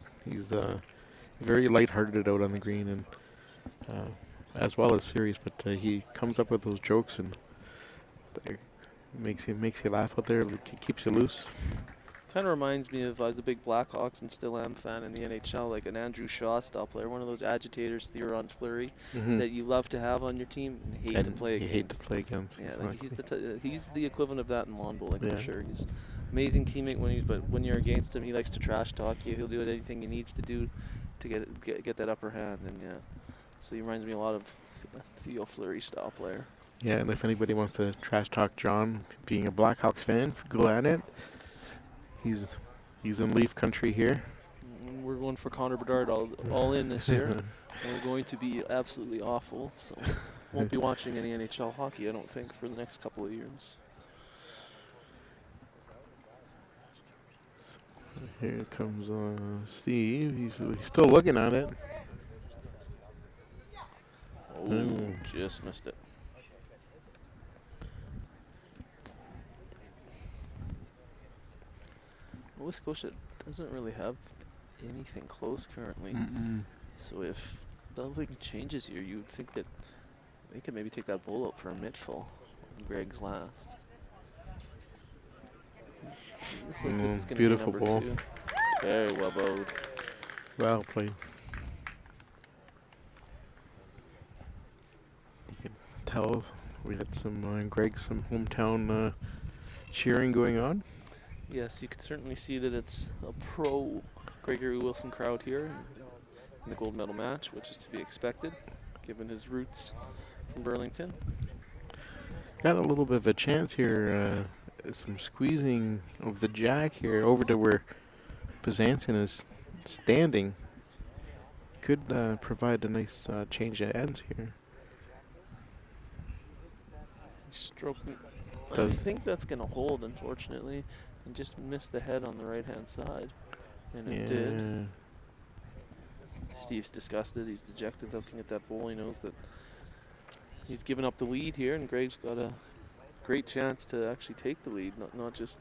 very lighthearted out on the green, and as well as serious. But he comes up with those jokes and makes you laugh out there. Keeps you loose. Kind of reminds me of, I was a big Blackhawks and still am fan in the NHL, like an Andrew Shaw style player, one of those agitators, Theron Fleury, that you love to have on your team and hate to play against. Hate to play against. Yeah, Exactly. like he's the equivalent of that in lawn bowling, Yeah. for sure. He's amazing teammate but when you're against him, he likes to trash talk you. He'll do anything he needs to do to get that upper hand, and yeah. So he reminds me a lot of Theo Fleury style player. Yeah, and if anybody wants to trash talk John, being a Blackhawks fan, go at it. He's in Leaf country here. We're going for Connor Bedard all in this year. And we're going to be absolutely awful, so won't be watching any NHL hockey, I don't think, for the next couple of years. Here comes Steve. He's still looking at it. Oh, just missed it. Nova Scotia doesn't really have anything close currently. So if nothing changes here, you'd think that they could maybe take that bowl out for a Mitchell on Greg's last. Looks like this is gonna beautiful be bowl. number 2. Very well bowled. Well played. You can tell we had some some hometown cheering going on. Yes, you can certainly see that it's a pro Gregory Wilson crowd here in the gold medal match, which is to be expected, given his roots from Burlington. Got a little bit of a chance here. Some squeezing of the jack here over to where Bezanson is standing. Could provide a nice change of ends here. Stroking. I Does- think that's going to hold, unfortunately, and just missed the head on the right-hand side. And it did. Steve's disgusted. He's dejected looking at that bowl. He knows that he's given up the lead here, and Greg's got a great chance to actually take the lead, not just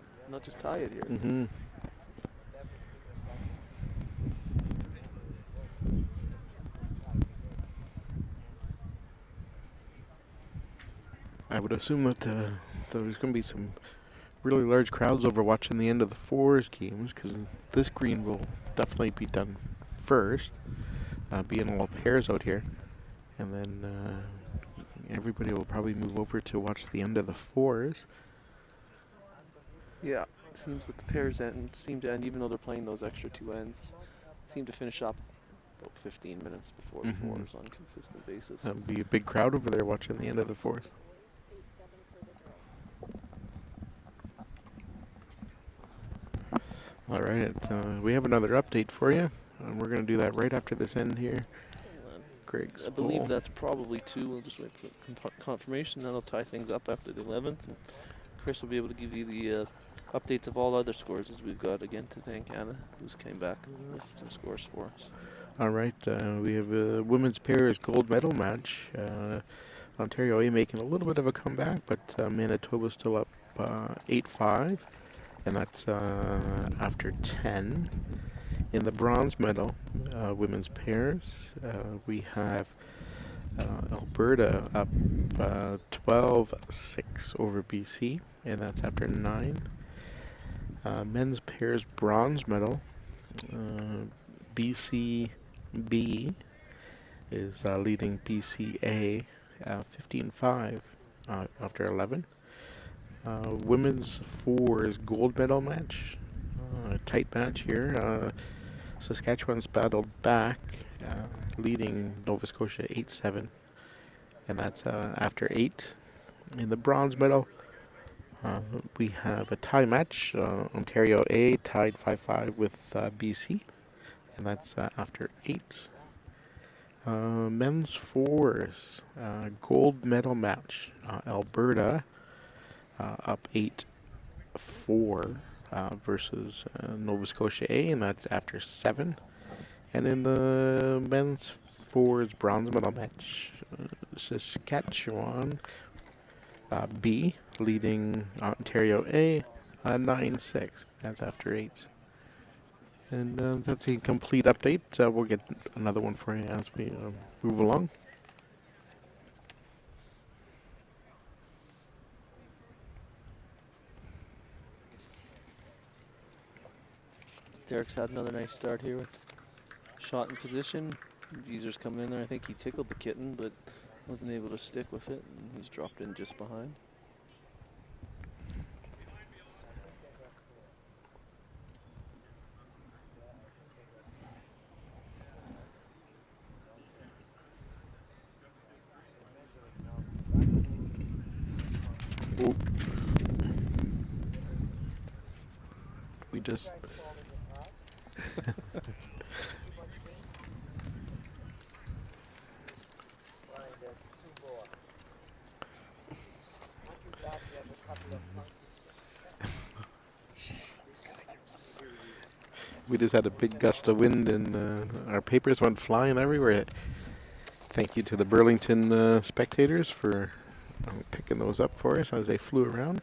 tie it here. Mm-hmm. I would assume that there's going to be some really large crowds over watching the end of the fours games, because this green will definitely be done first, being all pairs out here, and then everybody will probably move over to watch the end of the fours. Yeah, it seems that the pairs seem to end, even though they're playing those extra 2 ends, seem to finish up about 15 minutes before the fours on a consistent basis. That'll be a big crowd over there watching the end of the fours. All right, we have another update for you, and we're going to do that right after this end here. Greg's I believe bowl. that's probably 2. We'll just wait for confirmation. That'll tie things up after the 11th. And Chris will be able to give you the updates of all other scores, as we've got again to thank Anna, who's came back with some scores for us. All right, we have a women's pairs gold medal match. Ontario A making a little bit of a comeback, but Manitoba's still up 8-5, and that's after 10. In the bronze medal women's pairs, we have Alberta up 12-6 over BC, and that's after 9. Men's pairs bronze medal, BCB is leading BCA 15-5 after 11. Women's fours gold medal match, tight match here. Saskatchewan's battled back, leading Nova Scotia 8-7, and that's after 8. In the bronze medal, we have a tie match. Ontario A tied 5-5 with BC, and that's after 8. Men's fours gold medal match. Alberta up 4 versus Nova Scotia A, and that's after 7. And in the men's 4s bronze medal match, Saskatchewan B leading Ontario A 9-6. That's after 8. And that's a complete update. We'll get another one for you as we move along. Derek's had another nice start here with shot in position. User's coming in there. I think he tickled the kitten, but wasn't able to stick with it. And he's dropped in just behind. Ooh. We just we just had a big gust of wind, and our papers went flying everywhere. Thank you to the Burlington spectators for picking those up for us as they flew around.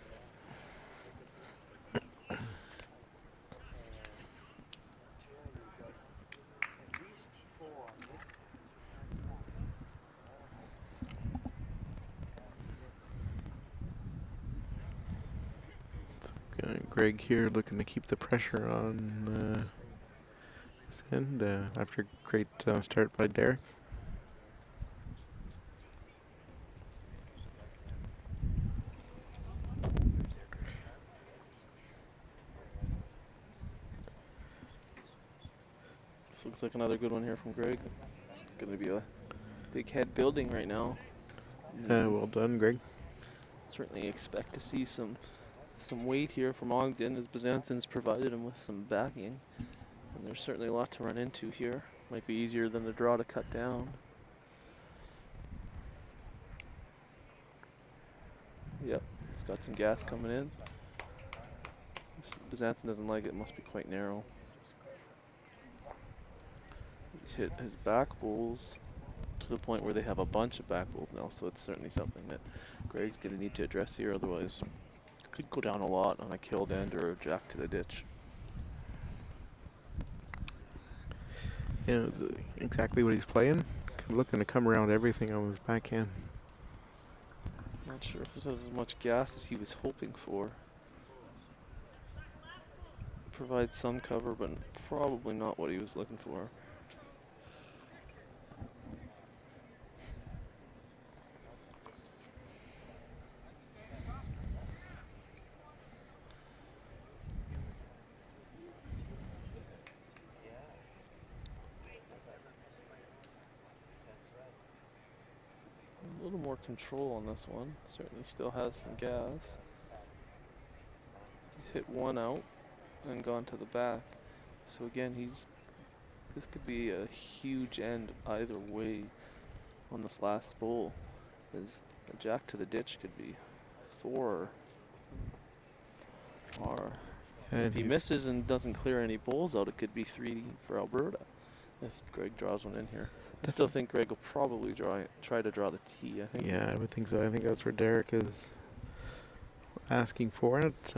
Greg here looking to keep the pressure on his end after a great start by Derek. This looks like another good one here from Greg. It's going to be a big head building right now. Well done, Greg. Certainly expect to see some weight here from Ogden as Byzantin's provided him with some backing. And there's certainly a lot to run into here. Might be easier than the draw to cut down. Yep, it's got some gas coming in. Byzantin doesn't like it, must be quite narrow. He's hit his back bowls to the point where they have a bunch of back bowls now, so it's certainly something that Greg's going to need to address here, otherwise could go down a lot on a killed end or a jack to the ditch. Yeah, exactly what he's playing. Looking to come around everything on his backhand. Not sure if this has as much gas as he was hoping for. Provides some cover, but probably not what he was looking for. A little more control on this one. Certainly still has some gas. He's hit one out and gone to the back. So again, this could be a huge end either way on this last bowl. As a jack to the ditch could be 4 or if he misses and doesn't clear any bowls out, it could be 3 for Alberta if Greg draws one in here. I still think Greg will probably try to draw the tee. I think. Yeah, I would think so. I think that's where Derek is asking for it.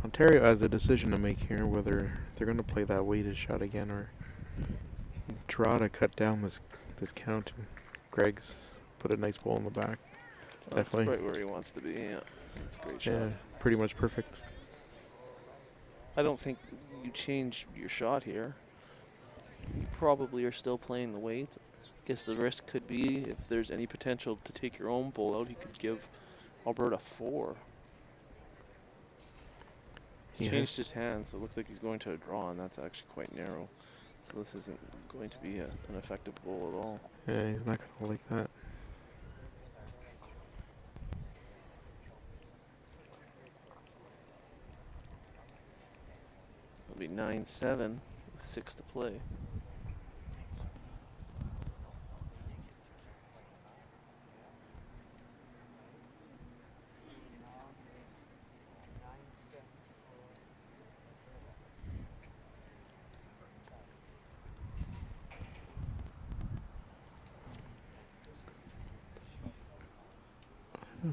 Ontario has a decision to make here, whether they're going to play that weighted shot again or draw to cut down this count. And Greg's put a nice ball in the back. Well, definitely. That's right where he wants to be. Yeah, that's a great shot. Yeah, pretty much perfect. I don't think you change your shot here. You probably are still playing the weight. Guess the risk could be if there's any potential to take your own bowl out, he could give Alberta 4. He's changed his hand, so it looks like he's going to a draw, and that's actually quite narrow. So this isn't going to be an effective bowl at all. Yeah, he's not going to like that. It'll be 9-7 with 6 to play.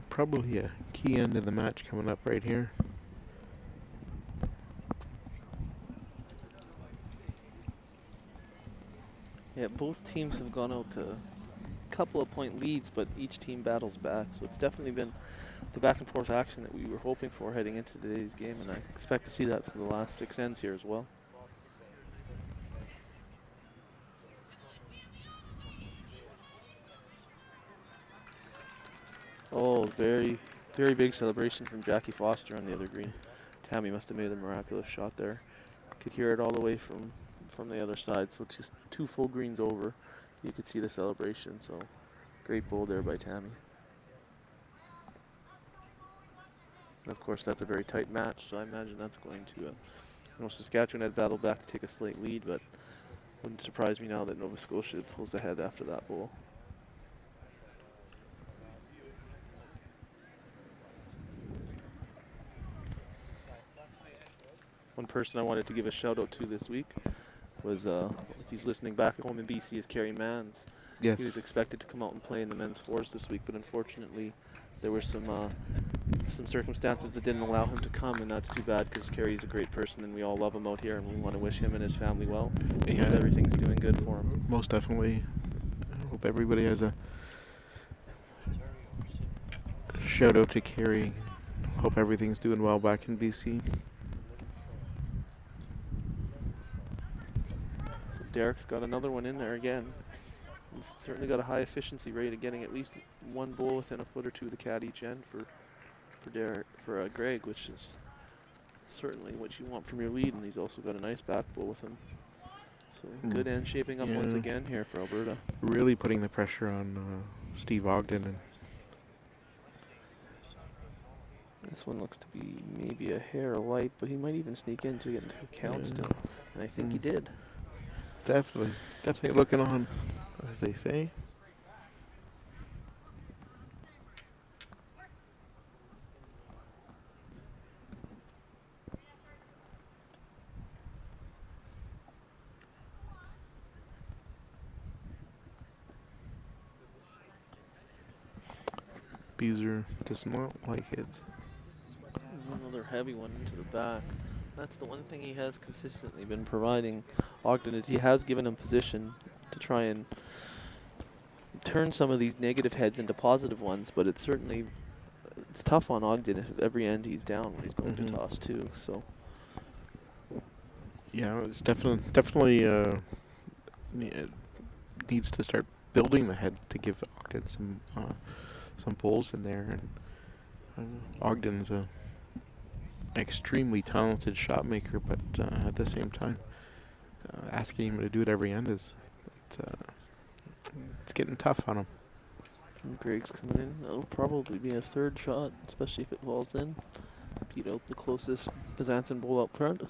Probably a key end of the match coming up right here. Yeah, both teams have gone out to a couple of point leads, but each team battles back. So it's definitely been the back and forth action that we were hoping for heading into today's game, and I expect to see that for the last 6 ends here as well. Oh, very, very big celebration from Jackie Foster on the other green. Tammy must have made a miraculous shot there. Could hear it all the way from the other side, so it's just 2 full greens over. You could see the celebration, so great bowl there by Tammy. And of course, that's a very tight match, so I imagine that's going to, Saskatchewan had battled back to take a slight lead, but wouldn't surprise me now that Nova Scotia pulls ahead after that bowl. One person I wanted to give a shout out to this week was, if he's listening back at home in BC, is Kerry Mans. Yes. He was expected to come out and play in the men's fours this week, but unfortunately there were some circumstances that didn't allow him to come, and that's too bad because Kerry's a great person and we all love him out here, and we want to wish him and his family well. Yeah. Hope everything's doing good for him. Most definitely. I hope everybody has a shout out to Kerry. Hope everything's doing well back in BC. So Derek's got another one in there again. He's certainly got a high efficiency rate of getting at least one bowl within a foot or two of the cat each end for Greg, which is certainly what you want from your lead, and he's also got a nice back bowl with him. So good end shaping up once again here for Alberta. Really putting the pressure on Steve Ogden. And this one looks to be maybe a hair light, but he might even sneak in to get into a count still, and I think he did. Definitely looking on, as they say. Beezer does not like it. Another heavy one into the back. That's the one thing he has consistently been providing Ogden, is he has given him position to try and turn some of these negative heads into positive ones, but it's tough on Ogden if every end he's down when he's going to toss too. So yeah, it's definitely needs to start building the head to give Ogden some bowls in there. And Ogden's a extremely talented shot maker, but at the same time, asking him to do it every end is it's getting tough on him. and Greg's coming in. That'll probably be a third shot, especially if it falls in. Beat out the closest Byzantine bowl up front.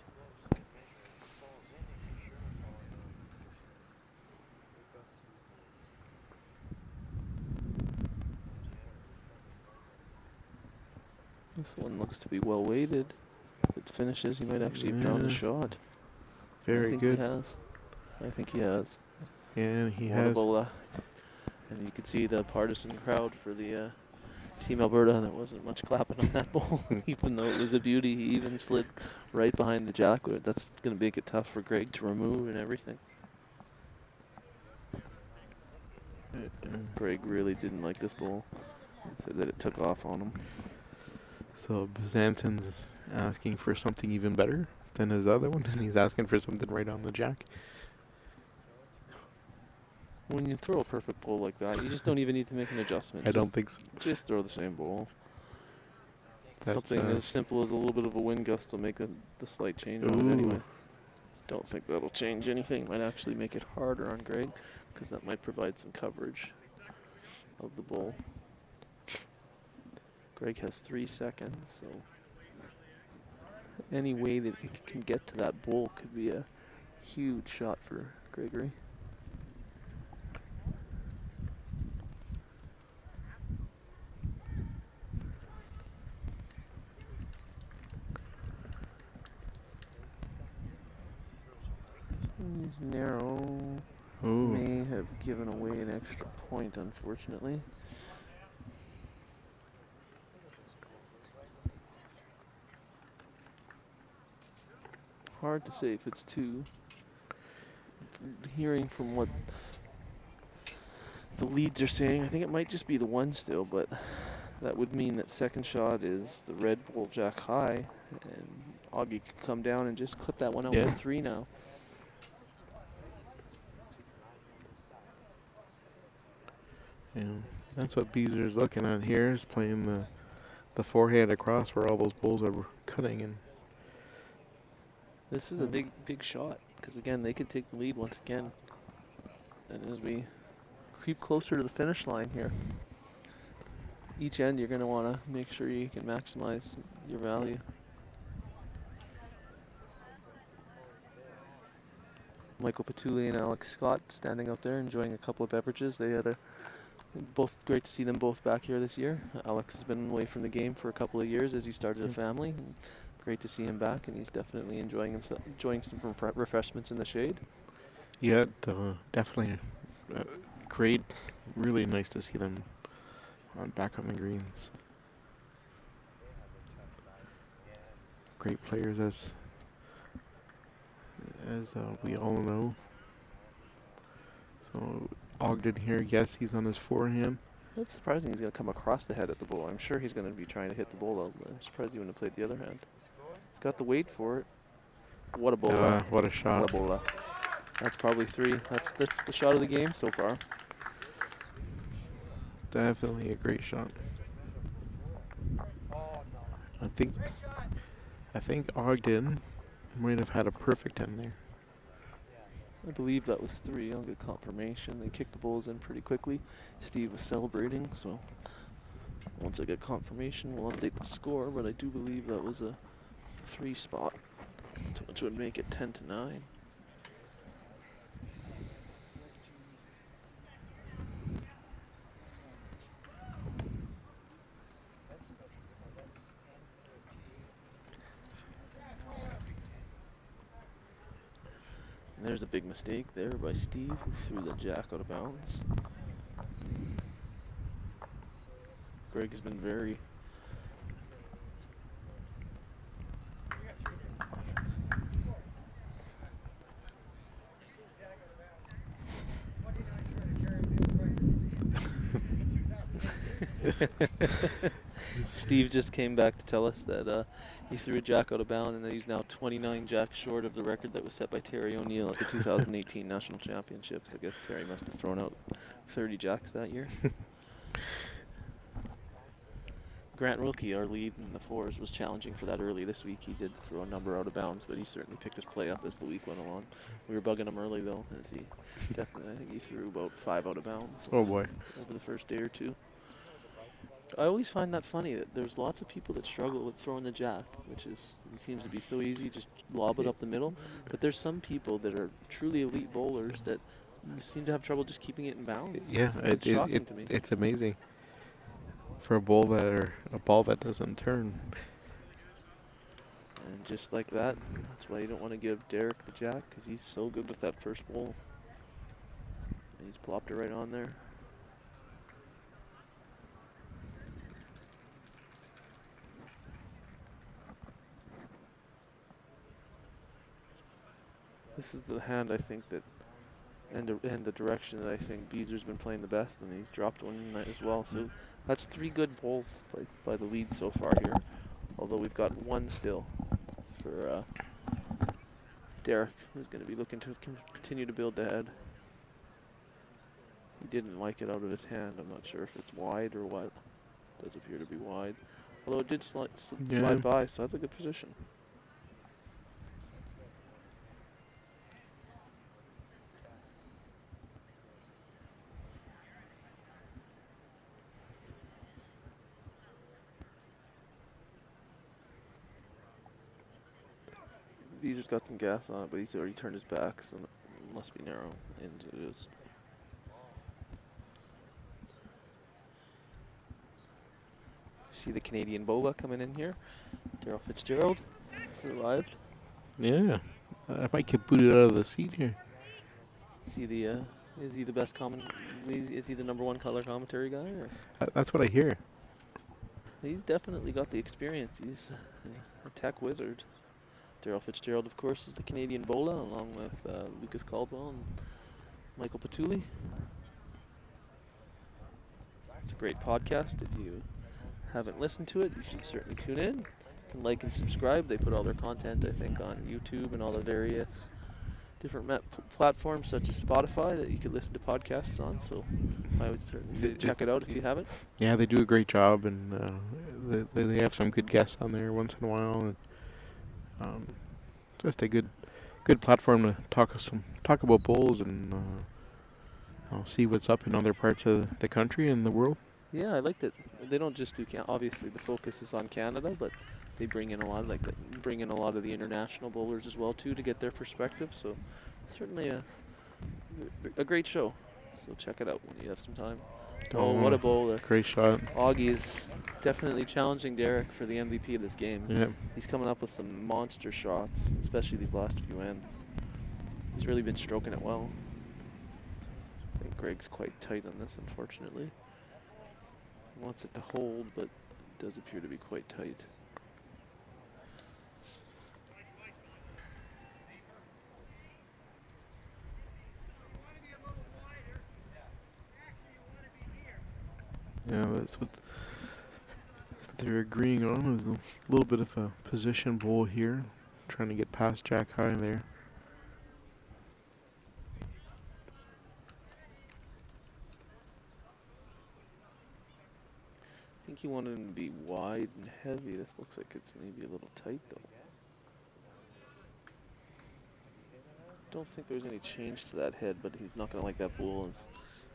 This one looks to be well weighted. If it finishes, he might actually have drawn the shot. Very good. I think he has. Yeah, he has. And you could see the partisan crowd for the Team Alberta. There wasn't much clapping on that bowl, even though it was a beauty. He even slid right behind the jackwood. That's going to make it tough for Greg to remove and everything. Greg really didn't like this bowl. He said that it took off on him. So Byzantin's asking for something even better than his other one, and he's asking for something right on the jack. When you throw a perfect bowl like that, you just don't even need to make an adjustment. I don't think so. Just throw the same bowl. That's, Something as simple as a little bit of a wind gust will make the slight change on it anyway. Don't think that'll change anything. Might actually make it harder on Greg, because that might provide some coverage of the bowl. Greg has 3 seconds, so any way that he can get to that bowl could be a huge shot for Gregory. He's narrow. Ooh. May have given away an extra point, unfortunately. hard to say if it's 2. Hearing from what the leads are saying, I think it might just be the 1 still, but that would mean that second shot is the red bull jack high, and Augie could come down and just clip that one out for 3 now. Yeah, that's what Beezer's looking at here, is playing the forehand across where all those bulls are cutting. And this is a big shot, because again, they could take the lead once again. And as we creep closer to the finish line here, each end you're going to want to make sure you can maximize your value. Michael Patulli and Alex Scott standing out there enjoying a couple of beverages. They had both great to see them both back here this year. Alex has been away from the game for a couple of years as he started a family. Great to see him back, and he's definitely enjoying some refreshments in the shade. yeah, definitely great. Really nice to see them back on the greens. Great players, as we all know. So Ogden here, yes, he's on his forehand. It's surprising he's going to come across the head at the bull. I'm sure he's going to be trying to hit the bull out. I'm surprised he wouldn't have played the other hand. He's got the weight for it. What a bola. What a shot. What a bola. That's probably 3. That's the shot of the game so far. Definitely a great shot. I think Ogden might have had a perfect end there. I believe that was 3. I'll get confirmation. They kicked the bulls in pretty quickly. Steve was celebrating, so once I get confirmation, we'll update the score. But I do believe that was a 3 spot, which would make it 10-9. And there's a big mistake there by Steve, who threw the jack out of bounds. Greg has been very Steve just came back to tell us that he threw a jack out of bounds, and that he's now 29 jacks short of the record that was set by Terry O'Neill at the 2018 National Championships. I guess Terry must have thrown out 30 jacks that year. Grant Wilkie, our lead in the 4s, was challenging for that early this week. He did throw a number out of bounds, but he certainly picked his play up as the week went along. We were bugging him early, though, as he definitely, I think he threw about 5 out of bounds. Oh, boy. Over the first day or 2. I always find that funny, that there's lots of people that struggle with throwing the jack, which seems to be so easy, just lob it up the middle. But there's some people that are truly elite bowlers that seem to have trouble just keeping it in bounds. Yeah, it's shocking to me. It's amazing for a ball that doesn't turn. And just like that, that's why you don't want to give Derek the jack, because he's so good with that first bowl. And he's plopped it right on there. This is the hand I think that, and the direction that I think Beezer's been playing the best, and he's dropped one as well. So that's 3 good bowls played by the lead so far here. Although we've got 1 still for Derek, who's going to be looking to continue to build the head. He didn't like it out of his hand. I'm not sure if it's wide or what. It does appear to be wide. Although it did slide by, so that's a good position. Beezer's got some gas on it, but he's already turned his back, so it must be narrow, and it is. See the Canadian Bola coming in here. Daryl Fitzgerald has arrived. Yeah, I might get booted out of the seat here. See the is he the best is he the #1 color commentary guy? Or? That's what I hear. He's definitely got the experience. He's a tech wizard. Daryl Fitzgerald, of course, is the Canadian Bola, along with Lucas Caldwell and Michael Patulli. It's a great podcast. If you haven't listened to it, you should certainly tune in. You can like and subscribe. They put all their content, I think, on YouTube and all the various different platforms such as Spotify that you could listen to podcasts on. So I would certainly say check it out if you haven't. Yeah, they do a great job, and they have some good guests on there once in a while, and just a good platform to talk about bowls and see what's up in other parts of the country and the world. Yeah, I like that. They don't just do obviously the focus is on Canada, but they bring in a lot of the international bowlers as well too to get their perspective. So certainly a great show. So check it out when you have some time. Oh, what a bowler! Great shot. Augie is definitely challenging Derek for the MVP of this game. Yeah. He's coming up with some monster shots, especially these last few ends. He's really been stroking it well. I think Greg's quite tight on this, unfortunately. He wants it to hold, but it does appear to be quite tight. Yeah, that's what they're agreeing on, is a little bit of a position bowl here, trying to get past Jack High there. I think he wanted him to be wide and heavy. This looks like it's maybe a little tight, though. Don't think there's any change to that head, but he's not going to like that bowl. As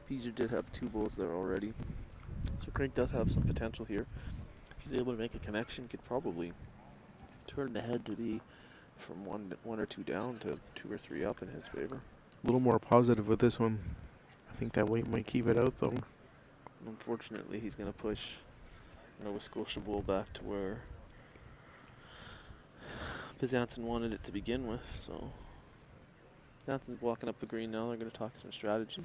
Beezer did have 2 bowls there already. So Greg does have some potential here. If he's able to make a connection, could probably turn the head to be from one or two down to 2 or 3 up in his favor. A little more positive with this one. I think that weight might keep it out, though. Unfortunately, he's going to push Nova Scotia Bowl back to where Byzantin wanted it to begin with. So Byzantin's walking up the green now. They're going to talk some strategy.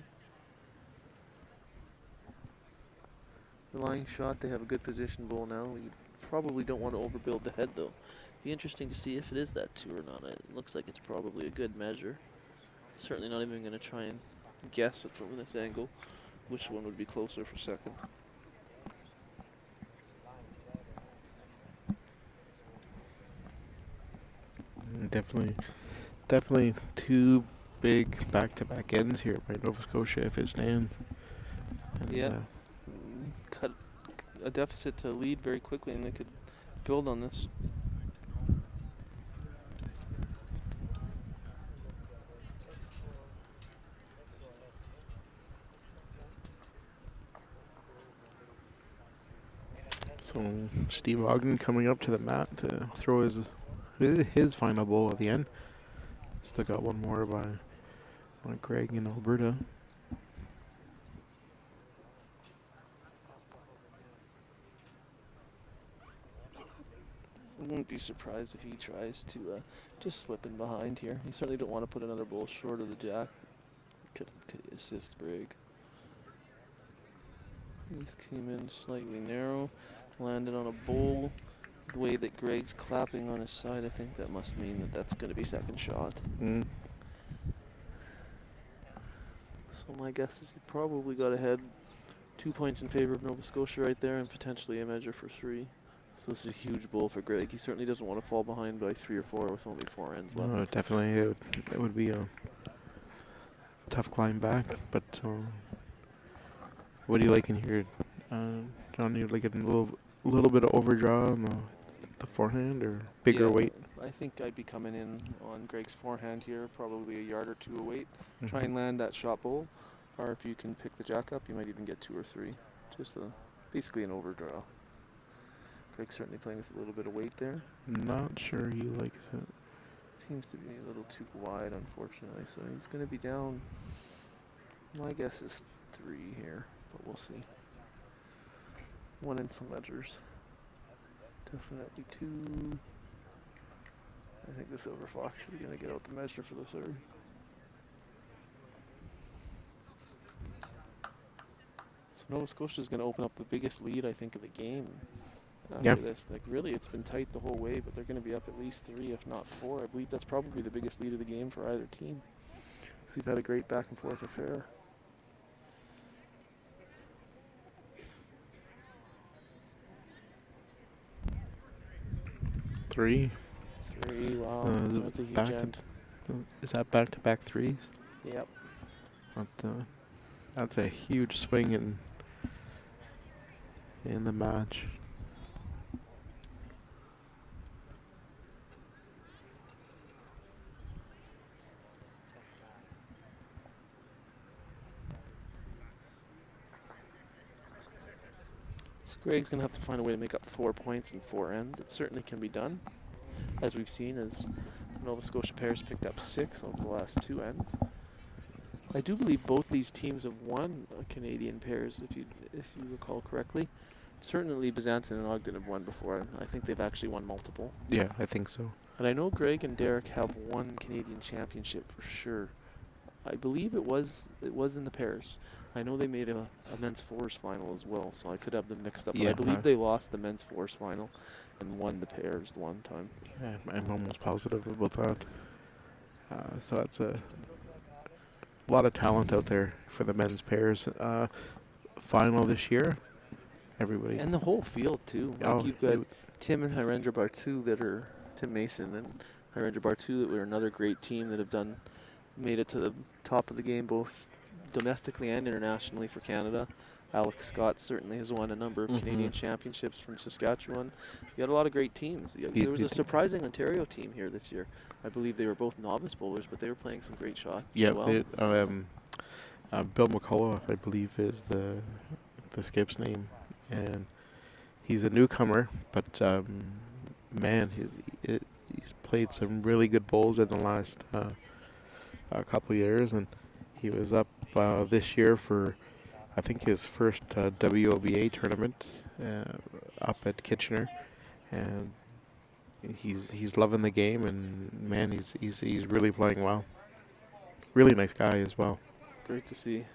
The lying shot, they have a good position bowl now. You probably don't want to overbuild the head, though. Be interesting to see if it is that 2 or not. It looks like it's probably a good measure. Certainly not even going to try and guess it from this angle which one would be closer for second. Definitely 2 big back-to-back ends here by Nova Scotia if it stands. And yeah. Cut a deficit to lead very quickly, and they could build on this. So Steve Ogden coming up to the mat to throw his final bowl at the end. Still got one more by Greg in Alberta. I wouldn't be surprised if he tries to just slip in behind here. You certainly don't want to put another bowl short of the jack. Could assist Greg. These came in slightly narrow, landed on a bowl. The way that Greg's clapping on his side, I think that must mean that that's going to be second shot. So my guess is he probably got ahead 2 points in favor of Nova Scotia right there, and potentially a measure for 3. So this is a huge bowl for Greg. He certainly doesn't want to fall behind by 3 or 4 with only 4 ends left. No, definitely, it would be a tough climb back. But what do you like in here, John? You like it a little bit of overdraw on the forehand, or bigger weight? I think I'd be coming in on Greg's forehand here, probably a yard or 2 a weight. Try and land that shot bowl, or if you can pick the jack up, you might even get 2 or 3. Just basically an overdraw. Greg's certainly playing with a little bit of weight there. Not sure he likes it. Seems to be a little too wide, unfortunately, so he's going to be down. My guess is 3 here, but we'll see. 1 in some ledgers. Definitely 2. I think the Silver Fox is going to get out the measure for the 3rd. So Nova Scotia is going to open up the biggest lead, I think, of the game. after this. Like, really, it's been tight the whole way, but they're going to be up at least 3, if not 4. I believe that's probably the biggest lead of the game for either team. We've had a great back-and-forth affair. 3. 3, wow. That's a huge end. Is that back-to-back threes? Yep. That's a huge swing in the match. So Greg's going to have to find a way to make up 4 points in 4 ends. It certainly can be done, as we've seen as Nova Scotia pairs picked up 6 over the last 2 ends. I do believe both these teams have won Canadian pairs, if you recall correctly. Certainly Byzantin and Ogden have won before. I think they've actually won multiple. Yeah, I think so. And I know Greg and Derek have won Canadian championship for sure. I believe it was in the pairs. I know they made a men's fours final as well, so I could have them mixed up. Yeah, but I believe they lost the men's fours final and won the pairs one time. Yeah, I'm almost positive about that. So that's a lot of talent out there for the men's pairs. Final this year, everybody. And the whole field too. Like, Oh, you've got Tim and Hirendra Bartu that are Tim Mason and Hirendra Bartu that were another great team that have made it to the top of the game both domestically and internationally for Canada. Alex Scott certainly has won a number of Canadian championships from Saskatchewan. You got a lot of great teams. There was a surprising Ontario team here this year. I believe they were both novice bowlers, but they were playing some great shots as well. Bill McCullough, I believe, is the skip's name, and he's a newcomer, but man, he's played some really good bowls in the last couple of years, and he was up this year for, I think, his first WOBA tournament up at Kitchener, and he's loving the game, and man, he's really playing well. Really nice guy as well. Great to see.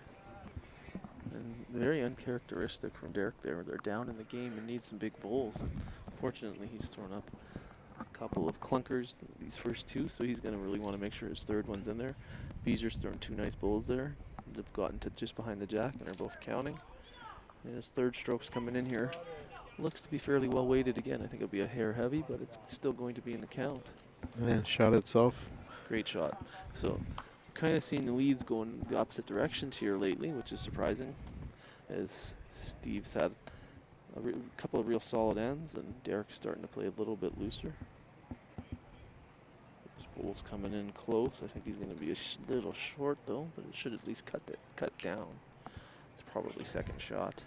And very uncharacteristic from Derek there. They're down in the game and need some big bowls. And fortunately, he's thrown up a couple of clunkers these first 2, so he's going to really want to make sure his third one's in there. Beezer's thrown 2 nice bowls there. They've gotten to just behind the jack and are both counting. And his third stroke's coming in here. Looks to be fairly well weighted again. I think it'll be a hair heavy, but it's still going to be in the count. And shot itself. Great shot. So kind of seeing the leads going the opposite directions here lately, which is surprising, as Steve's had a couple of real solid ends, and Derek's starting to play a little bit looser. This bowl's coming in close. I think he's going to be a little short though, but it should at least cut down. It's probably second shot.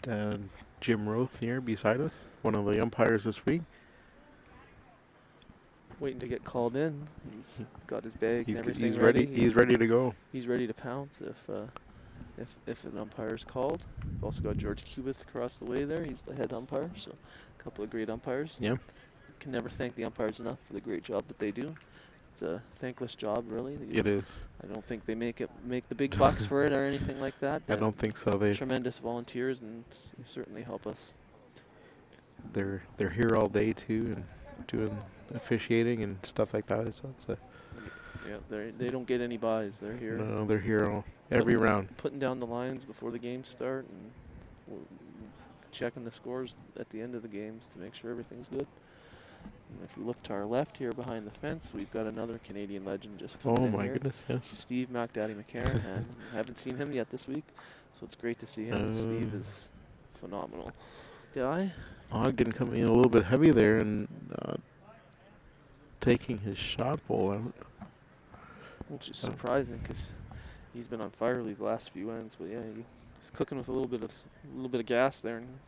Got Jim Roth here beside us, one of the umpires this week. Waiting to get called in. He's got his bag and everything he's ready. He's ready to go. He's ready to pounce if an umpire is called. We've also got George Cubis across the way there. He's the head umpire, so a couple of great umpires. Yeah. Can never thank the umpires enough for the great job that they do. It's a thankless job, really. It is. I don't think they make the big bucks for it or anything like that. I don't think so. They tremendous volunteers and certainly help us. They're here all day too and doing officiating and stuff like that. So it's they don't get any buys. They're here. No, they're here every round. Putting down the lines before the games start and checking the scores at the end of the games to make sure everything's good. And if we look to our left here behind the fence, we've got another Canadian legend just coming in here. Goodness, yes. Steve MacDaddy McCarron, and I haven't seen him yet this week, so it's great to see him. Steve is phenomenal guy. Ogden coming in a little bit heavy there and taking his shot ball out. Which is surprising because he's been on fire these last few ends, but yeah, he's cooking with a little bit of gas there. And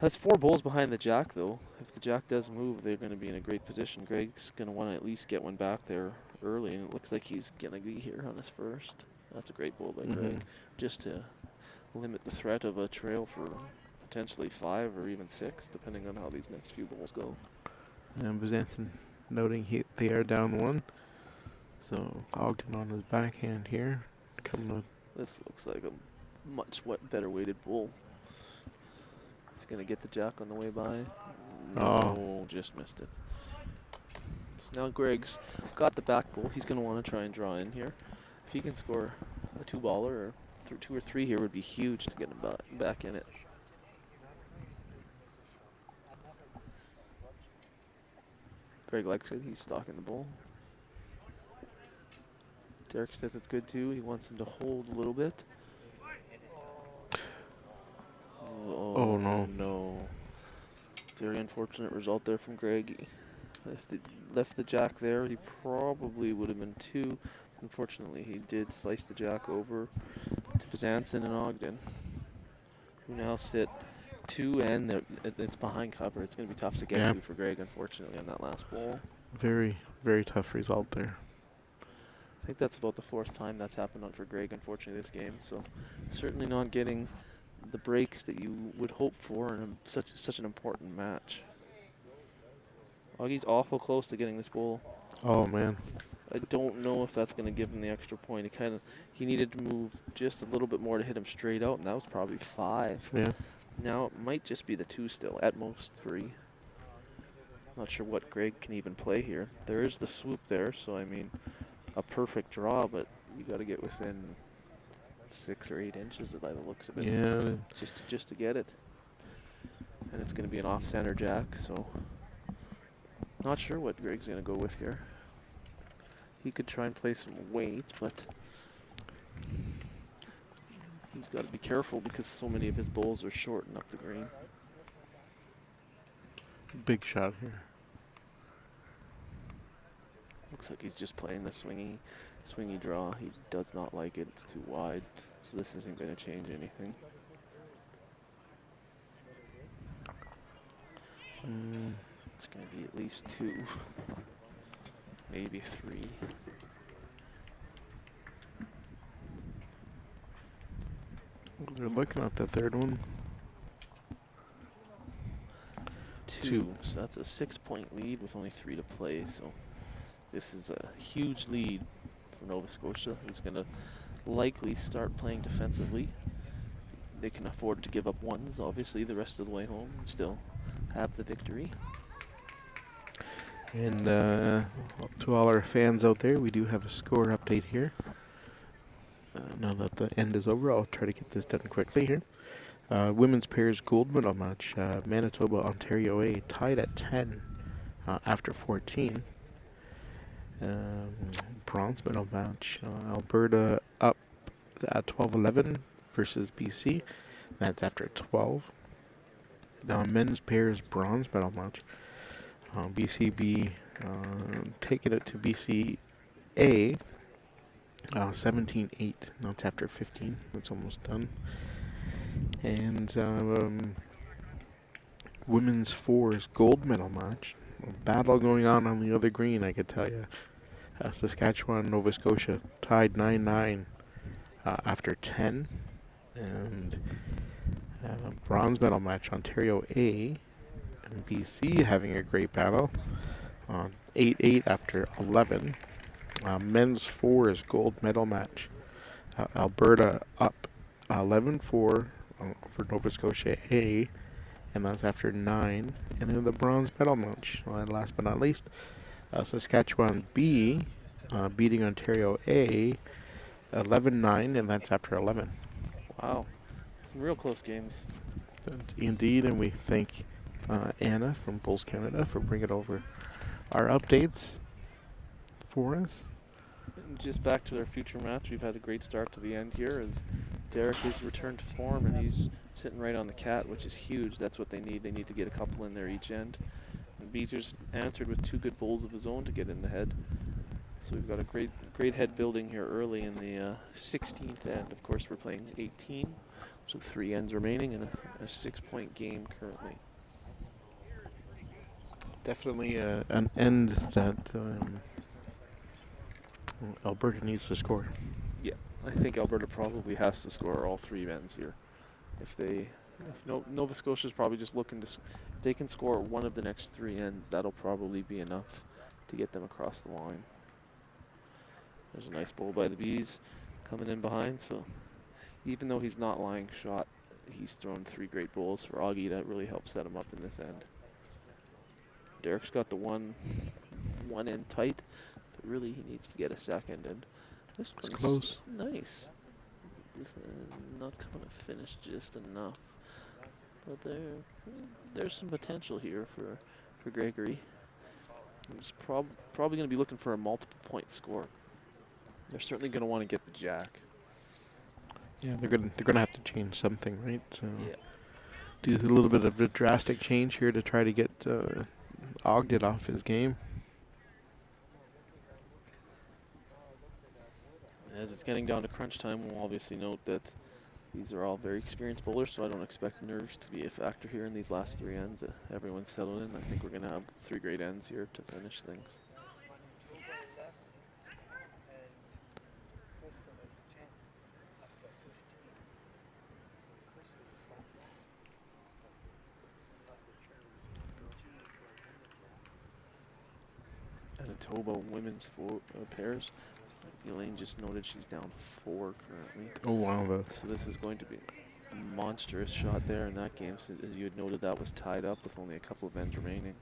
has 4 bowls behind the jack though. If the jack does move, they're going to be in a great position. Greg's going to want to at least get one back there early, and it looks like he's going to be here on his first. That's a great bowl by Greg, just to limit the threat of a trail for potentially 5 or even 6, depending on how these next few bowls go. And Byzantin noting they are down 1. So Ogden on his backhand here. Coming up. This looks like a much better weighted bowl. He's going to get the jack on the way by. Oh. No, just missed it. So now Greg's got the back bull. He's going to want to try and draw in here. If he can score a 2-baller or 2 or 3 here would be huge to get him back in it. Greg likes it. He's stalking the bull. Derek says it's good too. He wants him to hold a little bit. Oh, no. No. Very unfortunate result there from Greg. If they left the jack there, he probably would have been 2. Unfortunately, he did slice the jack over to Pazanson and Ogden, who now sit 2, and it's behind cover. It's going to be tough to get to for Greg, unfortunately, on that last ball. Very, very tough result there. I think that's about the 4th time that's happened for Greg, unfortunately, this game. So certainly not getting the breaks that you would hope for in such an important match. Augie's awful close to getting this ball. Oh, man. I don't know if that's going to give him the extra point. He needed to move just a little bit more to hit him straight out, and that was probably 5. Yeah. Now it might just be the 2 still, at most 3. Not sure what Greg can even play here. There is the swoop there, so I mean, a perfect draw, but you got to get within 6 or 8 inches by the looks of it. Yeah. Just to get it. And it's going to be an off-center jack, so not sure what Greg's going to go with here. He could try and play some weight, but he's got to be careful because so many of his bowls are short and up the green. Big shot here. Looks like he's just playing the swingy draw. He does not like it. It's too wide, so this isn't going to change anything. It's going to be at least 2, maybe 3. They're looking at the 3rd one. 2. So that's a 6-point lead with only 3 to play. So this is a huge lead for Nova Scotia, who's going to likely start playing defensively. They can afford to give up 1s, obviously, the rest of the way home and still have the victory. And to all our fans out there, we do have a score update here. Now that the end is over, I'll try to get this done quickly here. Women's pairs gold medal match, Manitoba, Ontario A tied at 10 after 14. Bronze medal match, Alberta up at 12-11 versus BC. That's after 12. Men's pairs bronze medal match, BCB taking it to BCA 17-8. That's after 15. That's almost done. And women's fours gold medal match. A battle going on the other green, I could tell you. Saskatchewan, Nova Scotia tied 9-9 after 10. And bronze medal match, Ontario A and BC having a great battle. 8-8 after 11. Men's fours gold medal match. Alberta up 11-4 for Nova Scotia A, and that's after 9. And then the bronze medal match, last but not least, Saskatchewan B beating Ontario A 11-9, and that's after 11. Wow, some real close games. Indeed, and we thank Anna from Bulls Canada for bringing over our updates for us. And just back to their future match, we've had a great start to the end here as Derek has returned to form and he's sitting right on the cat, which is huge. That's what they need. They need to get a couple in there each end. And Beezer's answered with 2 good bowls of his own to get in the head. So we've got a great head building here early in the 16th end. Of course, we're playing 18, so 3 ends remaining and a 6-point game currently. Definitely an end that Alberta needs to score. Yeah, I think Alberta probably has to score all 3 ends here. If Nova Scotia's probably just looking to, if they can score one of the next 3 ends, that'll probably be enough to get them across the line. There's a nice bowl by the Bees coming in behind, so even though he's not lying shot, he's thrown 3 great bowls for Augie that really helped set him up in this end. Derek's got the one end tight, but really he needs to get a second, and this one's close. nice. This not going to finish just enough, but there's some potential here for Gregory. He's probably going to be looking for a multiple point score. They're certainly going to want to get the jack. Yeah, they're gonna have to change something, right? So Yeah. do a little bit of a drastic change here to try to get Ogden off his game. As it's getting down to crunch time, we'll obviously note that these are all very experienced bowlers, so I don't expect nerves to be a factor here in these last 3 ends. Everyone's settled in. I think we're going to have 3 great ends here to finish things. Manitoba women's pairs. Elaine just noted she's down 4 currently. Oh wow! So this is going to be a monstrous shot there in that game. So as you had noted, that was tied up with only a couple of ends remaining.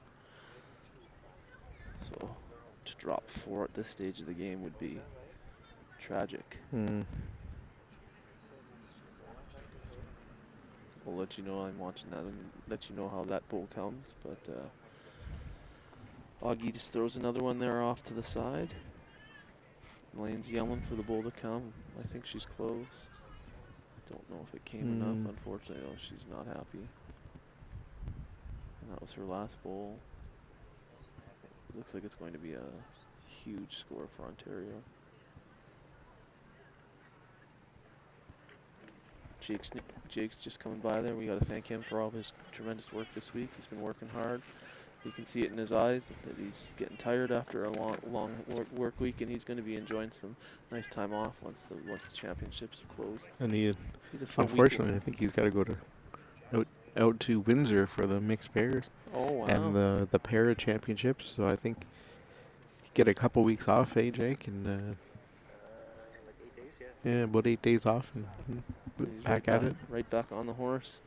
So to drop 4 at this stage of the game would be tragic. We'll let you know I'm watching that and let you know how that bowl comes. But Augie just throws another one there off to the side. Elaine's yelling for the bowl to come. I think she's close. Don't know if it came enough. Unfortunately, oh, she's not happy. And that was her last bowl. It looks like it's going to be a huge score for Ontario. Jake's just coming by there. We got to thank him for all of his tremendous work this week. He's been working hard. You can see it in his eyes that he's getting tired after a long work week, and he's going to be enjoying some nice time off once the championships are closed. And he's a full unfortunately, I think he's got to go to out to Windsor for the mixed pairs. Oh wow! And the para championships. So I think he get a couple weeks off, Jake, and like 8 days, yeah. yeah, about 8 days off, and He's back at it. Right back on the horse.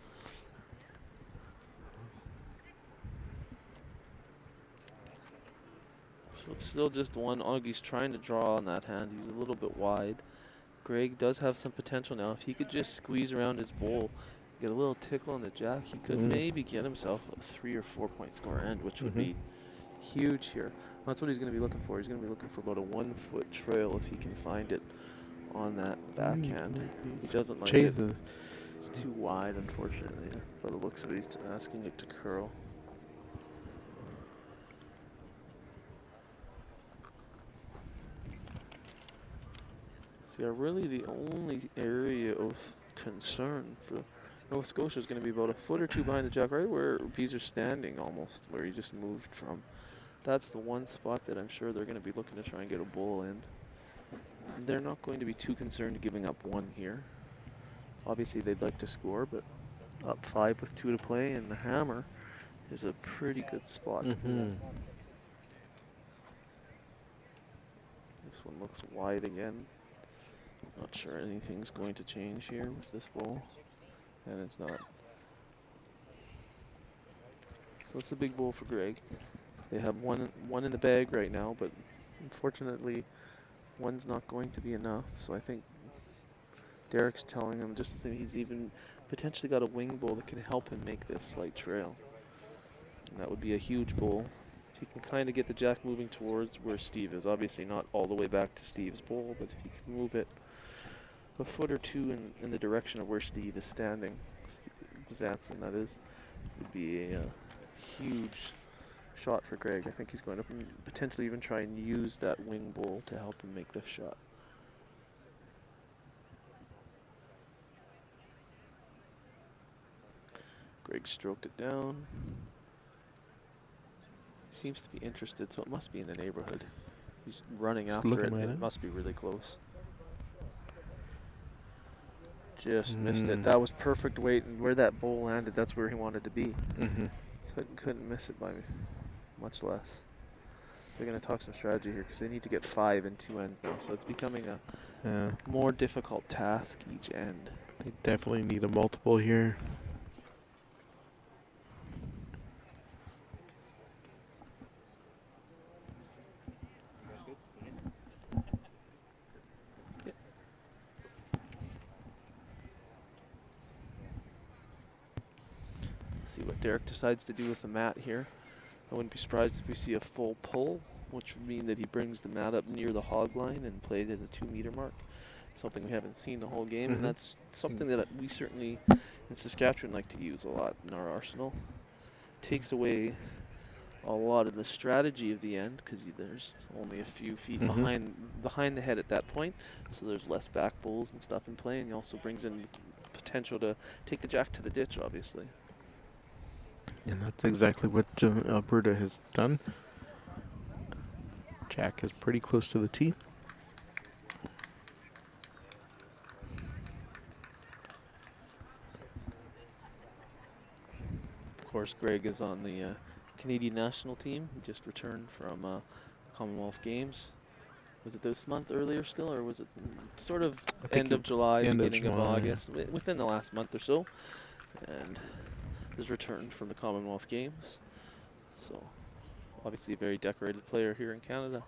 So it's still just one. Augie's trying to draw on that hand. He's a little bit wide. Greg does have some potential now. If he could just squeeze around his bowl, get a little tickle on the jack, he could maybe get himself a 3 or 4 point score end, which would be huge here. That's what he's going to be looking for. He's going to be looking for about a 1 foot trail if he can find it on that backhand. He doesn't like it. It's too wide, unfortunately. By the looks of it, he's asking it to curl. See, really the only area of concern for Nova Scotia is going to be about a foot or 2 behind the jack, right where Beezer's standing almost, where he just moved from. That's the one spot that I'm sure they're going to be looking to try and get a bowl in. They're not going to be too concerned giving up 1 here. Obviously, they'd like to score, but up 5 with 2 to play, and the hammer is a pretty good spot to be in. This one looks wide again. Not sure anything's going to change here with this bowl, and it's not. So it's a big bowl for Greg. They have one in the bag right now, but unfortunately, 1's not going to be enough. So I think Derek's telling him just that he's even potentially got a wing bowl that can help him make this slight trail. And that would be a huge bowl. If he can kind of get the jack moving towards where Steve is. Obviously not all the way back to Steve's bowl, but if he can move it a foot or 2 in the direction of where Steve is standing, Zanson that is, would be a huge shot for Greg. I think he's going to potentially even try and use that wing bowl to help him make this shot. Greg stroked it down. He seems to be interested, so it must be in the neighborhood. He's running after it, and it must be really close. Just missed it. That was perfect weight, and where that bowl landed, that's where he wanted to be. Couldn't miss it by much less. They're going to talk some strategy here because they need to get 5 in 2 ends now, so it's becoming a more difficult task each end. They definitely need a multiple here. See what Derek decides to do with the mat here. I wouldn't be surprised if we see a full pull, which would mean that he brings the mat up near the hog line and played at a 2-meter mark. Something we haven't seen the whole game, and that's something that we certainly in Saskatchewan like to use a lot in our arsenal. Takes away a lot of the strategy of the end because there's only a few feet behind the head at that point, so there's less back bowls and stuff in play, and he also brings in potential to take the jack to the ditch, obviously. And that's exactly what Alberta has done. Jack is pretty close to the tee. Of course, Greg is on the Canadian national team. He just returned from Commonwealth Games. Was it this month earlier still, or was it sort of end of July, beginning of August, within the last month or so? And has returned from the Commonwealth Games. So, obviously a very decorated player here in Canada.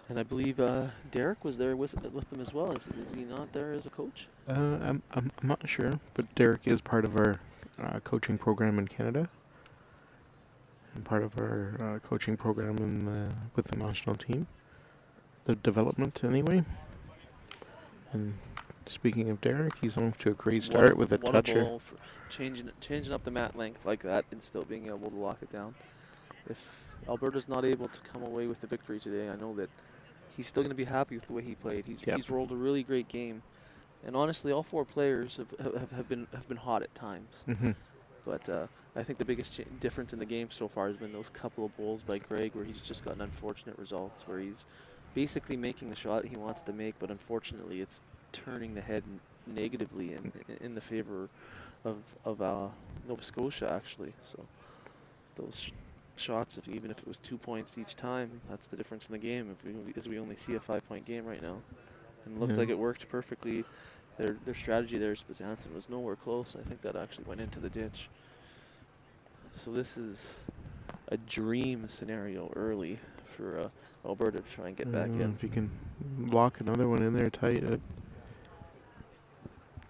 And I believe Derek was there with them as well. Is he not there as a coach? I'm not sure, but Derek is part of our coaching program in Canada, and part of our coaching program in with the national team, the development anyway. And speaking of Derek, he's off to a great start with a toucher. Changing up the mat length like that and still being able to lock it down. If Alberta's not able to come away with the victory today, I know that he's still going to be happy with the way he played. He's rolled a really great game, and honestly, all 4 players have been hot at times. But I think the biggest difference in the game so far has been those couple of bowls by Greg, where he's just gotten unfortunate results, where he's basically making the shot he wants to make, but unfortunately, it's turning the head negatively in the favor of Nova Scotia, actually. So those shots, even if it was 2 points each time, that's the difference in the game. As we only see a 5-point game right now, and it looks like it worked perfectly. Their strategy there, Spazanson, was nowhere close. I think that actually went into the ditch. So this is a dream scenario early for Alberta to try and get back in. If you can lock another one in there tight.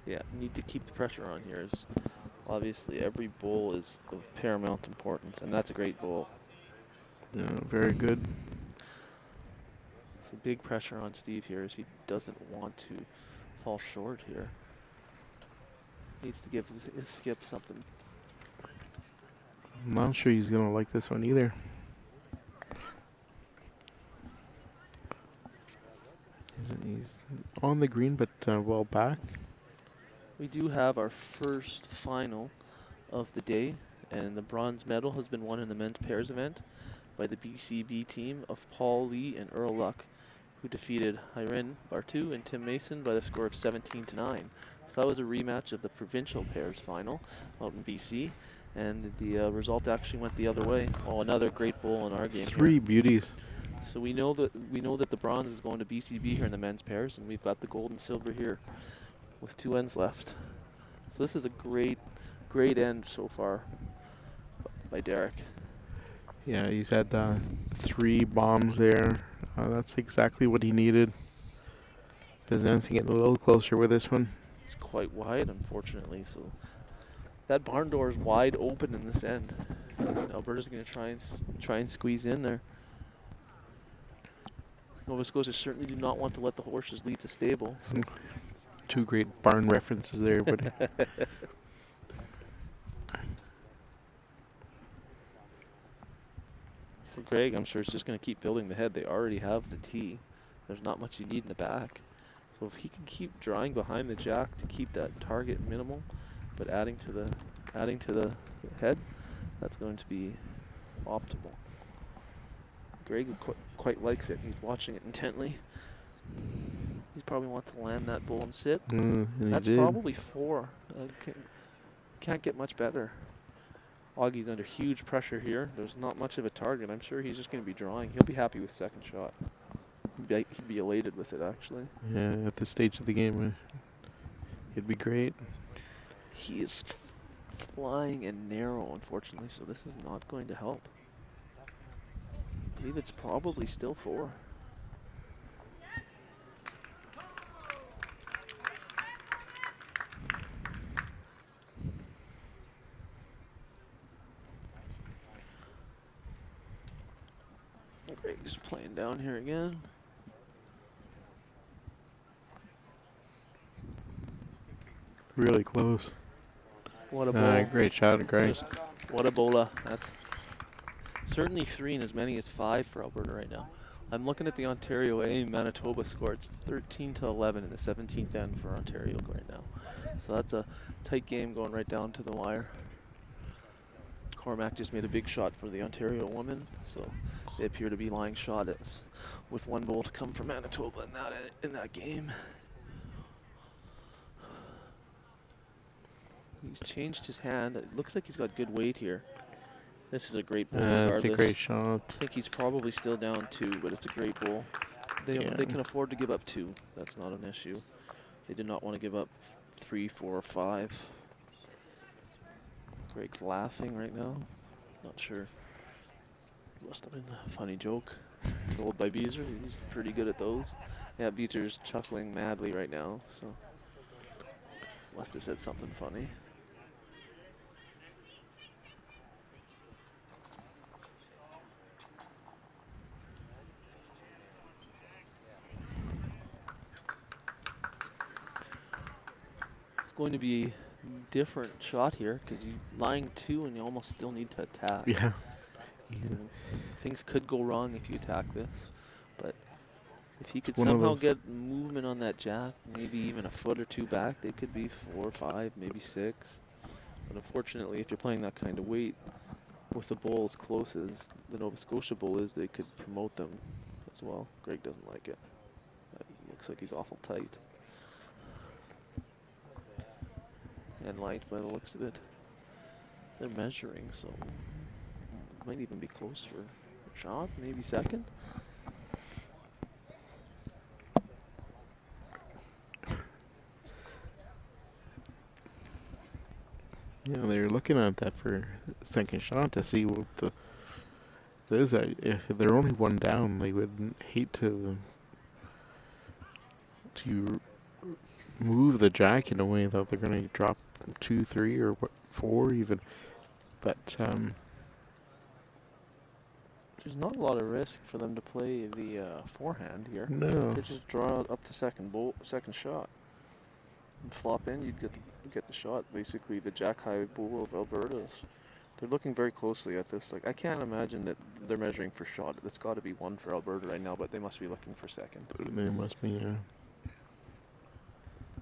Yeah, need to keep the pressure on here. Obviously, every bowl is of paramount importance, and that's a great bowl. Yeah, very good. So big pressure on Steve here as he doesn't want to fall short here. Needs to give his skip something. I'm not sure he's going to like this one either. He's on the green, but well back. We do have our first final of the day, and the bronze medal has been won in the men's pairs event by the BCB team of Paul Lee and Earl Luck, who defeated Hiren Bartu and Tim Mason by the score of 17-9. So that was a rematch of the provincial pairs final out in BC, and the result actually went the other way. Oh, another great bowl in our game. 3 beauties. So we know that the bronze is going to BCB here in the men's pairs, and we've got the gold and silver here with 2 ends left. So this is a great end so far by Derek. Yeah, he's had 3 bombs there. That's exactly what he needed. Pezan's getting a little closer with this one. It's quite wide, unfortunately. So that barn door is wide open in this end. Alberta's going to try and squeeze in there. Nova Scotia certainly do not want to let the horses leave the stable. So 2 great barn references there, but so Greg, I'm sure, is just going to keep building the head. They already have the tee. There's not much you need in the back. So if he can keep drawing behind the jack to keep that target minimal, but adding to the head, that's going to be optimal. Greg quite likes it. He's watching it intently. He probably wants to land that bull and sit. That's probably 4. Can't get much better. Augie's under huge pressure here. There's not much of a target. I'm sure he's just going to be drawing. He'll be happy with second shot. He'd be elated with it, actually. Yeah, at this stage of the game, It'd be great. He is flying and narrow, unfortunately, so this is not going to help. I believe it's probably still 4. Greg's playing down here again. Really close. What a ball. Great shot, Greg. What a bola. That's certainly 3 and as many as 5 for Alberta right now. I'm looking at the Ontario A Manitoba score. It's 13-11 in the 17th end for Ontario right now. So that's a tight game going right down to the wire. Cormac just made a big shot for the Ontario women, so they appear to be lying shot with 1 goal to come from Manitoba in that game. He's changed his hand. It looks like he's got good weight here. This is a great ball regardless. It's a great shot. I think he's probably still down 2, but it's a great ball. They can afford to give up 2. That's not an issue. They did not want to give up 3, 4, or 5. Greg's laughing right now. Not sure. Must have been a funny joke told by Beezer. He's pretty good at those. Yeah, Beezer's chuckling madly right now, so must have said something funny. Going to be a different shot here because you're lying 2 and you almost still need to attack. Yeah. Things could go wrong if you attack this, but if he could One of somehow those. get movement on that jack, maybe even a foot or 2 back, they could be 4, 5, maybe 6. But unfortunately, if you're playing that kind of weight with the bowl as close as the Nova Scotia bowl is, they could promote them as well. Greg doesn't like it. Looks like he's awful tight. And light by the looks of it. They're measuring, so might even be close for a shot, maybe second. Yeah, they're looking at that for a second shot to see what the is. If they're only 1 down, they would hate to move the jack in a way that they're going to drop 2, 3, or 4 even. But there's not a lot of risk for them to play the forehand here. no. They just draw up to second shot. And flop in, you get the shot. Basically, the jack high bowl of Alberta's. They're looking very closely at this. Like, I can't imagine that they're measuring for shot. It's got to be 1 for Alberta right now, but they must be looking for second. They must be, yeah.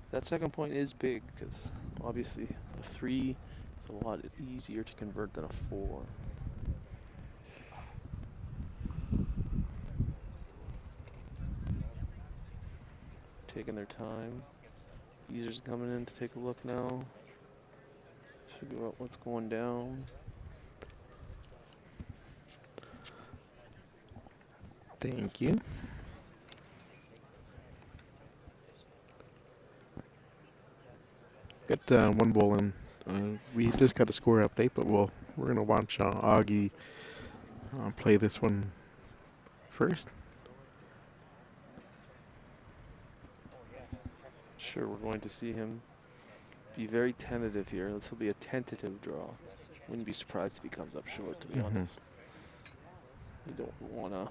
That second point is big because obviously a 3 is a lot easier to convert than a 4. Taking their time. Users coming in to take a look now. Figure out what's going down. Thank you. Got 1 ball in. We just got a score update, but we're gonna watch Augie play this one first. Sure, we're going to see him be very tentative here. This will be a tentative draw. Wouldn't be surprised if he comes up short, to be honest. You don't want to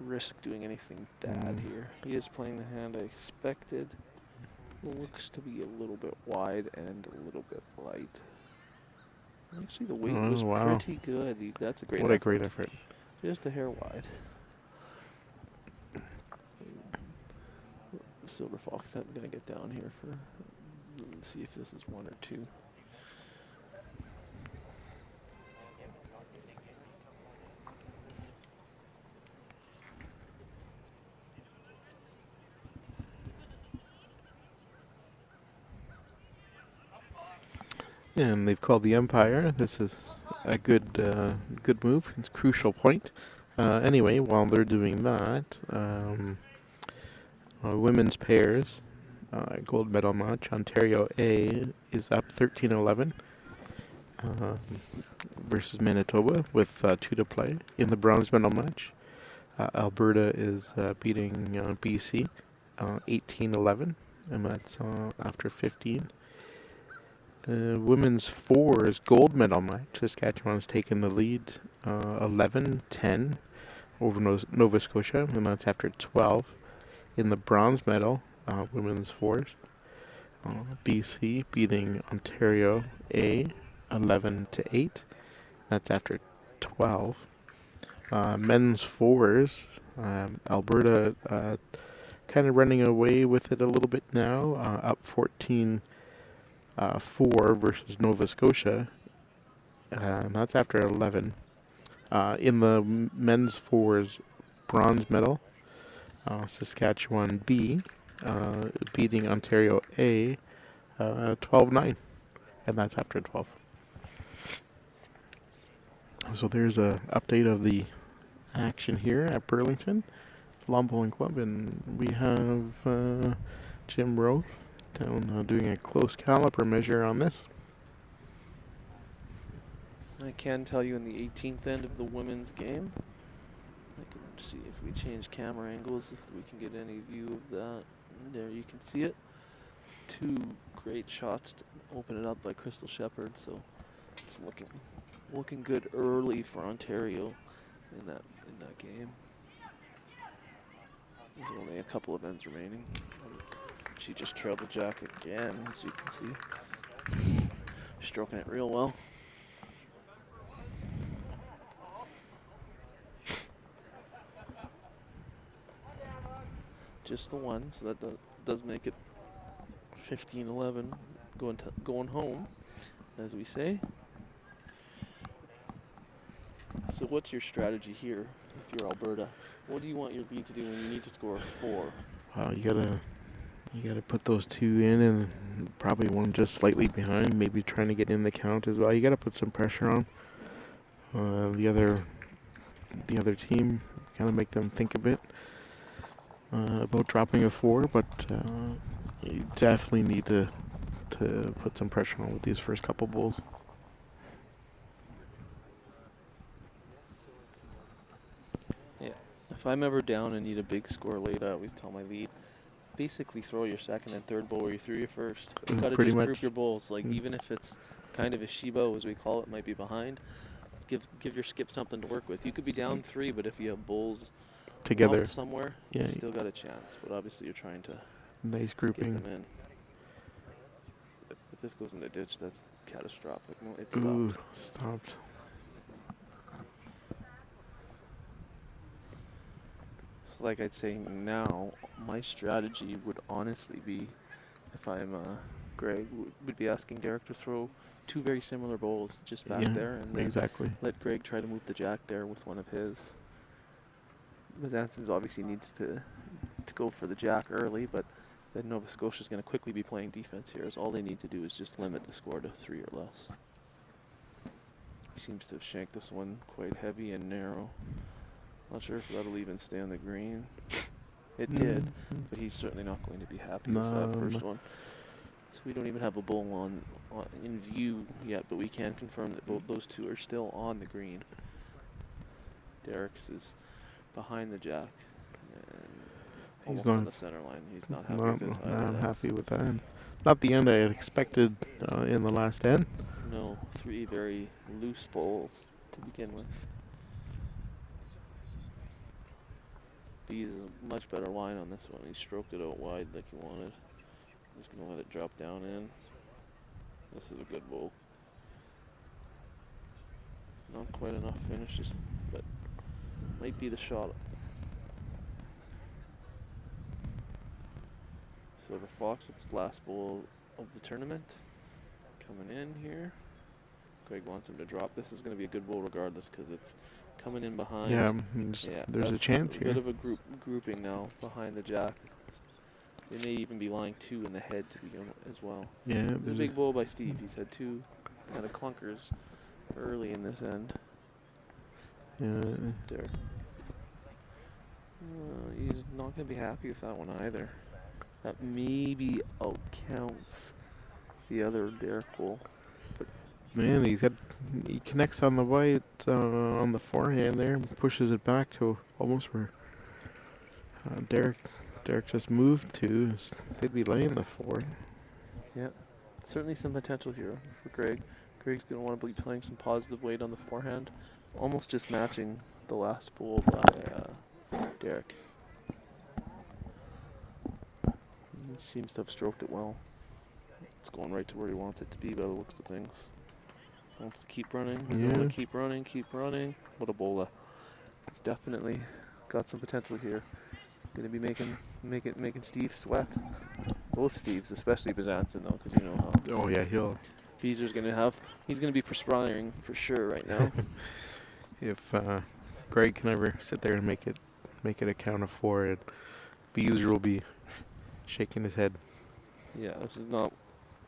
risk doing anything bad here. He is playing the hand I expected. Looks to be a little bit wide and a little bit light. Actually, the weight was pretty good. That's a great effort. What a great effort. Just a hair wide. Silver Fox, I'm going to get down here for, see if this is 1 or 2. And they've called the umpire. This is a good move. It's a crucial point. Anyway, while they're doing that, women's pairs gold medal match. Ontario A is up 13-11 versus Manitoba with 2 to play. In the bronze medal match, Alberta is beating BC 18-11, and that's after 15. Women's fours gold medal match. Saskatchewan's taken the lead 11-10 over Nova Scotia, and that's after 12. In the bronze medal, women's fours, BC beating Ontario A 11-8. That's after 12. Men's fours, Alberta kind of running away with it a little bit now, up 14-4 versus Nova Scotia. And that's after 11. In the men's fours bronze medal, Saskatchewan B beating Ontario A 12-9, and that's after 12. So there's a update of the action here at Burlington Lawn Bowling Club, and we have Jim Roth down doing a close caliper measure on this. I can tell you in the 18th end of the women's game, I can see if we change camera angles, if we can get any view of that. There you can see it. 2 great shots to open it up by Crystal Shepherd, so it's looking good early for Ontario in that game. There's only a couple of ends remaining. She just trailed the jack again, as you can see. Stroking it real well. Just the one, so that does make it 15-11 going home, as we say. So what's your strategy here if you're Alberta? What do you want your lead to do when you need to score 4? You gotta put those 2 in, and probably one just slightly behind, maybe trying to get in the count as well. You gotta put some pressure on the other team, kind of make them think a bit about dropping a 4, but you definitely need to put some pressure on with these first couple bowls. Yeah, if I'm ever down and need a big score late, I always tell my lead, basically throw your second and third bowl where you threw your first. You gotta Pretty just much. group your bowls, like even if it's kind of a Shibo, as we call it, might be behind. Give your skip something to work with. You could be down 3, but if you have bowls Together, out somewhere, yeah, you still got a chance. But obviously, you're trying to nice get grouping. them in. If this goes in the ditch, that's catastrophic. No, it Ooh, stopped. stopped. So like I'd say now, my strategy would honestly be, if I'm Greg, would be asking Derek to throw 2 very similar bowls just back Yeah, there, and then exactly. let Greg try to move the jack there with one of his. Mazanson obviously needs to go for the jack early, but then Nova Scotia's going to quickly be playing defense here, as all they need to do is just limit the score to 3 or less. He seems to have shanked this one quite heavy and narrow. Not sure if that'll even stay on the green. It did, but he's certainly not going to be happy with that first one. So we don't even have a bowl on in view yet, but we can confirm that both those 2 are still on the green. Derek's is behind the jack and almost on the center line. He's not happy with this either. Not happy with that. Not the end I had expected in the last end. No, 3 very loose bowls to begin with. B's is a much better line on this one. He stroked it out wide like he wanted. He's going to let it drop down in. This is a good bowl. Not quite enough finishes, but might be the shot. Silver Fox, its last bowl of the tournament. Coming in here. Greg wants him to drop. This is going to be a good bowl regardless, because it's coming in behind. Yeah, there's a chance here. A bit of a grouping now behind the jack. They may even be lying 2 in the head to begin as well. Yeah, it's a big bowl by Steve. He's had 2 kind of clunkers early in this end. Yeah. There. He's not going to be happy with that one either. That maybe outcounts the other Derek ball. Man, he connects on the white, on the forehand there, and pushes it back to almost where Derek just moved to. They'd be laying the 4. Yeah, certainly some potential here for Greg. Greg's going to want to be playing some positive weight on the forehand, almost just matching the last bowl by Derek. He seems to have stroked it well. It's going right to where he wants it to be by the looks of things. Wants to keep running. Yeah. Want to keep running, keep running. What a bowler! He's definitely got some potential here. Going to be making Steve sweat. Both Steves, especially Bezanson though, because you know how. Oh yeah, Beezer's going to have. He's going to be perspiring for sure right now. if Greg can ever sit there and make it a count of 4, Beezer will be shaking his head. Yeah, this is not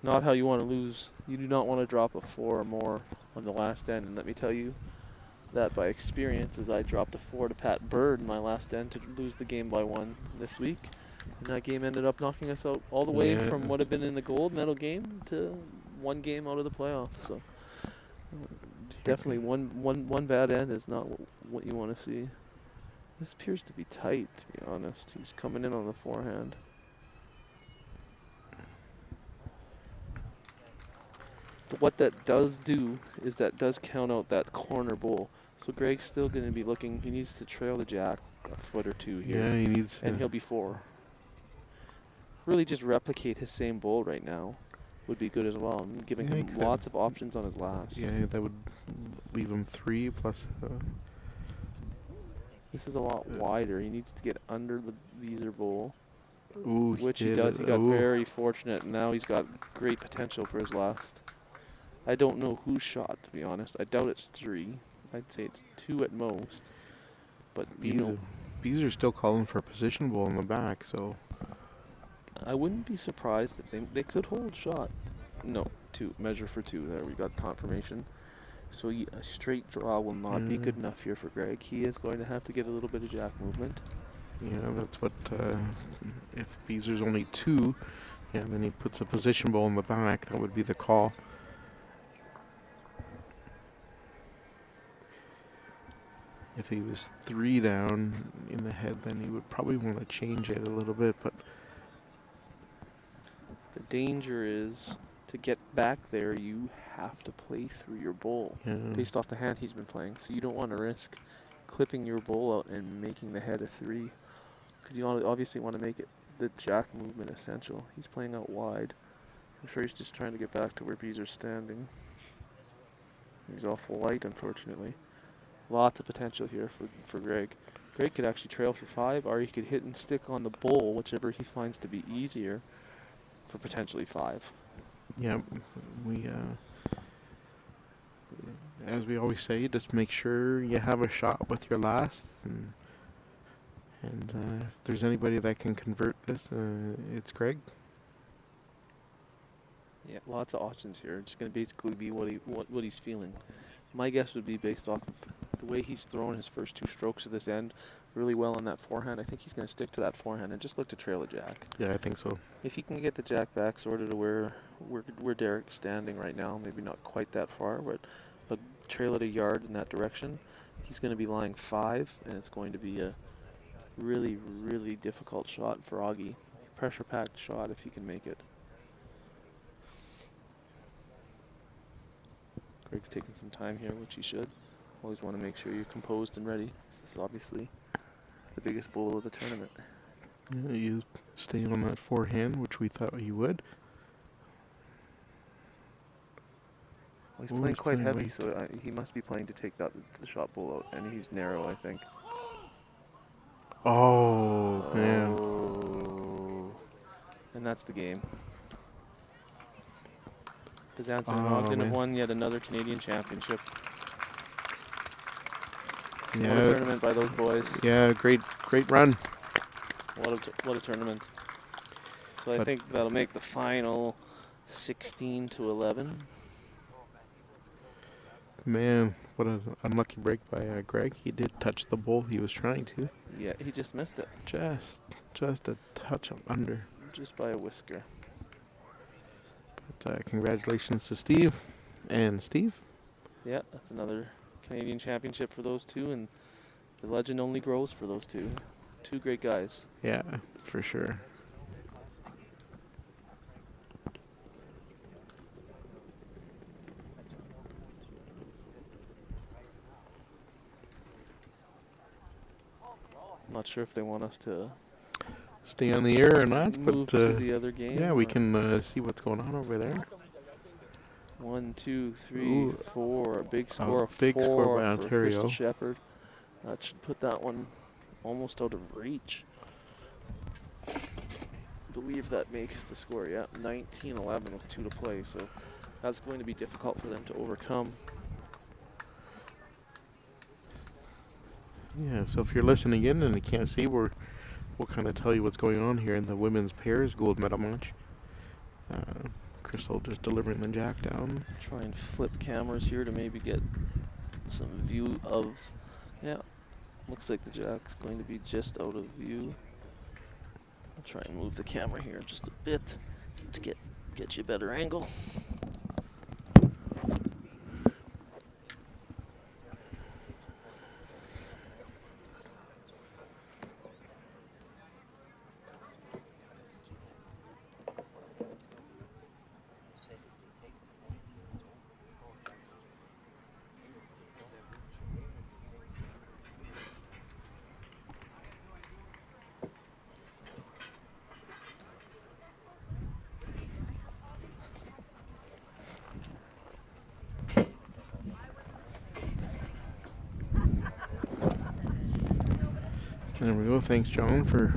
how you want to lose. You do not want to drop a 4 or more on the last end. And let me tell you that by experience, as I dropped a 4 to Pat Bird in my last end to lose the game by 1 this week. And that game ended up knocking us out all the way from what had been in the gold medal game to 1 game out of the playoffs. So definitely one bad end is not what you want to see. This appears to be tight, to be honest. He's coming in on the forehand. What that does do is that does count out that corner bowl. So Greg's still going to be looking. He needs to trail the jack a foot or 2 here. Yeah, he needs. And he'll be 4. Really just replicate his same bowl right now would be good as well. I'm giving him lots of options on his last. Yeah, that would leave him 3 plus. This is a lot wider. He needs to get under the Beezer bowl. Ooh, Which he does. He got very fortunate, and now he's got great potential for his last. I don't know whose shot, to be honest. I doubt it's 3. I'd say it's 2 at most. But Beezer's still calling for a position ball in the back, so I wouldn't be surprised if they could hold shot. No, 2. Measure for 2. There, we got confirmation. So a straight draw will not be good enough here for Greg. He is going to have to get a little bit of jack movement. yeah, that's what. If Beezer's only 2, yeah, then he puts a position ball in the back. That would be the call. If he was 3 down in the head, then he would probably want to change it a little bit. But the danger is to get back there, you have to play through your bowl based off the hand he's been playing. So you don't want to risk clipping your bowl out and making the head a 3, because you obviously want to make it the jack movement essential. He's playing out wide. I'm sure he's just trying to get back to where Beezer's standing. He's awful light, unfortunately. Lots of potential here for Greg. Greg could actually trail for 5, or he could hit and stick on the bowl, whichever he finds to be easier, for potentially 5. yeah, as we always say, just make sure you have a shot with your last, and if there's anybody that can convert this, it's Greg. Yeah, lots of options here. It's going to basically be what he's feeling. My guess would be based off of the way he's thrown his first 2 strokes of this end really well on that forehand. I think he's going to stick to that forehand and just look to trail a jack. Yeah, I think so. If he can get the jack back sort of to where Derek's standing right now, maybe not quite that far, but trail it a yard in that direction, he's going to be lying 5, and it's going to be a really, really difficult shot for Augie. Pressure-packed shot if he can make it. Greg's taking some time here, which he should. Always want to make sure you're composed and ready. This is obviously the biggest bowl of the tournament. Yeah, you stay on that forehand, which we thought you would. Well, he's playing quite heavy, so he must be playing to take the shot bowl out, and he's narrow, I think. Oh, man. And that's the game. Bezanson and Ogden have won yet another Canadian championship. Yeah. What a tournament by those boys. Yeah, great run. What a tournament. So I think that'll make the final 16-11. Man, what an unlucky break by Greg. He did touch the bowl he was trying to. Yeah, he just missed it. Just a touch under. just by a whisker. But congratulations to Steve. And Steve? Yeah, that's another Canadian championship for those two, and the legend only grows for those two. Two great guys. Yeah, for sure. I'm not sure if they want us to Stay on the air or not, move but to the other game. yeah, we can see what's going on over there. 1, 2, 3, Ooh. 4. A big score of Big 4 score by for Ontario. Crystal Shepherd. That should put that one almost out of reach. I believe that makes the score, yeah, 19-11 with 2 to play. So that's going to be difficult for them to overcome. Yeah, so if you're listening in and you can't see, we'll kind of tell you what's going on here in the women's pairs gold medal match. Crystal just delivering the jack down. Try and flip cameras here to maybe get some view of, yeah, looks like the jack's going to be just out of view. I'll try and move the camera here just a bit to get you a better angle. There we go. Thanks, John, for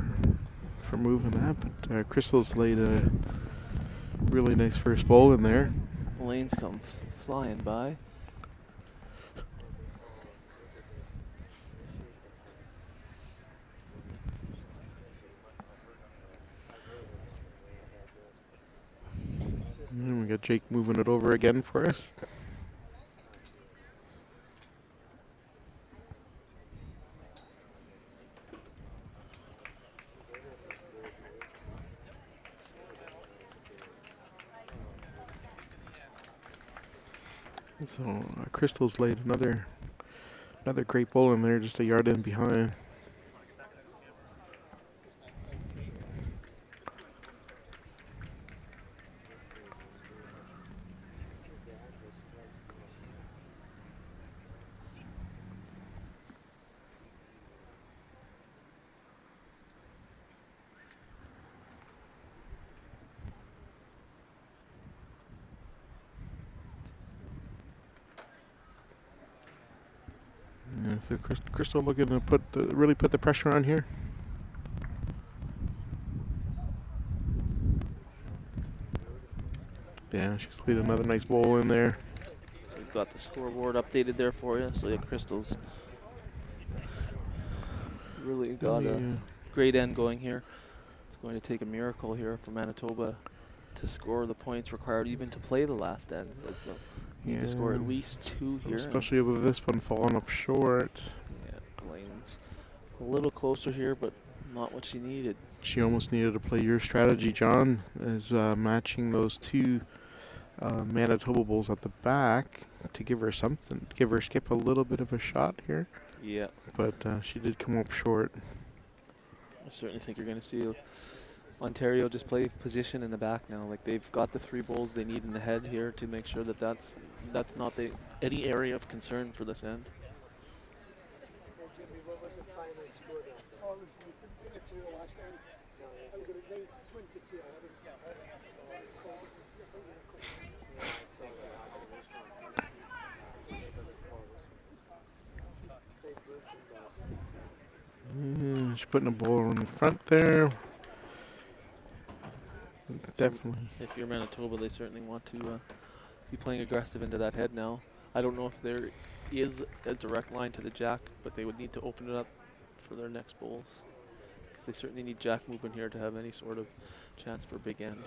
moving that. But Crystal's laid a really nice first bowl in there. Lanes come flying by. And we got Jake moving it over again for us. So Crystal's laid another great bowl in there, just a yard in behind. Yeah, so Crystal looking to really put the pressure on here. Yeah, she's laid another nice bowl in there. So we've got the scoreboard updated there for you. So yeah, Crystal's really got a great end going here. It's going to take a miracle here for Manitoba to score the points required even to play the last end. As they need to score at least 2 here. Especially with this one falling up short. Yeah, Lane's a little closer here, but not what she needed. She almost needed to play your strategy, John, as matching those two Manitoba bowls at the back to give her something, give her Skip a little bit of a shot here. Yeah. But she did come up short. I certainly think you're going to see Ontario just play position in the back now. Like they've got the 3 bowls they need in the head here to make sure that that's not any area of concern for this end. She's putting a bowl in the front there. Definitely. If you're Manitoba, they certainly want to be playing aggressive into that head now. I don't know if there is a direct line to the jack, but they would need to open it up for their next bowls. Because they certainly need jack movement here to have any sort of chance for a big end.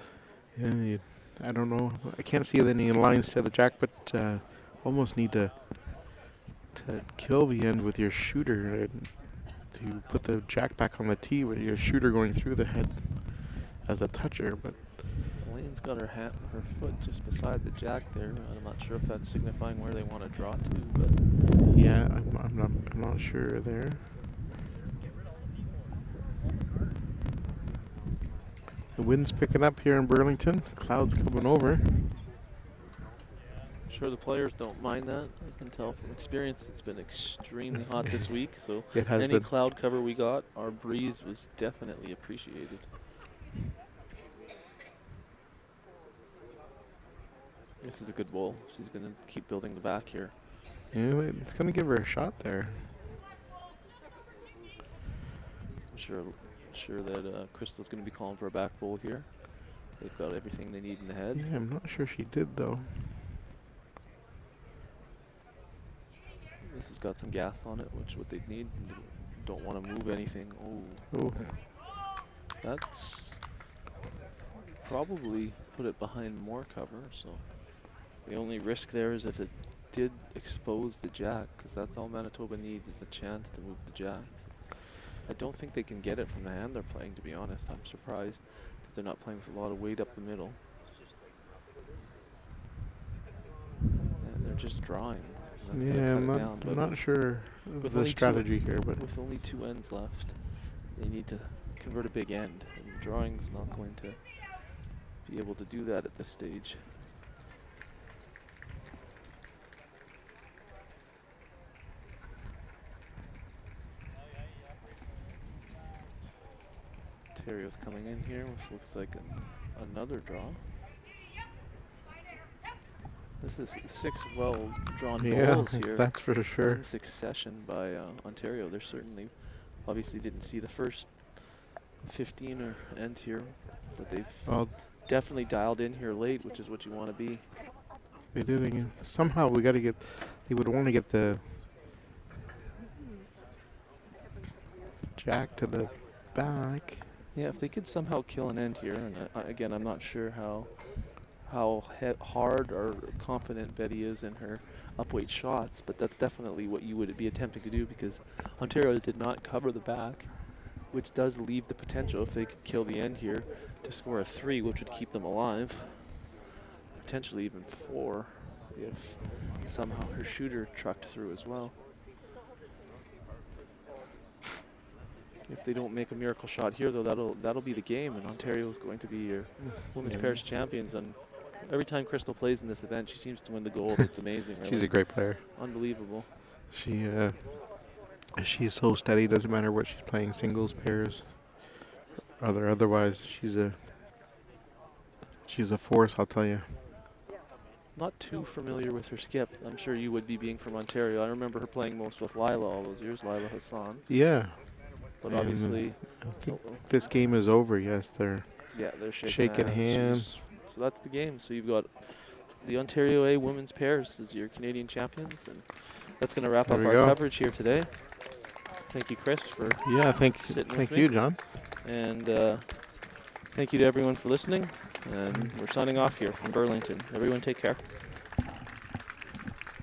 Yeah, I don't know. I can't see any lines to the jack, but almost need to kill the end with your shooter and to put the jack back on the tee with your shooter going through the head. as a toucher, but Elaine's got her foot just beside the jack there. I'm not sure if that's signifying where they want to draw to, but yeah, I'm not sure there. The wind's picking up here in Burlington. Clouds coming over. I'm sure the players don't mind that. I can tell from experience it's been extremely hot this week, so It has any been. cloud cover we got, our breeze was definitely appreciated. This is a good bowl. She's going to keep building the back here. Yeah, it's going to give her a shot there. I'm sure that Crystal's going to be calling for a back bowl here. They've got everything they need in the head. Yeah, I'm not sure she did, though. This has got some gas on it, which is what they need. Don't want to move anything. Oh, That's probably put it behind more cover. So the only risk there is if it did expose the jack, because that's all Manitoba needs is a chance to move the jack. I don't think they can get it from the hand they're playing, to be honest. I'm surprised that they're not playing with a lot of weight up the middle. And they're just drawing. That's yeah, I'm not sure with the only strategy here, but with only 2 ends left, they need to convert a big end. And drawing's not going to be able to do that at this stage. Ontario's coming in here, which looks like another draw. This is 6 well-drawn bowls here. That's for sure. In succession by Ontario. They're certainly, obviously didn't see the first 15 or ends here, but they've definitely dialed in here late, which is what you want to be. They did again. Somehow we got to get. They would want to get the jack to the back. Yeah, if they could somehow kill an end here, and again, I'm not sure how hard or confident Betty is in her upweight shots, but that's definitely what you would be attempting to do, because Ontario did not cover the back, which does leave the potential, if they could kill the end here, to score a 3, which would keep them alive. Potentially even 4, if somehow her shooter trucked through as well. If they don't make a miracle shot here, though, that'll be the game, and Ontario is going to be your women's pairs champions. And every time Crystal plays in this event, she seems to win the gold. It's amazing. Really. She's a great player. Unbelievable. She's so steady. Doesn't matter what she's playing, singles, pairs, otherwise. She's a force, I'll tell you. Not too familiar with her skip. I'm sure you would be, being from Ontario. I remember her playing most with Lila all those years, Lila Hassan. Yeah. But obviously, I think this game is over. Yes, they're shaking hands. So that's the game. So you've got the Ontario A women's pairs as your Canadian champions, and that's going to wrap up our coverage here today. Thank you, Chris, for thank you, John, and thank you to everyone for listening. And we're signing off here from Burlington. Everyone, take care.